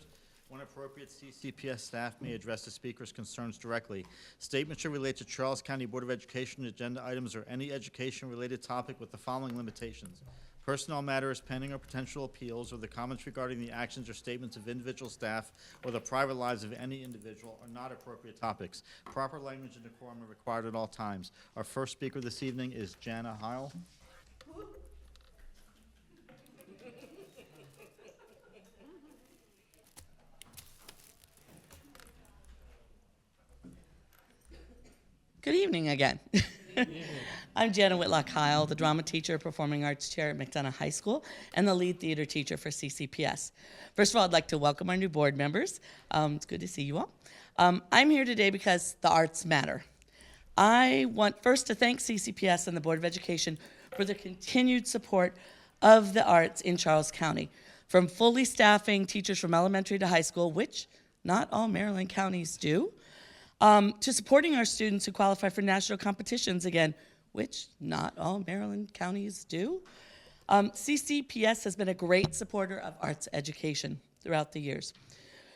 When appropriate, CCPS staff may address the speaker's concerns directly. Statements should relate to Charles County Board of Education agenda items or any education-related topic with the following limitations. Personnel matters, pending or potential appeals, or the comments regarding the actions or statements of individual staff or the private lives of any individual are not appropriate topics. Proper language and decorum are required at all times. Our first speaker this evening is Jana Heil. Good evening again. I'm Jana Whitlock-Heil, the drama teacher, performing arts chair at McDonough High School, and the lead theater teacher for CCPS. First of all, I'd like to welcome our new board members. It's good to see you all. I'm here today because the arts matter. I want first to thank CCPS and the Board of Education for the continued support of the arts in Charles County, from fully staffing teachers from elementary to high school, which not all Maryland counties do, to supporting our students who qualify for national competitions, again, which not all Maryland counties do. CCPS has been a great supporter of arts education throughout the years.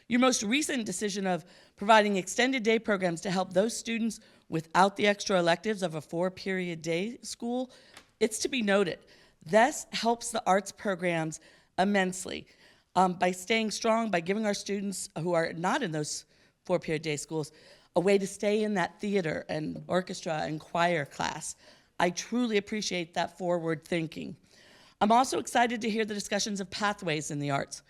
Your most recent decision of providing extended day programs to help those students without the extra electives of a 4-period day school, it's to be noted. This helps the arts programs immensely by staying strong, by giving our students who are not in those 4-period day schools a way to stay in that theater and orchestra and choir class. I truly appreciate that forward thinking. I'm also excited to hear the discussions of pathways in the arts.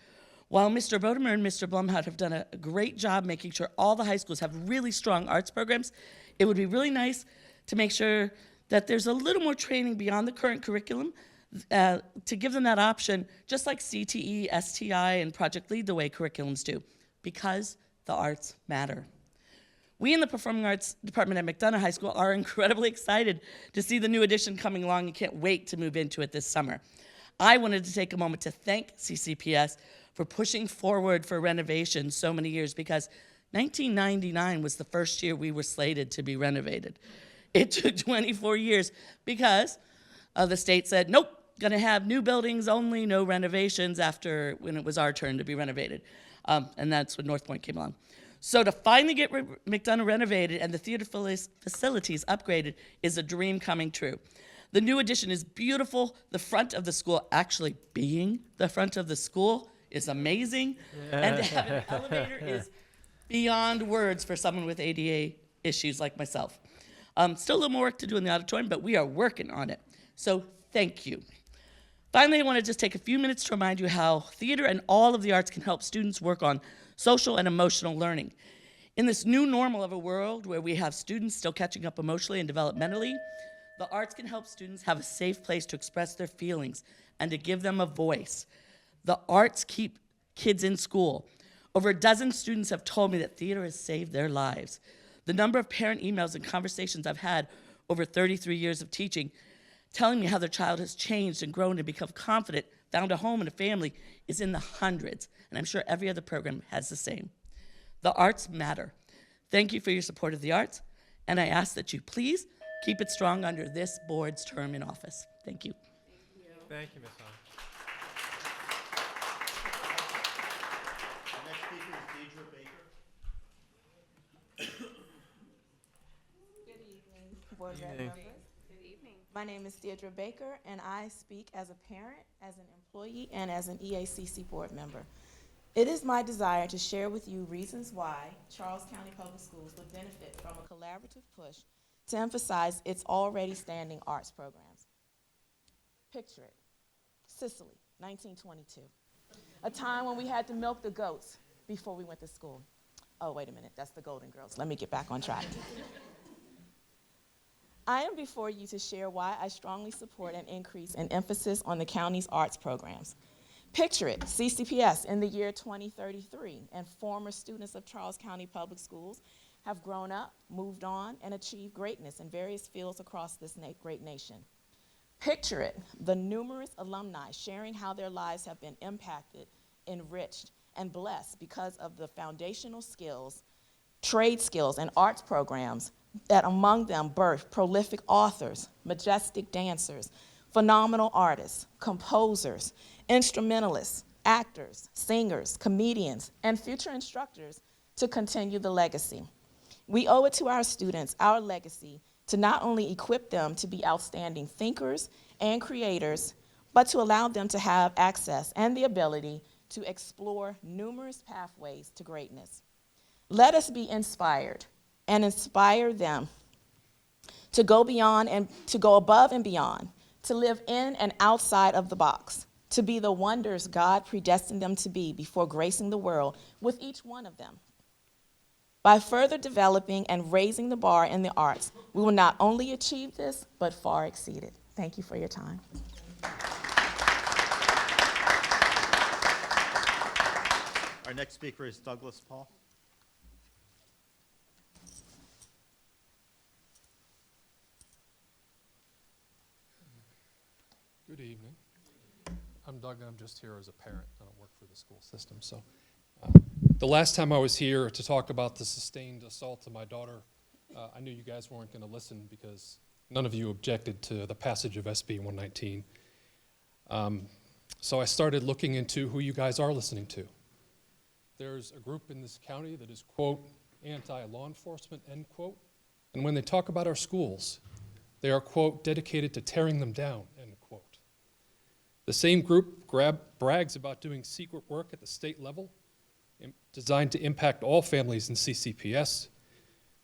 While Mr. Bodemer and Mr. Blumhout have done a great job making sure all the high schools have really strong arts programs, it would be really nice to make sure that there's a little more training beyond the current curriculum to give them that option, just like CTE, STI, and Project Lead the Way curriculums do, because the arts matter. We in the Performing Arts Department at McDonough High School are incredibly excited to see the new addition coming along and can't wait to move into it this summer. I wanted to take a moment to thank CCPS for pushing forward for renovation so many years, because 1999 was the first year we were slated to be renovated. It took 24 years because the state said, nope, gonna have new buildings only, no renovations, after when it was our turn to be renovated. and that's when North Point came along. So to finally get McDonough renovated and the theater facilities upgraded is a dream coming true. The new addition is beautiful. The front of the school, actually being the front of the school, is amazing. And to have an elevator is beyond words for someone with ADA issues like myself. Still a little more work to do in the auditorium, but we are working on it. So thank you. Finally, I want to just take a few minutes to remind you how theater and all of the arts can help students work on social and emotional learning. In this new normal of a world where we have students still catching up emotionally and developmentally, the arts can help students have a safe place to express their feelings and to give them a voice. The arts keep kids in school. Over a dozen students have told me that theater has saved their lives. The number of parent emails and conversations I've had over 33 years of teaching telling me how their child has changed and grown and become confident, found a home and a family, is in the hundreds, and I'm sure every other program has the same. The arts matter. Thank you for your support of the arts, and I ask that you please keep it strong under this board's term in office. Thank you. Thank you, Ms. Hahn. Our next speaker is Theodore Baker. Good evening, board Good members. evening. Good evening. My name is Theodore Baker, and I speak as a parent, as an employee, and as an EACC board member. It is my desire to share with you reasons why Charles County Public Schools would benefit from a collaborative push to emphasize its already standing arts programs. Picture it. Sicily, 1922. A time when we had to milk the goats before we went to school. Oh, wait a minute, that's the Golden Girls. Let me get back on track. I am before you to share why I strongly support an increase in emphasis on the county's arts programs. Picture it, CCPS in the year 2033, and former students of Charles County Public Schools have grown up, moved on, and achieved greatness in various fields across this great nation. Picture it, the numerous alumni sharing how their lives have been impacted, enriched, and blessed because of the foundational skills, trade skills, and arts programs that among them birthed prolific authors, majestic dancers, phenomenal artists, composers, instrumentalists, actors, singers, comedians, and future instructors to continue the legacy. We owe it to our students, our legacy, to not only equip them to be outstanding thinkers and creators, but to allow them to have access and the ability to explore numerous pathways to greatness. Let us be inspired and inspire them to go beyond and to go above and beyond, to live in and outside of the box, to be the wonders God predestined them to be before gracing the world with each one of them. By further developing and raising the bar in the arts, we will not only achieve this, but far exceed it. Thank you for your time. Our next speaker is Douglas Paul. Good evening. I'm Doug, and I'm just here as a parent. I don't work for the school system. So, the last time I was here to talk about the sustained assault to my daughter, I knew you guys weren't going to listen because none of you objected to the passage of SB 119. So I started looking into who you guys are listening to. There's a group in this county that is, quote, anti-law enforcement, end quote. And when they talk about our schools, they are, quote, dedicated to tearing them down, end quote. The same group brags about doing secret work at the state level designed to impact all families in CCPS.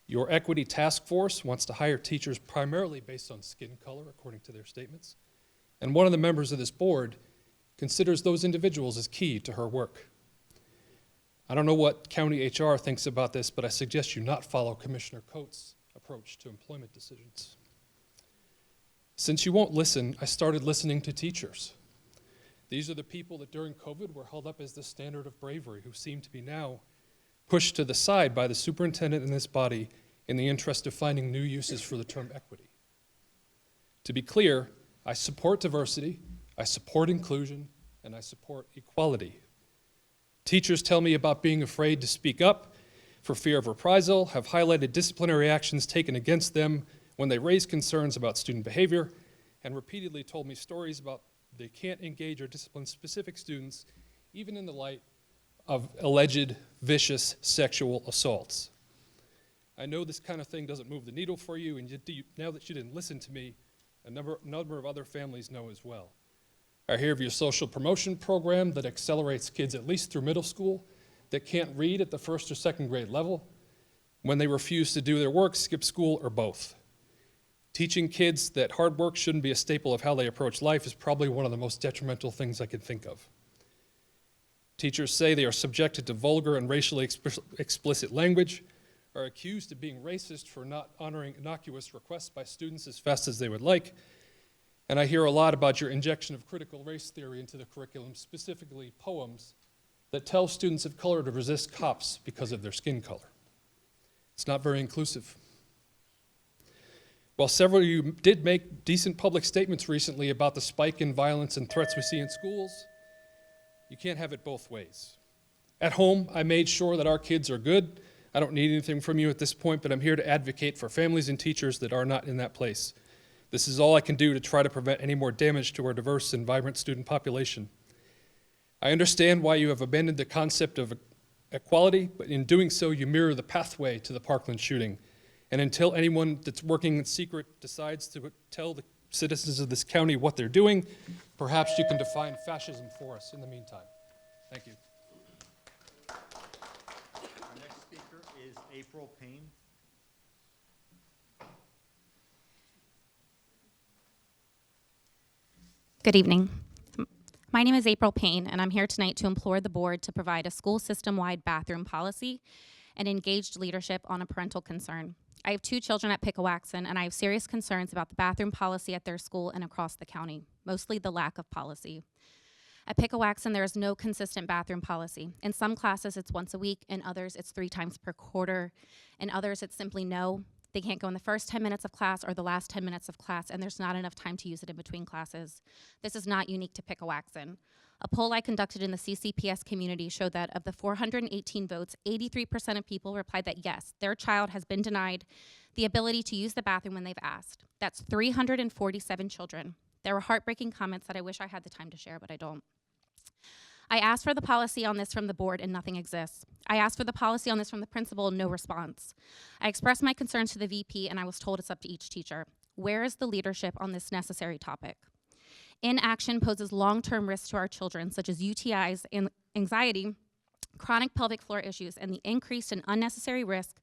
Your equity task force wants to hire teachers primarily based on skin color, according to their statements. And one of the members of this board considers those individuals as key to her work. I don't know what county HR thinks about this, but I suggest you not follow Commissioner Coates' approach to employment decisions. Since you won't listen, I started listening to teachers. These are the people that during COVID were held up as the standard of bravery, who seem to be now pushed to the side by the superintendent in this body in the interest of finding new uses for the term equity. To be clear, I support diversity, I support inclusion, and I support equality. Teachers tell me about being afraid to speak up for fear of reprisal, have highlighted disciplinary actions taken against them when they raise concerns about student behavior, and repeatedly told me stories about they can't engage or discipline specific students, even in the light of alleged vicious sexual assaults. I know this kind of thing doesn't move the needle for you, and now that you didn't listen to me, a number of other families know as well. I hear of your social promotion program that accelerates kids at least through middle school that can't read at the 1st or 2nd grade level when they refuse to do their work, skip school, or both. Teaching kids that hard work shouldn't be a staple of how they approach life is probably one of the most detrimental things I can think of. Teachers say they are subjected to vulgar and racially explicit language, are accused of being racist for not honoring innocuous requests by students as fast as they would like, and I hear a lot about your injection of critical race theory into the curriculum, specifically poems that tell students of color to resist cops because of their skin color. It's not very inclusive. While several of you did make decent public statements recently about the spike in violence and threats we see in schools, you can't have it both ways. At home, I made sure that our kids are good. I don't need anything from you at this point, but I'm here to advocate for families and teachers that are not in that place. This is all I can do to try to prevent any more damage to our diverse and vibrant student population. I understand why you have abandoned the concept of equality, but in doing so, you mirror the pathway to the Parkland shooting. And until anyone that's working in secret decides to tell the citizens of this county what they're doing, perhaps you can define fascism for us in the meantime. Thank you. Our next speaker is April Payne. Good evening. My name is April Payne, and I'm here tonight to implore the board to provide a school system-wide bathroom policy and engaged leadership on a parental concern. I have 2 children at Pickawaxen, and I have serious concerns about the bathroom policy at their school and across the county, mostly the lack of policy. At Pickawaxen, there is no consistent bathroom policy. In some classes, it's once a week. In others, it's 3 times per quarter. In others, it's simply no. They can't go in the first 10 minutes of class or the last 10 minutes of class, and there's not enough time to use it in between classes. This is not unique to Pickawaxen. A poll I conducted in the CCPS community showed that of the 418 votes, 83% of people replied that yes, their child has been denied the ability to use the bathroom when they've asked. That's 347 children. There were heartbreaking comments that I wish I had the time to share, but I don't. I asked for the policy on this from the board and nothing exists. I asked for the policy on this from the principal, no response. I expressed my concerns to the VP and I was told it's up to each teacher. Where is the leadership on this necessary topic? Inaction poses long-term risks to our children, such as UTIs and anxiety, chronic pelvic floor issues, and the increased and unnecessary risk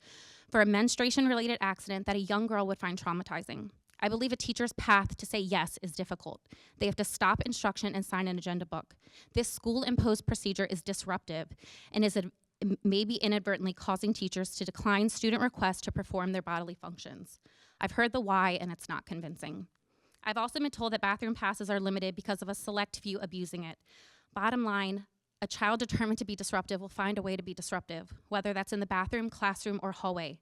for a menstruation-related accident that a young girl would find traumatizing. I believe a teacher's path to say yes is difficult. They have to stop instruction and sign an agenda book. This school-imposed procedure is disruptive and is maybe inadvertently causing teachers to decline student requests to perform their bodily functions. I've heard the why, and it's not convincing. I've also been told that bathroom passes are limited because of a select few abusing it. Bottom line, a child determined to be disruptive will find a way to be disruptive, whether that's in the bathroom, classroom, or hallway.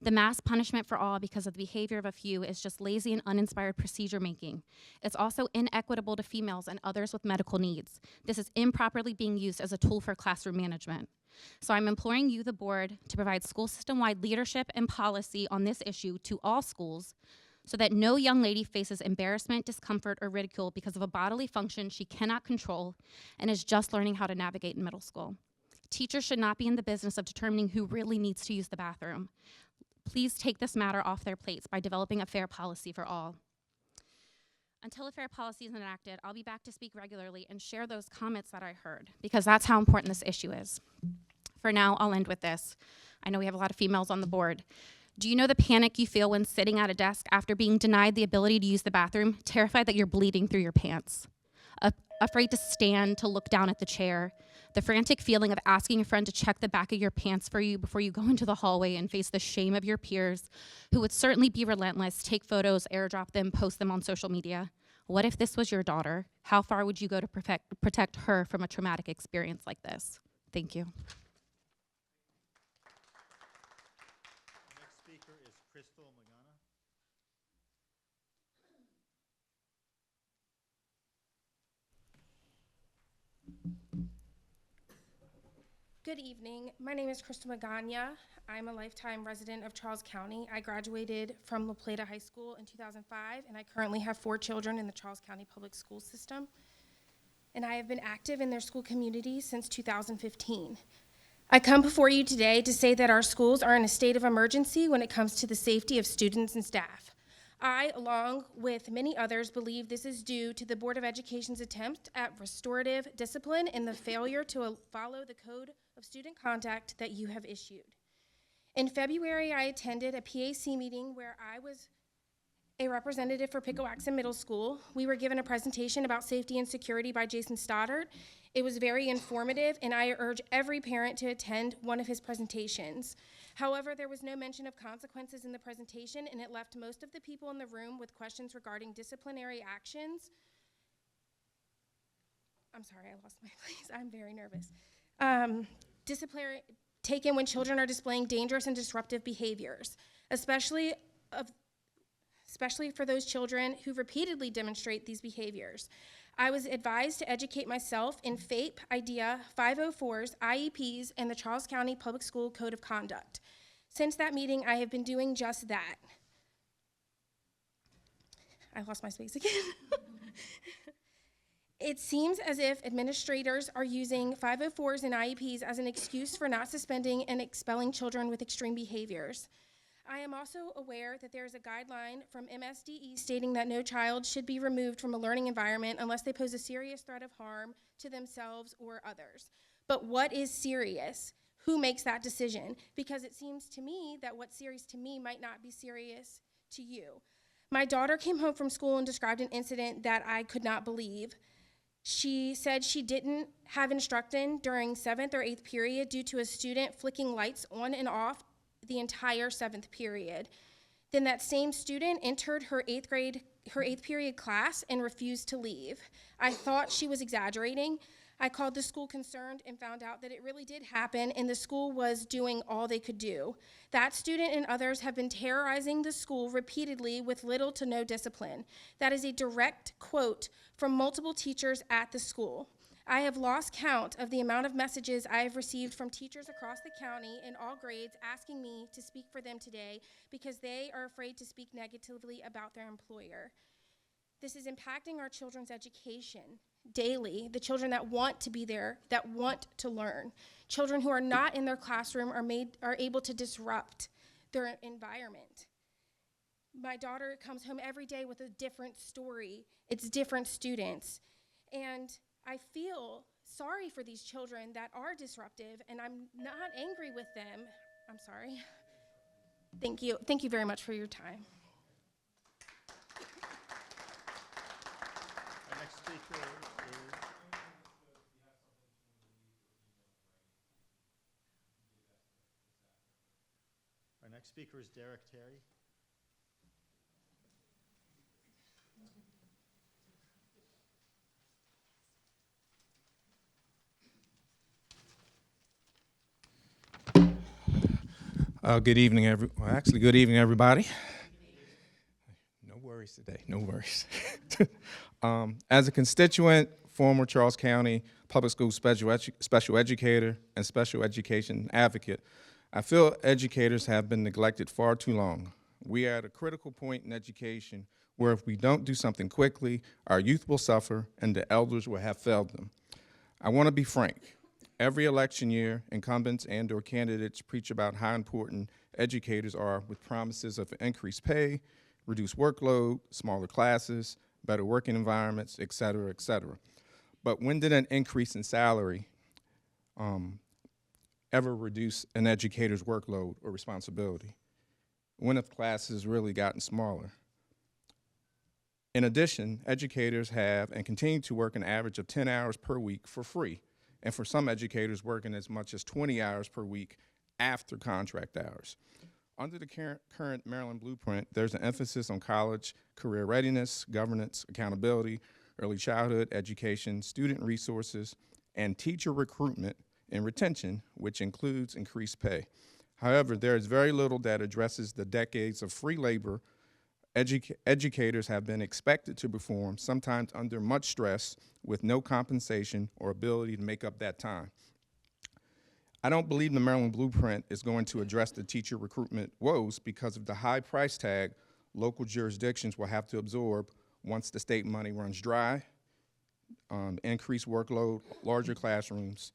The mass punishment for all because of the behavior of a few is just lazy and uninspired procedure making. It's also inequitable to females and others with medical needs. This is improperly being used as a tool for classroom management. So I'm imploring you, the board, to provide school system-wide leadership and policy on this issue to all schools so that no young lady faces embarrassment, discomfort, or ridicule because of a bodily function she cannot control and is just learning how to navigate in middle school. Teachers should not be in the business of determining who really needs to use the bathroom. Please take this matter off their plates by developing a fair policy for all. Until a fair policy is enacted, I'll be back to speak regularly and share those comments that I heard, because that's how important this issue is. For now, I'll end with this. I know we have a lot of females on the board. Do you know the panic you feel when sitting at a desk after being denied the ability to use the bathroom, terrified that you're bleeding through your pants? Afraid to stand, to look down at the chair, the frantic feeling of asking a friend to check the back of your pants for you before you go into the hallway and face the shame of your peers, who would certainly be relentless, take photos, airdrop them, post them on social media. What if this was your daughter? How far would you go to protect her from a traumatic experience like this? Thank you. Next speaker is Crystal Magana. Good evening. My name is Crystal Magana. I'm a lifetime resident of Charles County. I graduated from La Plata High School in 2005, and I currently have 4 children in the Charles County Public School System. and I have been active in their school community since 2015. I come before you today to say that our schools are in a state of emergency when it comes to the safety of students and staff. I, along with many others, believe this is due to the Board of Education's attempt at restorative discipline and the failure to follow the code of student conduct that you have issued. In February, I attended a PAC meeting where I was a representative for Piccowaxen Middle School. We were given a presentation about safety and security by Jason Stoddard. It was very informative, and I urge every parent to attend one of his presentations. However, there was no mention of consequences in the presentation, and it left most of the people in the room with questions regarding disciplinary actions. I'm sorry, I lost my place. I'm very nervous. Disciplinary taken when children are displaying dangerous and disruptive behaviors, especially for those children who repeatedly demonstrate these behaviors. I was advised to educate myself in FAPE, IDEA, 504s, IEPs, and the Charles County Public School Code of Conduct. Since that meeting, I have been doing just that. I lost my space again. It seems as if administrators are using 504s and IEPs as an excuse for not suspending and expelling children with extreme behaviors. I am also aware that there is a guideline from MSDE stating that no child should be removed from a learning environment unless they pose a serious threat of harm to themselves or others. But what is serious? Who makes that decision? Because it seems to me that what's serious to me might not be serious to you. My daughter came home from school and described an incident that I could not believe. She said she didn't have instruction during 7th or 8th period due to a student flicking lights on and off the entire 7th period. Then that same student entered her 8th period class and refused to leave. I thought she was exaggerating. I called the school concerned and found out that it really did happen, and the school was doing all they could do. That student and others have been terrorizing the school repeatedly with little to no discipline. That is a direct quote from multiple teachers at the school. I have lost count of the amount of messages I have received from teachers across the county in all grades asking me to speak for them today because they are afraid to speak negatively about their employer. This is impacting our children's education daily, the children that want to be there, that want to learn. Children who are not in their classroom are able to disrupt their environment. My daughter comes home every day with a different story. It's different students. And I feel sorry for these children that are disruptive, and I'm not angry with them. I'm sorry. Thank you. Thank you very much for your time. Our next speaker is... Our next speaker is Derek Terry. Good evening, good evening, everybody. No worries today, no worries. As a constituent, former Charles County Public School special educator and special education advocate, I feel educators have been neglected far too long. We are at a critical point in education where if we don't do something quickly, our youth will suffer and the elders will have failed them. I want to be frank. Every election year, incumbents and/or candidates preach about how important educators are with promises of increased pay, reduced workload, smaller classes, better working environments, et cetera, et cetera. But when did an increase in salary ever reduce an educator's workload or responsibility? When have classes really gotten smaller? In addition, educators have and continue to work an average of 10 hours per week for free, and for some educators working as much as 20 hours per week after contract hours. Under the current Maryland Blueprint, there's an emphasis on college, career readiness, governance, accountability, early childhood education, student resources, and teacher recruitment and retention, which includes increased pay. However, there is very little that addresses the decades of free labor educators have been expected to perform, sometimes under much stress, with no compensation or ability to make up that time. I don't believe the Maryland Blueprint is going to address the teacher recruitment woes because of the high price tag local jurisdictions will have to absorb once the state money runs dry increased workload, larger classrooms,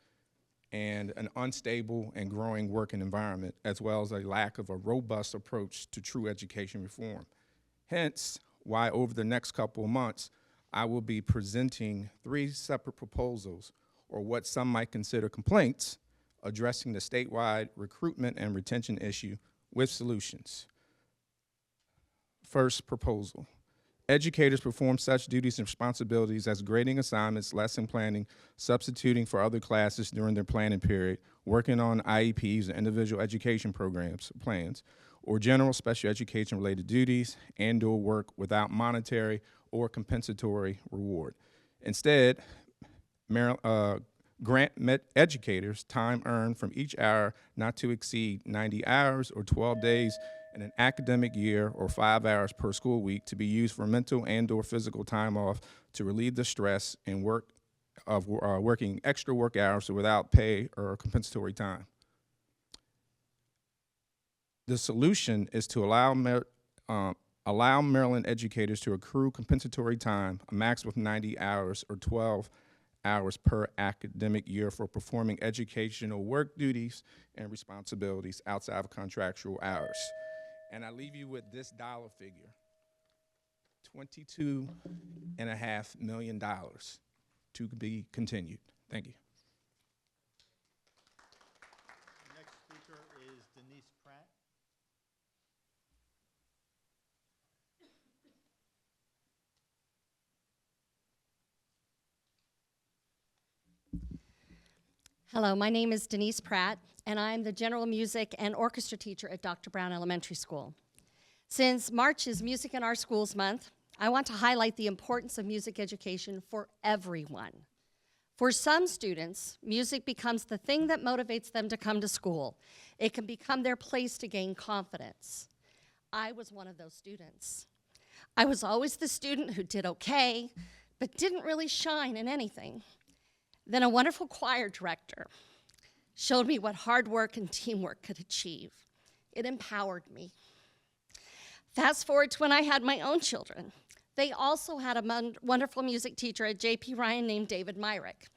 and an unstable and growing working environment, as well as a lack of a robust approach to true education reform. Hence, why over the next couple of months, I will be presenting 3 separate proposals, or what some might consider complaints, addressing the statewide recruitment and retention issue with solutions. First proposal. Educators perform such duties and responsibilities as grading assignments, lesson planning, substituting for other classes during their planning period, working on IEPs and individual education programs, plans, or general special education related duties and/or work without monetary or compensatory reward. Instead, grant educators time earned from each hour not to exceed 90 hours or 12 days in an academic year, or 5 hours per school week, to be used for mental and/or physical time off to relieve the stress and working extra work hours without pay or compensatory time. The solution is to allow Maryland educators to accrue compensatory time, a maximum of 90 hours or 12 hours per academic year, for performing educational work duties and responsibilities outside of contractual hours. And I leave you with this dollar figure: $22.5 million, to be continued. Thank you. The next speaker is Denise Pratt. Hello, my name is Denise Pratt, and I'm the general music and orchestra teacher at Dr. Brown Elementary School. Since March is Music in Our Schools Month, I want to highlight the importance of music education for everyone. For some students, music becomes the thing that motivates them to come to school. It can become their place to gain confidence. I was one of those students. I was always the student who did okay, but didn't really shine in anything. Then a wonderful choir director showed me what hard work and teamwork could achieve. It empowered me. Fast forward to when I had my own children. They also had a wonderful music teacher at J.P. Ryan named David Myrick,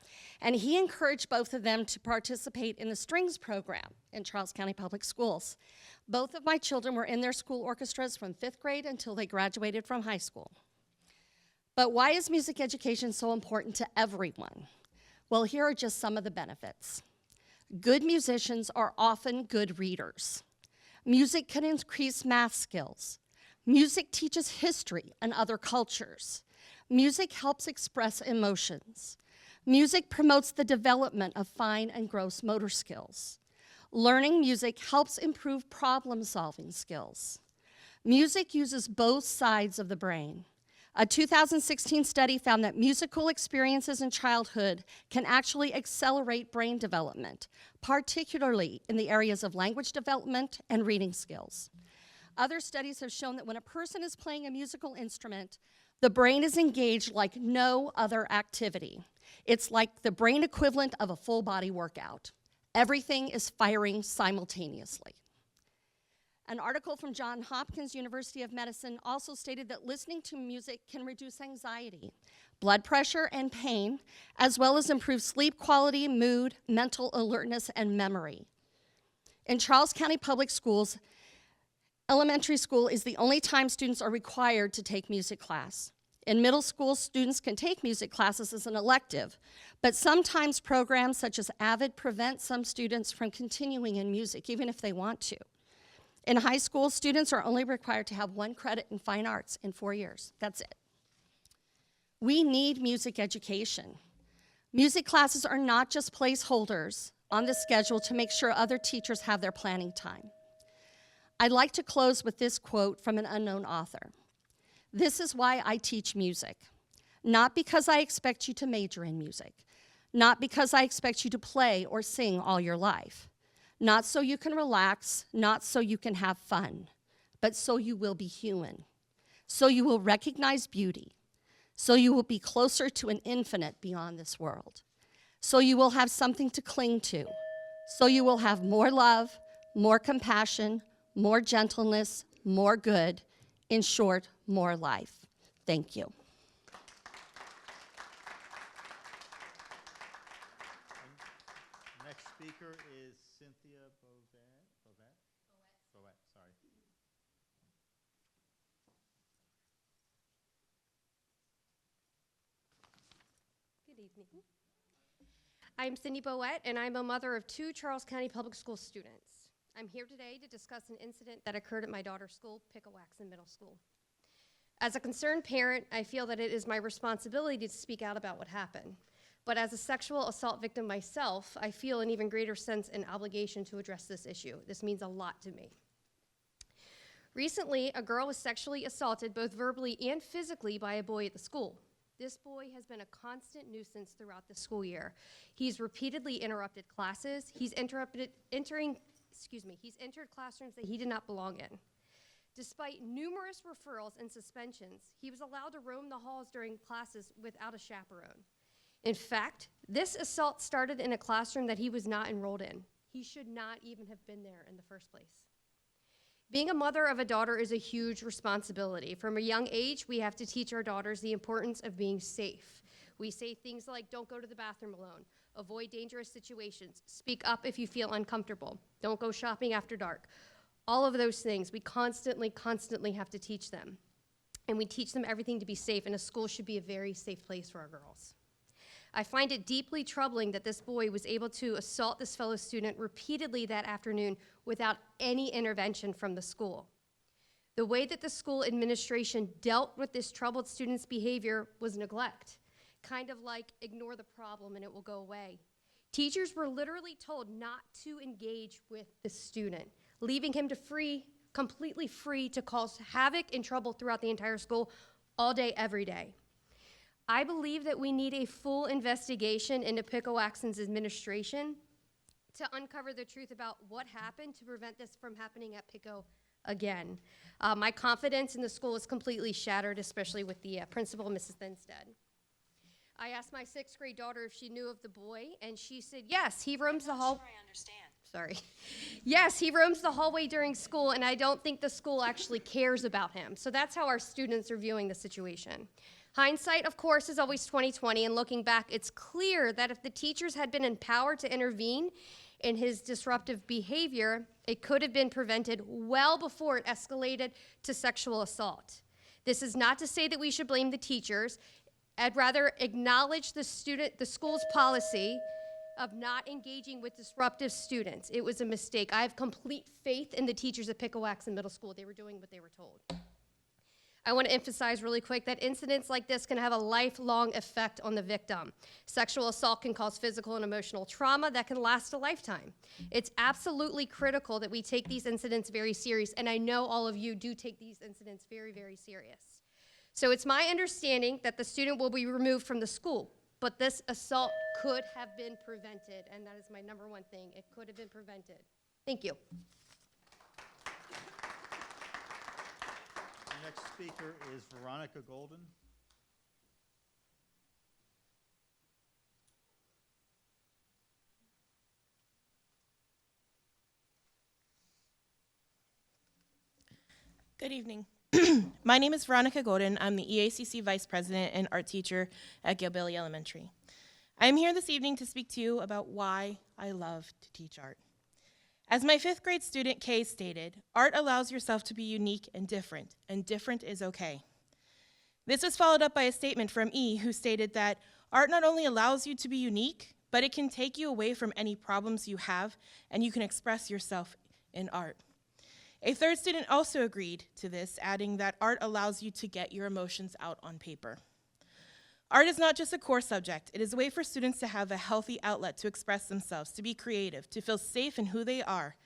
and he encouraged both of them to participate in the strings program in Charles County Public Schools. Both of my children were in their school orchestras from 5th grade until they graduated from high school. But why is music education so important to everyone? Well, here are just some of the benefits. Good musicians are often good readers. Music can increase math skills. Music teaches history and other cultures. Music helps express emotions. Music promotes the development of fine and gross motor skills. Learning music helps improve problem-solving skills. Music uses both sides of the brain. A 2016 study found that musical experiences in childhood can actually accelerate brain development, particularly in the areas of language development and reading skills. Other studies have shown that when a person is playing a musical instrument, the brain is engaged like no other activity. It's like the brain equivalent of a full body workout. Everything is firing simultaneously. An article from Johns Hopkins University of Medicine also stated that listening to music can reduce anxiety, blood pressure, and pain, as well as improve sleep quality, mood, mental alertness, and memory. In Charles County Public Schools, elementary school is the only time students are required to take music class. In middle school, students can take music classes as an elective, but sometimes programs such as AVID prevent some students from continuing in music, even if they want to. In high school, students are only required to have 1 credit in fine arts in 4 years. That's it. We need music education. Music classes are not just placeholders on the schedule to make sure other teachers have their planning time. I'd like to close with this quote from an unknown author. "This is why I teach music. Not because I expect you to major in music. Not because I expect you to play or sing all your life. Not so you can relax, not so you can have fun, but so you will be human. So you will recognize beauty. So you will be closer to an infinite beyond this world. So you will have something to cling to. So you will have more love, more compassion, more gentleness, more good, in short, more life." Thank you. speaker is Cynthia Bovette, sorry. Good evening. I'm Cindy Boette, and I'm a mother of 2 Charles County Public School students. I'm here today to discuss an incident that occurred at my daughter's school, Pickawaxen Middle School. As a concerned parent, I feel that it is my responsibility to speak out about what happened. But as a sexual assault victim myself, I feel an even greater sense and obligation to address this issue. This means a lot to me. Recently, a girl was sexually assaulted both verbally and physically by a boy at the school. This boy has been a constant nuisance throughout the school year. He's repeatedly interrupted classes. He's entered classrooms that he did not belong in. Despite numerous referrals and suspensions, he was allowed to roam the halls during classes without a chaperone. In fact, this assault started in a classroom that he was not enrolled in. He should not even have been there in the first place. Being a mother of a daughter is a huge responsibility. From a young age, we have to teach our daughters the importance of being safe. We say things like, don't go to the bathroom alone, avoid dangerous situations, speak up if you feel uncomfortable, don't go shopping after dark. All of those things, we constantly have to teach them. And we teach them everything to be safe, and a school should be a very safe place for our girls. I find it deeply troubling that this boy was able to assault this fellow student repeatedly that afternoon without any intervention from the school. The way that the school administration dealt with this troubled student's behavior was neglect, kind of like ignore the problem and it will go away. Teachers were literally told not to engage with the student, leaving him completely free to cause havoc and trouble throughout the entire school all day, every day. I believe that we need a full investigation into Pickawaxen's administration to uncover the truth about what happened to prevent this from happening at Pico again. My confidence in the school is completely shattered, especially with the principal, Mrs. Thinstead. I asked my 6th grade daughter if she knew of the boy, and she said, yes, he roams the hall. I understand. Sorry. Yes, he roams the hallway during school, and I don't think the school actually cares about him. So that's how our students are viewing the situation. Hindsight, of course, is always 20/20, and looking back, it's clear that if the teachers had been empowered to intervene in his disruptive behavior, it could have been prevented well before it escalated to sexual assault. This is not to say that we should blame the teachers. I'd rather acknowledge the school's policy of not engaging with disruptive students. It was a mistake. I have complete faith in the teachers at Pickawaxen Middle School. They were doing what they were told. I want to emphasize really quick that incidents like this can have a lifelong effect on the victim. Sexual assault can cause physical and emotional trauma that can last a lifetime. It's absolutely critical that we take these incidents very serious, and I know all of you do take these incidents very, very serious. So it's my understanding that the student will be removed from the school, but this assault could have been prevented, and that is my number one thing. It could have been prevented. Thank you. The next speaker is Veronica Golden. Good evening. My name is Veronica Golden. I'm the EACC Vice President and Art Teacher at Gilbilly Elementary. I'm here this evening to speak to you about why I love to teach art. As my 5th grade student Kay stated, art allows yourself to be unique and different is okay. This was followed up by a statement from E, who stated that art not only allows you to be unique, but it can take you away from any problems you have, and you can express yourself in art. A 3rd student also agreed to this, adding that art allows you to get your emotions out on paper. Art is not just a core subject. It is a way for students to have a healthy outlet to express themselves, to be creative, to feel safe in who they are.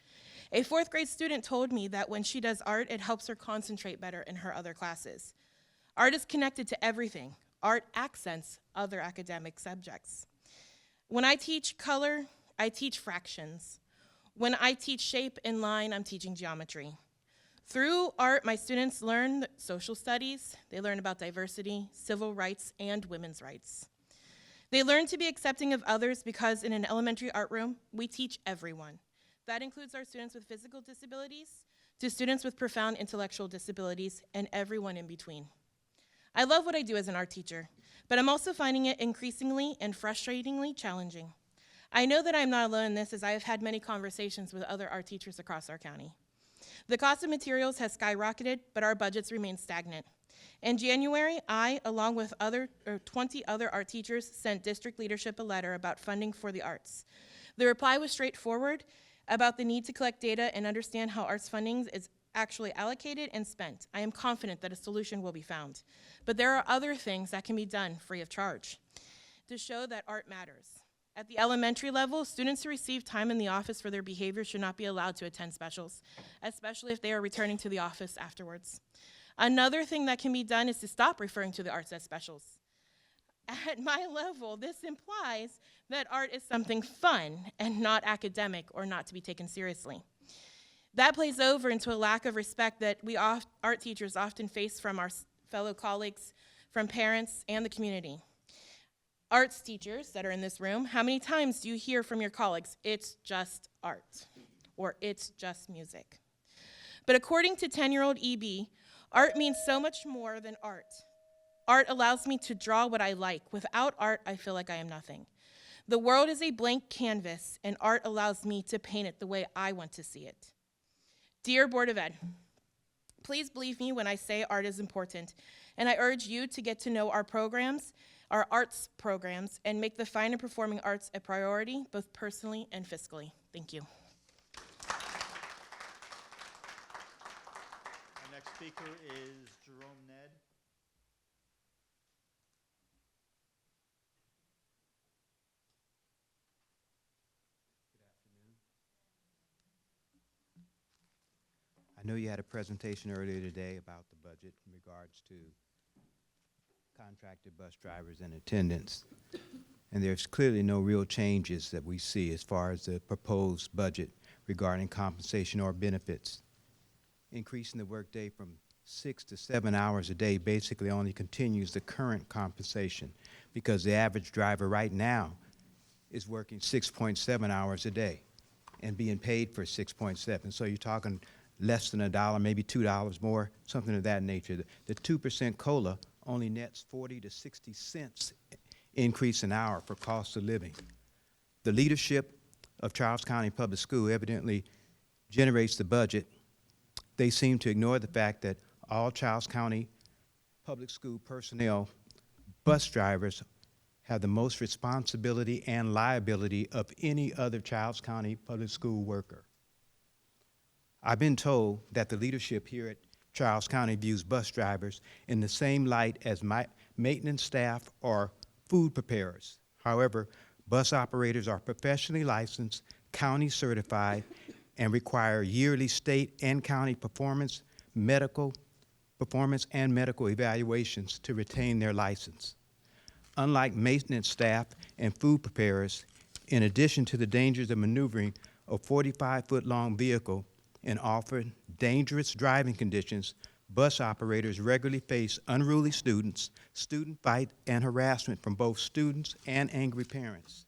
A 4th grade student told me that when she does art, it helps her concentrate better in her other classes. Art is connected to everything. Art accents other academic subjects. When I teach color, I teach fractions. When I teach shape and line, I'm teaching geometry. Through art, my students learn social studies, they learn about diversity, civil rights, and women's rights. They learn to be accepting of others because in an elementary art room, we teach everyone. That includes our students with physical disabilities, to students with profound intellectual disabilities, and everyone in between. I love what I do as an art teacher, but I'm also finding it increasingly and frustratingly challenging. I know that I'm not alone in this, as I have had many conversations with other art teachers across our county. The cost of materials has skyrocketed, but our budgets remain stagnant. In January, I, along with 20 other art teachers, sent district leadership a letter about funding for the arts. The reply was straightforward about the need to collect data and understand how arts funding is actually allocated and spent. I am confident that a solution will be found. But there are other things that can be done free of charge to show that art matters. At the elementary level, students who receive time in the office for their behavior should not be allowed to attend specials, especially if they are returning to the office afterwards. Another thing that can be done is to stop referring to the arts as specials. At my level, this implies that art is something fun and not academic or not to be taken seriously. That plays over into a lack of respect that we art teachers often face from our fellow colleagues, from parents, and the community. Arts teachers that are in this room, how many times do you hear from your colleagues, "It's just art," or "It's just music"? But according to 10-year-old EB, art means so much more than art. Art allows me to draw what I like. Without art, I feel like I am nothing. The world is a blank canvas, and art allows me to paint it the way I want to see it. Dear Board of Ed, please believe me when I say art is important, and I urge you to get to know our programs, our arts programs, and make the fine and performing arts a priority, both personally and fiscally. Thank you. Our next speaker is Jerome Ned. I know you had a presentation earlier today about the budget in regards to contracted bus drivers and attendants. And there's clearly no real changes that we see as far as the proposed budget regarding compensation or benefits. Increasing the workday from 6 to 7 hours a day basically only continues the current compensation, because the average driver right now is working 6.7 hours a day and being paid for 6.7. So you're talking less than $1, maybe $2 more, something of that nature. The 2% COLA only nets 40 to 60 cents increase an hour for cost of living. The leadership of Charles County Public School evidently generates the budget. They seem to ignore the fact that all Charles County Public School personnel, bus drivers, have the most responsibility and liability of any other Charles County Public School worker. I've been told that the leadership here at Charles County views bus drivers in the same light as maintenance staff or food preparers. However, bus operators are professionally licensed, county certified, and require yearly state and county performance and medical evaluations to retain their license. Unlike maintenance staff and food preparers, in addition to the dangers of maneuvering a 45-foot-long vehicle in often dangerous driving conditions, bus operators regularly face unruly students, student fight, and harassment from both students and angry parents.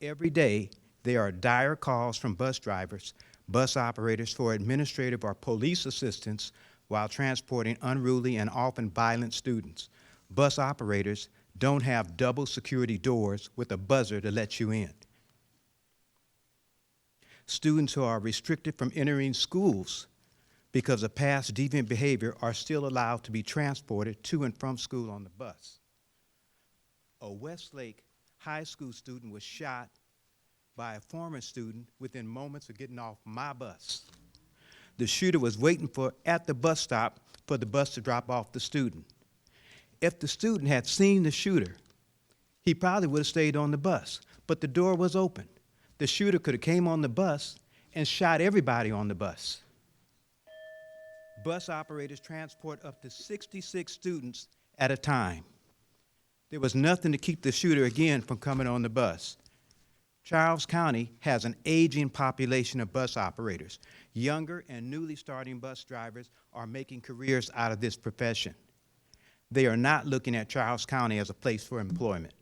Every day, there are dire calls from bus drivers, bus operators for administrative or police assistance while transporting unruly and often violent students. Bus operators don't have double security doors with a buzzer to let you in. Students who are restricted from entering schools because of past deviant behavior are still allowed to be transported to and from school on the bus. A Westlake High School student was shot by a former student within moments of getting off my bus. The shooter was waiting at the bus stop for the bus to drop off the student. If the student had seen the shooter, he probably would have stayed on the bus, but the door was open. The shooter could have came on the bus and shot everybody on the bus. Bus operators transport up to 66 students at a time. There was nothing to keep the shooter again from coming on the bus. Charles County has an aging population of bus operators. Younger and newly starting bus drivers are making careers out of this profession. They are not looking at Charles County as a place for employment.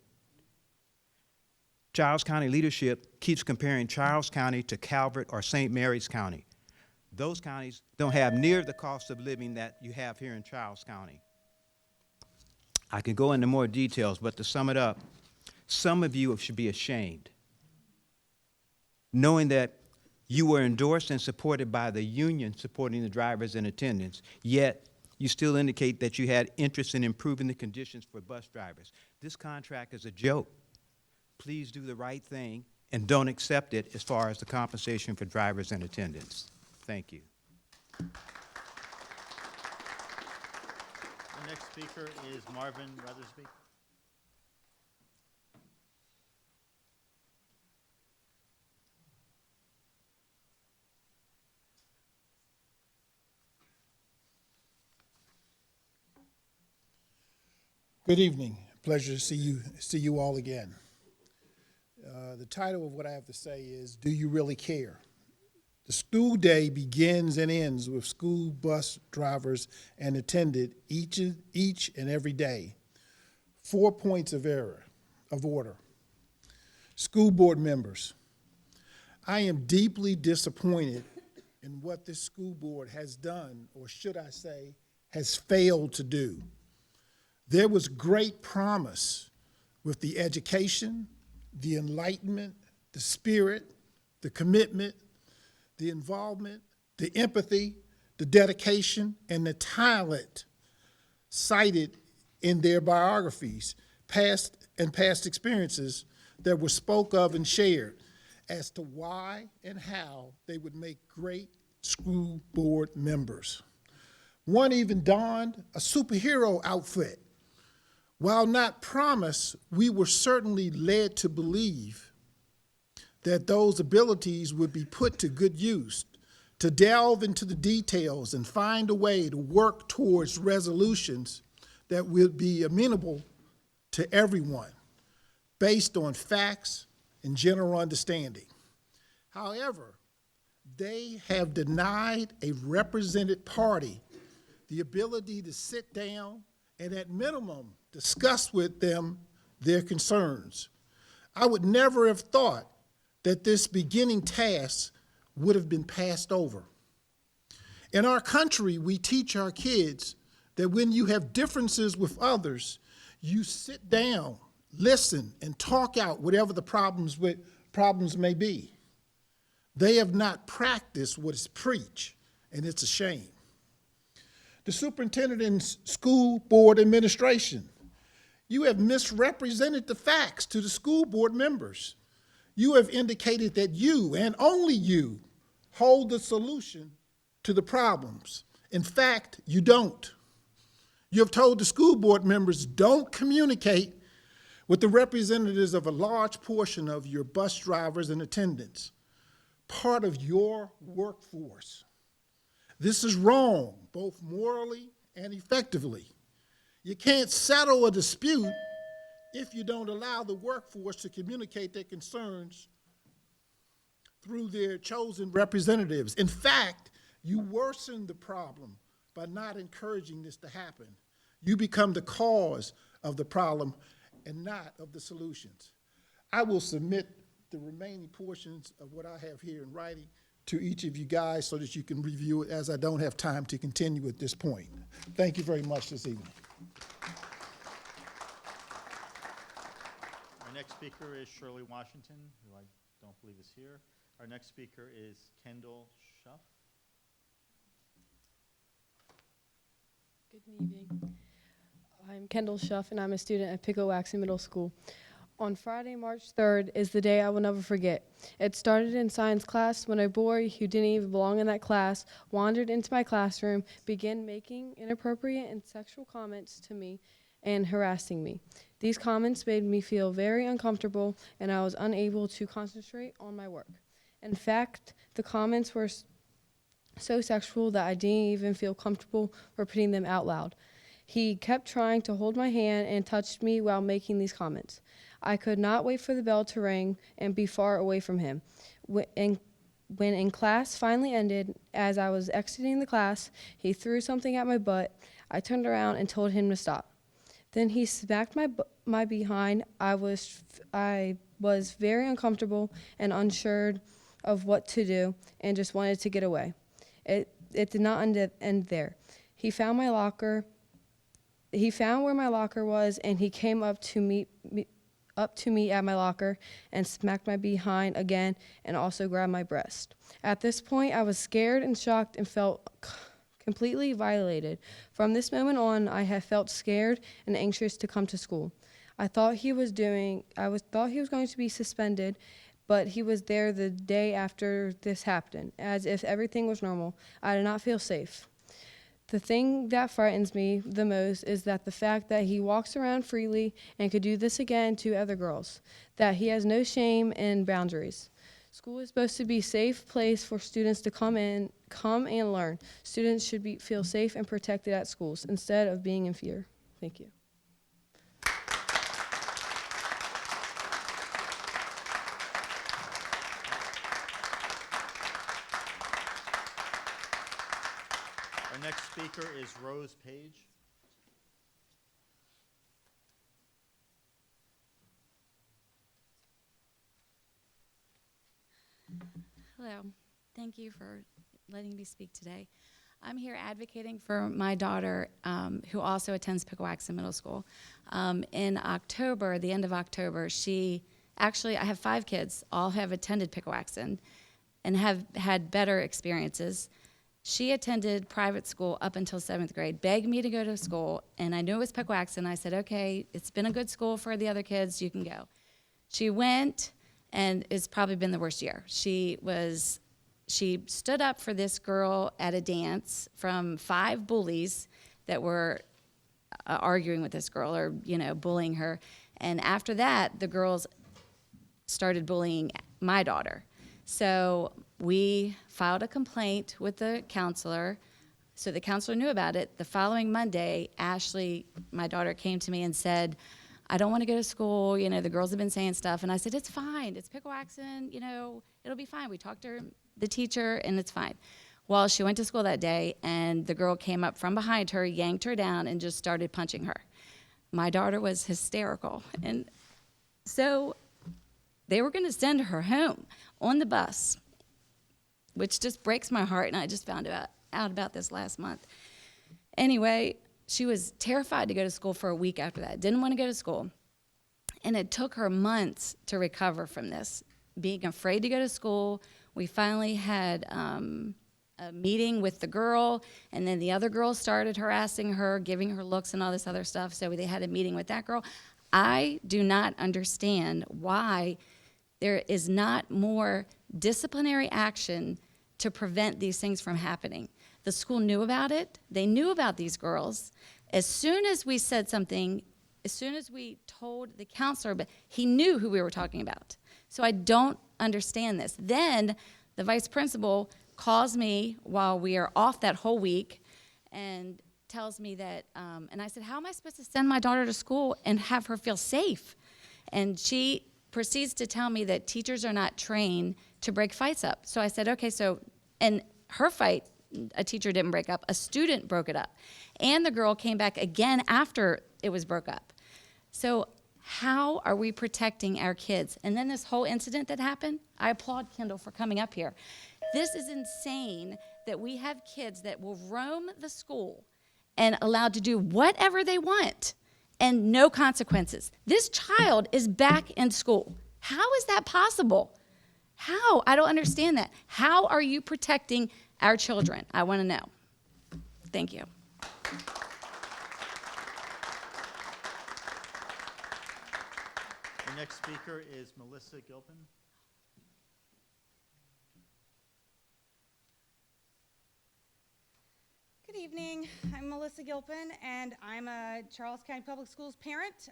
Charles County leadership keeps comparing Charles County to Calvert or St. Mary's County. Those counties don't have near the cost of living that you have here in Charles County. I can go into more details, but to sum it up, some of you should be ashamed. knowing that you were endorsed and supported by the union supporting the drivers in attendance, yet you still indicate that you had interest in improving the conditions for bus drivers. This contract is a joke. Please do the right thing and don't accept it as far as the compensation for drivers in attendance. Thank you. Our next speaker is Marvin Weathersby. Good evening. Pleasure to see you all again. The title of what I have to say is, do you really care? The school day begins and ends with school bus drivers and attendant each and every day. 4 points of order. School board members, I am deeply disappointed in what this school board has done, or should I say, has failed to do. There was great promise with the education, the enlightenment, the spirit, the commitment, the involvement, the empathy, the dedication, and the talent cited in their biographies, past experiences that were spoke of and shared as to why and how they would make great school board members. One even donned a superhero outfit. While not promised, we were certainly led to believe that those abilities would be put to good use, to delve into the details and find a way to work towards resolutions that would be amenable to everyone, based on facts and general understanding. However, they have denied a represented party the ability to sit down and at minimum discuss with them their concerns. I would never have thought that this beginning task would have been passed over. In our country, we teach our kids that when you have differences with others, you sit down, listen, and talk out whatever the problems may be. They have not practiced what is preached, and it's a shame. The superintendent and school board administration, you have misrepresented the facts to the school board members. You have indicated that you, and only you, hold the solution to the problems. In fact, you don't. You have told the school board members, don't communicate with the representatives of a large portion of your bus drivers and attendants, part of your workforce. This is wrong, both morally and effectively. You can't settle a dispute if you don't allow the workforce to communicate their concerns through their chosen representatives. In fact, you worsen the problem by not encouraging this to happen. You become the cause of the problem and not of the solutions. I will submit the remaining portions of what I have here in writing to each of you guys so that you can review it, as I don't have time to continue at this point. Thank you very much this evening. Our next speaker is Shirley Washington, who I don't believe is here. Our next speaker is Kendall Schuff. Good evening. I'm Kendall Schuff, and I'm a student at Pico-Waxy Middle School. On Friday, March 3rd is the day I will never forget. It started in science class when a boy who didn't even belong in that class wandered into my classroom, began making inappropriate and sexual comments to me and harassing me. These comments made me feel very uncomfortable, and I was unable to concentrate on my work. In fact, the comments were so sexual that I didn't even feel comfortable repeating them out loud. He kept trying to hold my hand and touched me while making these comments. I could not wait for the bell to ring and be far away from him. When in class finally ended, as I was exiting the class, he threw something at my butt. I turned around and told him to stop. Then he smacked my behind. I was very uncomfortable and unsure of what to do and just wanted to get away. It did not end there. He found my locker. He found where my locker was, and he came up to up to me at my locker and smacked my behind again and also grabbed my breast. At this point, I was scared and shocked and felt completely violated. From this moment on, I have felt scared and anxious to come to school. I thought he was going to be suspended, but he was there the day after this happened, as if everything was normal. I did not feel safe. The thing that frightens me the most is that the fact that he walks around freely and could do this again to other girls, that he has no shame and boundaries. School is supposed to be a safe place for students to come and learn. Students should feel safe and protected at schools instead of being in fear. Thank you. Our next speaker is Rose Page. Hello. Thank you for letting me speak today. I'm here advocating for my daughter, who also attends Pickawaxen Middle School. In October, the end of October, I have 5 kids, all have attended Pickawaxen and have had better experiences. She attended private school up until 7th grade, begged me to go to school, and I knew it was Pickawaxen. I said, okay, it's been a good school for the other kids, you can go. She went, and it's probably been the worst year. She stood up for this girl at a dance from 5 bullies that were arguing with this girl or, bullying her. And after that, the girls started bullying my daughter. So we filed a complaint with the counselor. So the counselor knew about it. The following Monday, Ashley, my daughter, came to me and said, I don't want to go to school. The girls have been saying stuff. And I said, it's fine. It's Pickawaxen. It'll be fine. We talked to the teacher, and it's fine. Well, she went to school that day, and the girl came up from behind her, yanked her down, and just started punching her. My daughter was hysterical. And so they were going to send her home on the bus, which just breaks my heart, and I just found out about this last month. Anyway, she was terrified to go to school for a week after that, didn't want to go to school. And it took her months to recover from this, being afraid to go to school. We finally had a meeting with the girl, and then the other girl started harassing her, giving her looks and all this other stuff, so they had a meeting with that girl. I do not understand why there is not more disciplinary action to prevent these things from happening. The school knew about it. They knew about these girls. As soon as we said something, as soon as we told the counselor, but he knew who we were talking about. So I don't understand this. Then the vice principal calls me while we are off that whole week and tells me that, and I said, how am I supposed to send my daughter to school and have her feel safe? And she proceeds to tell me that teachers are not trained to break fights up. So I said, okay, and her fight, a teacher didn't break up, a student broke it up. And the girl came back again after it was broke up. So how are we protecting our kids? And then this whole incident that happened, I applaud Kendall for coming up here. This is insane that we have kids that will roam the school and allowed to do whatever they want and no consequences. This child is back in school. How is that possible? How? I don't understand that. How are you protecting our children? I want to know. Thank you. The next speaker is Melissa Gilpin. Good evening. I'm Melissa Gilpin, and I'm a Charles County Public Schools parent,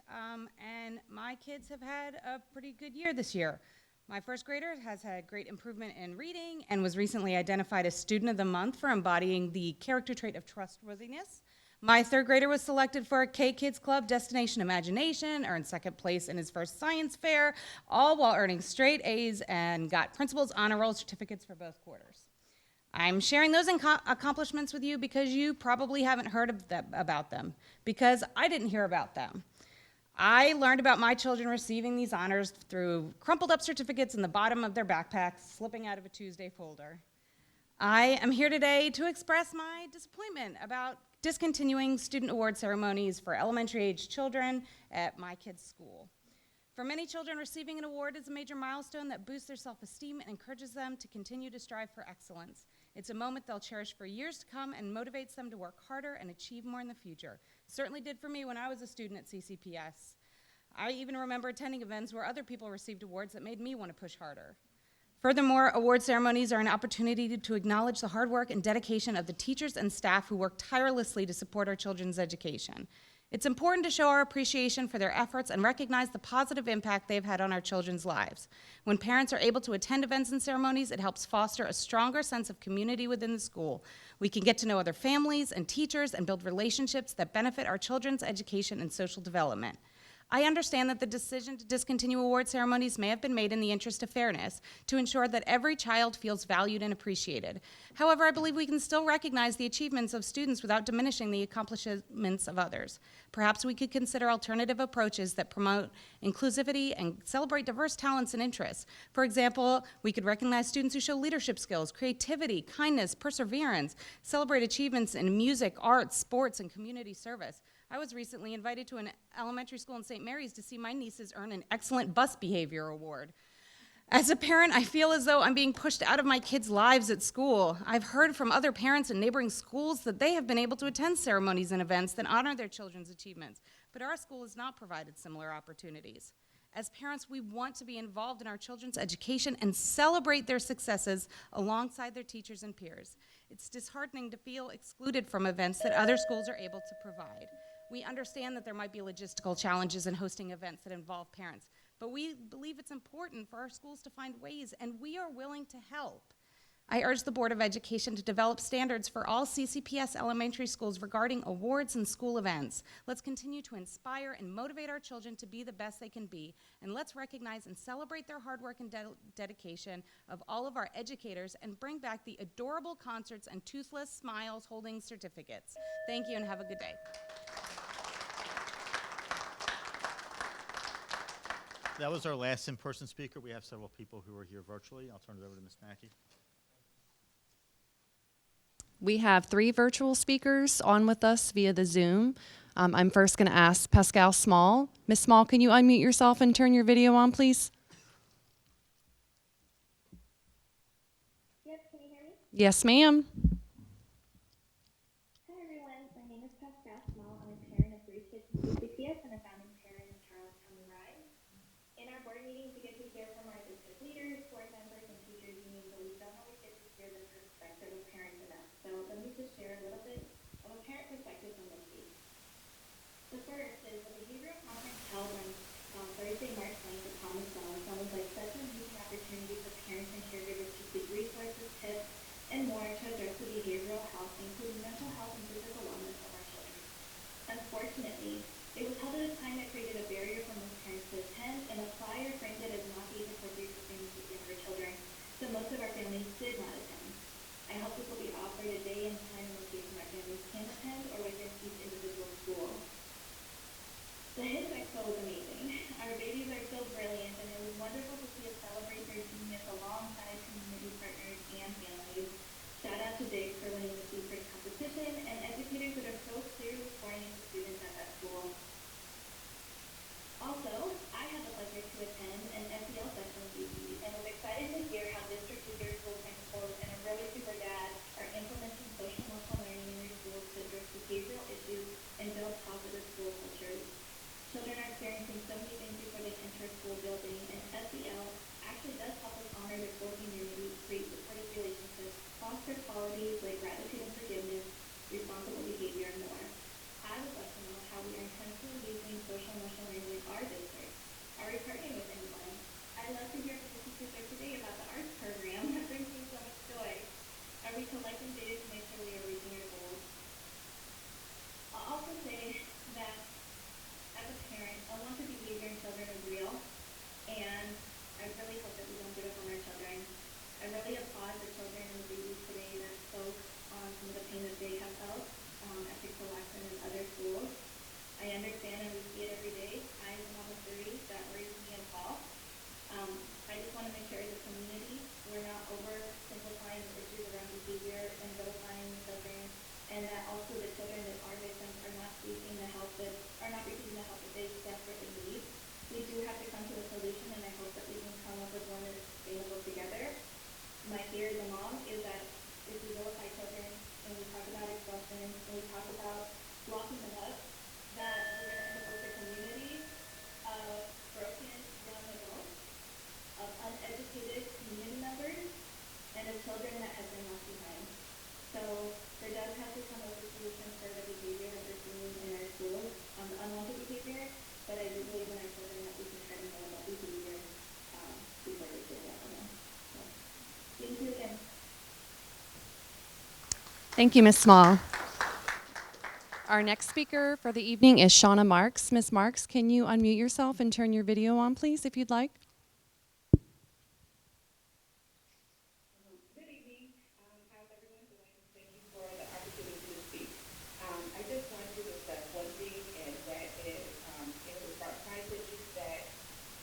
and my kids have had a pretty good year this year. My first grader has had great improvement in reading and was recently identified as Student of the Month for embodying the character trait of trustworthiness. My third grader was selected for a K-Kids Club Destination Imagination, earned second place in his first science fair, all while earning straight A's and got principal's honor roll certificates for both quarters. I'm sharing those accomplishments with you because you probably haven't heard about them, because I didn't hear about them. I learned about my children receiving these honors through crumpled up certificates in the bottom of their backpacks, slipping out of a Tuesday folder. I am here today to express my disappointment about discontinuing student award ceremonies for elementary age children at my kids' school. For many children, receiving an award is a major milestone that boosts their self-esteem and encourages them to continue to strive for excellence. It's a moment they'll cherish for years to come and motivates them to work harder and achieve more in the future. Certainly did for me when I was a student at CCPS. I even remember attending events where other people received awards that made me want to push harder. Furthermore, award ceremonies are an opportunity to acknowledge the hard work and dedication of the teachers and staff who work tirelessly to support our children's education. It's important to show our appreciation for their efforts and recognize the positive impact they've had on our children's lives. When parents are able to attend events and ceremonies, it helps foster a stronger sense of community within the school. We can get to know other families and teachers and build relationships that benefit our children's education and social development. I understand that the decision to discontinue award ceremonies may have been made in the interest of fairness to ensure that every child feels valued and appreciated. However, I believe we can still recognize the achievements of students without diminishing the accomplishments of others. Perhaps we could consider alternative approaches that promote inclusivity and celebrate diverse talents and interests. For example, we could recognize students who show leadership skills, creativity, kindness, perseverance, celebrate achievements in music, arts, sports, and community service. I was recently invited to an elementary school in St. Mary's to see my nieces earn an Excellent Bus Behavior Award. As a parent, I feel as though I'm being pushed out of my kids' lives at school. I've heard from other parents in neighboring schools that they have been able to attend ceremonies and events that honor their children's achievements, but our school has not provided similar opportunities. As parents, we want to be involved in our children's education and celebrate their successes alongside their teachers and peers. It's disheartening to feel excluded from events that other schools are able to provide. We understand that there might be logistical challenges in hosting events that involve parents, but we believe it's important for our schools to find ways, and we are willing to help. I urge the Board of Education to develop standards for all CCPS elementary schools regarding awards and school events. Let's continue to inspire and motivate our children to be the best they can be, and let's recognize and celebrate their hard work and dedication of all of our educators and bring back the adorable concerts and toothless smiles holding certificates. Thank you and have a good day. That was our last in-person speaker. We have several people who are here virtually. I'll turn it over to Ms. Mackey. We have 3 virtual speakers on with us via the Zoom. I'm first going to ask Pascal Small. Ms. Small, can you unmute yourself and turn your video on, please? Yes, can you hear me? Yes, ma'am. Hi, everyone. My name is Pascal Small. I'm a parent of 3 kids in CCPS and a founding parent in Charles County Rise. In our board meetings, we get to hear from our district leaders, board members, and teachers unions, but we don't always get to hear the perspective of parents enough. So let me just share a little bit of a parent perspective from this week. The first is the behavioral conference held on Thursday, March 9th at Thomas Downs sounds like such an amazing opportunity for parents and caregivers to seek resources, tips, and more to address the behavioral health, including mental health and physical wellness of our children. Unfortunately, it was held at a time that created a barrier for most parents to attend, and a flyer framed it as not age appropriate for families with younger children, so most of our families did not attend. I hope this will be offered a day and time and location our families can attend or within each individual school. The Hits Expo was amazing. Our babies are so brilliant, and it was wonderful to see us celebrate their genius alongside community partners and families. Shout out to Dick for winning the secret competition and educators that are so clearly pouring into students at that school. Also, I had the pleasure to attend an SEL session in DC and was excited to hear how district leaders, school principals, and our really super dads are implementing social emotional learning in their schools to address behavioral issues and build positive school cultures. Children are experiencing so many things before they enter a school building, and SEL actually does help us honor the core community, create supportive relationships, foster qualities like gratitude and forgiveness, responsible behavior, and more. I would love to know how we are intentionally using social emotional learning in our district. Are we partnering with anyone? I'd love to hear from the teachers there today about the arts program that brings me so much joy. Are we collecting data to make sure we are reaching our goals? I'll also say that as a parent, I want the behavior in children is real, and I really hope that we don't give up on our children. I really applaud the children and the babies today that spoke on some of the pain that they have felt at Pixel-Waxman and other schools. I understand and we see it every day. I am a mom of 3 that worries me as well. I just want to make sure as a community we're not oversimplifying the issues around behavior and vilifying children, and that also the children that are victims are not receiving the help that they desperately need. We do have to come to the superintendents and we talk about locking them up, that we're going to end up with a community of broken young adults, of uneducated community members, and of children that have been left behind. So there does have to come up with solutions for the behavior that we're seeing in our schools, the unwanted behavior, but I do believe in our children that we can try to know that behavior before they feel that way. So, thank you again. Thank you, Ms. Small. Our next speaker for the evening is Shauna Marks. Ms. Marks, can you unmute yourself and turn your video on, please, if you'd like? Good evening. How's everyone doing? Thank you for the opportunity to speak. I just want to discuss one thing, and that is in the passage that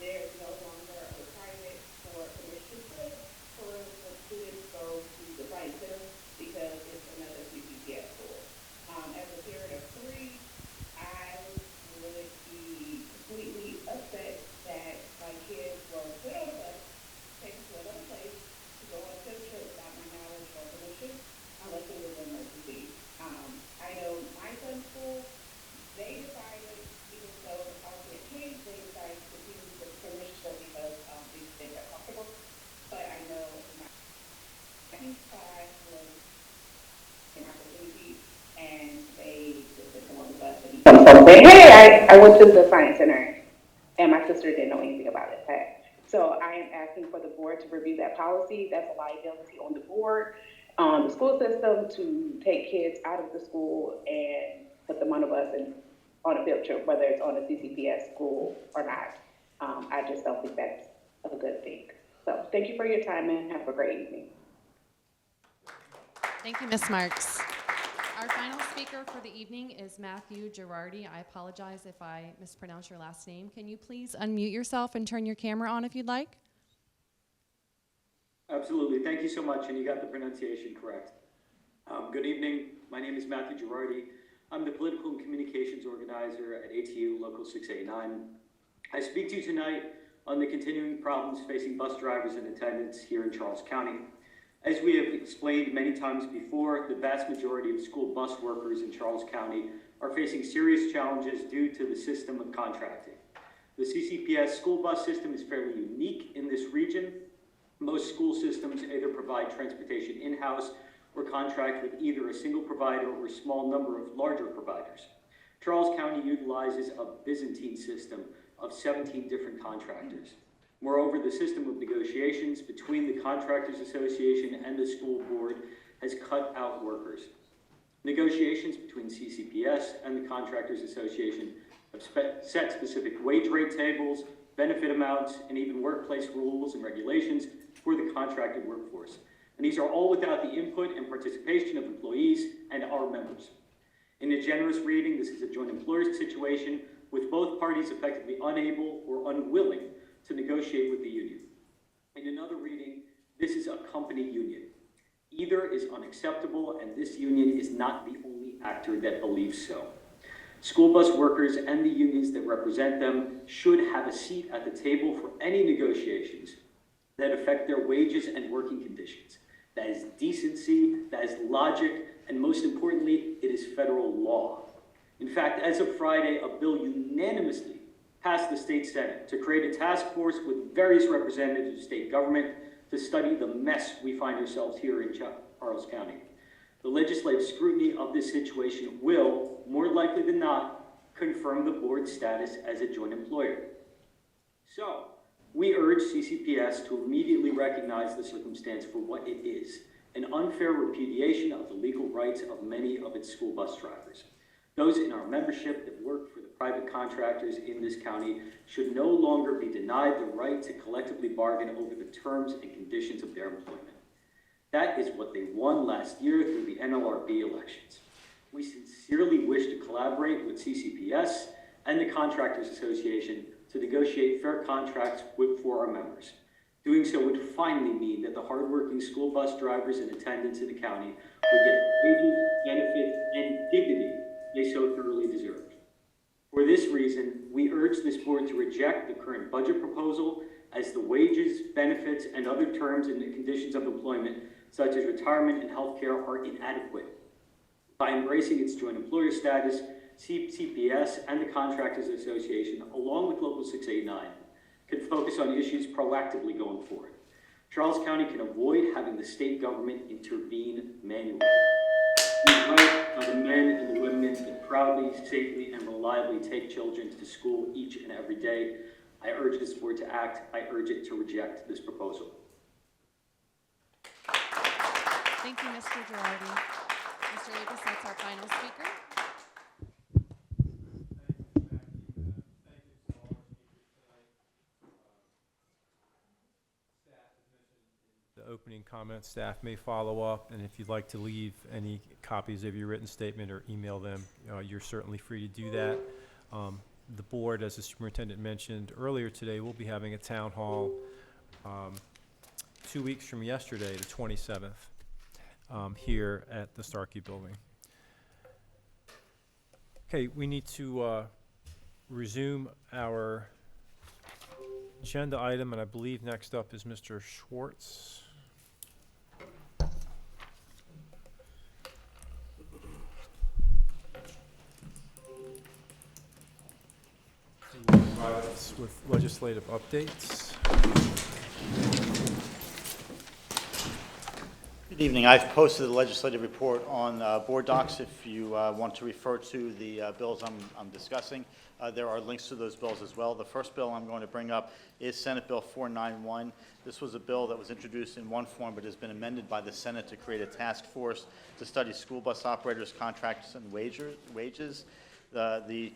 there is no longer a requirement for permission slip for when students go to the science center because it's another CCPS school. As a parent of 3, I would be completely upset that my kids were put on a bus, taken to another place to go on a field trip without my knowledge or permission, unless it was an emergency. I know my son's school, they decided, even though the policy had changed, they decided to use the permission because they got comfortable. But I know my class was an opportunity, and they just put them on the bus and say, hey, I went to the science center, and my sister didn't know anything about it. So I am asking for the board to review that policy. That's a liability on the board, the school system, to take kids out of the school and put them on a bus and on a field trip, whether it's on a CCPS school or not. I just don't think that's a good thing. So thank you for your time and have a great evening. Thank you, Ms. Marks. Our final speaker for the evening is Matthew Girardi. I apologize if I mispronounce your last name. Can you please unmute yourself and turn your camera on if you'd like? Absolutely. Thank you so much, and you got the pronunciation correct. Good evening. My name is Matthew Girardi. I'm the Political and Communications Organizer at ATU Local 689. I speak to you tonight on the continuing problems facing bus drivers and attendants here in Charles County. As we have explained many times before, the vast majority of school bus workers in Charles County are facing serious challenges due to the system of contracting. The CCPS school bus system is fairly unique in this region. Most school systems either provide transportation in-house or contract with either a single provider or a small number of larger providers. Charles County utilizes a Byzantine system of 17 different contractors. Moreover, the system of negotiations between the Contractors Association and the school board has cut out workers. Negotiations between CCPS and the Contractors Association have set specific wage rate tables, benefit amounts, and even workplace rules and regulations for the contracted workforce. And these are all without the input and participation of employees and our members. In a generous reading, this is a joint employers situation with both parties effectively unable or unwilling to negotiate with the union. In another reading, this is a company union. Either is unacceptable, and this union is not the only actor that believes so. School bus workers and the unions that represent them should have a seat at the table for any negotiations that affect their wages and working conditions. That is decency, that is logic, and most importantly, it is federal law. In fact, as of Friday, a bill unanimously passed the state Senate to create a task force with various representatives of state government to study the mess we find ourselves here in Charles County. The legislative scrutiny of this situation will, more likely than not, confirm the board's status as a joint employer. So, we urge CCPS to immediately recognize the circumstance for what it is, an unfair repudiation of the legal rights of many of its school bus drivers. Those in our membership that work for the private contractors in this county should no longer be denied the right to collectively bargain over the terms and conditions of their employment. That is what they won last year through the NLRB elections. We sincerely wish to collaborate with CCPS and the Contractors Association to negotiate fair contracts for our members. Doing so would finally mean that the hardworking school bus drivers and attendants in the county would get wages, benefits, and dignity they so thoroughly deserve. For this reason, we urge this board to reject the current budget proposal, as the wages, benefits, and other terms and conditions of employment, such as retirement and health care, are inadequate. By embracing its joint employer status, CCPS and the Contractors Association, along with Local 689, can focus on issues proactively going forward. Charles County can avoid having the state government intervene manually. We rely on the men and the women that proudly, safely, and reliably take children to school each and every day. I urge this board to act. I urge it to reject this proposal. Thank you, Mr. Girardi. Mr. Avis, that's our final speaker. The opening comments, staff may follow up, and if you'd like to leave any copies of your written statement or email them, you're certainly free to do that. The board, as the superintendent mentioned earlier today, will be having a town hall 2 weeks from yesterday, the 27th, here at the Starkey Building. Okay, we need to resume our agenda item, and I believe next up is Mr. Schwartz. He will provide us with legislative updates. Good evening. I've posted the legislative report on board docs if you want to refer to the bills I'm discussing. There are links to those bills as well. The first bill I'm going to bring up is Senate Bill 491. This was a bill that was introduced in one form but has been amended by the Senate to create a task force to study school bus operators' contracts and wages. The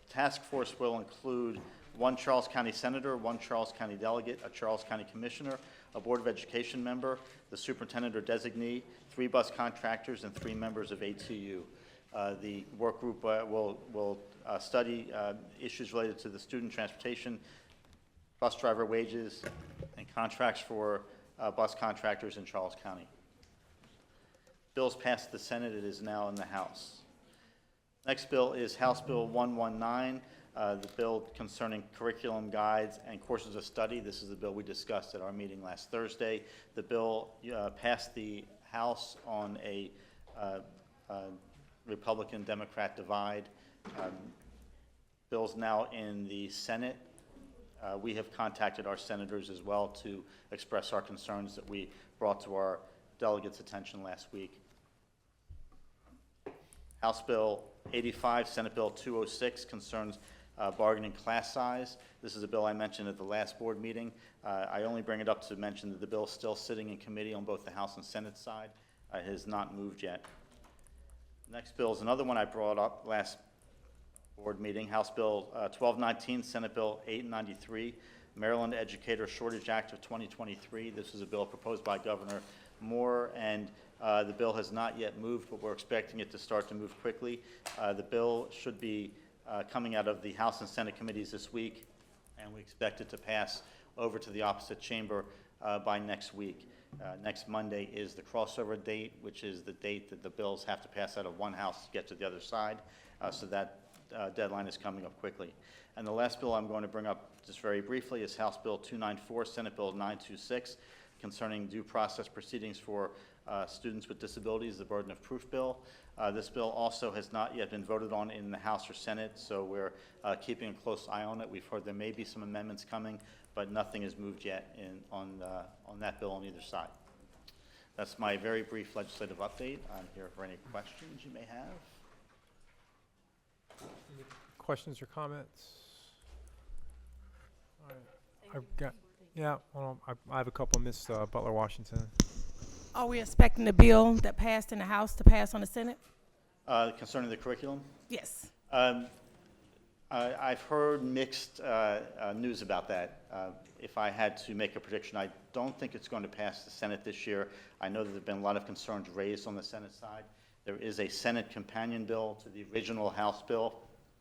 task force will include one Charles County Senator, one Charles County Delegate, a Charles County Commissioner, a Board of Education member, the Superintendent or designee, 3 bus contractors, and 3 members of ATU. The work group will study issues related to the student transportation, bus driver wages, and contracts for bus contractors in Charles County. Bills passed the Senate. It is now in the House. Next bill is House Bill 119, the bill concerning curriculum guides and courses of study. This is the bill we discussed at our meeting last Thursday. The bill passed the House on a Republican-Democrat divide. Bill's now in the Senate. We have contacted our senators as well to express our concerns that we brought to our delegates' attention last week. House Bill 85, Senate Bill 206 concerns bargaining class size. This is a bill I mentioned at the last board meeting. I only bring it up to mention that the bill is still sitting in committee on both the House and Senate side. It has not moved yet. Next bill is another one I brought up last board meeting, House Bill 1219, Senate Bill 893, Maryland Educator Shortage Act of 2023. This is a bill proposed by Governor Moore, and the bill has not yet moved, but we're expecting it to start to move quickly. The bill should be coming out of the House and Senate committees this week, and we expect it to pass over to the opposite chamber by next week. Next Monday is the crossover date, which is the date that the bills have to pass out of one house to get to the other side, so that deadline is coming up quickly. And the last bill I'm going to bring up just very briefly is House Bill 294, Senate Bill 926, concerning due process proceedings for students with disabilities, the burden of proof bill. This bill also has not yet been voted on in the House or Senate, so we're keeping a close eye on it. We've heard there may be some amendments coming, but nothing has moved yet on that bill on either side. That's my very brief legislative update. I'm here for any questions you may have. Any questions or comments? All right. I've got, yeah, I have a couple, Ms. Butler Washington. Are we expecting the bill that passed in the House to pass on the Senate? Concerning the curriculum? Yes. I've heard mixed news about that. If I had to make a prediction, I don't think it's going to pass the Senate this year. I know that there have been a lot of concerns raised on the Senate side. There is a Senate companion bill to the original House bill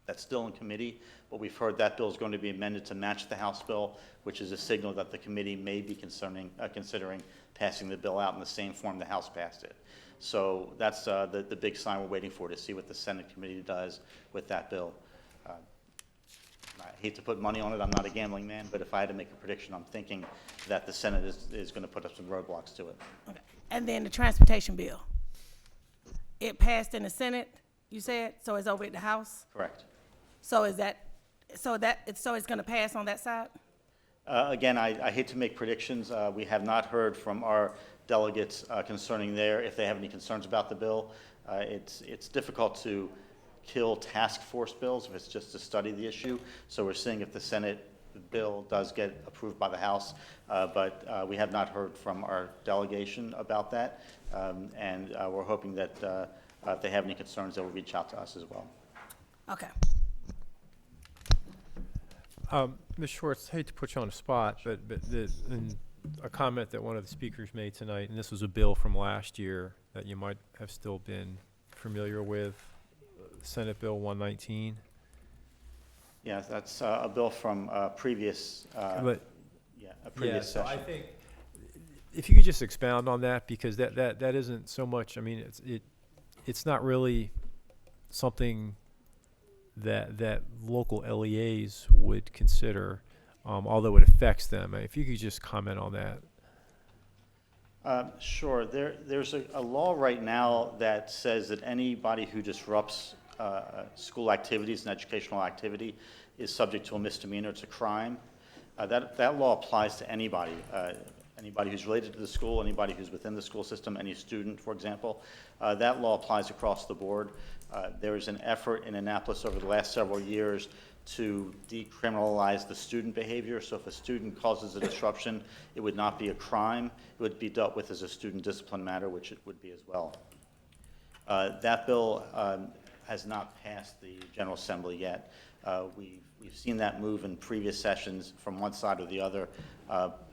that's still in committee, but we've heard that bill is going to be amended to match the House bill, which is a signal that the committee may be considering passing the bill out in the same form the House passed it. So that's the big sign we're waiting for, to see what the Senate committee does with that bill. I hate to put money on it. I'm not a gambling man, but if I had to make a prediction, I'm thinking that the Senate is going to put up some roadblocks to it. Okay. And then the transportation bill. it passed in the Senate, you said, so it's over at the House? Correct. So is that, so it's gonna pass on that side? Again, I hate to make predictions. We have not heard from our delegates concerning if they have any concerns about the bill. It's difficult to kill task force bills if it's just to study the issue. So we're seeing if the Senate bill does get approved by the House, but we have not heard from our delegation about that. And we're hoping that if they have any concerns, they will reach out to us as well. Okay. Ms. Schwartz, hate to put you on the spot, but in a comment that one of the speakers made tonight, and this was a bill from last year that you might have still been familiar with, Senate Bill 119. Yeah, that's a bill from previous, a previous so session. I think if you could just expound on that, because that isn't so much, I mean, it's not really something that local LEAs would consider, although it affects them. If you could just comment on that. Sure. There's a law right now that says that anybody who disrupts school activities and educational activity is subject to a misdemeanor. It's a crime. That law applies to anybody. Anybody who's related to the school, anybody who's within the school system, any student, for example. That law applies across the board. There is an effort in Annapolis over the last several years to decriminalize the student behavior. So if a student causes a disruption, it would not be a crime. It would be dealt with as a student discipline matter, which it would be as well. That bill has not passed the General Assembly yet. We've seen that move in previous sessions from one side or the other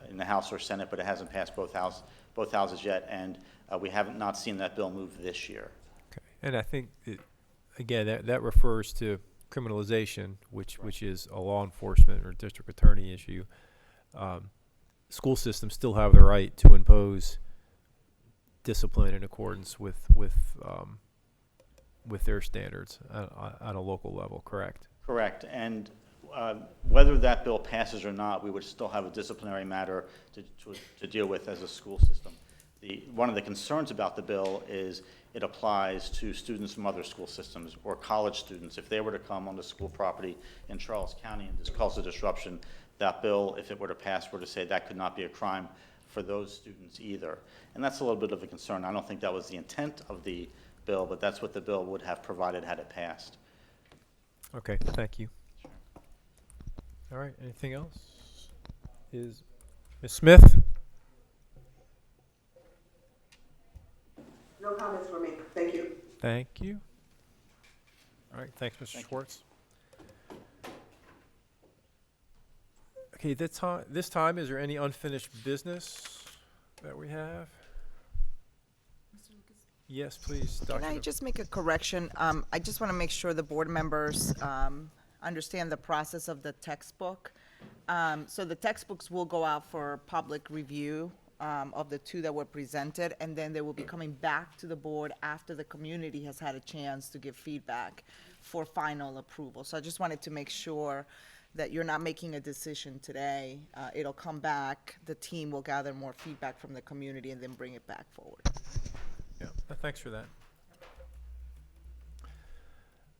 in the House or Senate, but it hasn't passed both houses yet, and we haven't not seen that bill move this year. Okay. And I think, again, that refers to criminalization, which is a law enforcement or district attorney issue. School systems still have the right to impose discipline in accordance with their standards on a local level, correct? Correct. And whether that bill passes or not, we would still have a disciplinary matter to deal with as a school system. One of the concerns about the bill is it applies to students from other school systems or college students. If they were to come on the school property in Charles County and just cause a disruption, that bill, if it were to pass, were to say that could not be a crime for those students either. And that's a little bit of a concern. I don't think that was the intent of the bill, but that's what the bill would have provided had it passed. Okay, thank you. All right, anything else? Is Ms. Smith? No comments for me. Thank you. Thank you. All right, thanks, Mr. Schwartz. Okay, this time, is there any unfinished business that we have? Yes, please, Dr. Can I just make a correction? I just want to make sure the board members understand the process of the textbook. So the textbooks will go out for public review of the two that were presented, and then they will be coming back to the board after the community has had a chance to give feedback for final approval. So I just wanted to make sure that you're not making a decision today. It'll come back, the team will gather more feedback from the community and then bring it back forward. Yeah, thanks for that.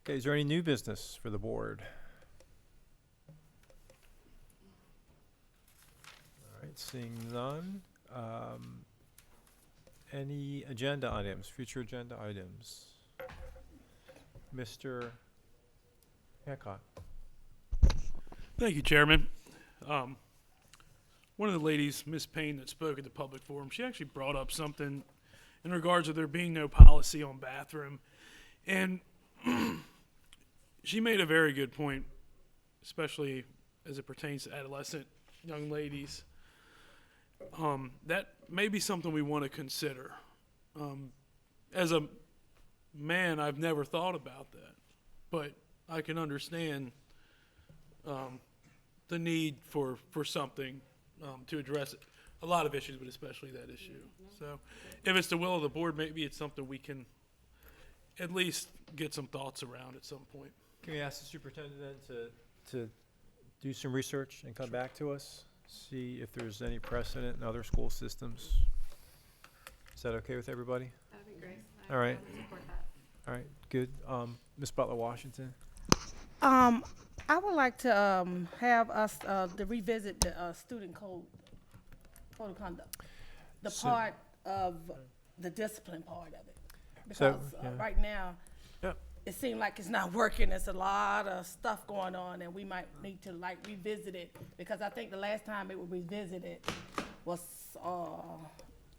Okay, is there any new business for the board? All right, seeing none. Any agenda items, future agenda items? Mr. Hancock. Thank you, Chairman. One of the ladies, Ms. Payne, that spoke at the public forum, she actually brought up something in regards to there being no policy on bathroom. And she made a very good point, especially as it pertains to adolescent young ladies. That may be something we want to consider. As a man, I've never thought about that, but I can understand the need for something to address it. A lot of issues, but especially that issue. So if it's the will of the board, maybe it's something we can at least get some thoughts around at some point. Can we ask the superintendent then to do some research and come back to us? See if there's any precedent in other school systems? Is that okay with everybody? That'd be great. All right. All right, good. Ms. Butler Washington? I would like to have us to revisit the student code of conduct, the So- part of the discipline part of it. So, Because yeah. right now, Yep. it seems like it's not working. There's a lot of stuff going on, and we might need to like revisit it, because I think the last time it was revisited was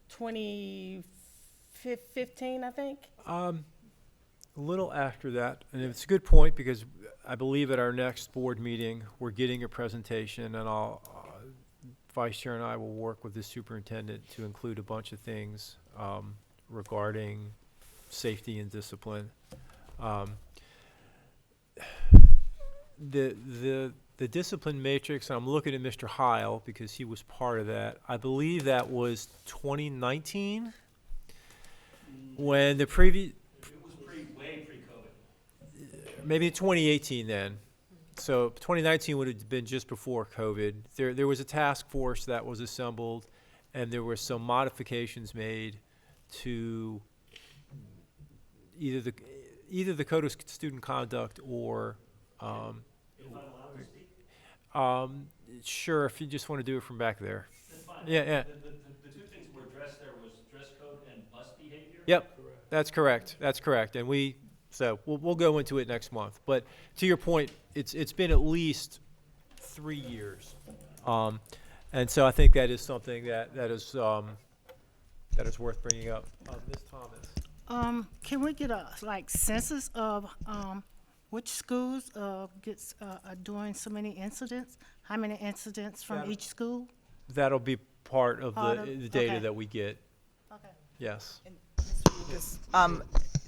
2015, I think. A little after that, and it's a good point, because I believe at our next board meeting, we're getting a presentation, and Vice Chair and I will work with the superintendent to include a bunch of things regarding safety and discipline. The discipline matrix, and I'm looking at Mr. Heil because he was part of that. I believe that was 2019 when the previous. Way pre-COVID. Maybe 2018 then. So 2019 would have been just before COVID. There was a task force that was assembled, and there were some modifications made to either the code of student conduct or. If I'm allowed to speak? Sure, if you just want to do it from back there. That's fine. Yeah. The two things that were addressed there was dress code and bus behavior? Yep, that's correct. That's correct. And we'll go into it next month. But to your point, it's been at least 3 years. And so I think that is something that is worth bringing up. Ms. Thomas. Can we get a census of which schools are doing so many incidents? How many incidents from each school? That'll be part of the data okay. that we get. Okay. Yes.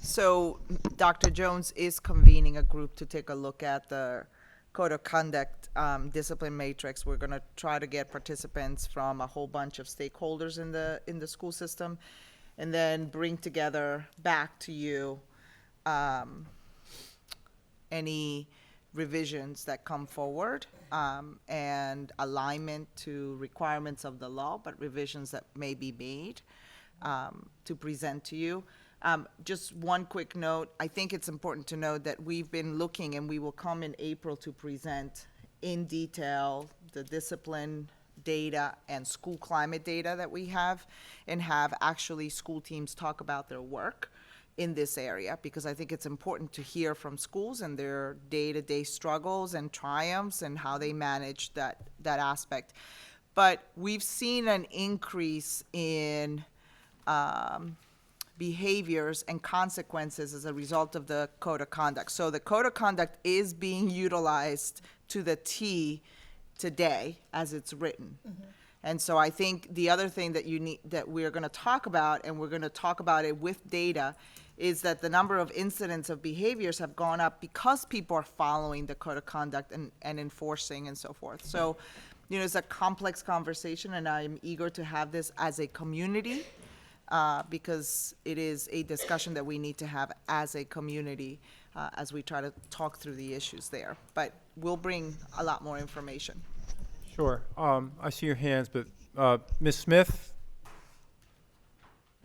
So Dr. Jones is convening a group to take a look at the code of conduct discipline matrix. We're going to try to get participants from a whole bunch of stakeholders in the school system, and then bring together back to you any revisions that come forward and alignment to requirements of the law, but revisions that may be made to present to you. Just one quick note, I think it's important to note that we've been looking, and we will come in April to present in detail the discipline data and school climate data that we have, and have actually school teams talk about their work in this area, because I think it's important to hear from schools and their day-to-day struggles and triumphs and how they manage that aspect. But we've seen an increase in behaviors and consequences as a result of the code of conduct. So the code of conduct is being utilized to the T today as it's written. Mm-hmm. And so I think the other thing that we're going to talk about, and we're going to talk about it with data, is that the number of incidents of behaviors have gone up because people are following the code of conduct and enforcing and so forth. So, it's a complex conversation, and I'm eager to have this as a community because it is a discussion that we need to have as a community as we try to talk through the issues there. But we'll bring a lot more information. Sure. I see your hands, but Ms. Smith?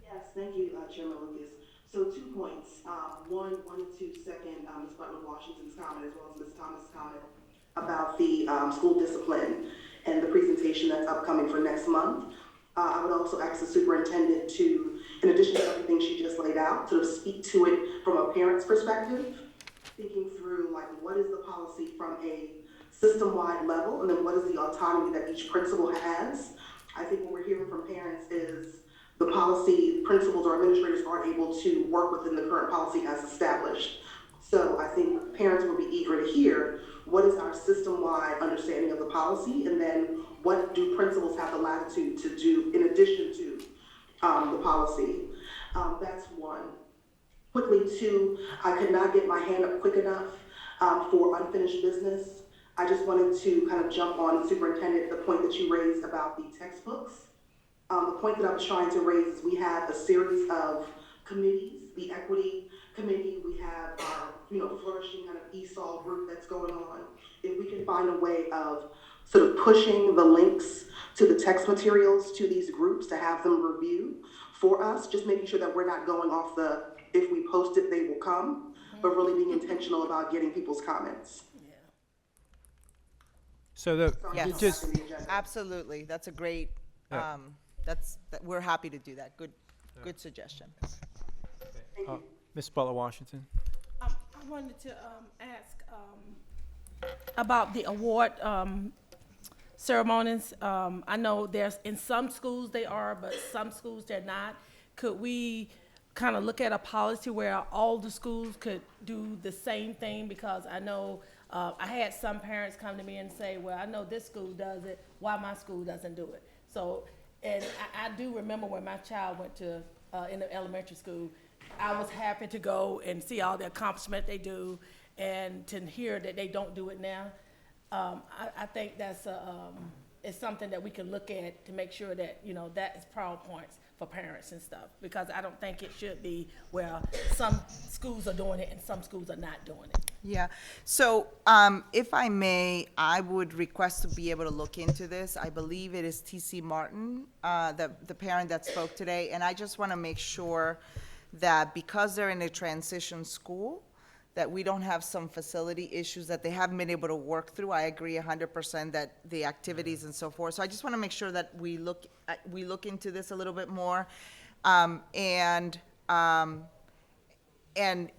Yes, thank you, Chairman Lucas. So 2 points. One to second Ms. Butler Washington's comment as well as Ms. Thomas' comment about the school discipline and the presentation that's upcoming for next month. I would also ask the superintendent to, in addition to everything she just laid out, sort of speak to it from a parent's perspective, thinking through what is the policy from a system-wide level, and then what is the autonomy that each principal has. I think what we're hearing from parents is the policy principals or administrators aren't able to work within the current policy as established. So I think parents will be eager to hear what is our system-wide understanding of the policy, and then what do principals have the latitude to do in addition to the policy. That's one. Quickly, two, I could not get my hand up quick enough for unfinished business. I just wanted to kind of jump on, Superintendent, the point that you raised about the textbooks. The point that I was trying to raise is we have a series of committees, the equity committee, we have our, flourishing kind of ESOL group that's going on. If we can find a way of sort of pushing the links to the text materials to these groups to have them review for us, just making sure that we're not going off the if we post it, they will come, but really being intentional about getting people's comments. So the, Yes, just, absolutely. That's a great, Yeah. we're happy to do that. Good suggestion. Ms. Butler Washington. I wanted to ask about the award ceremonies. I know there's, in some schools they are, but some schools they're not. Could we kind of look at a policy where all the schools could do the same thing? Because I know I had some parents come to me and say, well, I know this school does it, why my school doesn't do it? So, and I do remember when my child went to, in the elementary school, I was happy to go and see all the accomplishment they do, and to hear that they don't do it now. I think that's it's something that we can look at to make sure that, you know, that is proud points for parents and stuff, because I don't think it should be where some schools are doing it and some schools are not doing it. Yeah, so if I may, I would request to be able to look into this. I believe it is T.C. Martin, the parent that spoke today, and I just want to make sure that because they're in a transition school, that we don't have some facility issues that they haven't been able to work through. I agree 100% that the activities and so forth. So I just want to make sure that we look into this a little bit more, and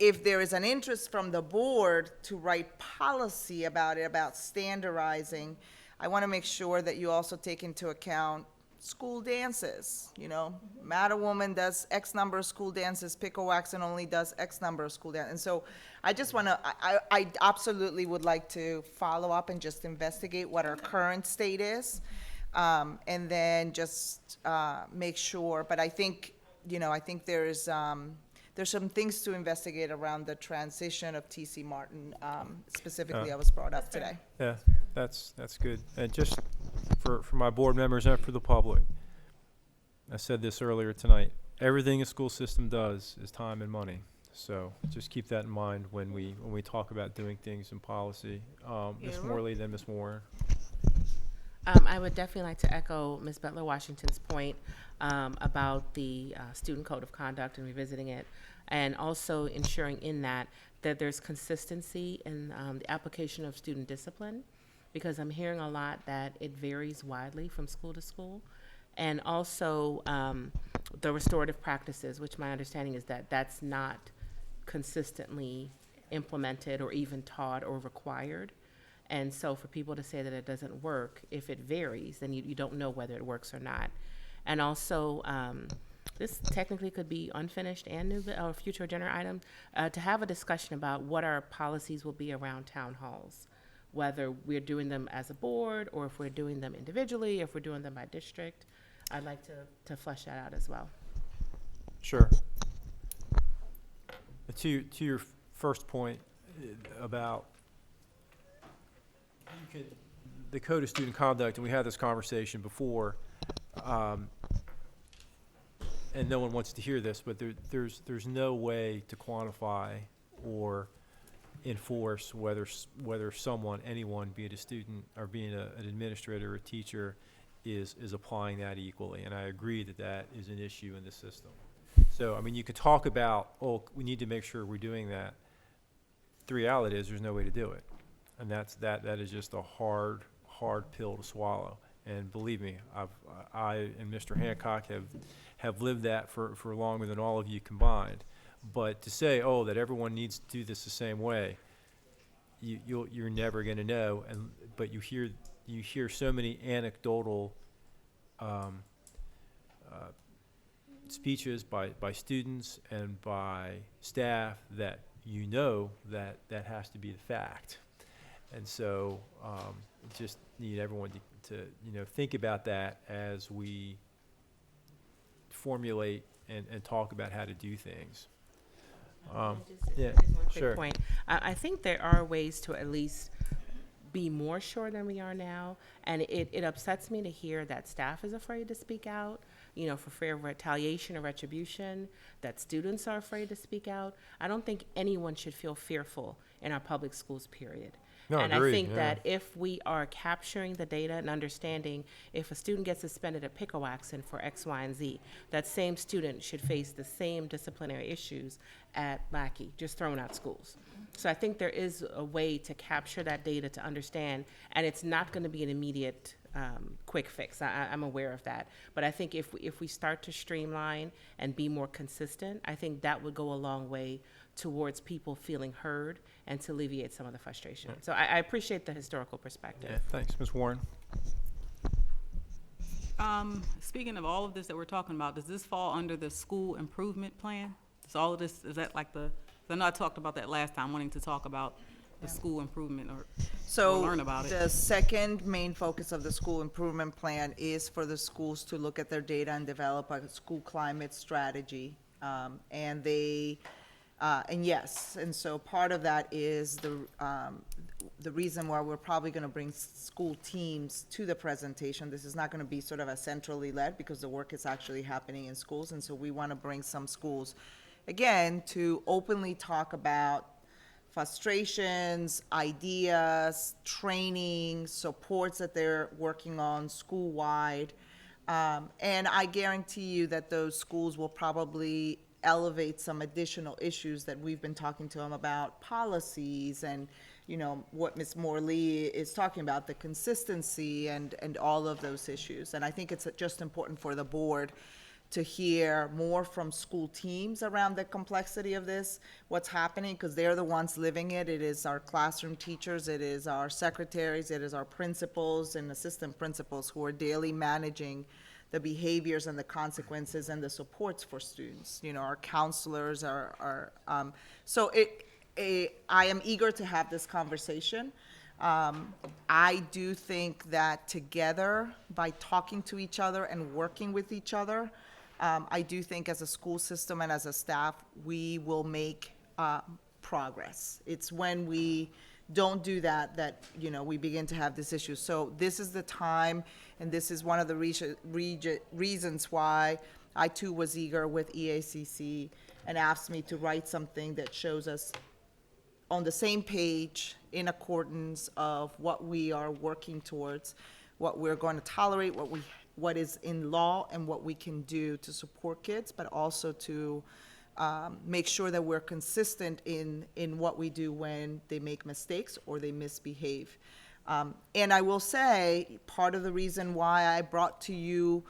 if there is an interest from the board to write policy about it, about standardizing, I want to make sure that you also take into account school dances. You know, Mattawoman does X number of school dances, Pickle-Waxen only does X number of school dances. And so I just want to, I absolutely would like to follow up and just investigate what our current state is, and then just make sure. But I think, you know, I think there's some things to investigate around the transition of T.C. Martin, specifically, that was brought up today. Yeah, that's good. And just for my board members and for the public, I said this earlier tonight, everything a school system does is time and money. So just keep that in mind when we talk about doing things in policy. Ms. Morley, then Ms. Warren. I would definitely like to echo Ms. Butler Washington's point about the student code of conduct and revisiting it, and also ensuring in that there's consistency in the application of student discipline, because I'm hearing a lot that it varies widely from school to school, and also the restorative practices, which my understanding is that that's not consistently implemented or even taught or required. And so for people to say that it doesn't work, if it varies, then you don't know whether it works or not. And also, this technically could be unfinished and new or future agenda item, to have a discussion about what our policies will be around town halls, whether we're doing them as a board or if we're doing them individually, if we're doing them by district. I'd like to flesh that out as well. Sure. To your first point about the code of student conduct, and we had this conversation before, and no one wants to hear this, but there's no way to quantify or enforce whether anyone, be it a student or being an administrator or a teacher, is applying that equally. And I agree that is an issue in the system. So, I mean, you could talk about, oh, we need to make sure we're doing that. The reality is there's no way to do it. And that is just a hard pill to swallow. And believe me, I and Mr. Hancock have lived that for longer than all of you combined. But to say, oh, that everyone needs to do this the same way, you're never going to know. But you hear so many anecdotal speeches by students and by staff that you know that has to be the fact. And so just need everyone to think about that as we formulate and talk about how to do things. Just one quick sure. point. I think there are ways to at least be more sure than we are now, and it upsets me to hear that staff is afraid to speak out, for fear of retaliation or retribution, that students are afraid to speak out. I don't think anyone should feel fearful in our public schools, period. No, And agreed, I think yeah. that if we are capturing the data and understanding if a student gets suspended at Picowaxin for X, Y, and Z, that same student should face the same disciplinary issues at Lackey, just thrown out schools. So I think there is a way to capture that data to understand, and it's not going to be an immediate quick fix. I'm aware of that. But I think if we start to streamline and be more consistent, I think that would go a long way towards people feeling heard and to alleviate some of the frustration. So I appreciate the historical perspective. Yeah, thanks. Ms. Warren? Speaking of all of this that we're talking about, does this fall under the school improvement plan? Is all of this, is that like I know I talked about that last time, wanting to talk about the school improvement or learn about it. The second main focus of the school improvement plan is for the schools to look at their data and develop a school climate strategy. And so part of that is the reason why we're probably going to bring school teams to the presentation. This is not going to be sort of a centrally led, because the work is actually happening in schools, and so we want to bring some schools, again, to openly talk about frustrations, ideas, training, supports that they're working on school-wide. And I guarantee you that those schools will probably elevate some additional issues that we've been talking to them about, policies and, what Ms. Morley is talking about, the consistency and all of those issues. And I think it's just important for the board to hear more from school teams around the complexity of this, what's happening, because they're the ones living it. It is our classroom teachers, it is our secretaries, it is our principals and assistant principals who are daily managing the behaviors and the consequences and the supports for students. Our counselors so I am eager to have this conversation. I do think that together, by talking to each other and working with each other, I do think as a school system and as a staff, we will make progress. It's when we don't do that we begin to have this issue. So this is the time, and this is one of the reasons why I too was eager with EACC and AFSCME to write something that shows us on the same page in accordance of what we are working towards, what we're going to tolerate, what is in law, and what we can do to support kids, but also to make sure that we're consistent in what we do when they make mistakes or they misbehave. And I will say, part of the reason why I brought to you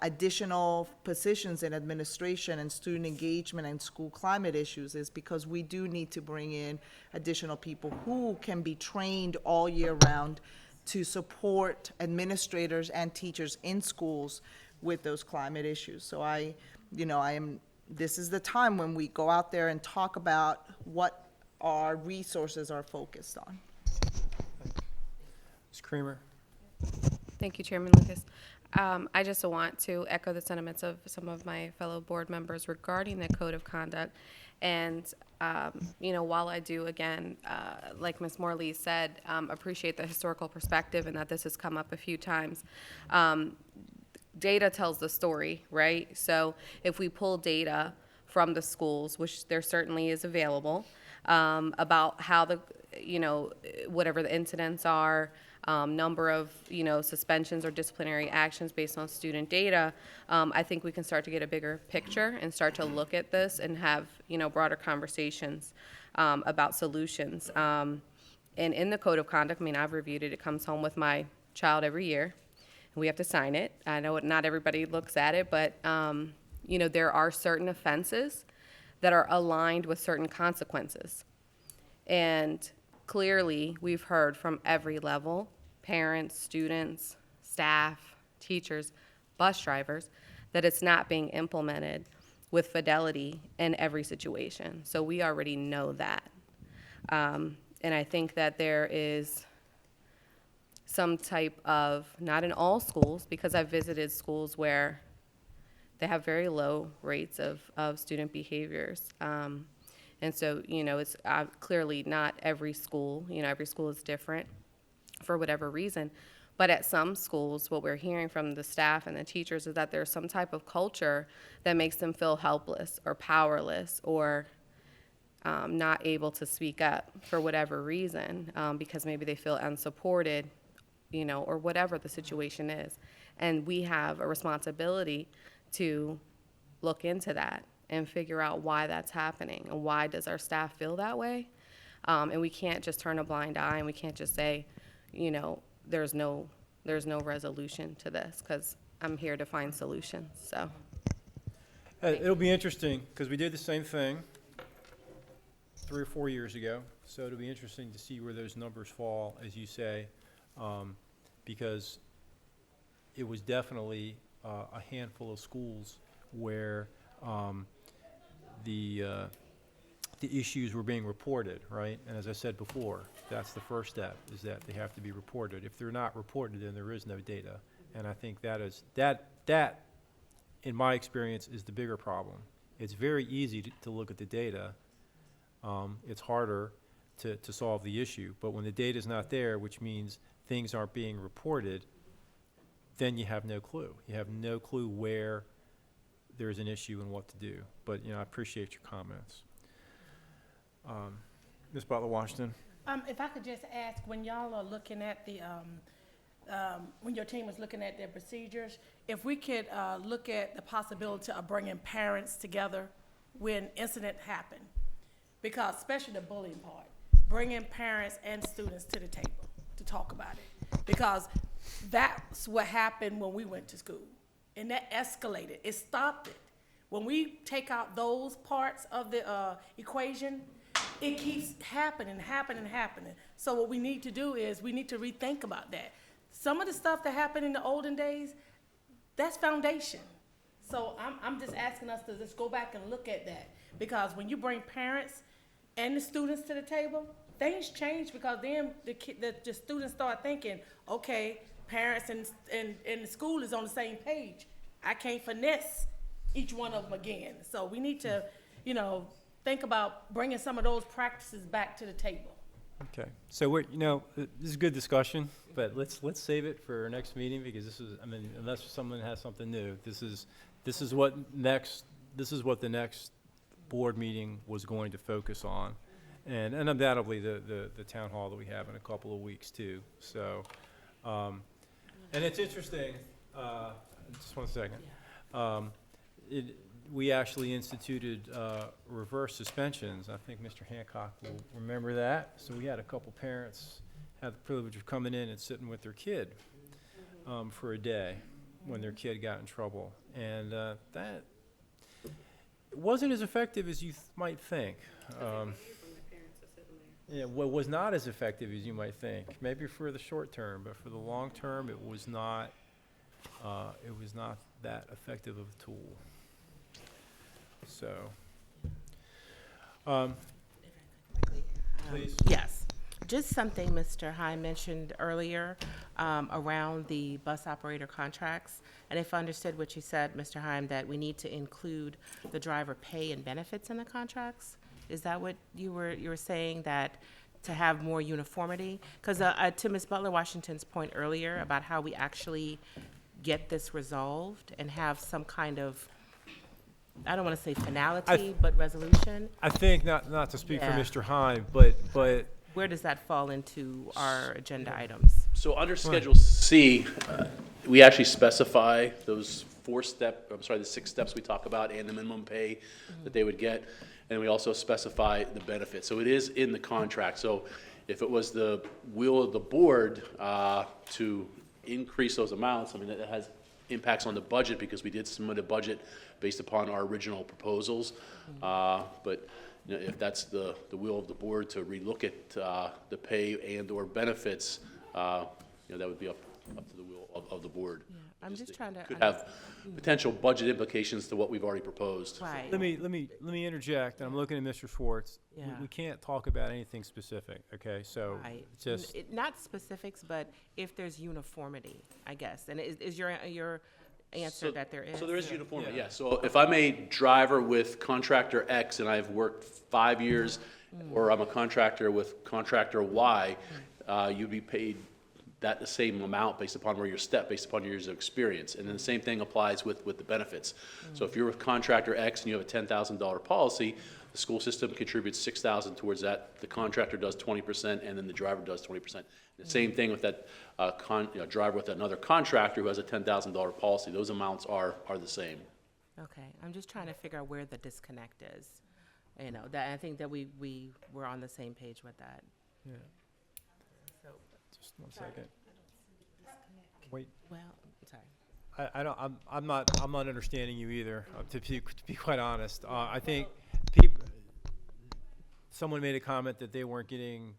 additional positions in administration and student engagement and school climate issues is because we do need to bring in additional people who can be trained all year round to support administrators and teachers in schools with those climate issues. So this is the time when we go out there and talk about what our resources are focused on. Ms. Creamer? Thank you, Chairman Lucas. I just want to echo the sentiments of some of my fellow board members regarding the code of conduct. And, while I do, again, like Ms. Morley said, appreciate the historical perspective and that this has come up a few times, data tells the story, right? So if we pull data from the schools, which there certainly is available, about how whatever the incidents are, number of, suspensions or disciplinary actions based on student data, I think we can start to get a bigger picture and start to look at this and have, broader conversations about solutions. And in the code of conduct, I've reviewed it. It comes home with my child every year. We have to sign it. I know not everybody looks at it, but, there are certain offenses that are aligned with certain consequences. And clearly, we've heard from every level, parents, students, staff, teachers, bus drivers, that it's not being implemented with fidelity in every situation. So we already know that. And I think that there is some type of, not in all schools, because I've visited schools where they have very low rates of student behaviors. And so, it's clearly not every school. Every school is different for whatever reason. But at some schools, what we're hearing from the staff and the teachers is that there's some type of culture that makes them feel helpless or powerless or not able to speak up for whatever reason, because maybe they feel unsupported, you know, or whatever the situation is. And we have a responsibility to look into that and figure out why that's happening and why does our staff feel that way. And we can't just turn a blind eye, and we can't just say, you know, there's no resolution to this, because I'm here to find solutions, so. It'll be interesting, because we did the same thing 3 or 4 years ago, so it'll be interesting to see where those numbers fall, as you say, because it was definitely a handful of schools where the issues were being reported, right? And as I said before, that's the first step, is that they have to be reported. If they're not reported, then there is no data. And I think that, in my experience, is the bigger problem. It's very easy to look at the data. It's harder to solve the issue. But when the data's not there, which means things aren't being reported, then you have no clue. You have no clue where there's an issue and what to do. But, you know, I appreciate your comments. Ms. Butler-Washington? If I could just ask, when y'all are looking at the, when your team is looking at their procedures, if we could look at the possibility of bringing parents together when incident happen, because especially the bullying part, bringing parents and students to the table to talk about it, because that's what happened when we went to school, and that escalated. It stopped it. When we take out those parts of the equation, it keeps happening. So what we need to do is we need to rethink about that. Some of the stuff that happened in the olden days, that's foundation. So I'm just asking us to just go back and look at that, because when you bring parents and the students to the table, things change, because then the students start thinking, okay, parents and the school is on the same page. I can't finesse each one of them again. So we need to, you know, think about bringing some of those practices back to the table. Okay, so we're, you know, this is a good discussion, but let's save it for our next meeting, because this is, I mean, unless someone has something new, this is what the next board meeting was going to focus on, and undoubtedly the town hall that we have in a couple of weeks too. So, and it's interesting. Just 1 second. We actually instituted reverse suspensions. I think Mr. Hancock will remember that. So we had a couple parents have the privilege of coming in and sitting with their kid for a day when their kid got in trouble. And that wasn't as effective as you might think. Yeah, well, was not as effective as you might think. Maybe for the short term, but for the long term, it was not that effective of a tool. So, please. Yes, just something Mr. High mentioned earlier around the bus operator contracts. And if I understood what you said, Mr. Heim, that we need to include the driver pay and benefits in the contracts? Is that what you were saying, that to have more uniformity? Because to Ms. Butler-Washington's point earlier about how we actually get this resolved and have some kind of, I don't want to say finality, but resolution. I think, not to speak for Yeah. Mr. Heim, but where does that fall into our agenda items? So under Schedule C, we actually specify those the 6 steps we talk about and the minimum pay that they would get. And we also specify the benefits. So it is in the contract. So if it was the will of the board to increase those amounts, I mean, it has impacts on the budget, because we did submit a budget based upon our original proposals. But you know, if that's the will of the board to relook at the pay and or benefits, you know, that would be up to the will of the board. Yeah, I'm just trying to. Could have potential budget implications to what we've already proposed. Right. let me interject. I'm looking at Mr. Schwartz. Yeah. We can't talk about anything specific. Okay, so Right. just Not specifics, but if there's uniformity, I guess. And is your answer that there is? So there is uniformity, yes. So if I'm a driver with contractor X and I've worked 5 years, or I'm a contractor with contractor Y, you'd be paid that the same amount based upon where you're stepped, based upon your years of experience. And then the same thing applies with the benefits. So if you're with contractor X and you have a $10,000 policy, the school system contributes $6,000 towards that. The contractor does 20%, and then the driver does 20%. The same thing with that driver with another contractor who has a $10,000 policy. Those amounts are the same. Okay, I'm just trying to figure out where the disconnect is. You know, that I think that we were on the same page with that. Yeah. So, Just one second. Wait. well, sorry. I'm not understanding you either, to be quite honest. I think someone made a comment that they weren't getting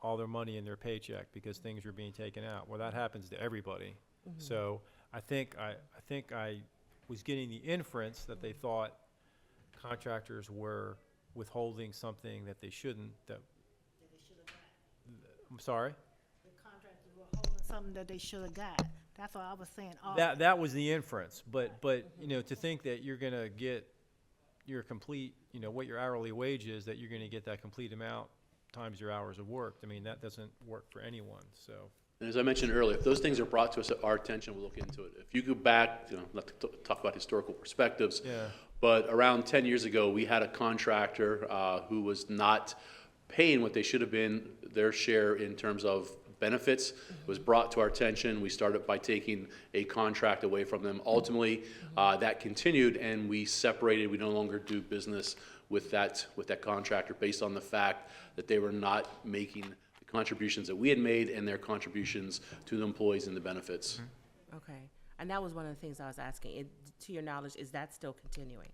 all their money in their paycheck because things were being taken out. Well, that happens to everybody. Mm-hmm. So I think I was getting the inference that they thought contractors were withholding something that they shouldn't. I'm sorry? The contractors were holding something that they should have got. That's what I was saying. That was the inference, but you know, to think that you're gonna get your complete, you know, what your hourly wage is, that you're gonna get that complete amount times your hours of work, I mean, that doesn't work for anyone, so. And as I mentioned earlier, if those things are brought to us at our attention, we'll look into it. If you go back, you know, not to talk about historical perspectives, Yeah. but around 10 years ago, we had a contractor who was not paying what they should have been, their share in terms of benefits. It was brought to our attention. We started by taking a contract away from them. Ultimately, that continued, and we separated. We no longer do business with that contractor based on the fact that they were not making the contributions that we had made and their contributions to the employees and the benefits. Okay, and that was one of the things I was asking. To your knowledge, is that still continuing?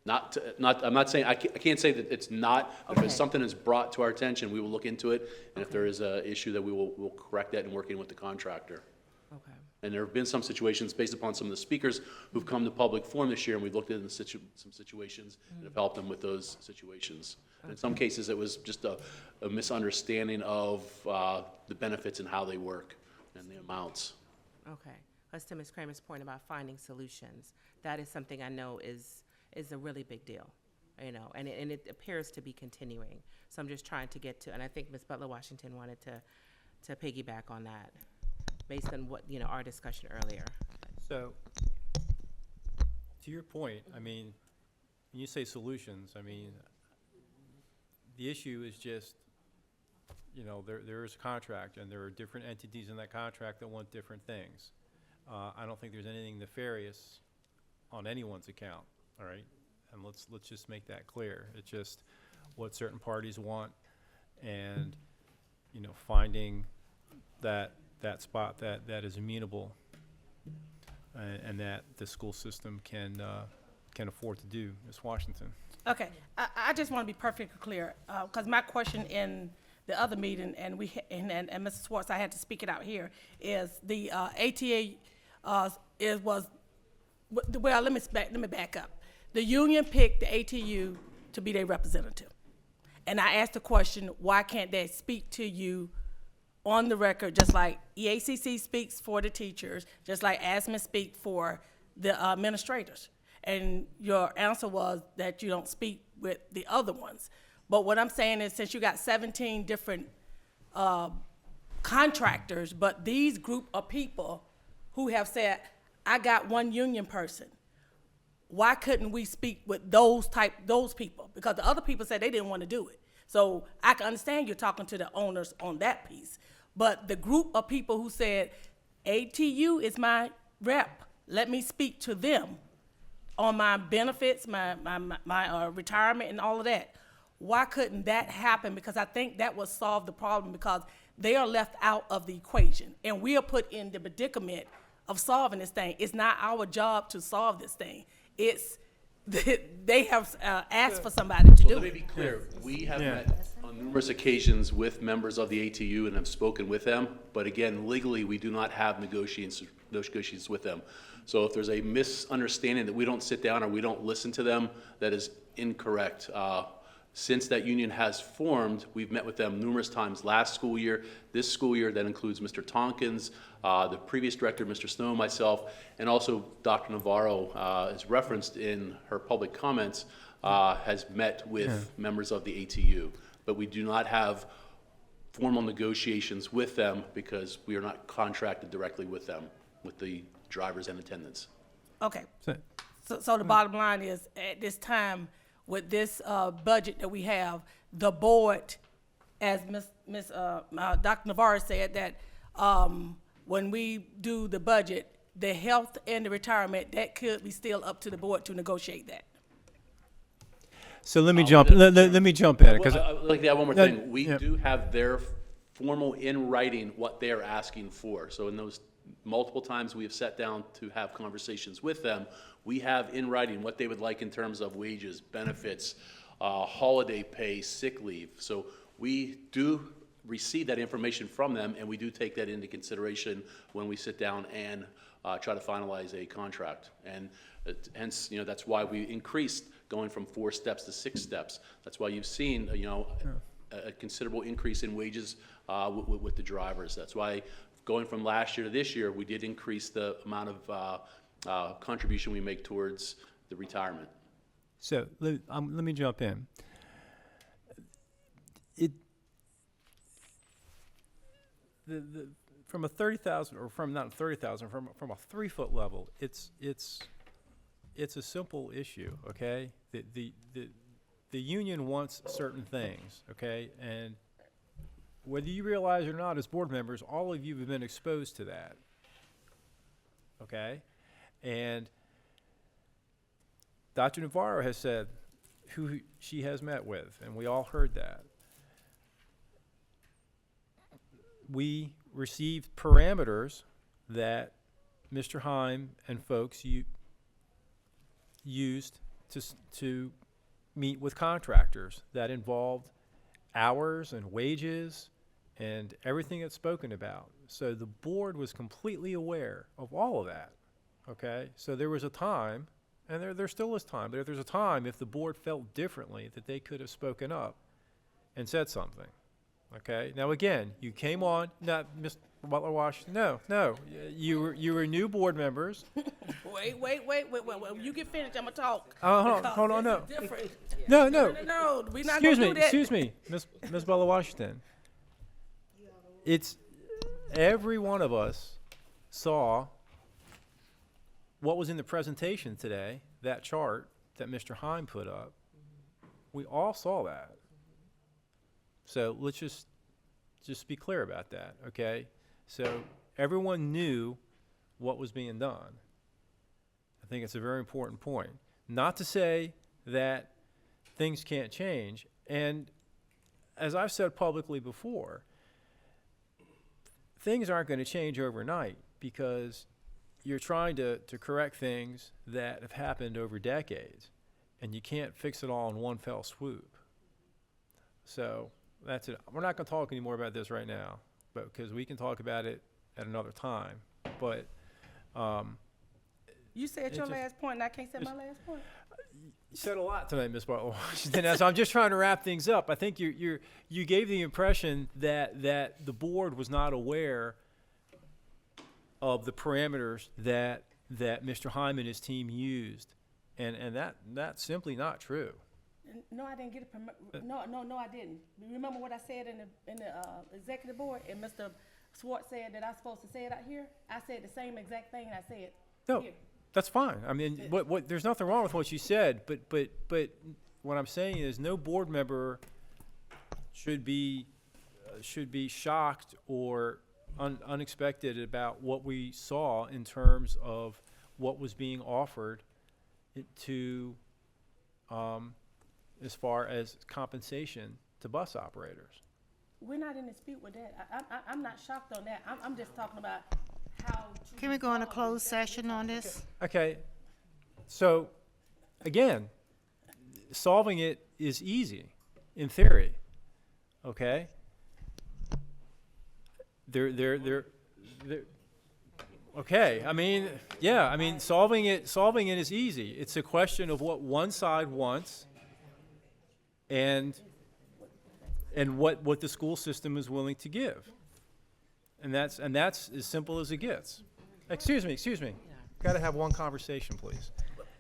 I'm not saying, I can't say that it's not, but if Okay. it's something that's brought to our attention, we will look into it, and if there is an issue, that we'll correct that in working with the contractor. Okay. And there have been some situations based upon some of the speakers who've come to public forum this year, and we've looked at some situations and have helped them with those situations. And in some cases, it was just a misunderstanding of the benefits and how they work and the amounts. Okay. As to Ms. Kramer's point about finding solutions, that is something I know is a really big deal, you know, and it appears to be continuing. So I'm just trying to get to, and I think Ms. Butler-Washington wanted to piggyback on that based on what, you know, our discussion earlier. So, to your point, I mean, when you say solutions, I mean, the issue is just, you know, there is a contract, and there are different entities in that contract that want different things. I don't think there's anything nefarious on anyone's account, all right? And let's just make that clear. It's just what certain parties want, and, you know, finding that spot that is amenable, and that the school system can afford to do. Ms. Washington. Okay, I just want to be perfectly clear, because my question in the other meeting, and Mrs. Schwartz, I had to speak it out here, is the ATA well, let me back up. The union picked the ATU to be their representative. And I asked the question, why can't they speak to you on the record, just like EACC speaks for the teachers, just like AFSCME speak for the administrators? And your answer was that you don't speak with the other ones. But what I'm saying is, since you got 17 different contractors, but these group of people who have said, I got one union person, why couldn't we speak with those people? Because the other people said they didn't want to do it. So I can understand you're talking to the owners on that piece. But the group of people who said, ATU is my rep, let me speak to them on my benefits, my retirement and all of that. Why couldn't that happen? Because I think that would solve the problem, because they are left out of the equation. And we are put in the predicament of solving this thing. It's not our job to solve this thing. It's, they have asked for somebody to do it. Let me be clear, we have met on numerous occasions with members of the ATU and have spoken with them, but again, legally, we do not have negotiations with them. So if there's a misunderstanding that we don't sit down or we don't listen to them, that is incorrect. Since that union has formed, we've met with them numerous times last school year, this school year. That includes Mr. Tompkins, the previous director, Mr. Snow, myself, and also Dr. Navarro, as referenced in her public comments, has met with members of the ATU. But we do not have formal negotiations with them because we are not contracted directly with them, with the drivers and attendants. Okay. So- So the bottom line is, at this time, with this budget that we have, the board, as Dr. Navarro said, that when we do the budget, the health and the retirement, that could be still up to the board to negotiate that. So let me jump. Let me jump at it because I'd like to add one more No, thing. We yeah. do have their formal in writing what they are asking for. So in those multiple times we have sat down to have conversations with them, we have in writing what they would like in terms of wages, benefits, holiday pay, sick leave. So we do receive that information from them, and we do take that into consideration when we sit down and try to finalize a contract. And hence, that's why we increased going from 4 steps to 6 steps. That's why you've seen, a considerable increase in wages with the drivers. That's why going from last year to this year, we did increase the amount of contribution we make towards the retirement. So let me jump in. From a 30,000, or from not 30,000, from a 3-foot level, it's a simple issue. Okay, the union wants certain things. Okay, and whether you realize it or not, as board members, all of you have been exposed to that. Okay, and Dr. Navarro has said who she has met with, and we all heard that. We received parameters that Mr. Heim and folks used to meet with contractors that involved hours and wages and everything that's spoken about. So the board was completely aware of all of that. Okay, so there was a time, and there still is time, but if there's a time, if the board felt differently, that they could have spoken up and said something. Okay, now again, you came on, not Mr. Butler-Washington, no, you were new board members. Wait, you get finished, I'm gonna talk. Hold on, no. Different. No, we're not gonna do that. Excuse me, Ms. Butler-Washington. It's, every one of us saw what was in the presentation today, that chart that Mr. Heim put up. We all saw that. So let's just be clear about that, okay? So everyone knew what was being done. I think it's a very important point. Not to say that things can't change, and as I've said publicly before, things aren't going to change overnight because you're trying to correct things that have happened over decades, and you can't fix it all in one fell swoop. So that's it. We're not going to talk anymore about this right now, but because we can talk about it at another time. But you said your last point, and I can't say my last point. you said a lot tonight, Ms. Butler-Washington. So I'm just trying to wrap things up. I think you gave the impression that the board was not aware of the parameters that Mr. Heim and his team used, and that's simply not true. No, I didn't get a no, I didn't. Remember what I said in the executive board, and Mr. Swartz said that I was supposed to say it out here? I said the same exact thing I said here. That's fine. I mean, what there's nothing wrong with what you said, but what I'm saying is no board member should be shocked or unexpected about what we saw in terms of what was being offered to as far as compensation to bus operators. We're not in dispute with that. I'm not shocked on that. I'm just talking about how. Can we go in a closed session on this? Okay. So, again, solving it is easy in theory. Okay. Okay. I mean, yeah. I mean, solving it is easy. It's a question of what one side wants, and what the school system is willing to give, and that's as simple as it gets. Excuse me. Got to have one conversation, please.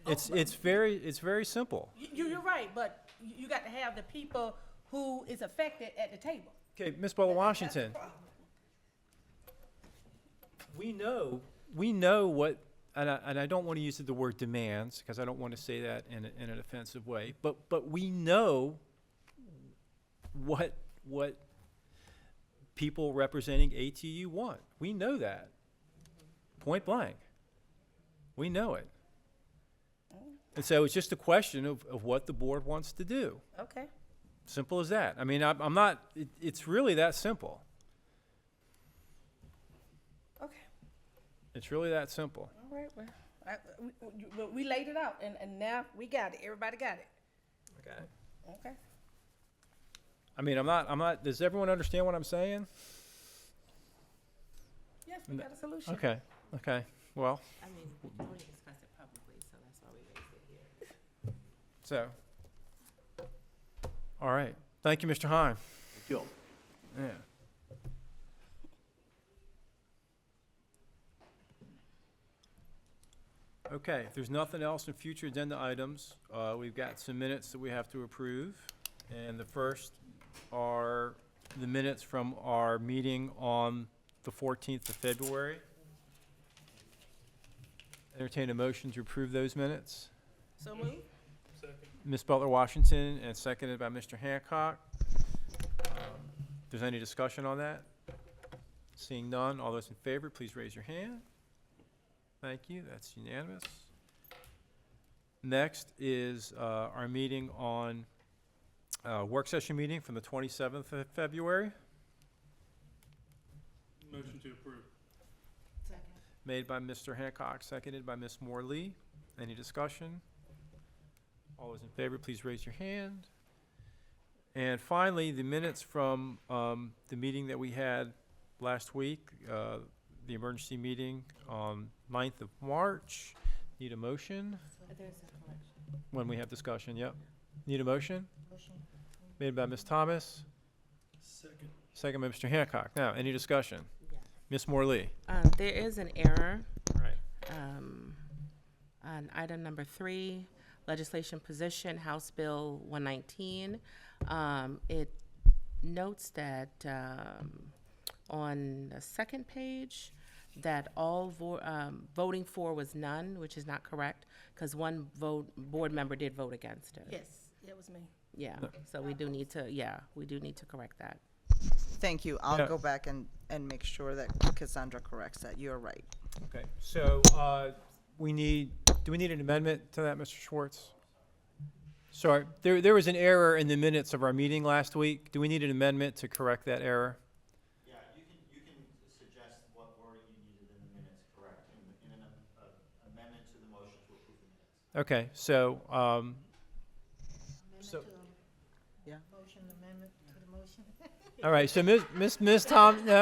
It's very simple. You're right, but you got to have the people who is affected at the table. Okay, Ms. Butler Washington. We know what, and I don't want to use the word demands, because I don't want to say that in an offensive way, but we know what people representing ATU want. We know that. Point blank. We know it. And so it's just a question of what the board wants to do. Okay. Simple as that. I mean, I'm not, it's really that simple. Okay. It's really that simple. All right, well, we laid it out, and now we got it. Everybody got it. Okay. Okay. I mean, I'm not, does everyone understand what I'm saying? Yes, we got a solution. Okay, well, I mean, we only discussed it publicly, so that's why we raised it here. so, all right. Thank you, Mr. Heim. Thank you. Yeah. Okay, if there's nothing else in future agenda items, we've got some minutes that we have to approve. And the first are the minutes from our meeting on the 14th of February. Entertain a motion to approve those minutes. So moved. Ms. Butler Washington, and seconded by Mr. Hancock. If there's any discussion on that? Seeing none, all those in favor, please raise your hand. Thank you, that's unanimous. Next is our meeting on, work session meeting from the 27th of February. Motion to approve. Second. Made by Mr. Hancock, seconded by Ms. Moore Lee. Any discussion? All those in favor, please raise your hand. And finally, the minutes from the meeting that we had last week, the emergency meeting on 9th of March. Need a motion? There's a correction. When we have discussion, yep. Need a motion? Motion. Made by Ms. Thomas, Second. second by Mr. Hancock. Now, any discussion? Yes. Ms. Moore Lee. There is an error. Right. On item number 3, legislation position, House Bill 119. It notes that on the second page that all voting for was none, which is not correct, because one board member did vote against it. Yes, it was me. Yeah, so we do need to correct that. Thank you. I'll Yeah. go back and make sure that Cassandra corrects that. You're right. Okay, so do we need an amendment to that, Mr. Schwartz? Sorry, there was an error in the minutes of our meeting last week. Do we need an amendment to correct that error? Yeah, you can suggest what wording you needed in the minutes, correct, in an amendment to the motion to approve the minutes. Okay, so, Yeah. Motion amendment to the motion. all right, so Ms. Thomas,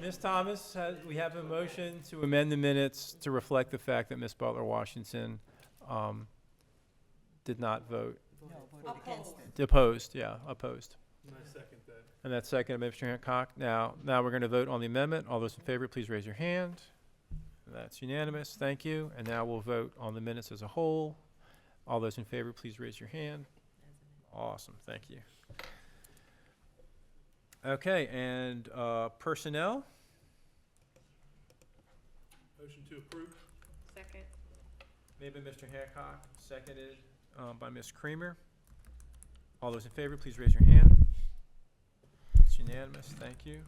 Ms. Thomas, we have a motion to amend the minutes to reflect the fact that Ms. Butler Washington did not vote. Voted against it. Opposed, yeah, opposed. And I second that. And that's seconded by Mr. Hancock. Now we're going to vote on the amendment. All those in favor, please raise your hand. That's unanimous, thank you. And now we'll vote on the minutes as a whole. All those in favor, please raise your hand. Awesome, thank you. Okay, and personnel? Motion to approve. Second. Made by Mr. Hancock, seconded by Ms. Creamer. All those in favor, please raise your hand. It's unanimous, thank you.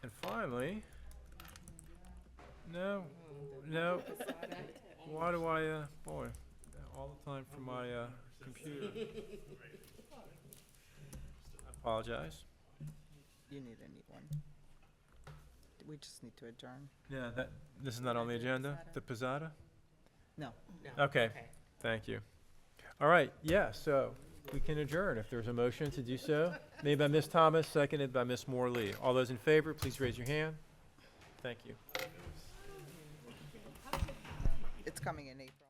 And finally, no, why do I, boy, all the time for my computer. I apologize. You need a neat one. We just need to adjourn. Yeah, this is not on the agenda, the Pizzata? No. Okay, thank you. All right, yeah, so we can adjourn if there's a motion to do so. Made by Ms. Thomas, seconded by Ms. Moore Lee. All those in favor, please raise your hand. Thank you. It's coming in April.